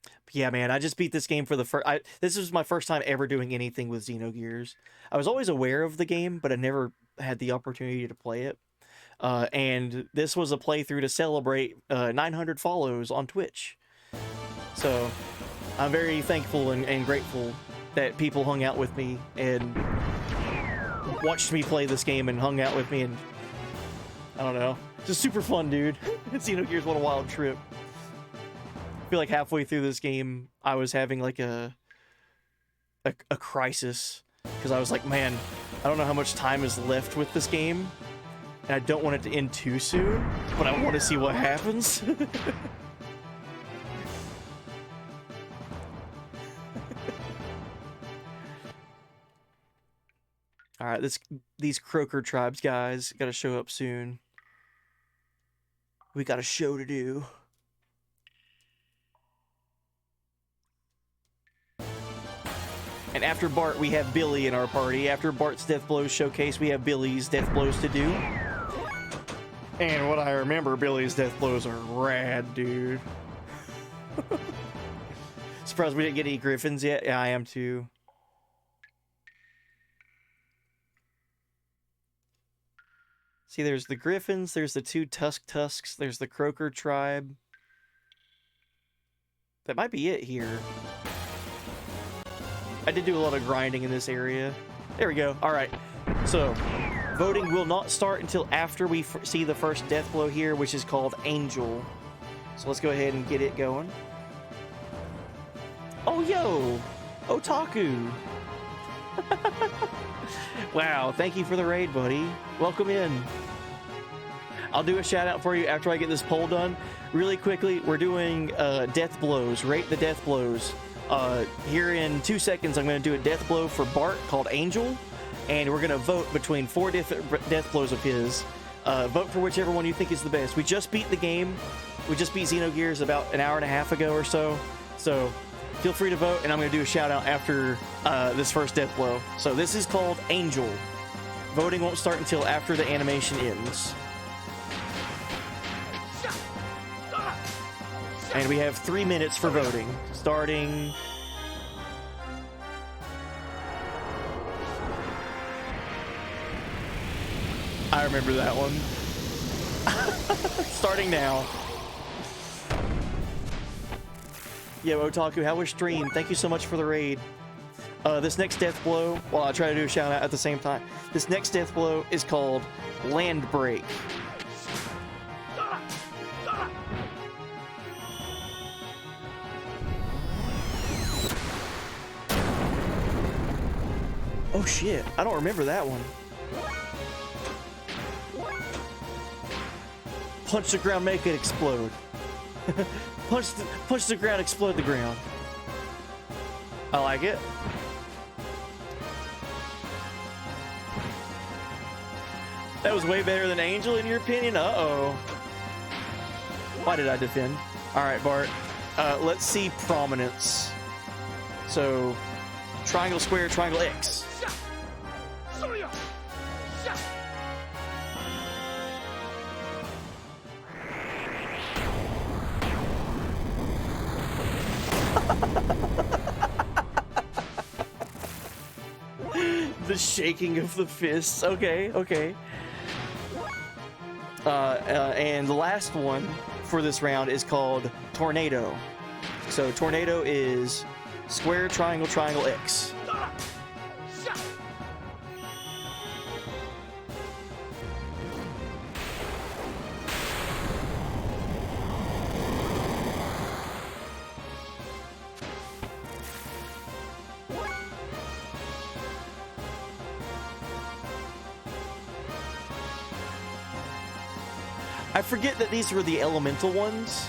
But yeah, man, I just beat this game for the first. This was my first time ever doing anything with Xenogears. I was always aware of the game, but I never had the opportunity to play it. And this was a playthrough to celebrate 900 follows on Twitch. So I'm very thankful and grateful that people hung out with me and watched me play this game and hung out with me, and I don't know, just super fun, dude. Xenogears, what a wild trip. I feel like halfway through this game I was having like a crisis, because I was like, man, I don't know how much time is left with this game, and I don't want it to end too soon, but I want to see what happens. Alright, these Croaker tribes guys gotta show up soon. We got a show to do. And after Bart, we have Billy in our party. After Bart's Death Blows showcase, we have Billy's Death Blows to do. And what I remember, Billy's Death Blows are rad, dude. Surprised we didn't get any Griffins yet. Yeah, I am too. See, there's the Griffins, there's the 2 Tusks, there's the Croaker tribe. That might be it here. I did do a lot of grinding in this area. There we go. All right. So, voting will not start until after we see the first death blow here, which is called Angel. So let's go ahead and get it going. Oh, yo! Otaku! Wow, thank you for the raid, buddy. Welcome in. I'll do a shout out for you after I get this poll done. Really quickly, we're doing death blows. Rate the death blows. Here in 2 seconds, I'm going to do a death blow for Bart called Angel, and we're going to vote between 4 different death blows of his. Vote for whichever one you think is the best. We just beat the game. We just beat Xenogears about an hour and a half ago or so. So feel free to vote, and I'm going to do a shout out after this first death blow. So this is called Angel. Voting won't start until after the animation ends. And we have 3 minutes for voting, starting... I remember that one. Starting now. Yo, Otaku, how was stream? Thank you so much for the raid. This next death blow, well, I'll try to do a shout out at the same time. This next death blow is called Land Break. Oh shit, I don't remember that one. Punch the ground, make it explode. punch the ground, explode the ground. I like it. That was way better than Angel in your opinion? Uh-oh. Why did I defend? Alright, Bart. Let's see prominence. So, triangle, square, triangle, X. The shaking of the fists. Okay, okay. And the last one for this round is called Tornado. So Tornado is square, triangle, triangle, X. I forget that these were the elemental ones.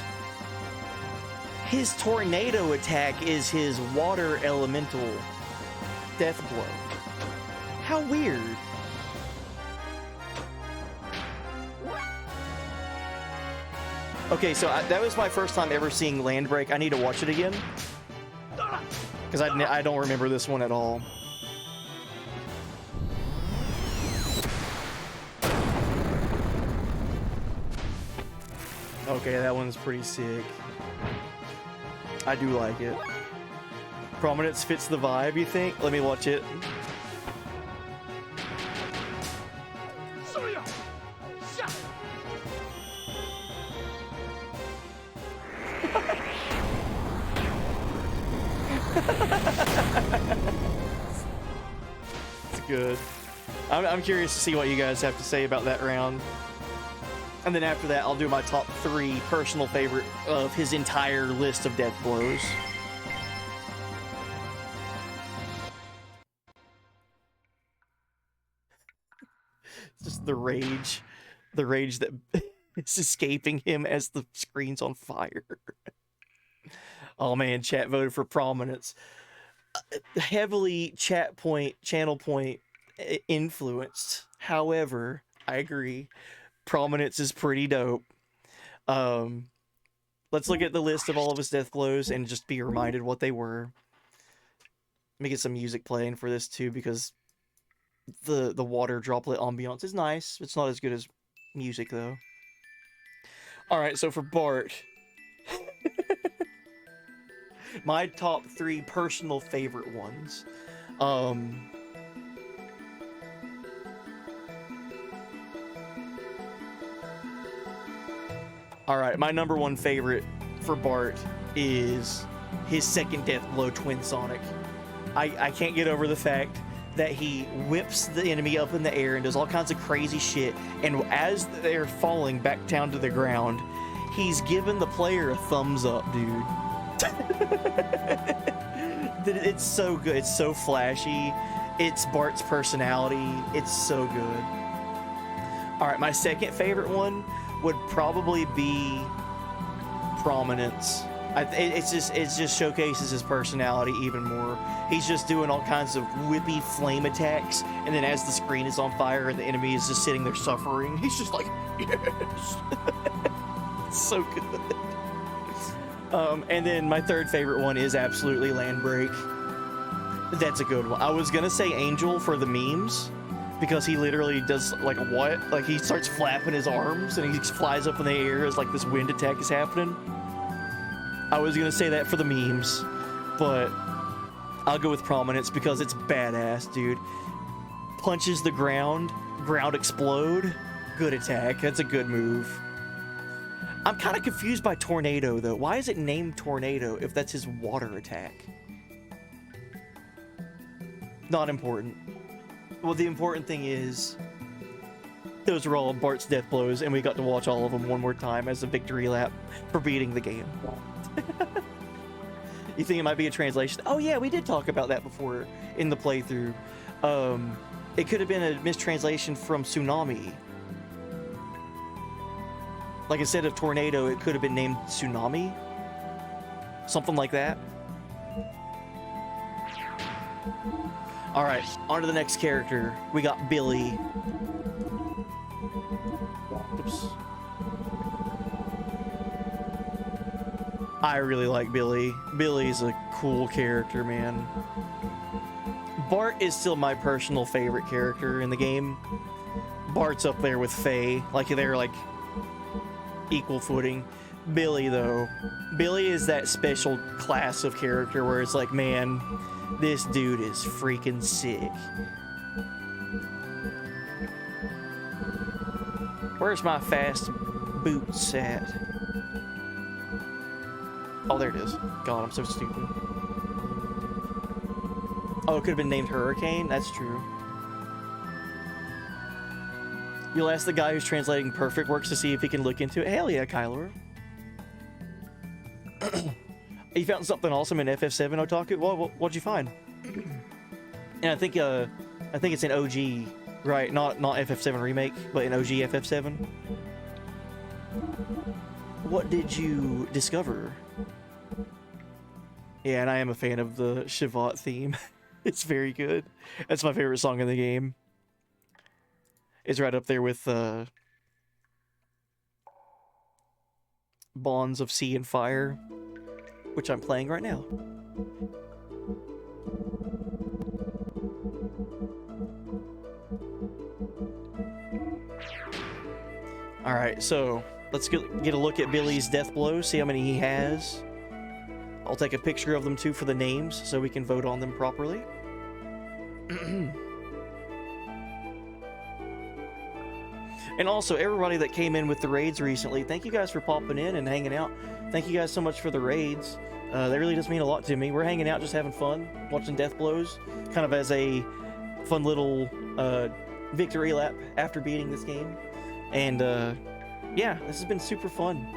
His tornado attack is his water elemental death blow. How weird. Okay, so that was my first time ever seeing Land Break. I need to watch it again. Because I don't remember this one at all. Okay, that one's pretty sick. I do like it. Prominence fits the vibe, you think? Let me watch it. It's good. I'm curious to see what you guys have to say about that round. And then after that, I'll do my top 3 personal favorite of his entire list of death blows. It's just the rage that is escaping him as the screen's on fire. Oh man, chat voted for prominence. Heavily channel point influenced. However, I agree. Prominence is pretty dope. Let's look at the list of all of his death blows and just be reminded what they were. me get some music playing for this too, because the water droplet ambiance is nice. It's not as good as music though. All right, so for Bart, my top 3 personal favorite ones. All right, my number 1 favorite for Bart is his second death blow, Twin Sonic. I can't get over the fact that he whips the enemy up in the air and does all kinds of crazy shit, and as they're falling back down to the ground, he's giving the player a thumbs up, dude. It's so good. It's so flashy. It's Bart's personality. It's so good. All right, my second favorite one would probably be Prominence. It just showcases his personality even more. He's just doing all kinds of whippy flame attacks, and then as the screen is on fire and the enemy is just sitting there suffering, he's just like, yes. It's so good. And then my third favorite one is absolutely Landbreak. That's a good one. I was gonna say Angel for the memes, because he literally does like what? Like he starts flapping his arms and he flies up in the air as like this wind attack is happening. I was gonna say that for the memes, but I'll go with Prominence because it's badass, dude. Punches the ground explode, good attack. That's a good move. I'm kind of confused by Tornado though. Why is it named Tornado if that's his water attack? Not important. Well, the important thing is those were all Bart's death blows, and we got to watch all of them one more time as a victory lap for beating the game. You think it might be a translation? Oh yeah, we did talk about that before in the playthrough. It could have been a mistranslation from Tsunami. Like instead of Tornado, it could have been named Tsunami. Something like that. Alright, on to the next character. We got Billy. Oops. I really like Billy. Billy's a cool character, man. Bart is still my personal favorite character in the game. Bart's up there with Faye. Like, they're like equal footing. Billy, though. Billy is that special class of character where it's like, man, this dude is freaking sick. Where's my fast boots at? Oh, there it is. God, I'm so stupid. Oh, it could have been named Hurricane? That's true. You'll ask the guy who's translating Perfect Works to see if he can look into it. Hell yeah, Kyler. You found something awesome in FF7, Otaku? What'd you find? And I think it's an OG, right? Not FF7 remake, but an OG FF7. What did you discover? Yeah, and I am a fan of the Shivat theme. It's very good. That's my favorite song in the game. It's right up there with Bonds of Sea and Fire, which I'm playing right now. Alright, so let's get a look at Billy's death blows, see how many he has. I'll take a picture of them too for the names so we can vote on them properly. And also, everybody that came in with the raids recently, thank you guys for popping in and hanging out. Thank you guys so much for the raids. That really does mean a lot to me. We're hanging out, just having fun, watching death blows, kind of as a fun little victory lap after beating this game. And yeah, this has been super fun.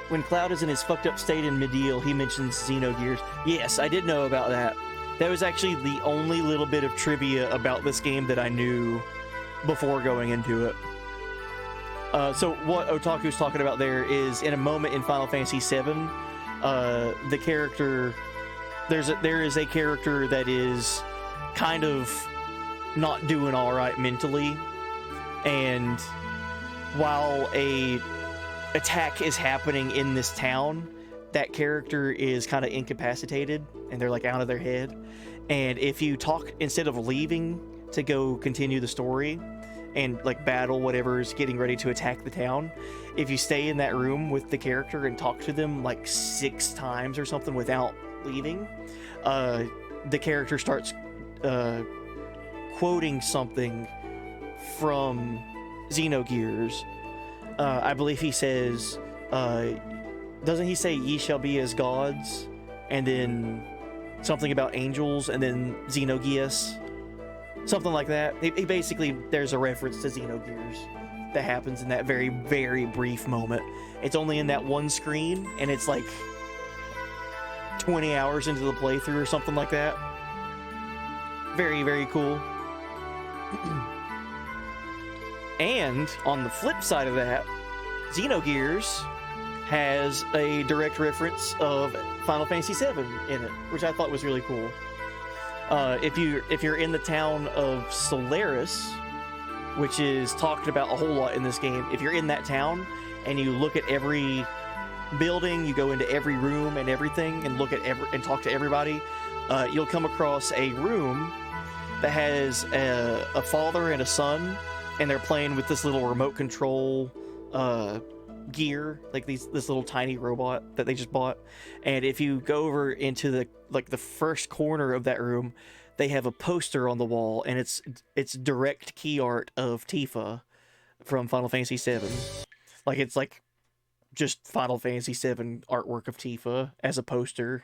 When Cloud is in his fucked up state in Mideel, he mentions Xenogears. Yes, I did know about that. That was actually the only little bit of trivia about this game that I knew before going into it. So what Otaku's talking about there is, in a moment in Final Fantasy VII, the character, there is a character that is kind of not doing all right mentally, and while a attack is happening in this town, that character is kind of incapacitated and they're like out of their head. And if you talk, instead of leaving to go continue the story and like battle whatever's getting ready to attack the town, if you stay in that room with the character and talk to them like 6 times or something without leaving, the character starts quoting something from Xenogears. I believe he says, doesn't he say ye shall be as gods, and then something about angels, and then Xenogears, something like that. He basically, there's a reference to Xenogears that happens in that very, very brief moment. It's only in that one screen, and it's like 20 hours into the playthrough or something like that. Very, very cool. And on the flip side of that, Xenogears has a direct reference of Final Fantasy VII in it, which I thought was really cool. If you're in the town of Solaris, which is talked about a whole lot in this game, if you're in that town and you look at every building, you go into every room and everything, and look at and talk to everybody, you'll come across a room that has a father and a son, and they're playing with this little remote control gear, like this little tiny robot that they just bought. And if you go over into the first corner of that room, they have a poster on the wall, and it's direct key art of Tifa from Final Fantasy VII. Like, it's like just Final Fantasy VII artwork of Tifa as a poster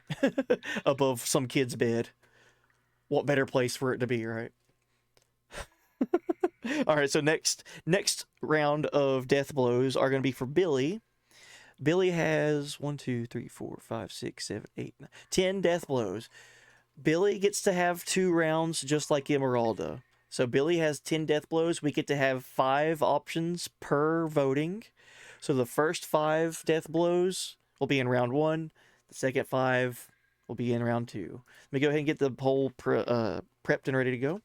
above some kid's bed. What better place for it to be, right? All right, so next round of death blows are going to be for Billy. Billy has 1, 2, 3, 4, 5, 6, 7, 8, 9, 10 death blows. Billy gets to have 2 rounds just like Emeralda. So Billy has 10 death blows. We get to have 5 options per voting. So the first 5 death blows will be in round 1. The second 5 will be in round 2. Let me go ahead and get the poll prepped and ready to go.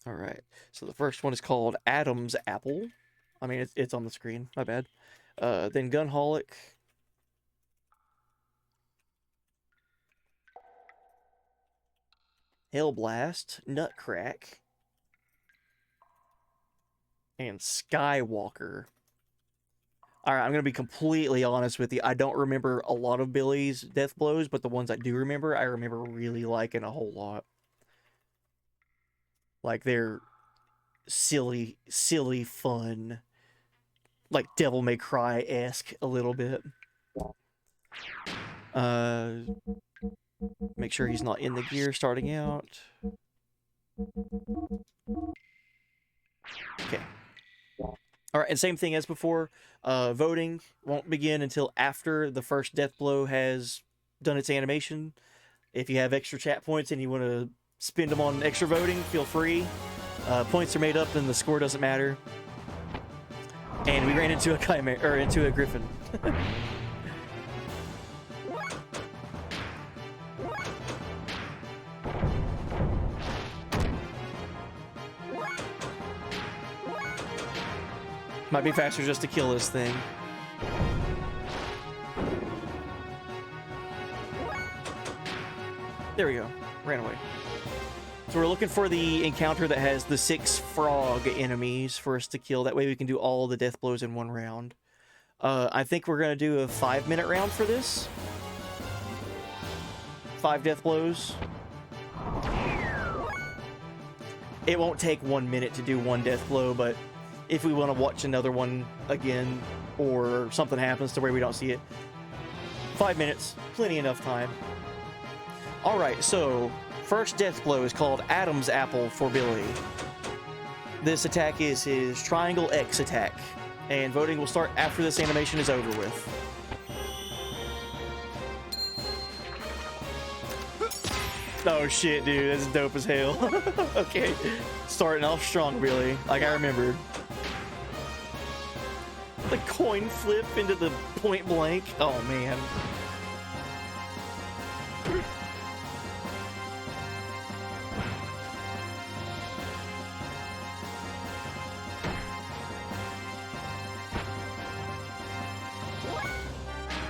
All right, so the first one is called Adam's Apple. I mean, it's on the screen, my bad. Then Gunholic. Hellblast, Nutcrack, and Skywalker. All right, I'm going to be completely honest with you. I don't remember a lot of Billy's death blows, but the ones I do remember, I remember really liking a whole lot. Like, they're silly fun. Like, Devil May Cry-esque a little bit. Make sure he's not in the gear starting out. Okay. Alright, and same thing as before. Voting won't begin until after the first death blow has done its animation. If you have extra chat points and you want to spend them on extra voting, feel free. Points are made up and the score doesn't matter. And we ran into a chimera, or into a griffin. Might be faster just to kill this thing. There we go. Ran away. So we're looking for the encounter that has the 6 frog enemies for us to kill. That way we can do all the death blows in one round. I think we're going to do a 5-minute round for this. 5 death blows. It won't take 1 minute to do 1 death blow, but if we want to watch another one again, or something happens to where we don't see it, 5 minutes, plenty enough time. Alright, so first death blow is called Adam's Apple for Billy. This attack is his Triangle X attack, and voting will start after this animation is over with. Oh shit, dude, that's dope as hell. Okay, starting off strong, Billy, like I remembered. The coin flip into the point blank. Oh man.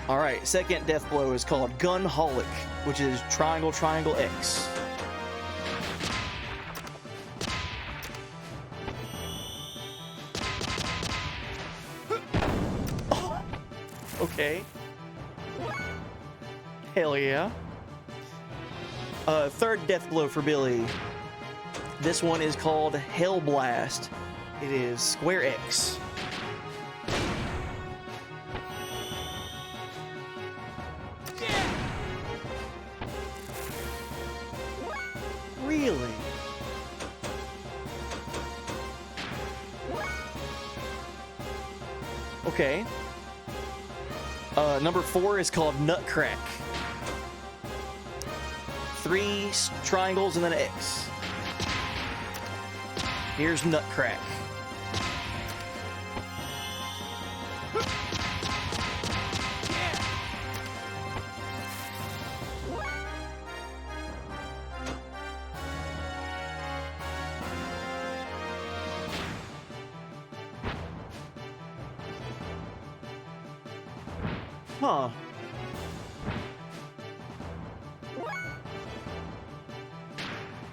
All right, second death blow is called Gunholic, which is triangle, triangle, X. Oh, okay. Hell yeah. Third death blow for Billy. This one is called Hell Blast. It is square X. Really? Okay. Number 4 is called Nutcrack. 3 triangles and then an X. Here's Nutcrack. Huh.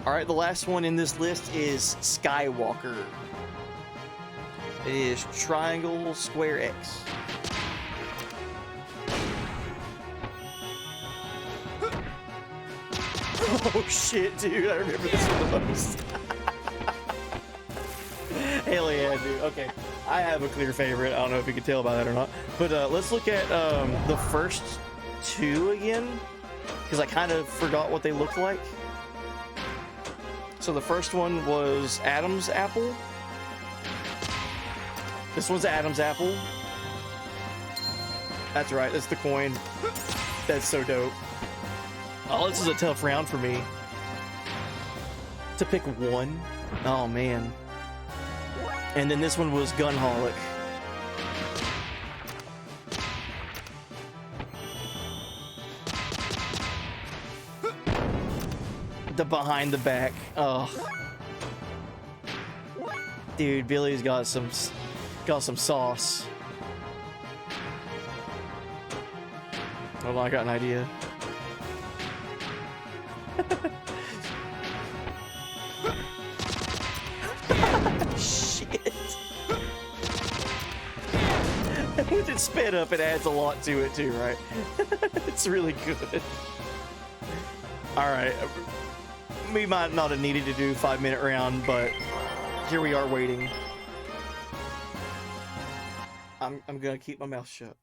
Alright, the last one in this list is Skywalker. It is triangle, square, X. Oh shit, dude, I remember this one the most. Hell yeah, dude. Okay, I have a clear favorite. I don't know if you can tell by that or not. But let's look at the first 2 again, because I kind of forgot what they looked like. So the first one was Adam's apple. This one's Adam's apple. That's right, that's the coin. That's so dope. Oh, this is a tough round for me. To pick one. Oh, man. And then this one was Gunholic. The behind the back. Oh. Dude, Billy's got some sauce. Hold on, I got an idea. Shit. With it sped up, it adds a lot to it too, right? It's really good. Alright. We might not have needed to do a 5-minute round, but here we are waiting. I'm gonna keep my mouth shut.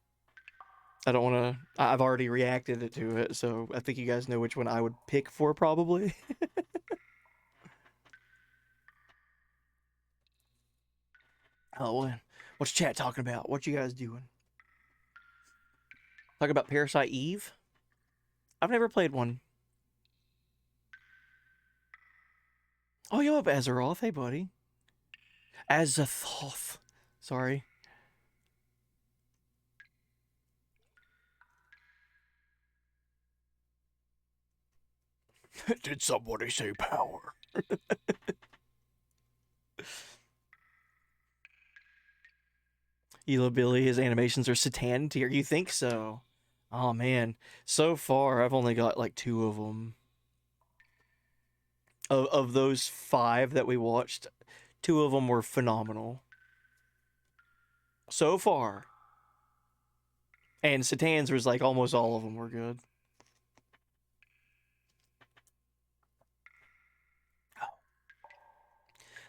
I don't want to... I've already reacted to it, so I think you guys know which one I would pick for, probably. Oh, what's chat talking about? What you guys doing? Talking about Parasite Eve? I've never played one. Oh, yo up, Azeroth. Hey, buddy. Azathoth. Sorry. Did somebody say power? Elo Billy, his animations are Satan tier. You think so? Oh, man. So far, I've only got like 2 of them. Of those 5 that we watched, 2 of them were phenomenal. So far. And Satan's was like almost all of them were good.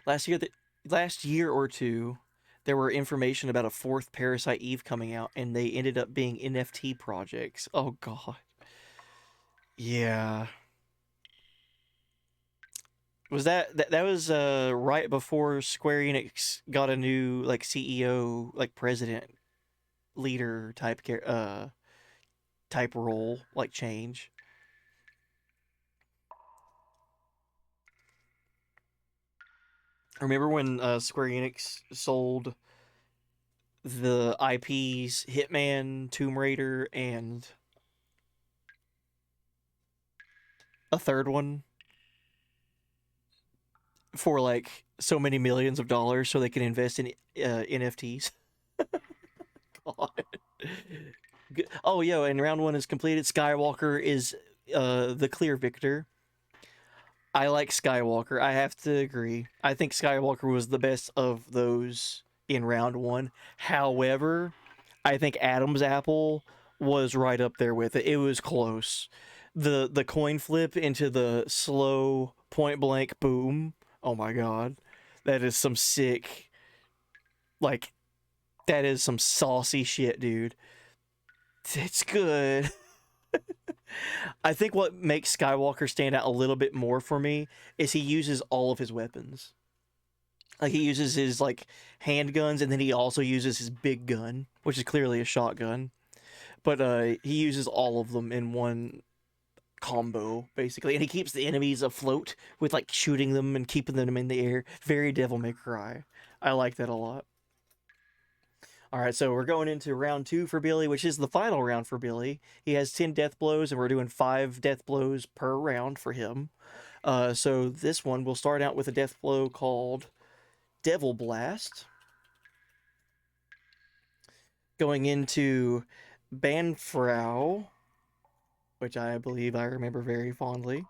Last year or two, there were information about a 4th Parasite Eve coming out, and they ended up being NFT projects. Oh, God. Yeah. Was that was right before Square Enix got a new like CEO, like president, leader type role, like change. Remember when Square Enix sold the IPs Hitman, Tomb Raider, and a third one for like so many millions of dollars so they can invest in NFTs? God. Oh, yo, and round 1 is completed. Skywalker is the clear victor. I like Skywalker. I have to agree. I think Skywalker was the best of those in round 1. However, I think Adam's apple was right up there with it. It was close. The coin flip into the slow point blank boom. Oh my god. That is some sick, like, that is some saucy shit, dude. It's good. I think what makes Skywalker stand out a little bit more for me is he uses all of his weapons. Like, he uses his, like, handguns, and then he also uses his big gun, which is clearly a shotgun. But he uses all of them in one combo, basically. And he keeps the enemies afloat with, like, shooting them and keeping them in the air. Very Devil May Cry. I like that a lot. Alright, so we're going into round 2 for Billy, which is the final round for Billy. He has 10 death blows, and we're doing 5 death blows per round for him. So this one, we'll start out with a death blow called Devil Blast. Going into Banfrau, which I believe I remember very fondly.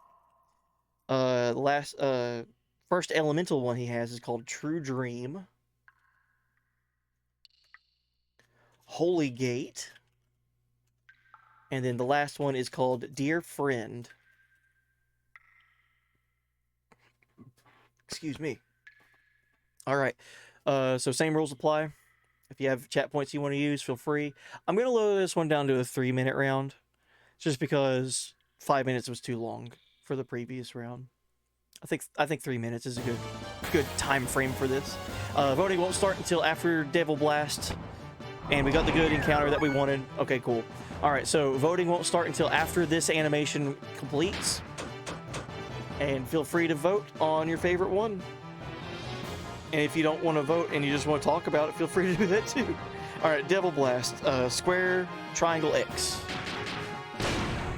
First elemental one he has is called True Dream. Holy Gate. And then the last one is called Dear Friend. Excuse me. Alright, so same rules apply. If you have chat points you want to use, feel free. I'm going to lower this one down to a 3-minute round, just because 5 minutes was too long for the previous round. I think 3 minutes is a good time frame for this. Voting won't start until after Devil Blast. And we got the good encounter that we wanted. Okay, cool. Alright, so voting won't start until after this animation completes. And feel free to vote on your favorite one. And if you don't want to vote and you just want to talk about it, feel free to do that too. Alright, Devil Blast. Square, triangle, X.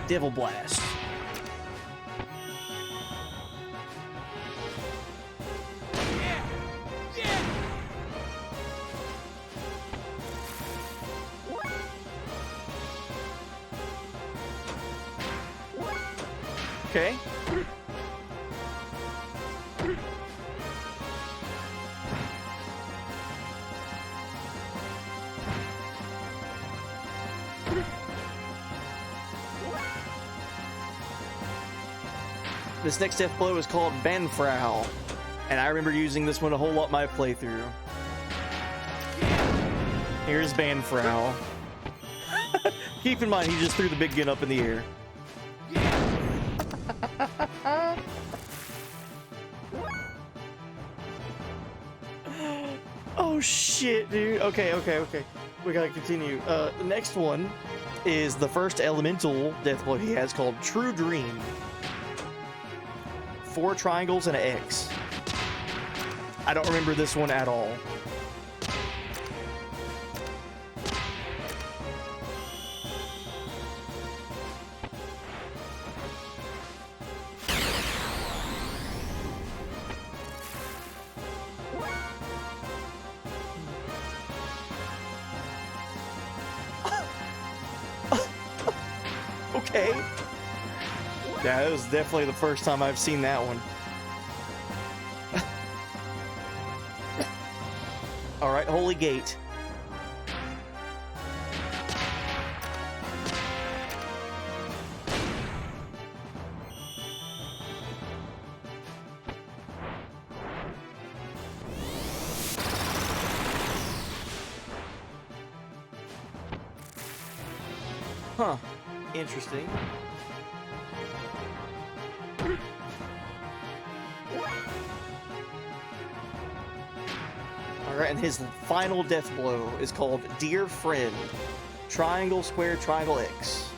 Devil Blast. Okay. This next death blow is called Banfrau, and I remember using this one a whole lot in my playthrough. Here's Banfrau. Keep in mind, he just threw the big gun up in the air. Oh shit, dude. Okay. We gotta continue. The next one is the first elemental death blow he has, called True Dream. 4 triangles and an X. I don't remember this one at all. Okay. Yeah, that was definitely the first time I've seen that one. Alright, Holy Gate. Huh. Interesting. Alright, and his final death blow is called Dear Friend. Triangle, square, triangle, X.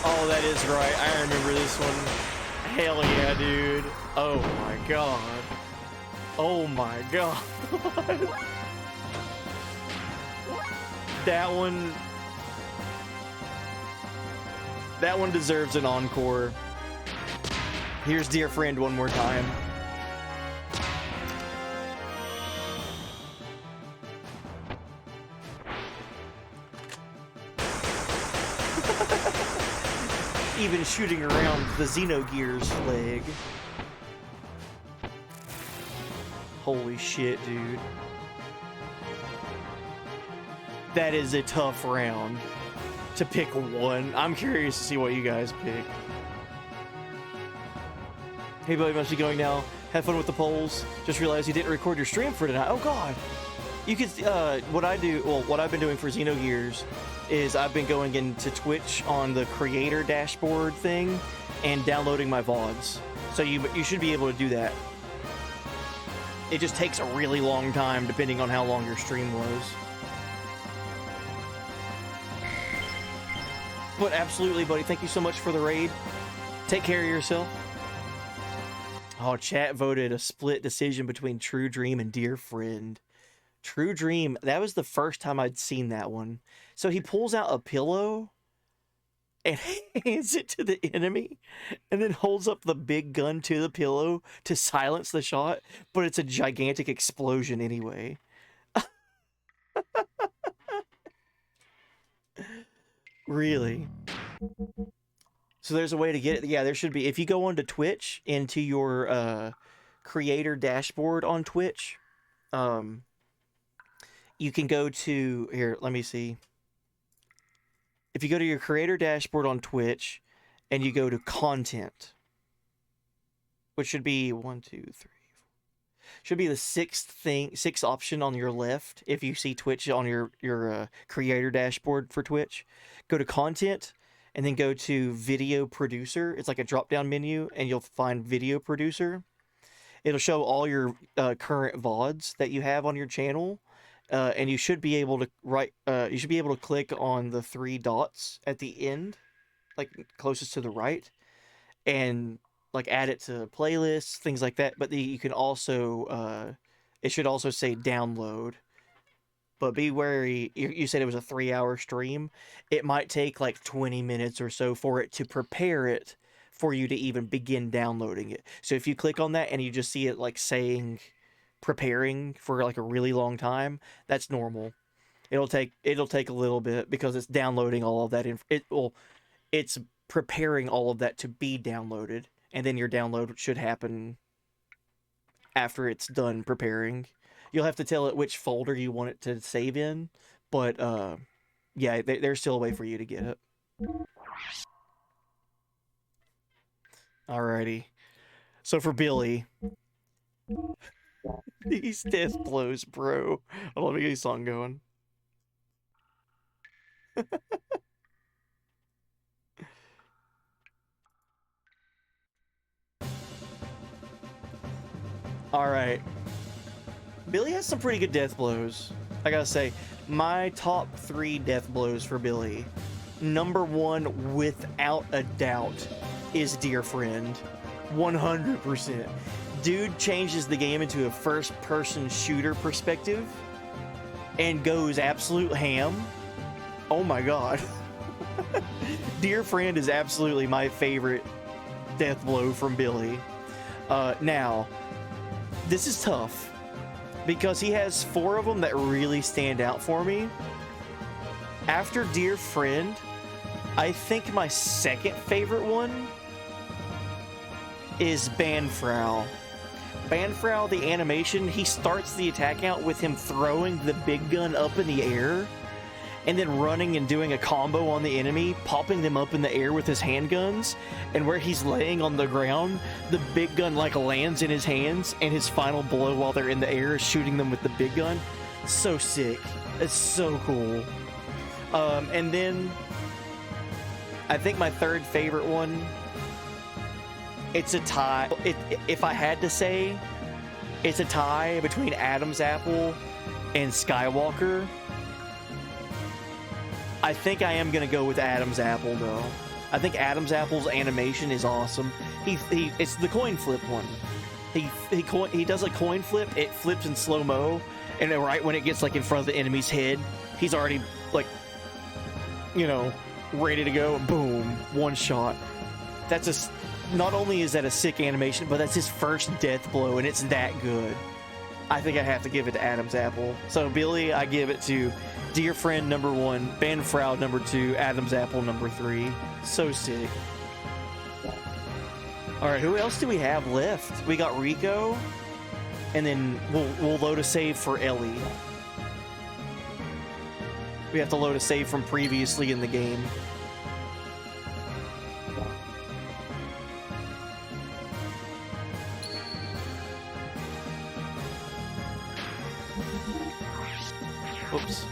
Oh, that is right. I remember this one. Hell yeah, dude. Oh my god. Oh my god. That one deserves an encore. Here's Dear Friend one more time. Even shooting around the Xenogears leg. Holy shit, dude. That is a tough round to pick one. I'm curious to see what you guys pick. Hey, buddy, must be going now. Have fun with the polls. Just realized you didn't record your stream for tonight. Oh, God. You could, what I've been doing for Xenogears is I've been going into Twitch on the creator dashboard thing and downloading my VODs. So you should be able to do that. It just takes a really long time depending on how long your stream was. But absolutely, buddy. Thank you so much for the raid. Take care of yourself. Oh, chat voted a split decision between True Dream and Dear Friend. True Dream, that was the first time I'd seen that one. So he pulls out a pillow and hands it to the enemy and then holds up the big gun to the pillow to silence the shot, but it's a gigantic explosion anyway. Really? So there's a way to get it. Yeah, there should be. If you go onto Twitch, into your creator dashboard on Twitch, you can go to, here, let me see. If you go to your creator dashboard on Twitch and you go to content, which should be 1, 2, 3, 4, should be the sixth option on your left. If you see Twitch on your creator dashboard for Twitch, go to content and then go to video producer. It's like a drop down menu and you'll find video producer. It'll show all your current VODs that you have on your channel. And you should be able to click on the 3 dots at the end, like closest to the right, and like add it to playlists, things like that. But you can also, it should also say download. But be wary, you said it was a 3-hour stream. It might take like 20 minutes or so for it to prepare it for you to even begin downloading it. So if you click on that and you just see it like saying preparing for like a really long time, that's normal. It'll take a little bit because it's downloading all of that. It's preparing all of that to be downloaded, and then your download should happen after it's done preparing. You'll have to tell it which folder you want it to save in, but yeah, there's still a way for you to get it. Alrighty. So for Billy, these death blows, bro. I love to get a song going. Alright. Billy has some pretty good death blows. I gotta say, my top 3 death blows for Billy. Number 1, without a doubt, is Dear Friend. 100%. Dude changes the game into a first-person shooter perspective and goes absolute ham. Oh my god. Dear Friend is absolutely my favorite death blow from Billy. Now, this is tough because he has 4 of them that really stand out for me. After Dear Friend, I think my second favorite one is Banfrau. Banfrau, the animation, he starts the attack out with him throwing the big gun up in the air and then running and doing a combo on the enemy, popping them up in the air with his handguns, and where he's laying on the ground, the big gun like lands in his hands, and his final blow while they're in the air is shooting them with the big gun. So sick. It's so cool. And then I think my third favorite one, it's a tie. If I had to say, it's a tie between Adam's Apple and Skywalker. I think I am gonna go with Adam's Apple though. I think Adam's Apple's animation is awesome. It's the coin flip one. He does a coin flip. It flips in slow mo, and then right when it gets like in front of the enemy's head, he's already like, you know, ready to go. Boom, one shot. not only is that a sick animation, but that's his first death blow, and it's that good. I think I have to give it to Adam's Apple. So Billy, I give it to Dear Friend number 1, Ben Frau number 2, Adam's Apple number 3. So sick. All right, who else do we have left? We got Rico, and then we'll load a save for Ellie. We have to load a save from previously in the game. Oops.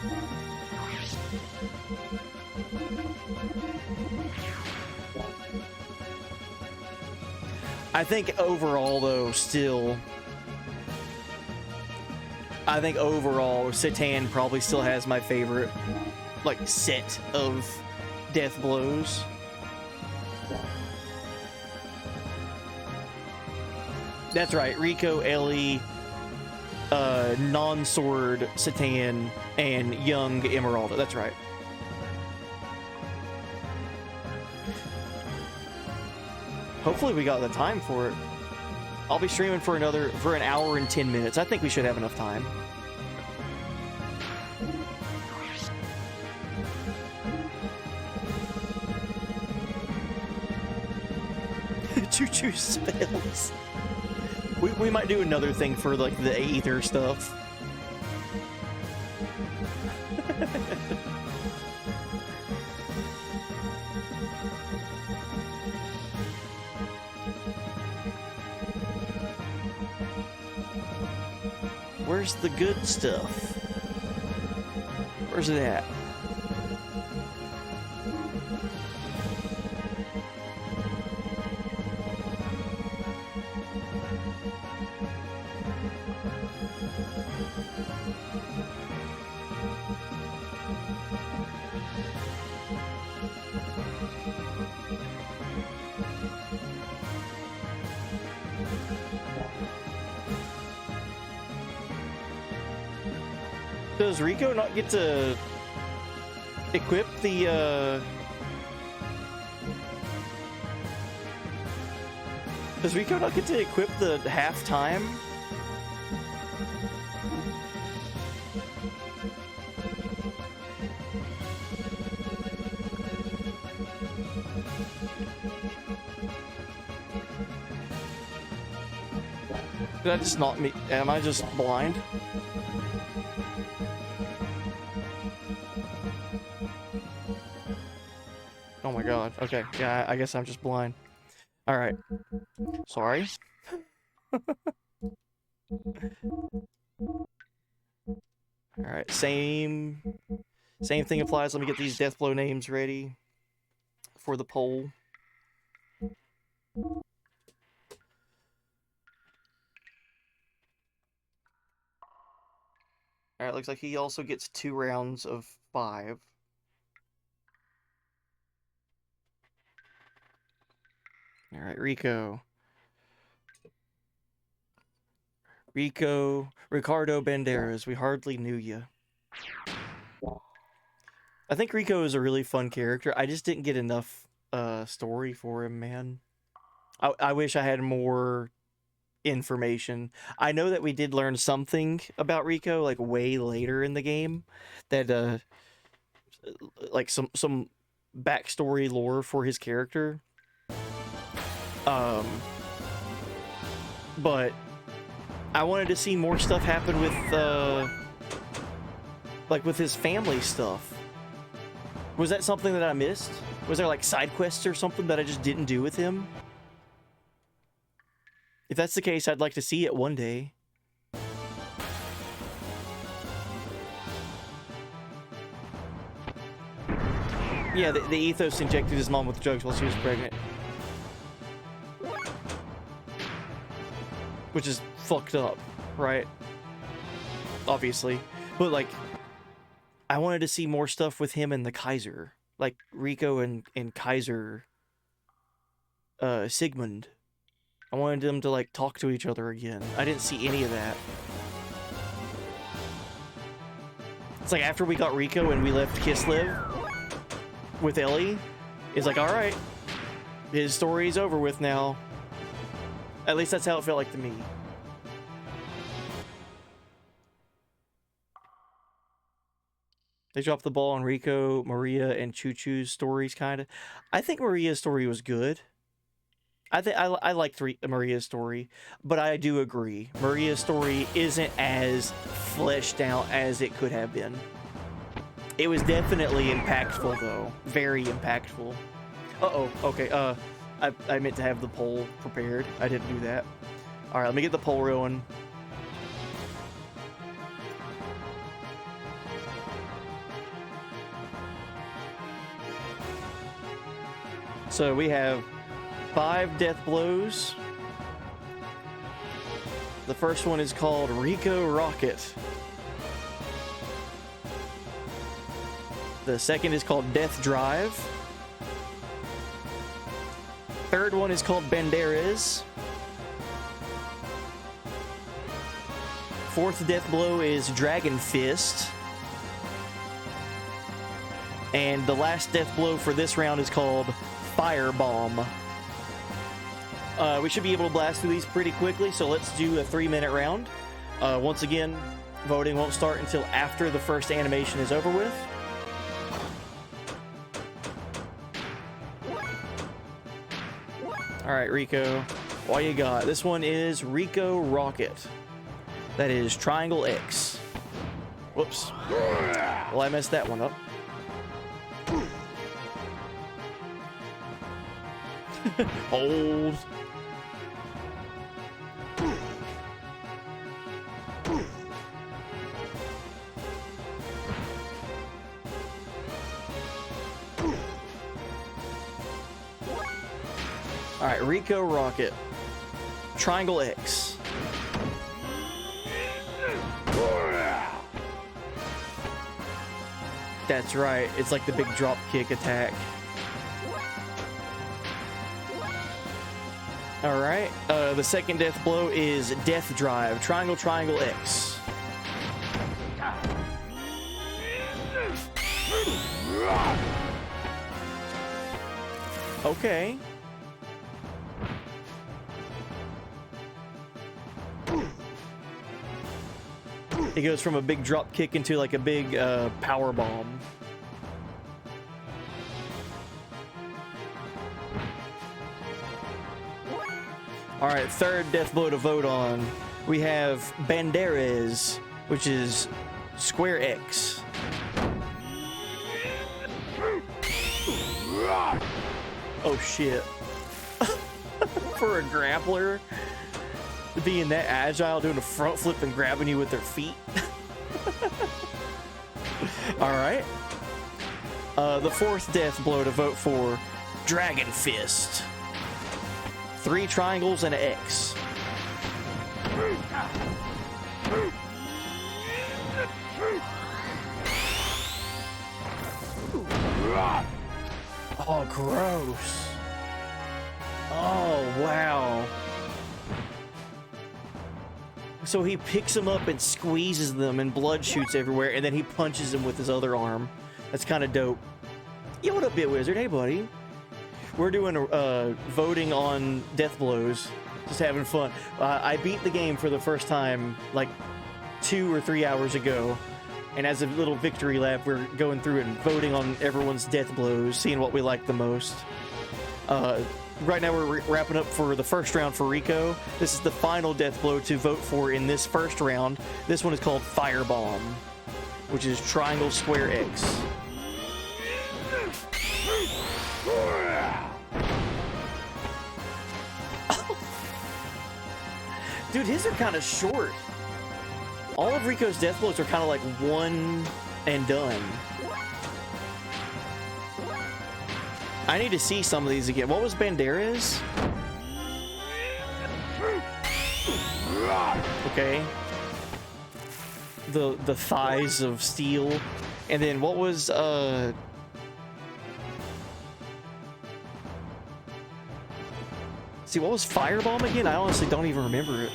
I think overall, though, I think overall, Satan probably still has my favorite, like, set of death blows. That's right, Rico, Ellie, non-sword Satan, and young Emeralda. That's right. Hopefully we got the time for it. I'll be streaming for an hour and 10 minutes. I think we should have enough time. Choo-choo spells. We might do another thing for like the Aether stuff. Where's the good stuff? Where's it at? Does Rico not get to equip the, Does Rico not get to equip the half-time? Did I just not meet? Am I just blind? Oh my god. Okay. Yeah, I guess I'm just blind. Alright. Sorry. Alright, same thing applies. Let me get these Deathblow names ready for the poll. Alright, looks like he also gets 2 rounds of 5. Alright, Rico, Ricardo Banderas, we hardly knew you. I think Rico is a really fun character. I just didn't get enough story for him, man. I wish I had more information. I know that we did learn something about Rico, like, way later in the game. That, like, some backstory lore for his character. But I wanted to see more stuff happen with, like, with his family stuff. Was that something that I missed? Was there, like, side quests or something that I just didn't do with him? If that's the case, I'd like to see it one day. Yeah, the Ethos injected his mom with drugs while she was pregnant. Which is fucked up, right? Obviously. But, like, I wanted to see more stuff with him and the Kaiser. Like, Rico and Kaiser Sigmund. I wanted them to, like, talk to each other again. I didn't see any of that. It's like after we got Rico and we left Kislev with Ellie, it's like, alright, His story's over with now. At least that's how it felt like to me. They dropped the ball on Rico, Maria, and Choo Choo's stories, kind of. I think Maria's story was good. I liked Maria's story, but I do agree. Maria's story isn't as fleshed out as it could have been. It was definitely impactful, though. Very impactful. Uh-oh. Okay, I meant to have the poll prepared. I didn't do that. All right, let me get the poll rolling. So we have 5 death blows. The first one is called Rico Rocket. The second is called Death Drive. Third one is called Banderas. Fourth death blow is Dragon Fist. And the last death blow for this round is called Firebomb. We should be able to blast through these pretty quickly, so let's do a 3-minute round. Once again, voting won't start until after the first animation is over with. Alright, Rico, what you got? This one is Rico Rocket. That is Triangle X. Whoops. Well, I messed that one up. Hold. All right, Rico Rocket. Triangle X. That's right. It's like the big drop kick attack. All right. The second death blow is Death Drive. Triangle, Triangle X. Okay. It goes from a big drop kick into like a big power bomb. All right, third death blow to vote on. We have Banderas, which is Square X. Oh shit. For a grappler, being that agile, doing a front flip and grabbing you with their feet. All right. The fourth death blow to vote for, Dragon Fist. 3 triangles and an X. Oh, gross. Oh, wow. So he picks them up and squeezes them and blood shoots everywhere, and then he punches them with his other arm. That's kind of dope. Yo, what up, Bit Wizard? Hey, buddy. We're doing voting on death blows. Just having fun. I beat the game for the first time like 2 or 3 hours ago. And as a little victory lap, we're going through and voting on everyone's death blows, seeing what we like the most. Right now we're wrapping up for the first round for Rico. This is the final death blow to vote for in this first round. This one is called Firebomb, which is Triangle Square X. Dude, his are kind of short. All of Rico's death blows are kind of like one and done. I need to see some of these again. What was Banderas? Okay. The thighs of steel. And then what was see, what was Firebomb again? I honestly don't even remember it.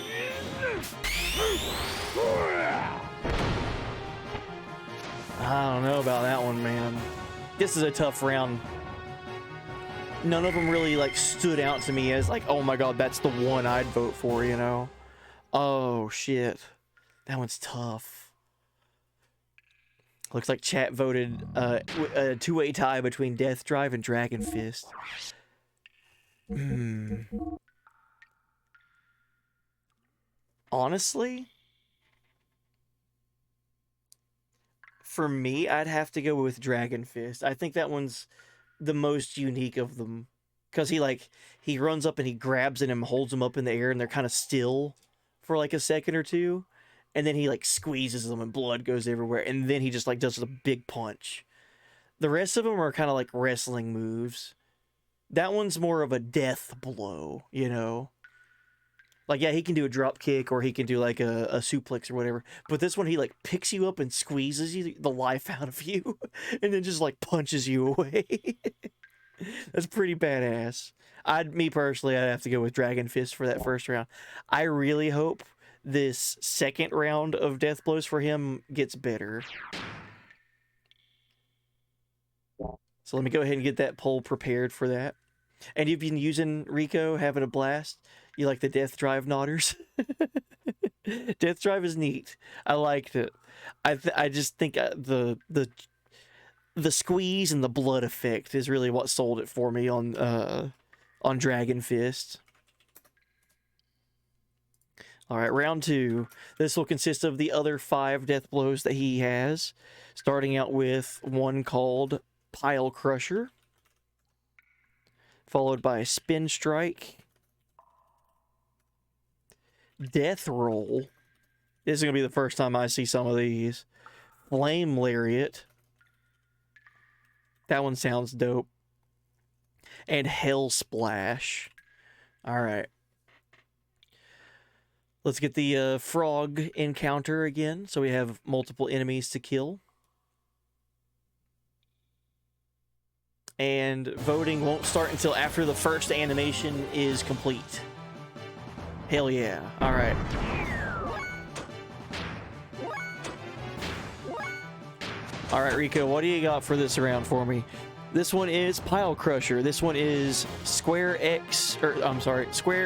I don't know about that one, man. This is a tough round. none of them really like stood out to me as like, oh my god, that's the one I'd vote for, you know? Oh shit, that one's tough. Looks like chat voted a two-way tie between Death Drive and Dragon Fist. Honestly, for me, I'd have to go with Dragon Fist. I think that one's the most unique of them. Because he runs up and he grabs it and holds them up in the air and they're kind of still for like a second or two. And then he like squeezes them and blood goes everywhere. And then he just like does a big punch. The rest of them are kind of like wrestling moves. That one's more of a death blow, you know? Like, yeah, he can do a drop kick or he can do like a suplex or whatever. But this one, he like picks you up and squeezes the life out of you and then just like punches you away. That's pretty badass. Me personally, I'd have to go with Dragon Fist for that first round. I really hope this second round of death blows for him gets better. So let me go ahead and get that poll prepared for that. And you've been using Rico, having a blast. You like the Death Drive nodders? Death Drive is neat. I liked it. I just think the squeeze and the blood effect is really what sold it for me on Dragon Fist. All right, round 2. This will consist of the other 5 death blows that he has, starting out with one called Pile Crusher, followed by Spin Strike, Death Roll. This is going to be the first time I see some of these. Flame Lariat. That one sounds dope. And Hell Splash. All right. Let's get the frog encounter again, so we have multiple enemies to kill. And voting won't start until after the first animation is complete. Hell yeah. All right. All right, Rico, what do you got for this round for me? This one is Pile Crusher. This one is Square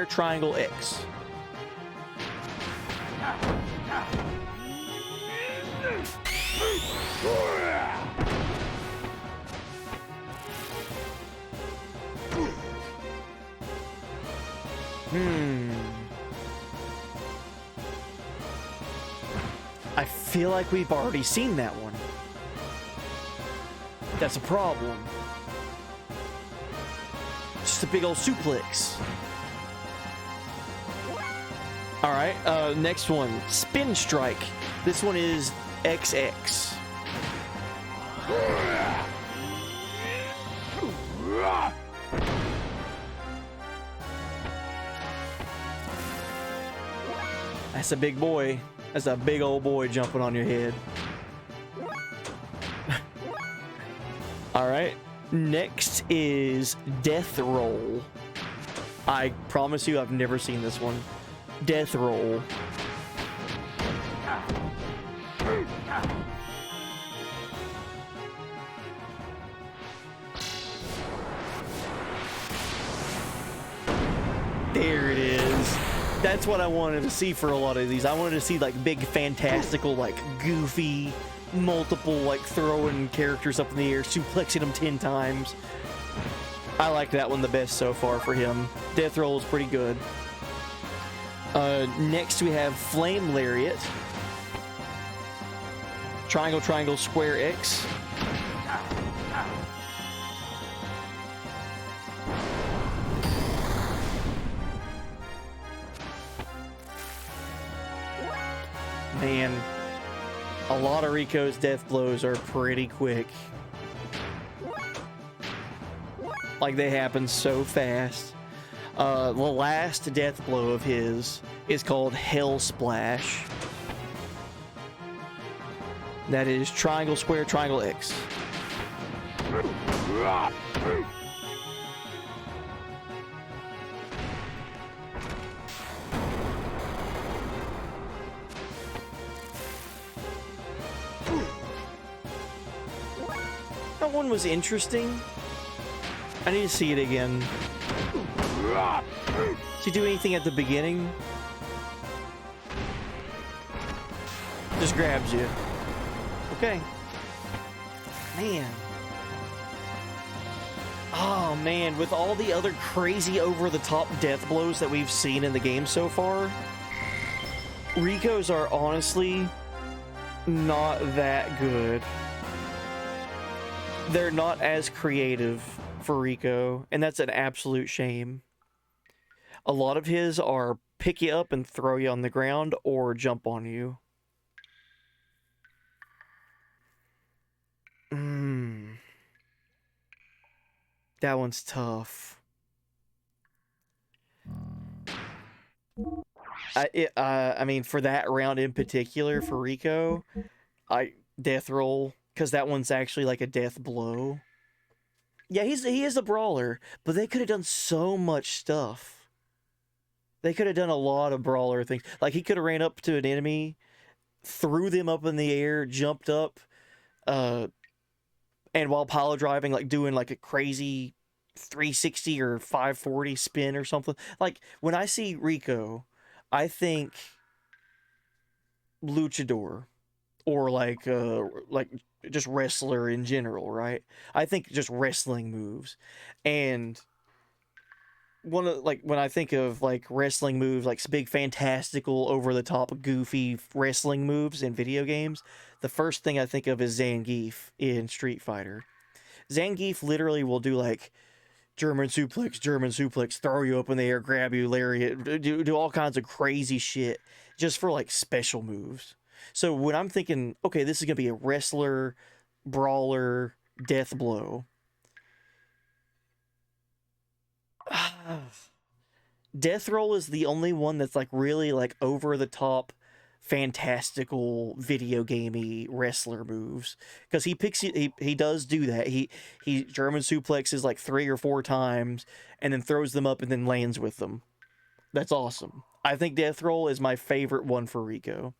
Triangle X. I feel like we've already seen that one. That's a problem. Just a big old suplex. Alright, next one. Spin Strike. This one is XX. That's a big boy. That's a big old boy jumping on your head. Alright, next is Death Roll. I promise you I've never seen this one. Death Roll. There it is. That's what I wanted to see for a lot of these. I wanted to see like big, fantastical, like goofy, multiple like throwing characters up in the air, suplexing them 10 times. I like that one the best so far for him. Death Roll is pretty good. Next we have Flame Lariat. Triangle, triangle, square X. Man, a lot of Rico's death blows are pretty quick. Like, they happen so fast. The last death blow of his is called Hell Splash. That is triangle, square, triangle, X. That one was interesting. I need to see it again. Did you do anything at the beginning? Just grabs you. Okay. Man. Oh man, with all the other crazy over-the-top death blows that we've seen in the game so far, Rico's are honestly not that good. They're not as creative for Rico, and that's an absolute shame. A lot of his are pick you up and throw you on the ground or jump on you. That one's tough. I mean, for that round in particular, for Rico, death roll, because that one's actually like a death blow. Yeah, he is a brawler, but they could have done so much stuff. They could have done a lot of brawler things. Like, he could have ran up to an enemy, threw them up in the air, jumped up, and while pile driving, like doing like a crazy 360 or 540 spin or something. Like, when I see Rico, I think luchador, or like just wrestler in general, right? I think just wrestling moves. And one of, like, when I think of like wrestling moves, like big fantastical over the top goofy wrestling moves in video games, the first thing I think of is Zangief in Street Fighter. Zangief literally will do like German suplex, throw you up in the air, grab you, lariat, do all kinds of crazy shit just for like special moves. So when I'm thinking, okay, this is gonna be a wrestler, brawler, death blow, Death Roll is the only one that's like really like over the top, fantastical video gamey wrestler moves, because he does do that. He German suplexes like 3 or 4 times and then throws them up and then lands with them. That's awesome. I think Death Roll is my favorite one for Rico.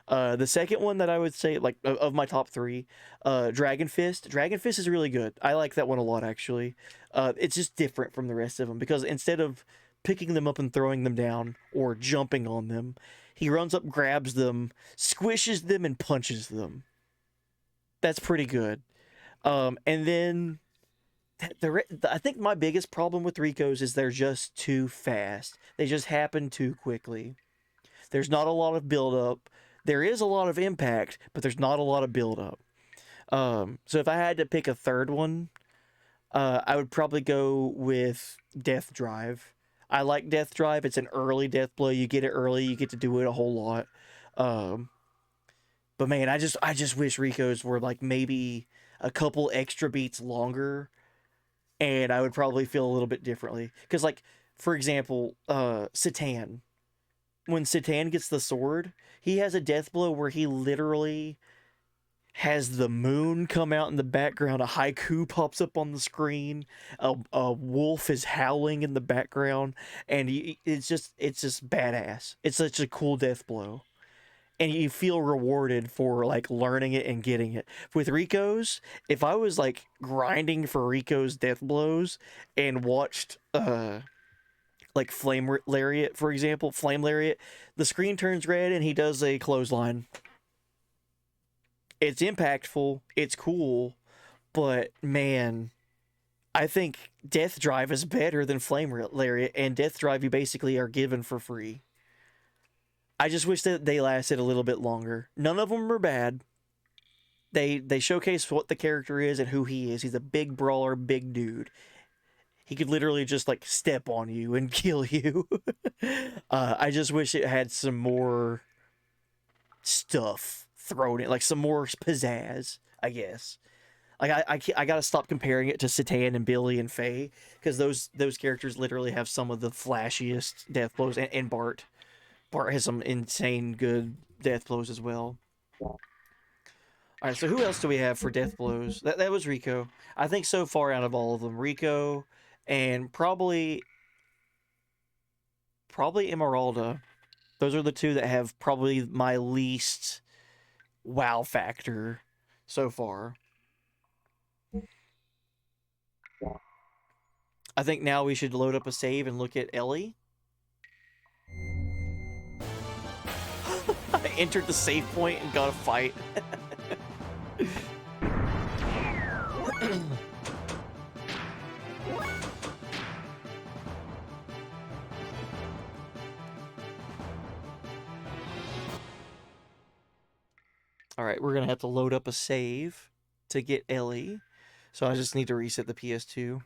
The second one that I would say, like, of my top 3, Dragon Fist. Dragon Fist is really good. I like that one a lot, actually. It's just different from the rest of them, because instead of picking them up and throwing them down or jumping on them, he runs up, grabs them, squishes them, and punches them. That's pretty good. And then I think my biggest problem with Rico's is they're just too fast. They just happen too quickly. There's not a lot of build-up. There is a lot of impact, but there's not a lot of build-up. So if I had to pick a third one, I would probably go with Death Drive. I like Death Drive. It's an early death blow. You get it early. You get to do it a whole lot. But man, I just wish Rico's were like maybe a couple extra beats longer, and I would probably feel a little bit differently. Because, like, for example, Satan. When Satan gets the sword, he has a death blow where he literally has the moon come out in the background, a haiku pops up on the screen, a wolf is howling in the background, and it's just badass. It's such a cool death blow, and you feel rewarded for like learning it and getting it. With Rico's, if I was like grinding for Rico's death blows and watched like Flame Lariat, for example, Flame Lariat, the screen turns red and he does a clothesline. It's impactful, it's cool, but man, I think Death Drive is better than Flame Lariat, and Death Drive you basically are given for free. I just wish that they lasted a little bit longer. None of them are bad. They showcase what the character is and who he is. He's a big brawler, big dude. He could literally just like step on you and kill you. I just wish it had some more stuff thrown in, like some more pizzazz, I guess. Like I gotta stop comparing it to Satan and Billy and Faye, because those characters literally have some of the flashiest death blows, and Bart has some insane good death blows as well. Alright, so who else do we have for death blows? That was Rico. I think so far out of all of them, Rico and probably Emeralda. Those are the two that have probably my least wow factor so far. I think now we should load up a save and look at Ellie. I entered the save point and got a fight. All right, we're gonna have to load up a save to get Ellie. So I just need to reset the PS2.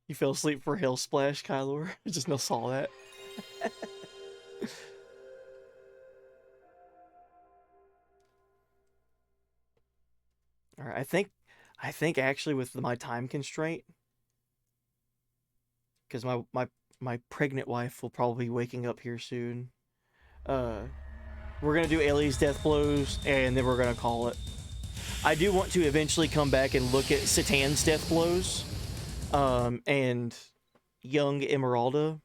You fell asleep for Hell Splash, Kylor? I just now saw that. All right, I think actually with my time constraint, because my pregnant wife will probably be waking up here soon. We're gonna do Ellie's death blows, and then we're gonna call it. I do want to eventually come back and look at Satan's death blows, and young Emeralda,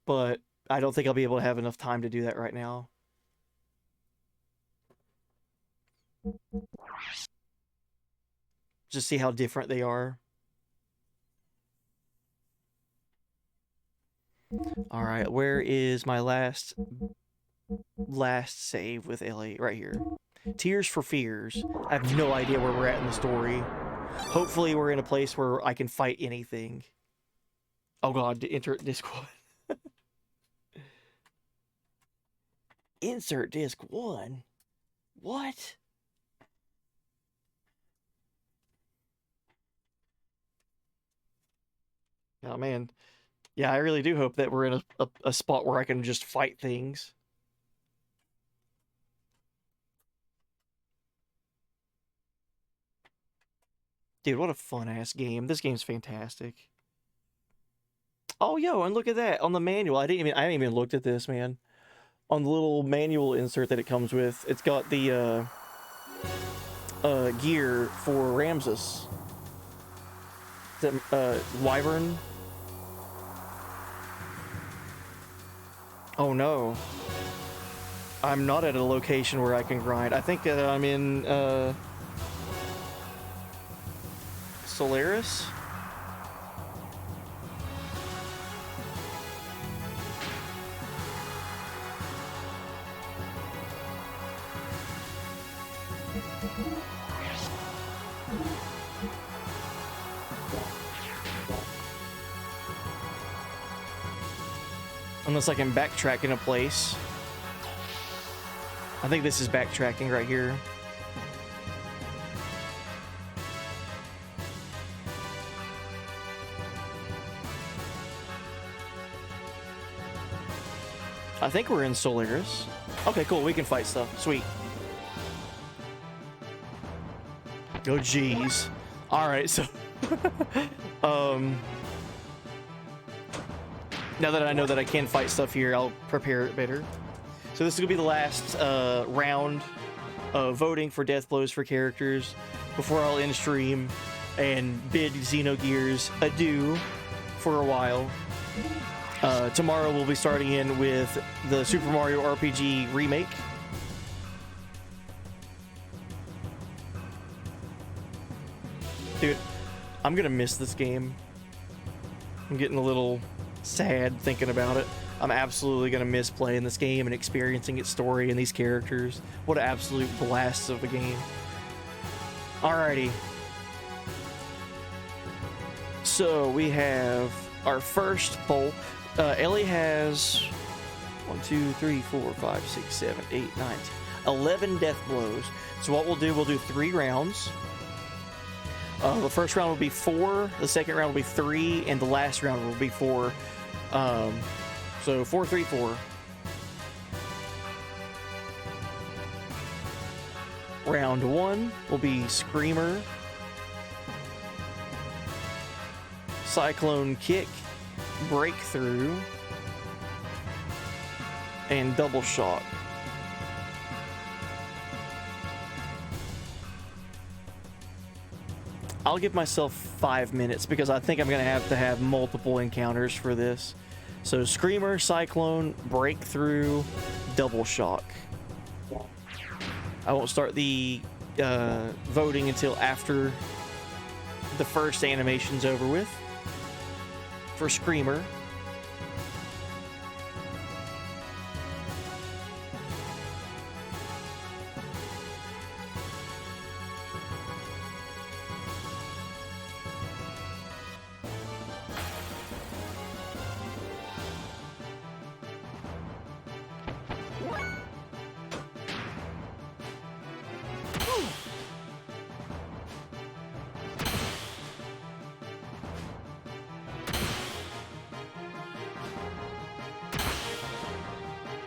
but I don't think I'll be able to have enough time to do that right now. Just see how different they are. All right, where is my last save with Ellie? Right here. Tears for Fears. I have no idea where we're at in the story. Hopefully we're in a place where I can fight anything. Oh god, enter disc 1. Insert disc 1? What? Oh man. Yeah, I really do hope that we're in a spot where I can just fight things. Dude, what a fun-ass game. This game's fantastic. Oh, yo, and look at that. On the manual, I haven't even looked at this, man. On the little manual insert that it comes with, it's got the gear for Ramses. Is that Wyvern? Oh no. I'm not at a location where I can grind. I think that I'm in Solaris? Unless I can backtrack in a place. I think this is backtracking right here. I think we're in Solaris. Okay, cool. We can fight stuff. Sweet. Oh, jeez. All right, so... now that I know that I can fight stuff here, I'll prepare it better. So this is going to be the last round of voting for death blows for characters before I'll end stream and bid Xenogears adieu for a while. Tomorrow we'll be starting in with the Super Mario RPG remake. Dude, I'm going to miss this game. I'm getting a little sad thinking about it. I'm absolutely going to miss playing this game and experiencing its story and these characters. What an absolute blast of a game. Alrighty. So we have our first poll. Ellie has 1, 2, 3, 4, 5, 6, 7, 8, 9, 10, 11 death blows. So what we'll do 3 rounds. The first round will be 4, the second round will be 3, and the last round will be 4. So 4, 3, 4. Round 1 will be Screamer, Cyclone Kick, Breakthrough, and Double Shot. I'll give myself 5 minutes because I think I'm going to have multiple encounters for this. So Screamer, Cyclone, Breakthrough, Double Shock. I won't start the voting until after the first animation's over with. For Screamer.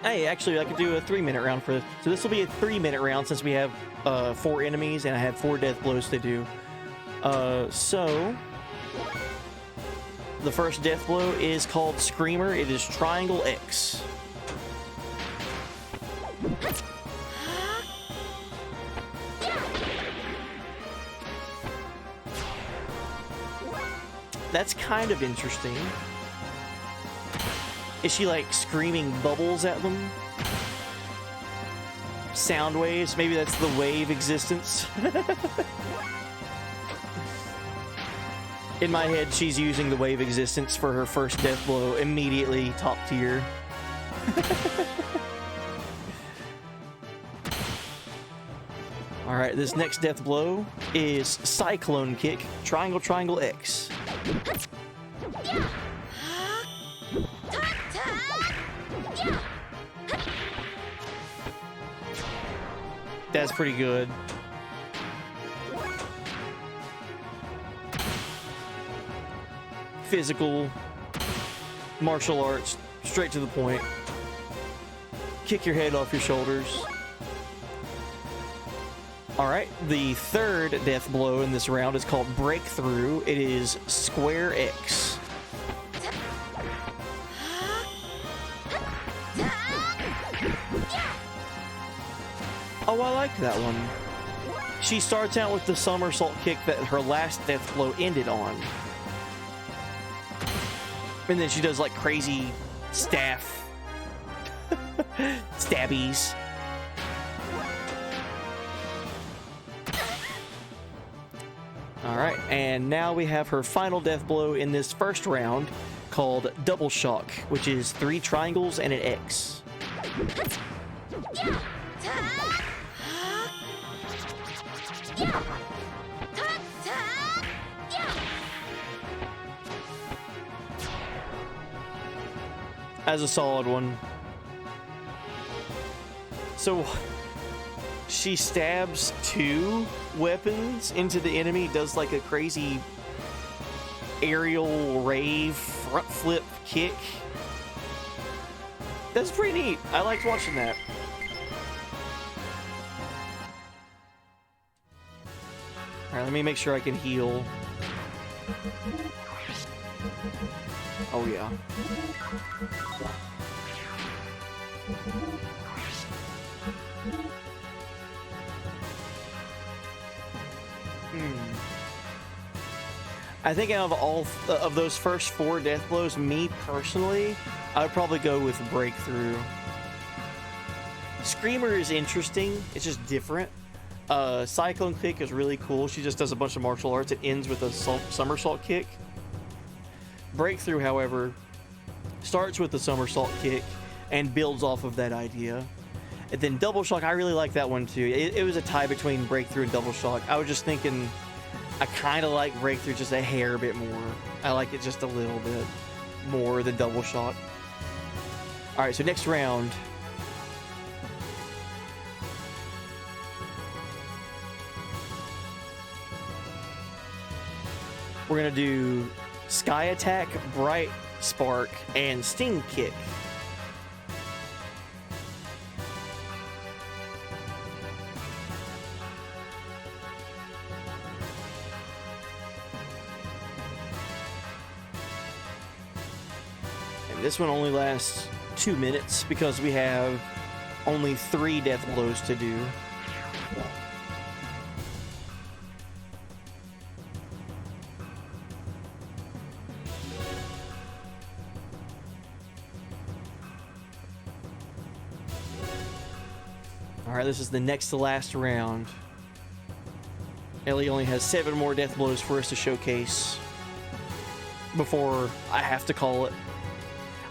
Hey, actually, I could do a 3-minute round for this. So this will be a 3-minute round since we have 4 enemies and I have 4 death blows to do. So the first death blow is called Screamer. It is Triangle X. That's kind of interesting. Is she like screaming bubbles at them? Sound waves? Maybe that's the wave existence. In my head, she's using the wave existence for her first death blow. Immediately top tier. Alright, this next death blow is Cyclone Kick, Triangle, Triangle X. That's pretty good. Physical, martial arts, straight to the point. Kick your head off your shoulders. Alright, the third death blow in this round is called Breakthrough. It is Square X. Oh, I like that one. She starts out with the somersault kick that her last death blow ended on. And then she does like crazy staff stabbies. Alright, and now we have her final death blow in this first round called Double Shock, which is 3 triangles and an X. As a solid one. So she stabs 2 weapons into the enemy, does like a crazy aerial rave front flip kick. That's pretty neat. I liked watching that. Alright, let me make sure I can heal. Oh yeah. I think out of all of those first 4 death blows, me personally, I would probably go with Breakthrough. Screamer is interesting. It's just different. Cyclone Kick is really cool. She just does a bunch of martial arts. It ends with a somersault kick. Breakthrough, however, starts with the somersault kick and builds off of that idea. And then Double Shock, I really like that one too. It was a tie between Breakthrough and Double Shock. I was just thinking, I kind of like Breakthrough just a hair bit more. I like it just a little bit more than Double Shock. Alright, so next round. We're gonna do Sky Attack, Bright Spark, and Sting Kick. And this one only lasts 2 minutes because we have only 3 death blows to do. Alright, this is the next to last round. Ellie only has 7 more death blows for us to showcase before I have to call it.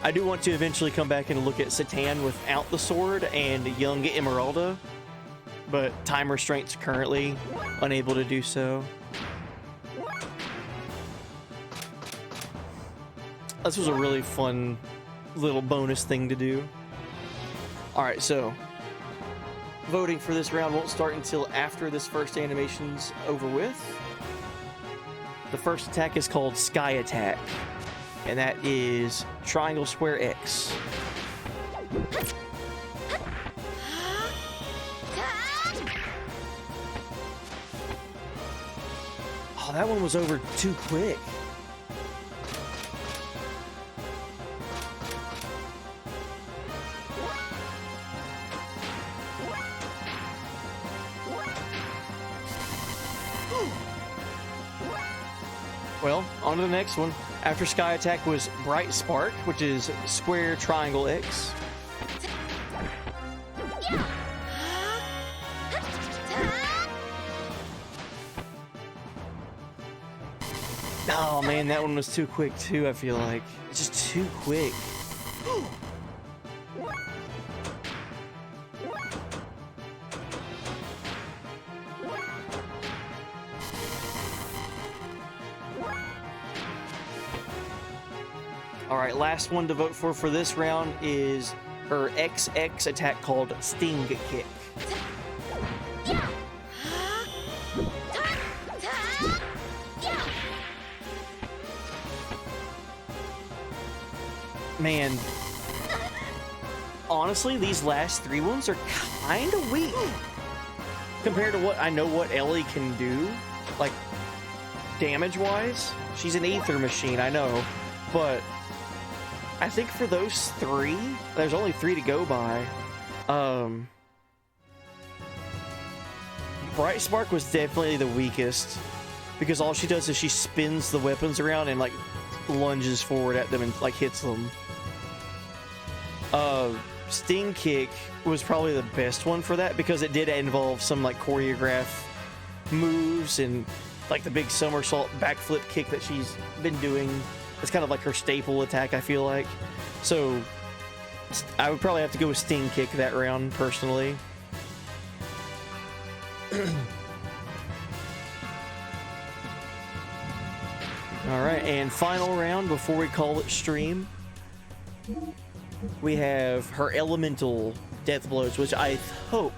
I do want to eventually come back and look at Satan without the sword and young Emeralda, but time restraints currently unable to do so. This was a really fun little bonus thing to do. Alright, so voting for this round won't start until after this first animation's over with. The first attack is called Sky Attack, and that is triangle, square, X. Oh, that one was over too quick. Well, on to the next one. After Sky Attack was Bright Spark, which is square, triangle, X. Oh man, that one was too quick too, I feel like. It's just too quick. Alright, last one to vote for this round is her XX attack called Sting Kick. Man, honestly, these last 3 ones are kind of weak compared to what I know what Ellie can do, like damage-wise. She's an ether machine, I know, but I think for those 3, there's only 3 to go by. Bright Spark was definitely the weakest because all she does is she spins the weapons around and like lunges forward at them and like hits them. Sting Kick was probably the best one for that because it did involve some like choreographed moves and like the big somersault backflip kick that she's been doing. It's kind of like her staple attack, I feel like. So I would probably have to go with Sting Kick that round personally. Alright, and final round before we call it stream. We have her elemental death blows, which I hope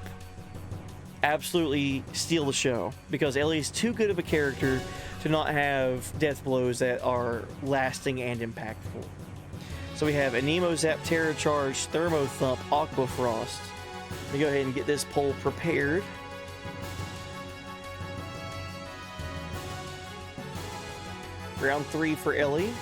absolutely steal the show because Ellie's too good of a character to not have death blows that are lasting and impactful. So we have Anemo Zap, Terra Charge, Thermo Thump, Aqua Frost. Let me go ahead and get this poll prepared. Round 3 for Ellie.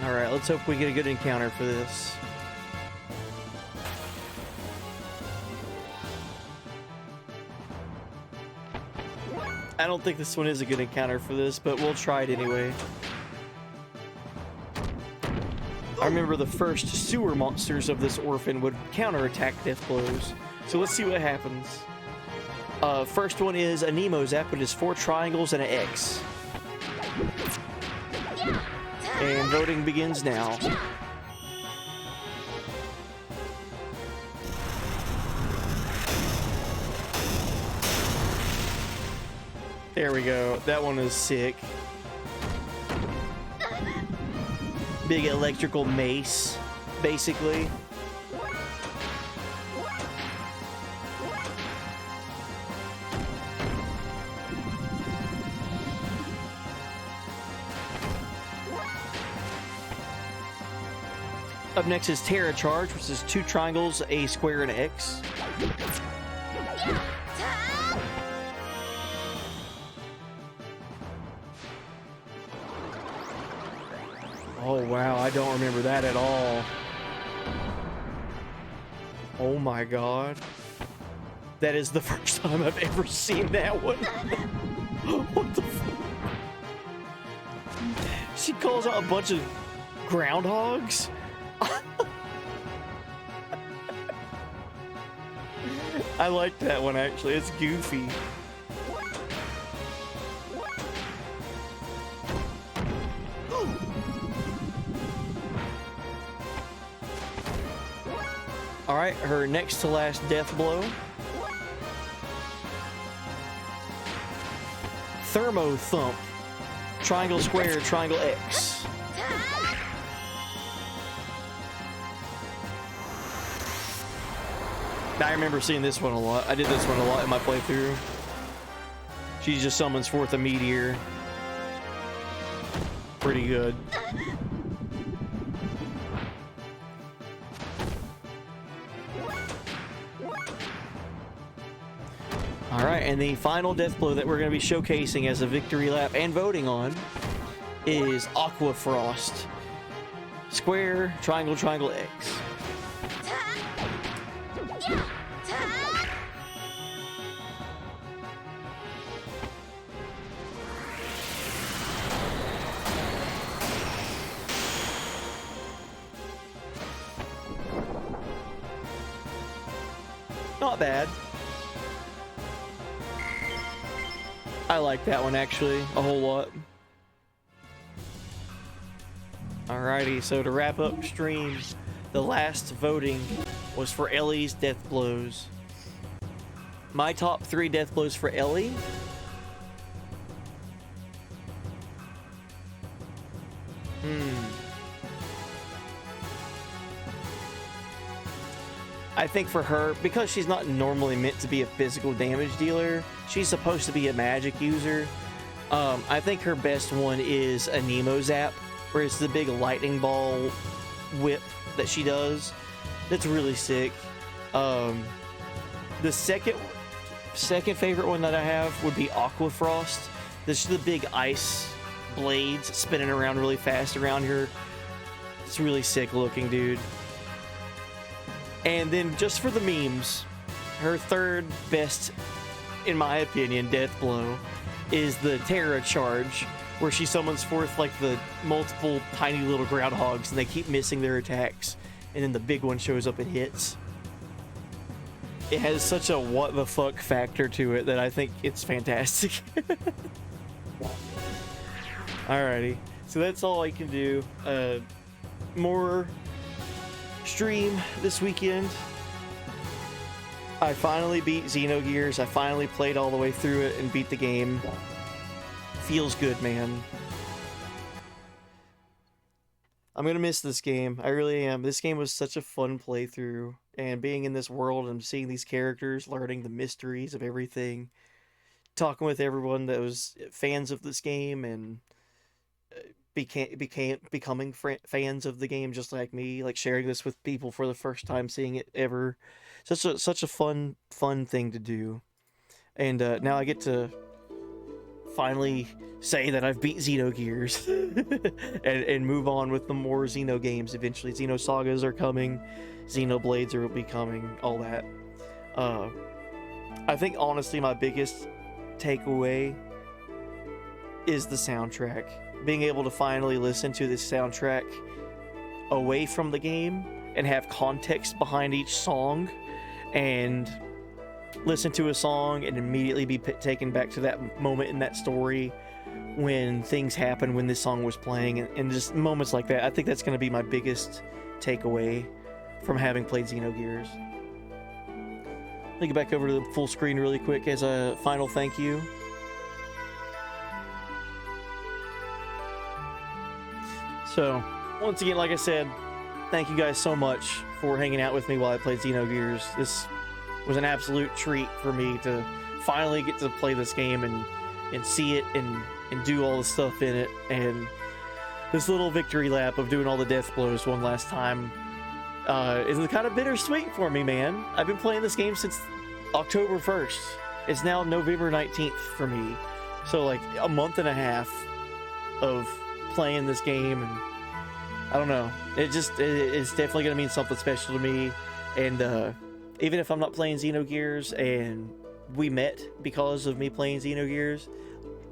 Alright, let's hope we get a good encounter for this. I don't think this one is a good encounter for this, but we'll try it anyway. I remember the first sewer monsters of this orphan would counterattack death blows. So let's see what happens. First one is Anemo Zap, it is 4 triangles and an X. And voting begins now. There we go. That one is sick. Big electrical mace, basically. Up next is Terra Charge, which is 2 triangles, a square, and an X. Oh wow, I don't remember that at all. Oh my god. That is the first time I've ever seen that one. What the fuck? She calls out a bunch of groundhogs? I like that one actually, it's goofy. Alright, her next to last death blow. Thermo Thump. Triangle square, triangle X. I remember seeing this one a lot. I did this one a lot in my playthrough. She just summons forth a meteor. Pretty good. Alright, and the final death blow that we're going to be showcasing as a victory lap and voting on is Aqua Frost. Square, triangle, triangle, X. Not bad. I like that one actually a whole lot. Alrighty, so to wrap up stream, the last voting was for Ellie's death blows. My top 3 death blows for Ellie. I think for her, because she's not normally meant to be a physical damage dealer, she's supposed to be a magic user. I think her best one is a Nemo Zap, where it's the big lightning ball whip that she does. That's really sick. The second favorite one that I have would be Aqua Frost. This is the big ice blades spinning around really fast around her. It's really sick looking, dude. And then just for the memes, her third best, in my opinion, death blow is the Terra Charge, where she summons forth like the multiple tiny little groundhogs and they keep missing their attacks, and then the big one shows up and hits. It has such a what the fuck factor to it that I think it's fantastic. Alrighty, so that's all I can do. More stream this weekend. I finally beat Xenogears. I finally played all the way through it and beat the game. Feels good, man. I'm gonna miss this game. I really am. This game was such a fun playthrough, and being in this world and seeing these characters, learning the mysteries of everything, talking with everyone that was fans of this game and becoming fans of the game just like me, like sharing this with people for the first time, seeing it ever. Such a fun thing to do. And now I get to finally say that I've beat Xenogears and move on with the more Xeno games eventually. Xeno Sagas are coming, Xenoblades will be coming, all that. I think honestly my biggest takeaway is the soundtrack. Being able to finally listen to this soundtrack away from the game and have context behind each song, and listen to a song and immediately be taken back to that moment in that story when things happen when this song was playing, and just moments like that. I think that's going to be my biggest takeaway from having played Xenogears. Let me get back over to the full screen really quick as a final thank you. So, once again, like I said, thank you guys so much for hanging out with me while I played Xenogears. This was an absolute treat for me to finally get to play this game and see it and do all the stuff in it. And this little victory lap of doing all the death blows one last time is kind of bittersweet for me, man. I've been playing this game since October 1st. It's now November 19th for me. So like a month and a half of playing this game and I don't know. It's definitely gonna mean something special to me. And even if I'm not playing Xenogears and we met because of me playing Xenogears,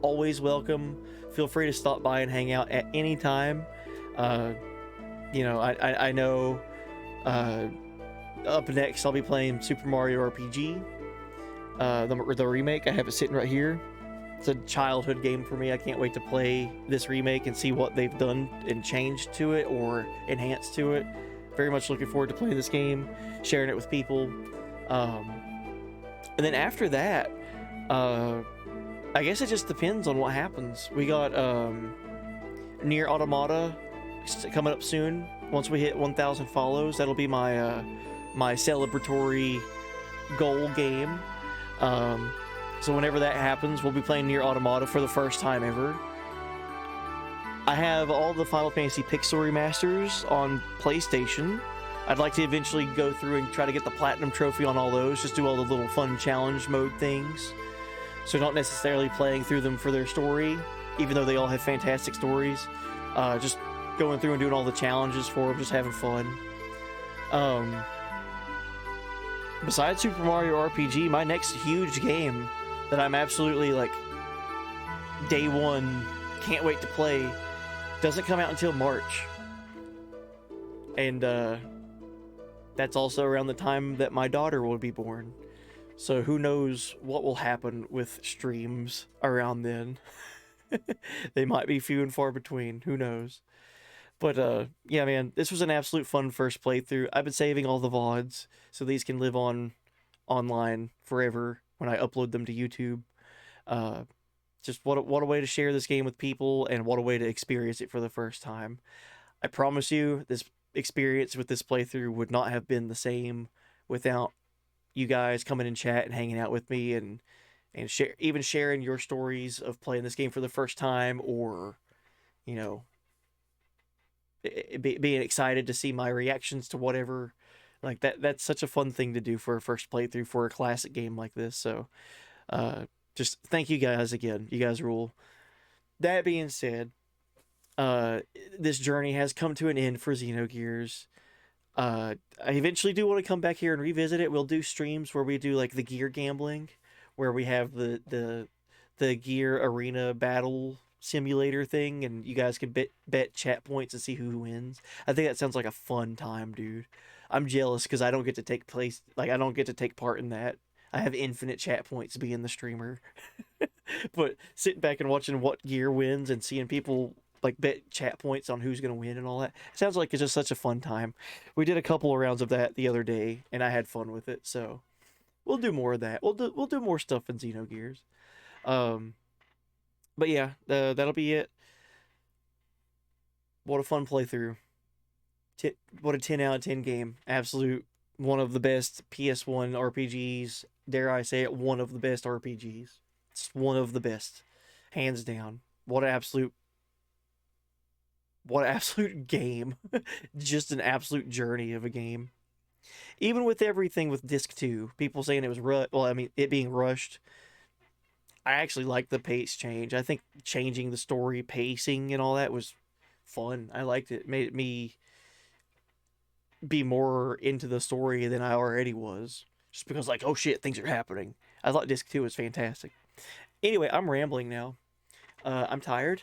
always welcome. Feel free to stop by and hang out at any time. I know up next I'll be playing Super Mario RPG, the remake. I have it sitting right here. It's a childhood game for me. I can't wait to play this remake and see what they've done and changed to it or enhanced to it. Very much looking forward to playing this game, sharing it with people. And then after that, I guess it just depends on what happens. We got Nier Automata coming up soon. Once we hit 1,000 follows, that'll be my my celebratory goal game. So whenever that happens, we'll be playing Nier Automata for the first time ever. I have all the Final Fantasy Pixel remasters on PlayStation. I'd like to eventually go through and try to get the Platinum Trophy on all those, just do all the little fun challenge mode things. So not necessarily playing through them for their story, even though they all have fantastic stories. Just going through and doing all the challenges for them, just having fun. Besides Super Mario RPG, my next huge game that I'm absolutely like day one, can't wait to play, doesn't come out until March. And that's also around the time that my daughter will be born. So who knows what will happen with streams around then. They might be few and far between, who knows. But yeah, man, this was an absolute fun first playthrough. I've been saving all the VODs so these can live online forever when I upload them to YouTube. Just what a way to share this game with people, and what a way to experience it for the first time. I promise you, this experience with this playthrough would not have been the same without you guys coming in chat and hanging out with me and sharing your stories of playing this game for the first time, or you know, being excited to see my reactions to whatever. Like that's such a fun thing to do for a first playthrough for a classic game like this. So just thank you guys again. You guys rule. That being said, this journey has come to an end for Xenogears. I eventually do want to come back here and revisit it. We'll do streams where we do like the gear gambling, where we have the gear arena battle simulator thing, and you guys can bet chat points and see who wins. I think that sounds like a fun time, dude. I'm jealous because I don't get to I don't get to take part in that. I have infinite chat points being the streamer. But sitting back and watching what gear wins and seeing people like bet chat points on who's going to win and all that, sounds like it's just such a fun time. We did a couple of rounds of that the other day and I had fun with it. So we'll do more of that. We'll do more stuff in Xenogears. But yeah, that'll be it. What a fun playthrough. What a 10 out of 10 game. Absolute one of the best PS1 RPGs. Dare I say it, one of the best RPGs. It's one of the best. Hands down. What an absolute game. Just an absolute journey of a game. Even with everything with Disc 2, people saying it was it being rushed. I actually like the pace change. I think changing the story pacing and all that was fun. I liked it. It made me be more into the story than I already was. Just because, like, oh shit, things are happening. I thought Disc 2 was fantastic. Anyway, I'm rambling now. I'm tired.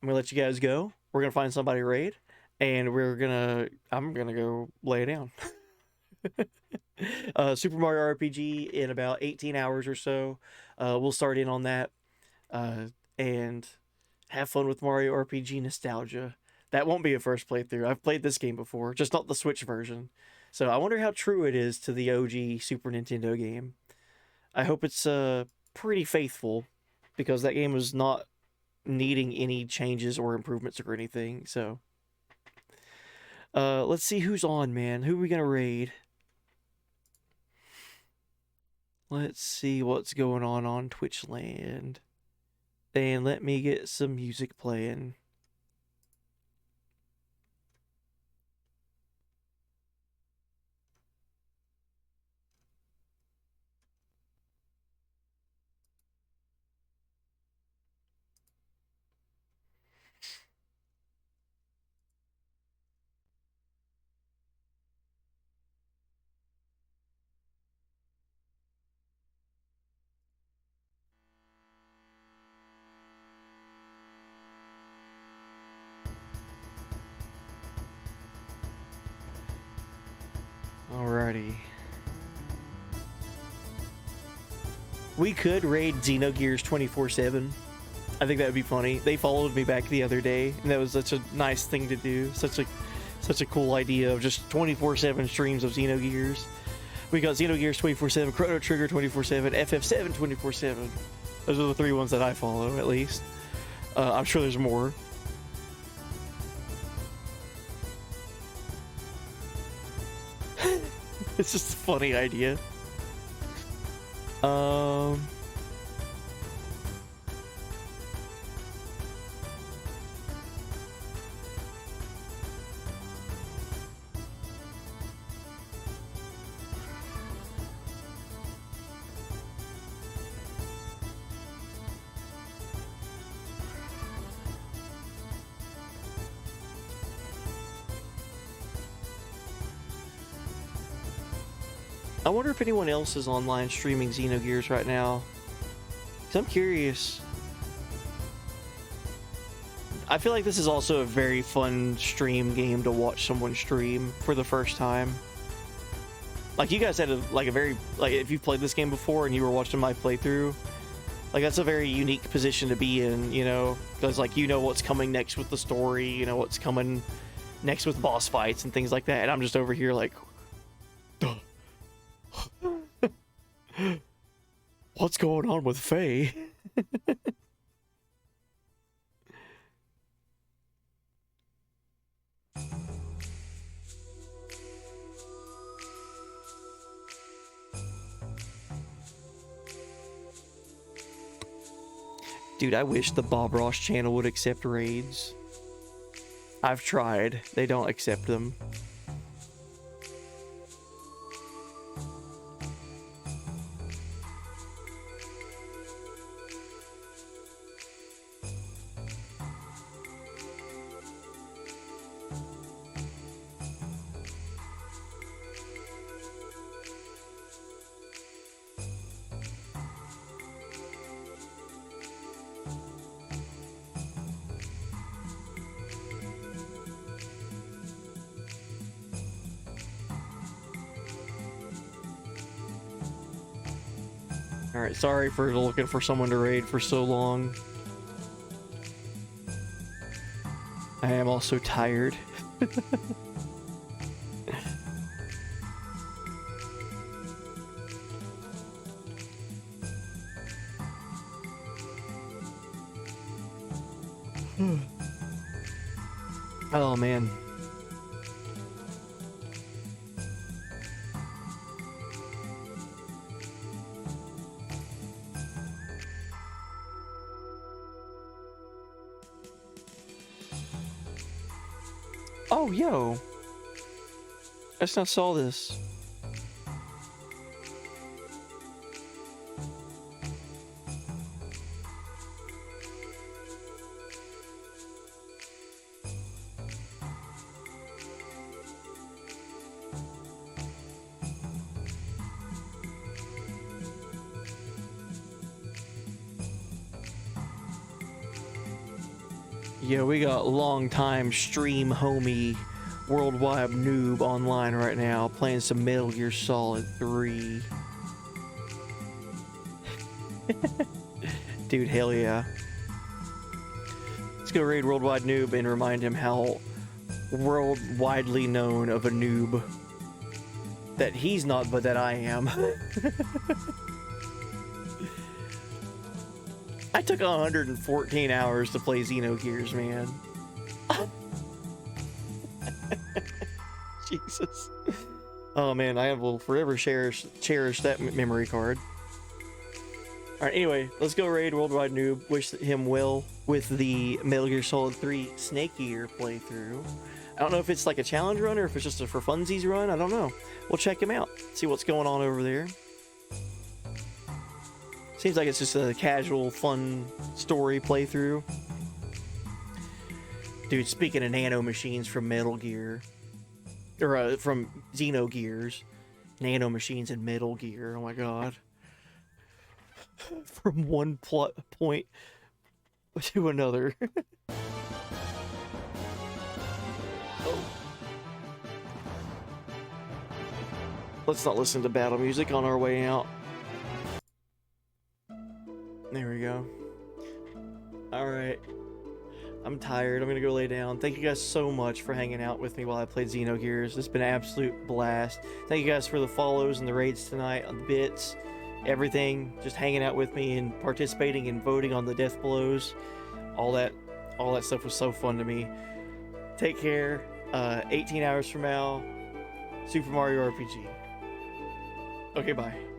I'm gonna let you guys go. We're gonna find somebody to raid, and I'm gonna go lay down. Super Mario RPG in about 18 hours or so. We'll start in on that and have fun with Mario RPG nostalgia. That won't be a first playthrough. I've played this game before, just not the Switch version. So I wonder how true it is to the OG Super Nintendo game. I hope it's pretty faithful, because that game was not needing any changes or improvements or anything. So let's see who's on, man. Who are we gonna raid? Let's see what's going on Twitch land. And let me get some music playing. Alrighty. We could raid Xenogears 24/7. I think that would be funny. They followed me back the other day, and that was such a nice thing to do. Such a cool idea of just 24/7 streams of Xenogears. We got Xenogears 24/7, Chrono Trigger 24/7, FF7 24/7. Those are the 3 ones that I follow, at least. I'm sure there's more. It's just a funny idea. I wonder if anyone else is online streaming Xenogears right now. 'Cause I'm curious. I feel like this is also a very fun stream game to watch someone stream for the first time. Like, you guys had a very, like, if you've played this game before and you were watching my playthrough, like, that's a very unique position to be in, you know? Because, like, you know what's coming next with the story, you know what's coming next with boss fights and things like that, and I'm just over here like, duh. What's going on with Faye? Dude, I wish the Bob Ross channel would accept raids. I've tried. They don't accept them. Alright, sorry for looking for someone to raid for so long. I am also tired. Oh man. Oh, yo. I just not saw this. Yeah, we got long-time stream homie worldwide noob online right now playing some Metal Gear Solid 3. Dude, hell yeah. Let's go raid worldwide noob and remind him how worldwidely known of a noob that he's not, but that I am. I took 114 hours to play Xenogears, man. Jesus. Oh man, I will forever cherish that memory card. Alright, anyway, let's go raid Worldwide Noob. Wish him well with the Metal Gear Solid 3 Snake Eater playthrough. I don't know if it's like a challenge run or if it's just a for funsies run. I don't know. We'll check him out. See what's going on over there. Seems like it's just a casual, fun story playthrough. Dude, speaking of nano machines from Metal Gear, or from Xenogears, nano machines in Metal Gear, oh my god. From one point to another. Oh. let's not listen to battle music on our way out. There we go. Alright. I'm tired. I'm gonna go lay down. Thank you guys so much for hanging out with me while I played Xenogears. It's been an absolute blast. Thank you guys for the follows and the raids tonight, on the bits, everything. Just hanging out with me and participating and voting on the death blows. All that stuff was so fun to me. Take care. 18 hours from now, Super Mario RPG. Okay, bye.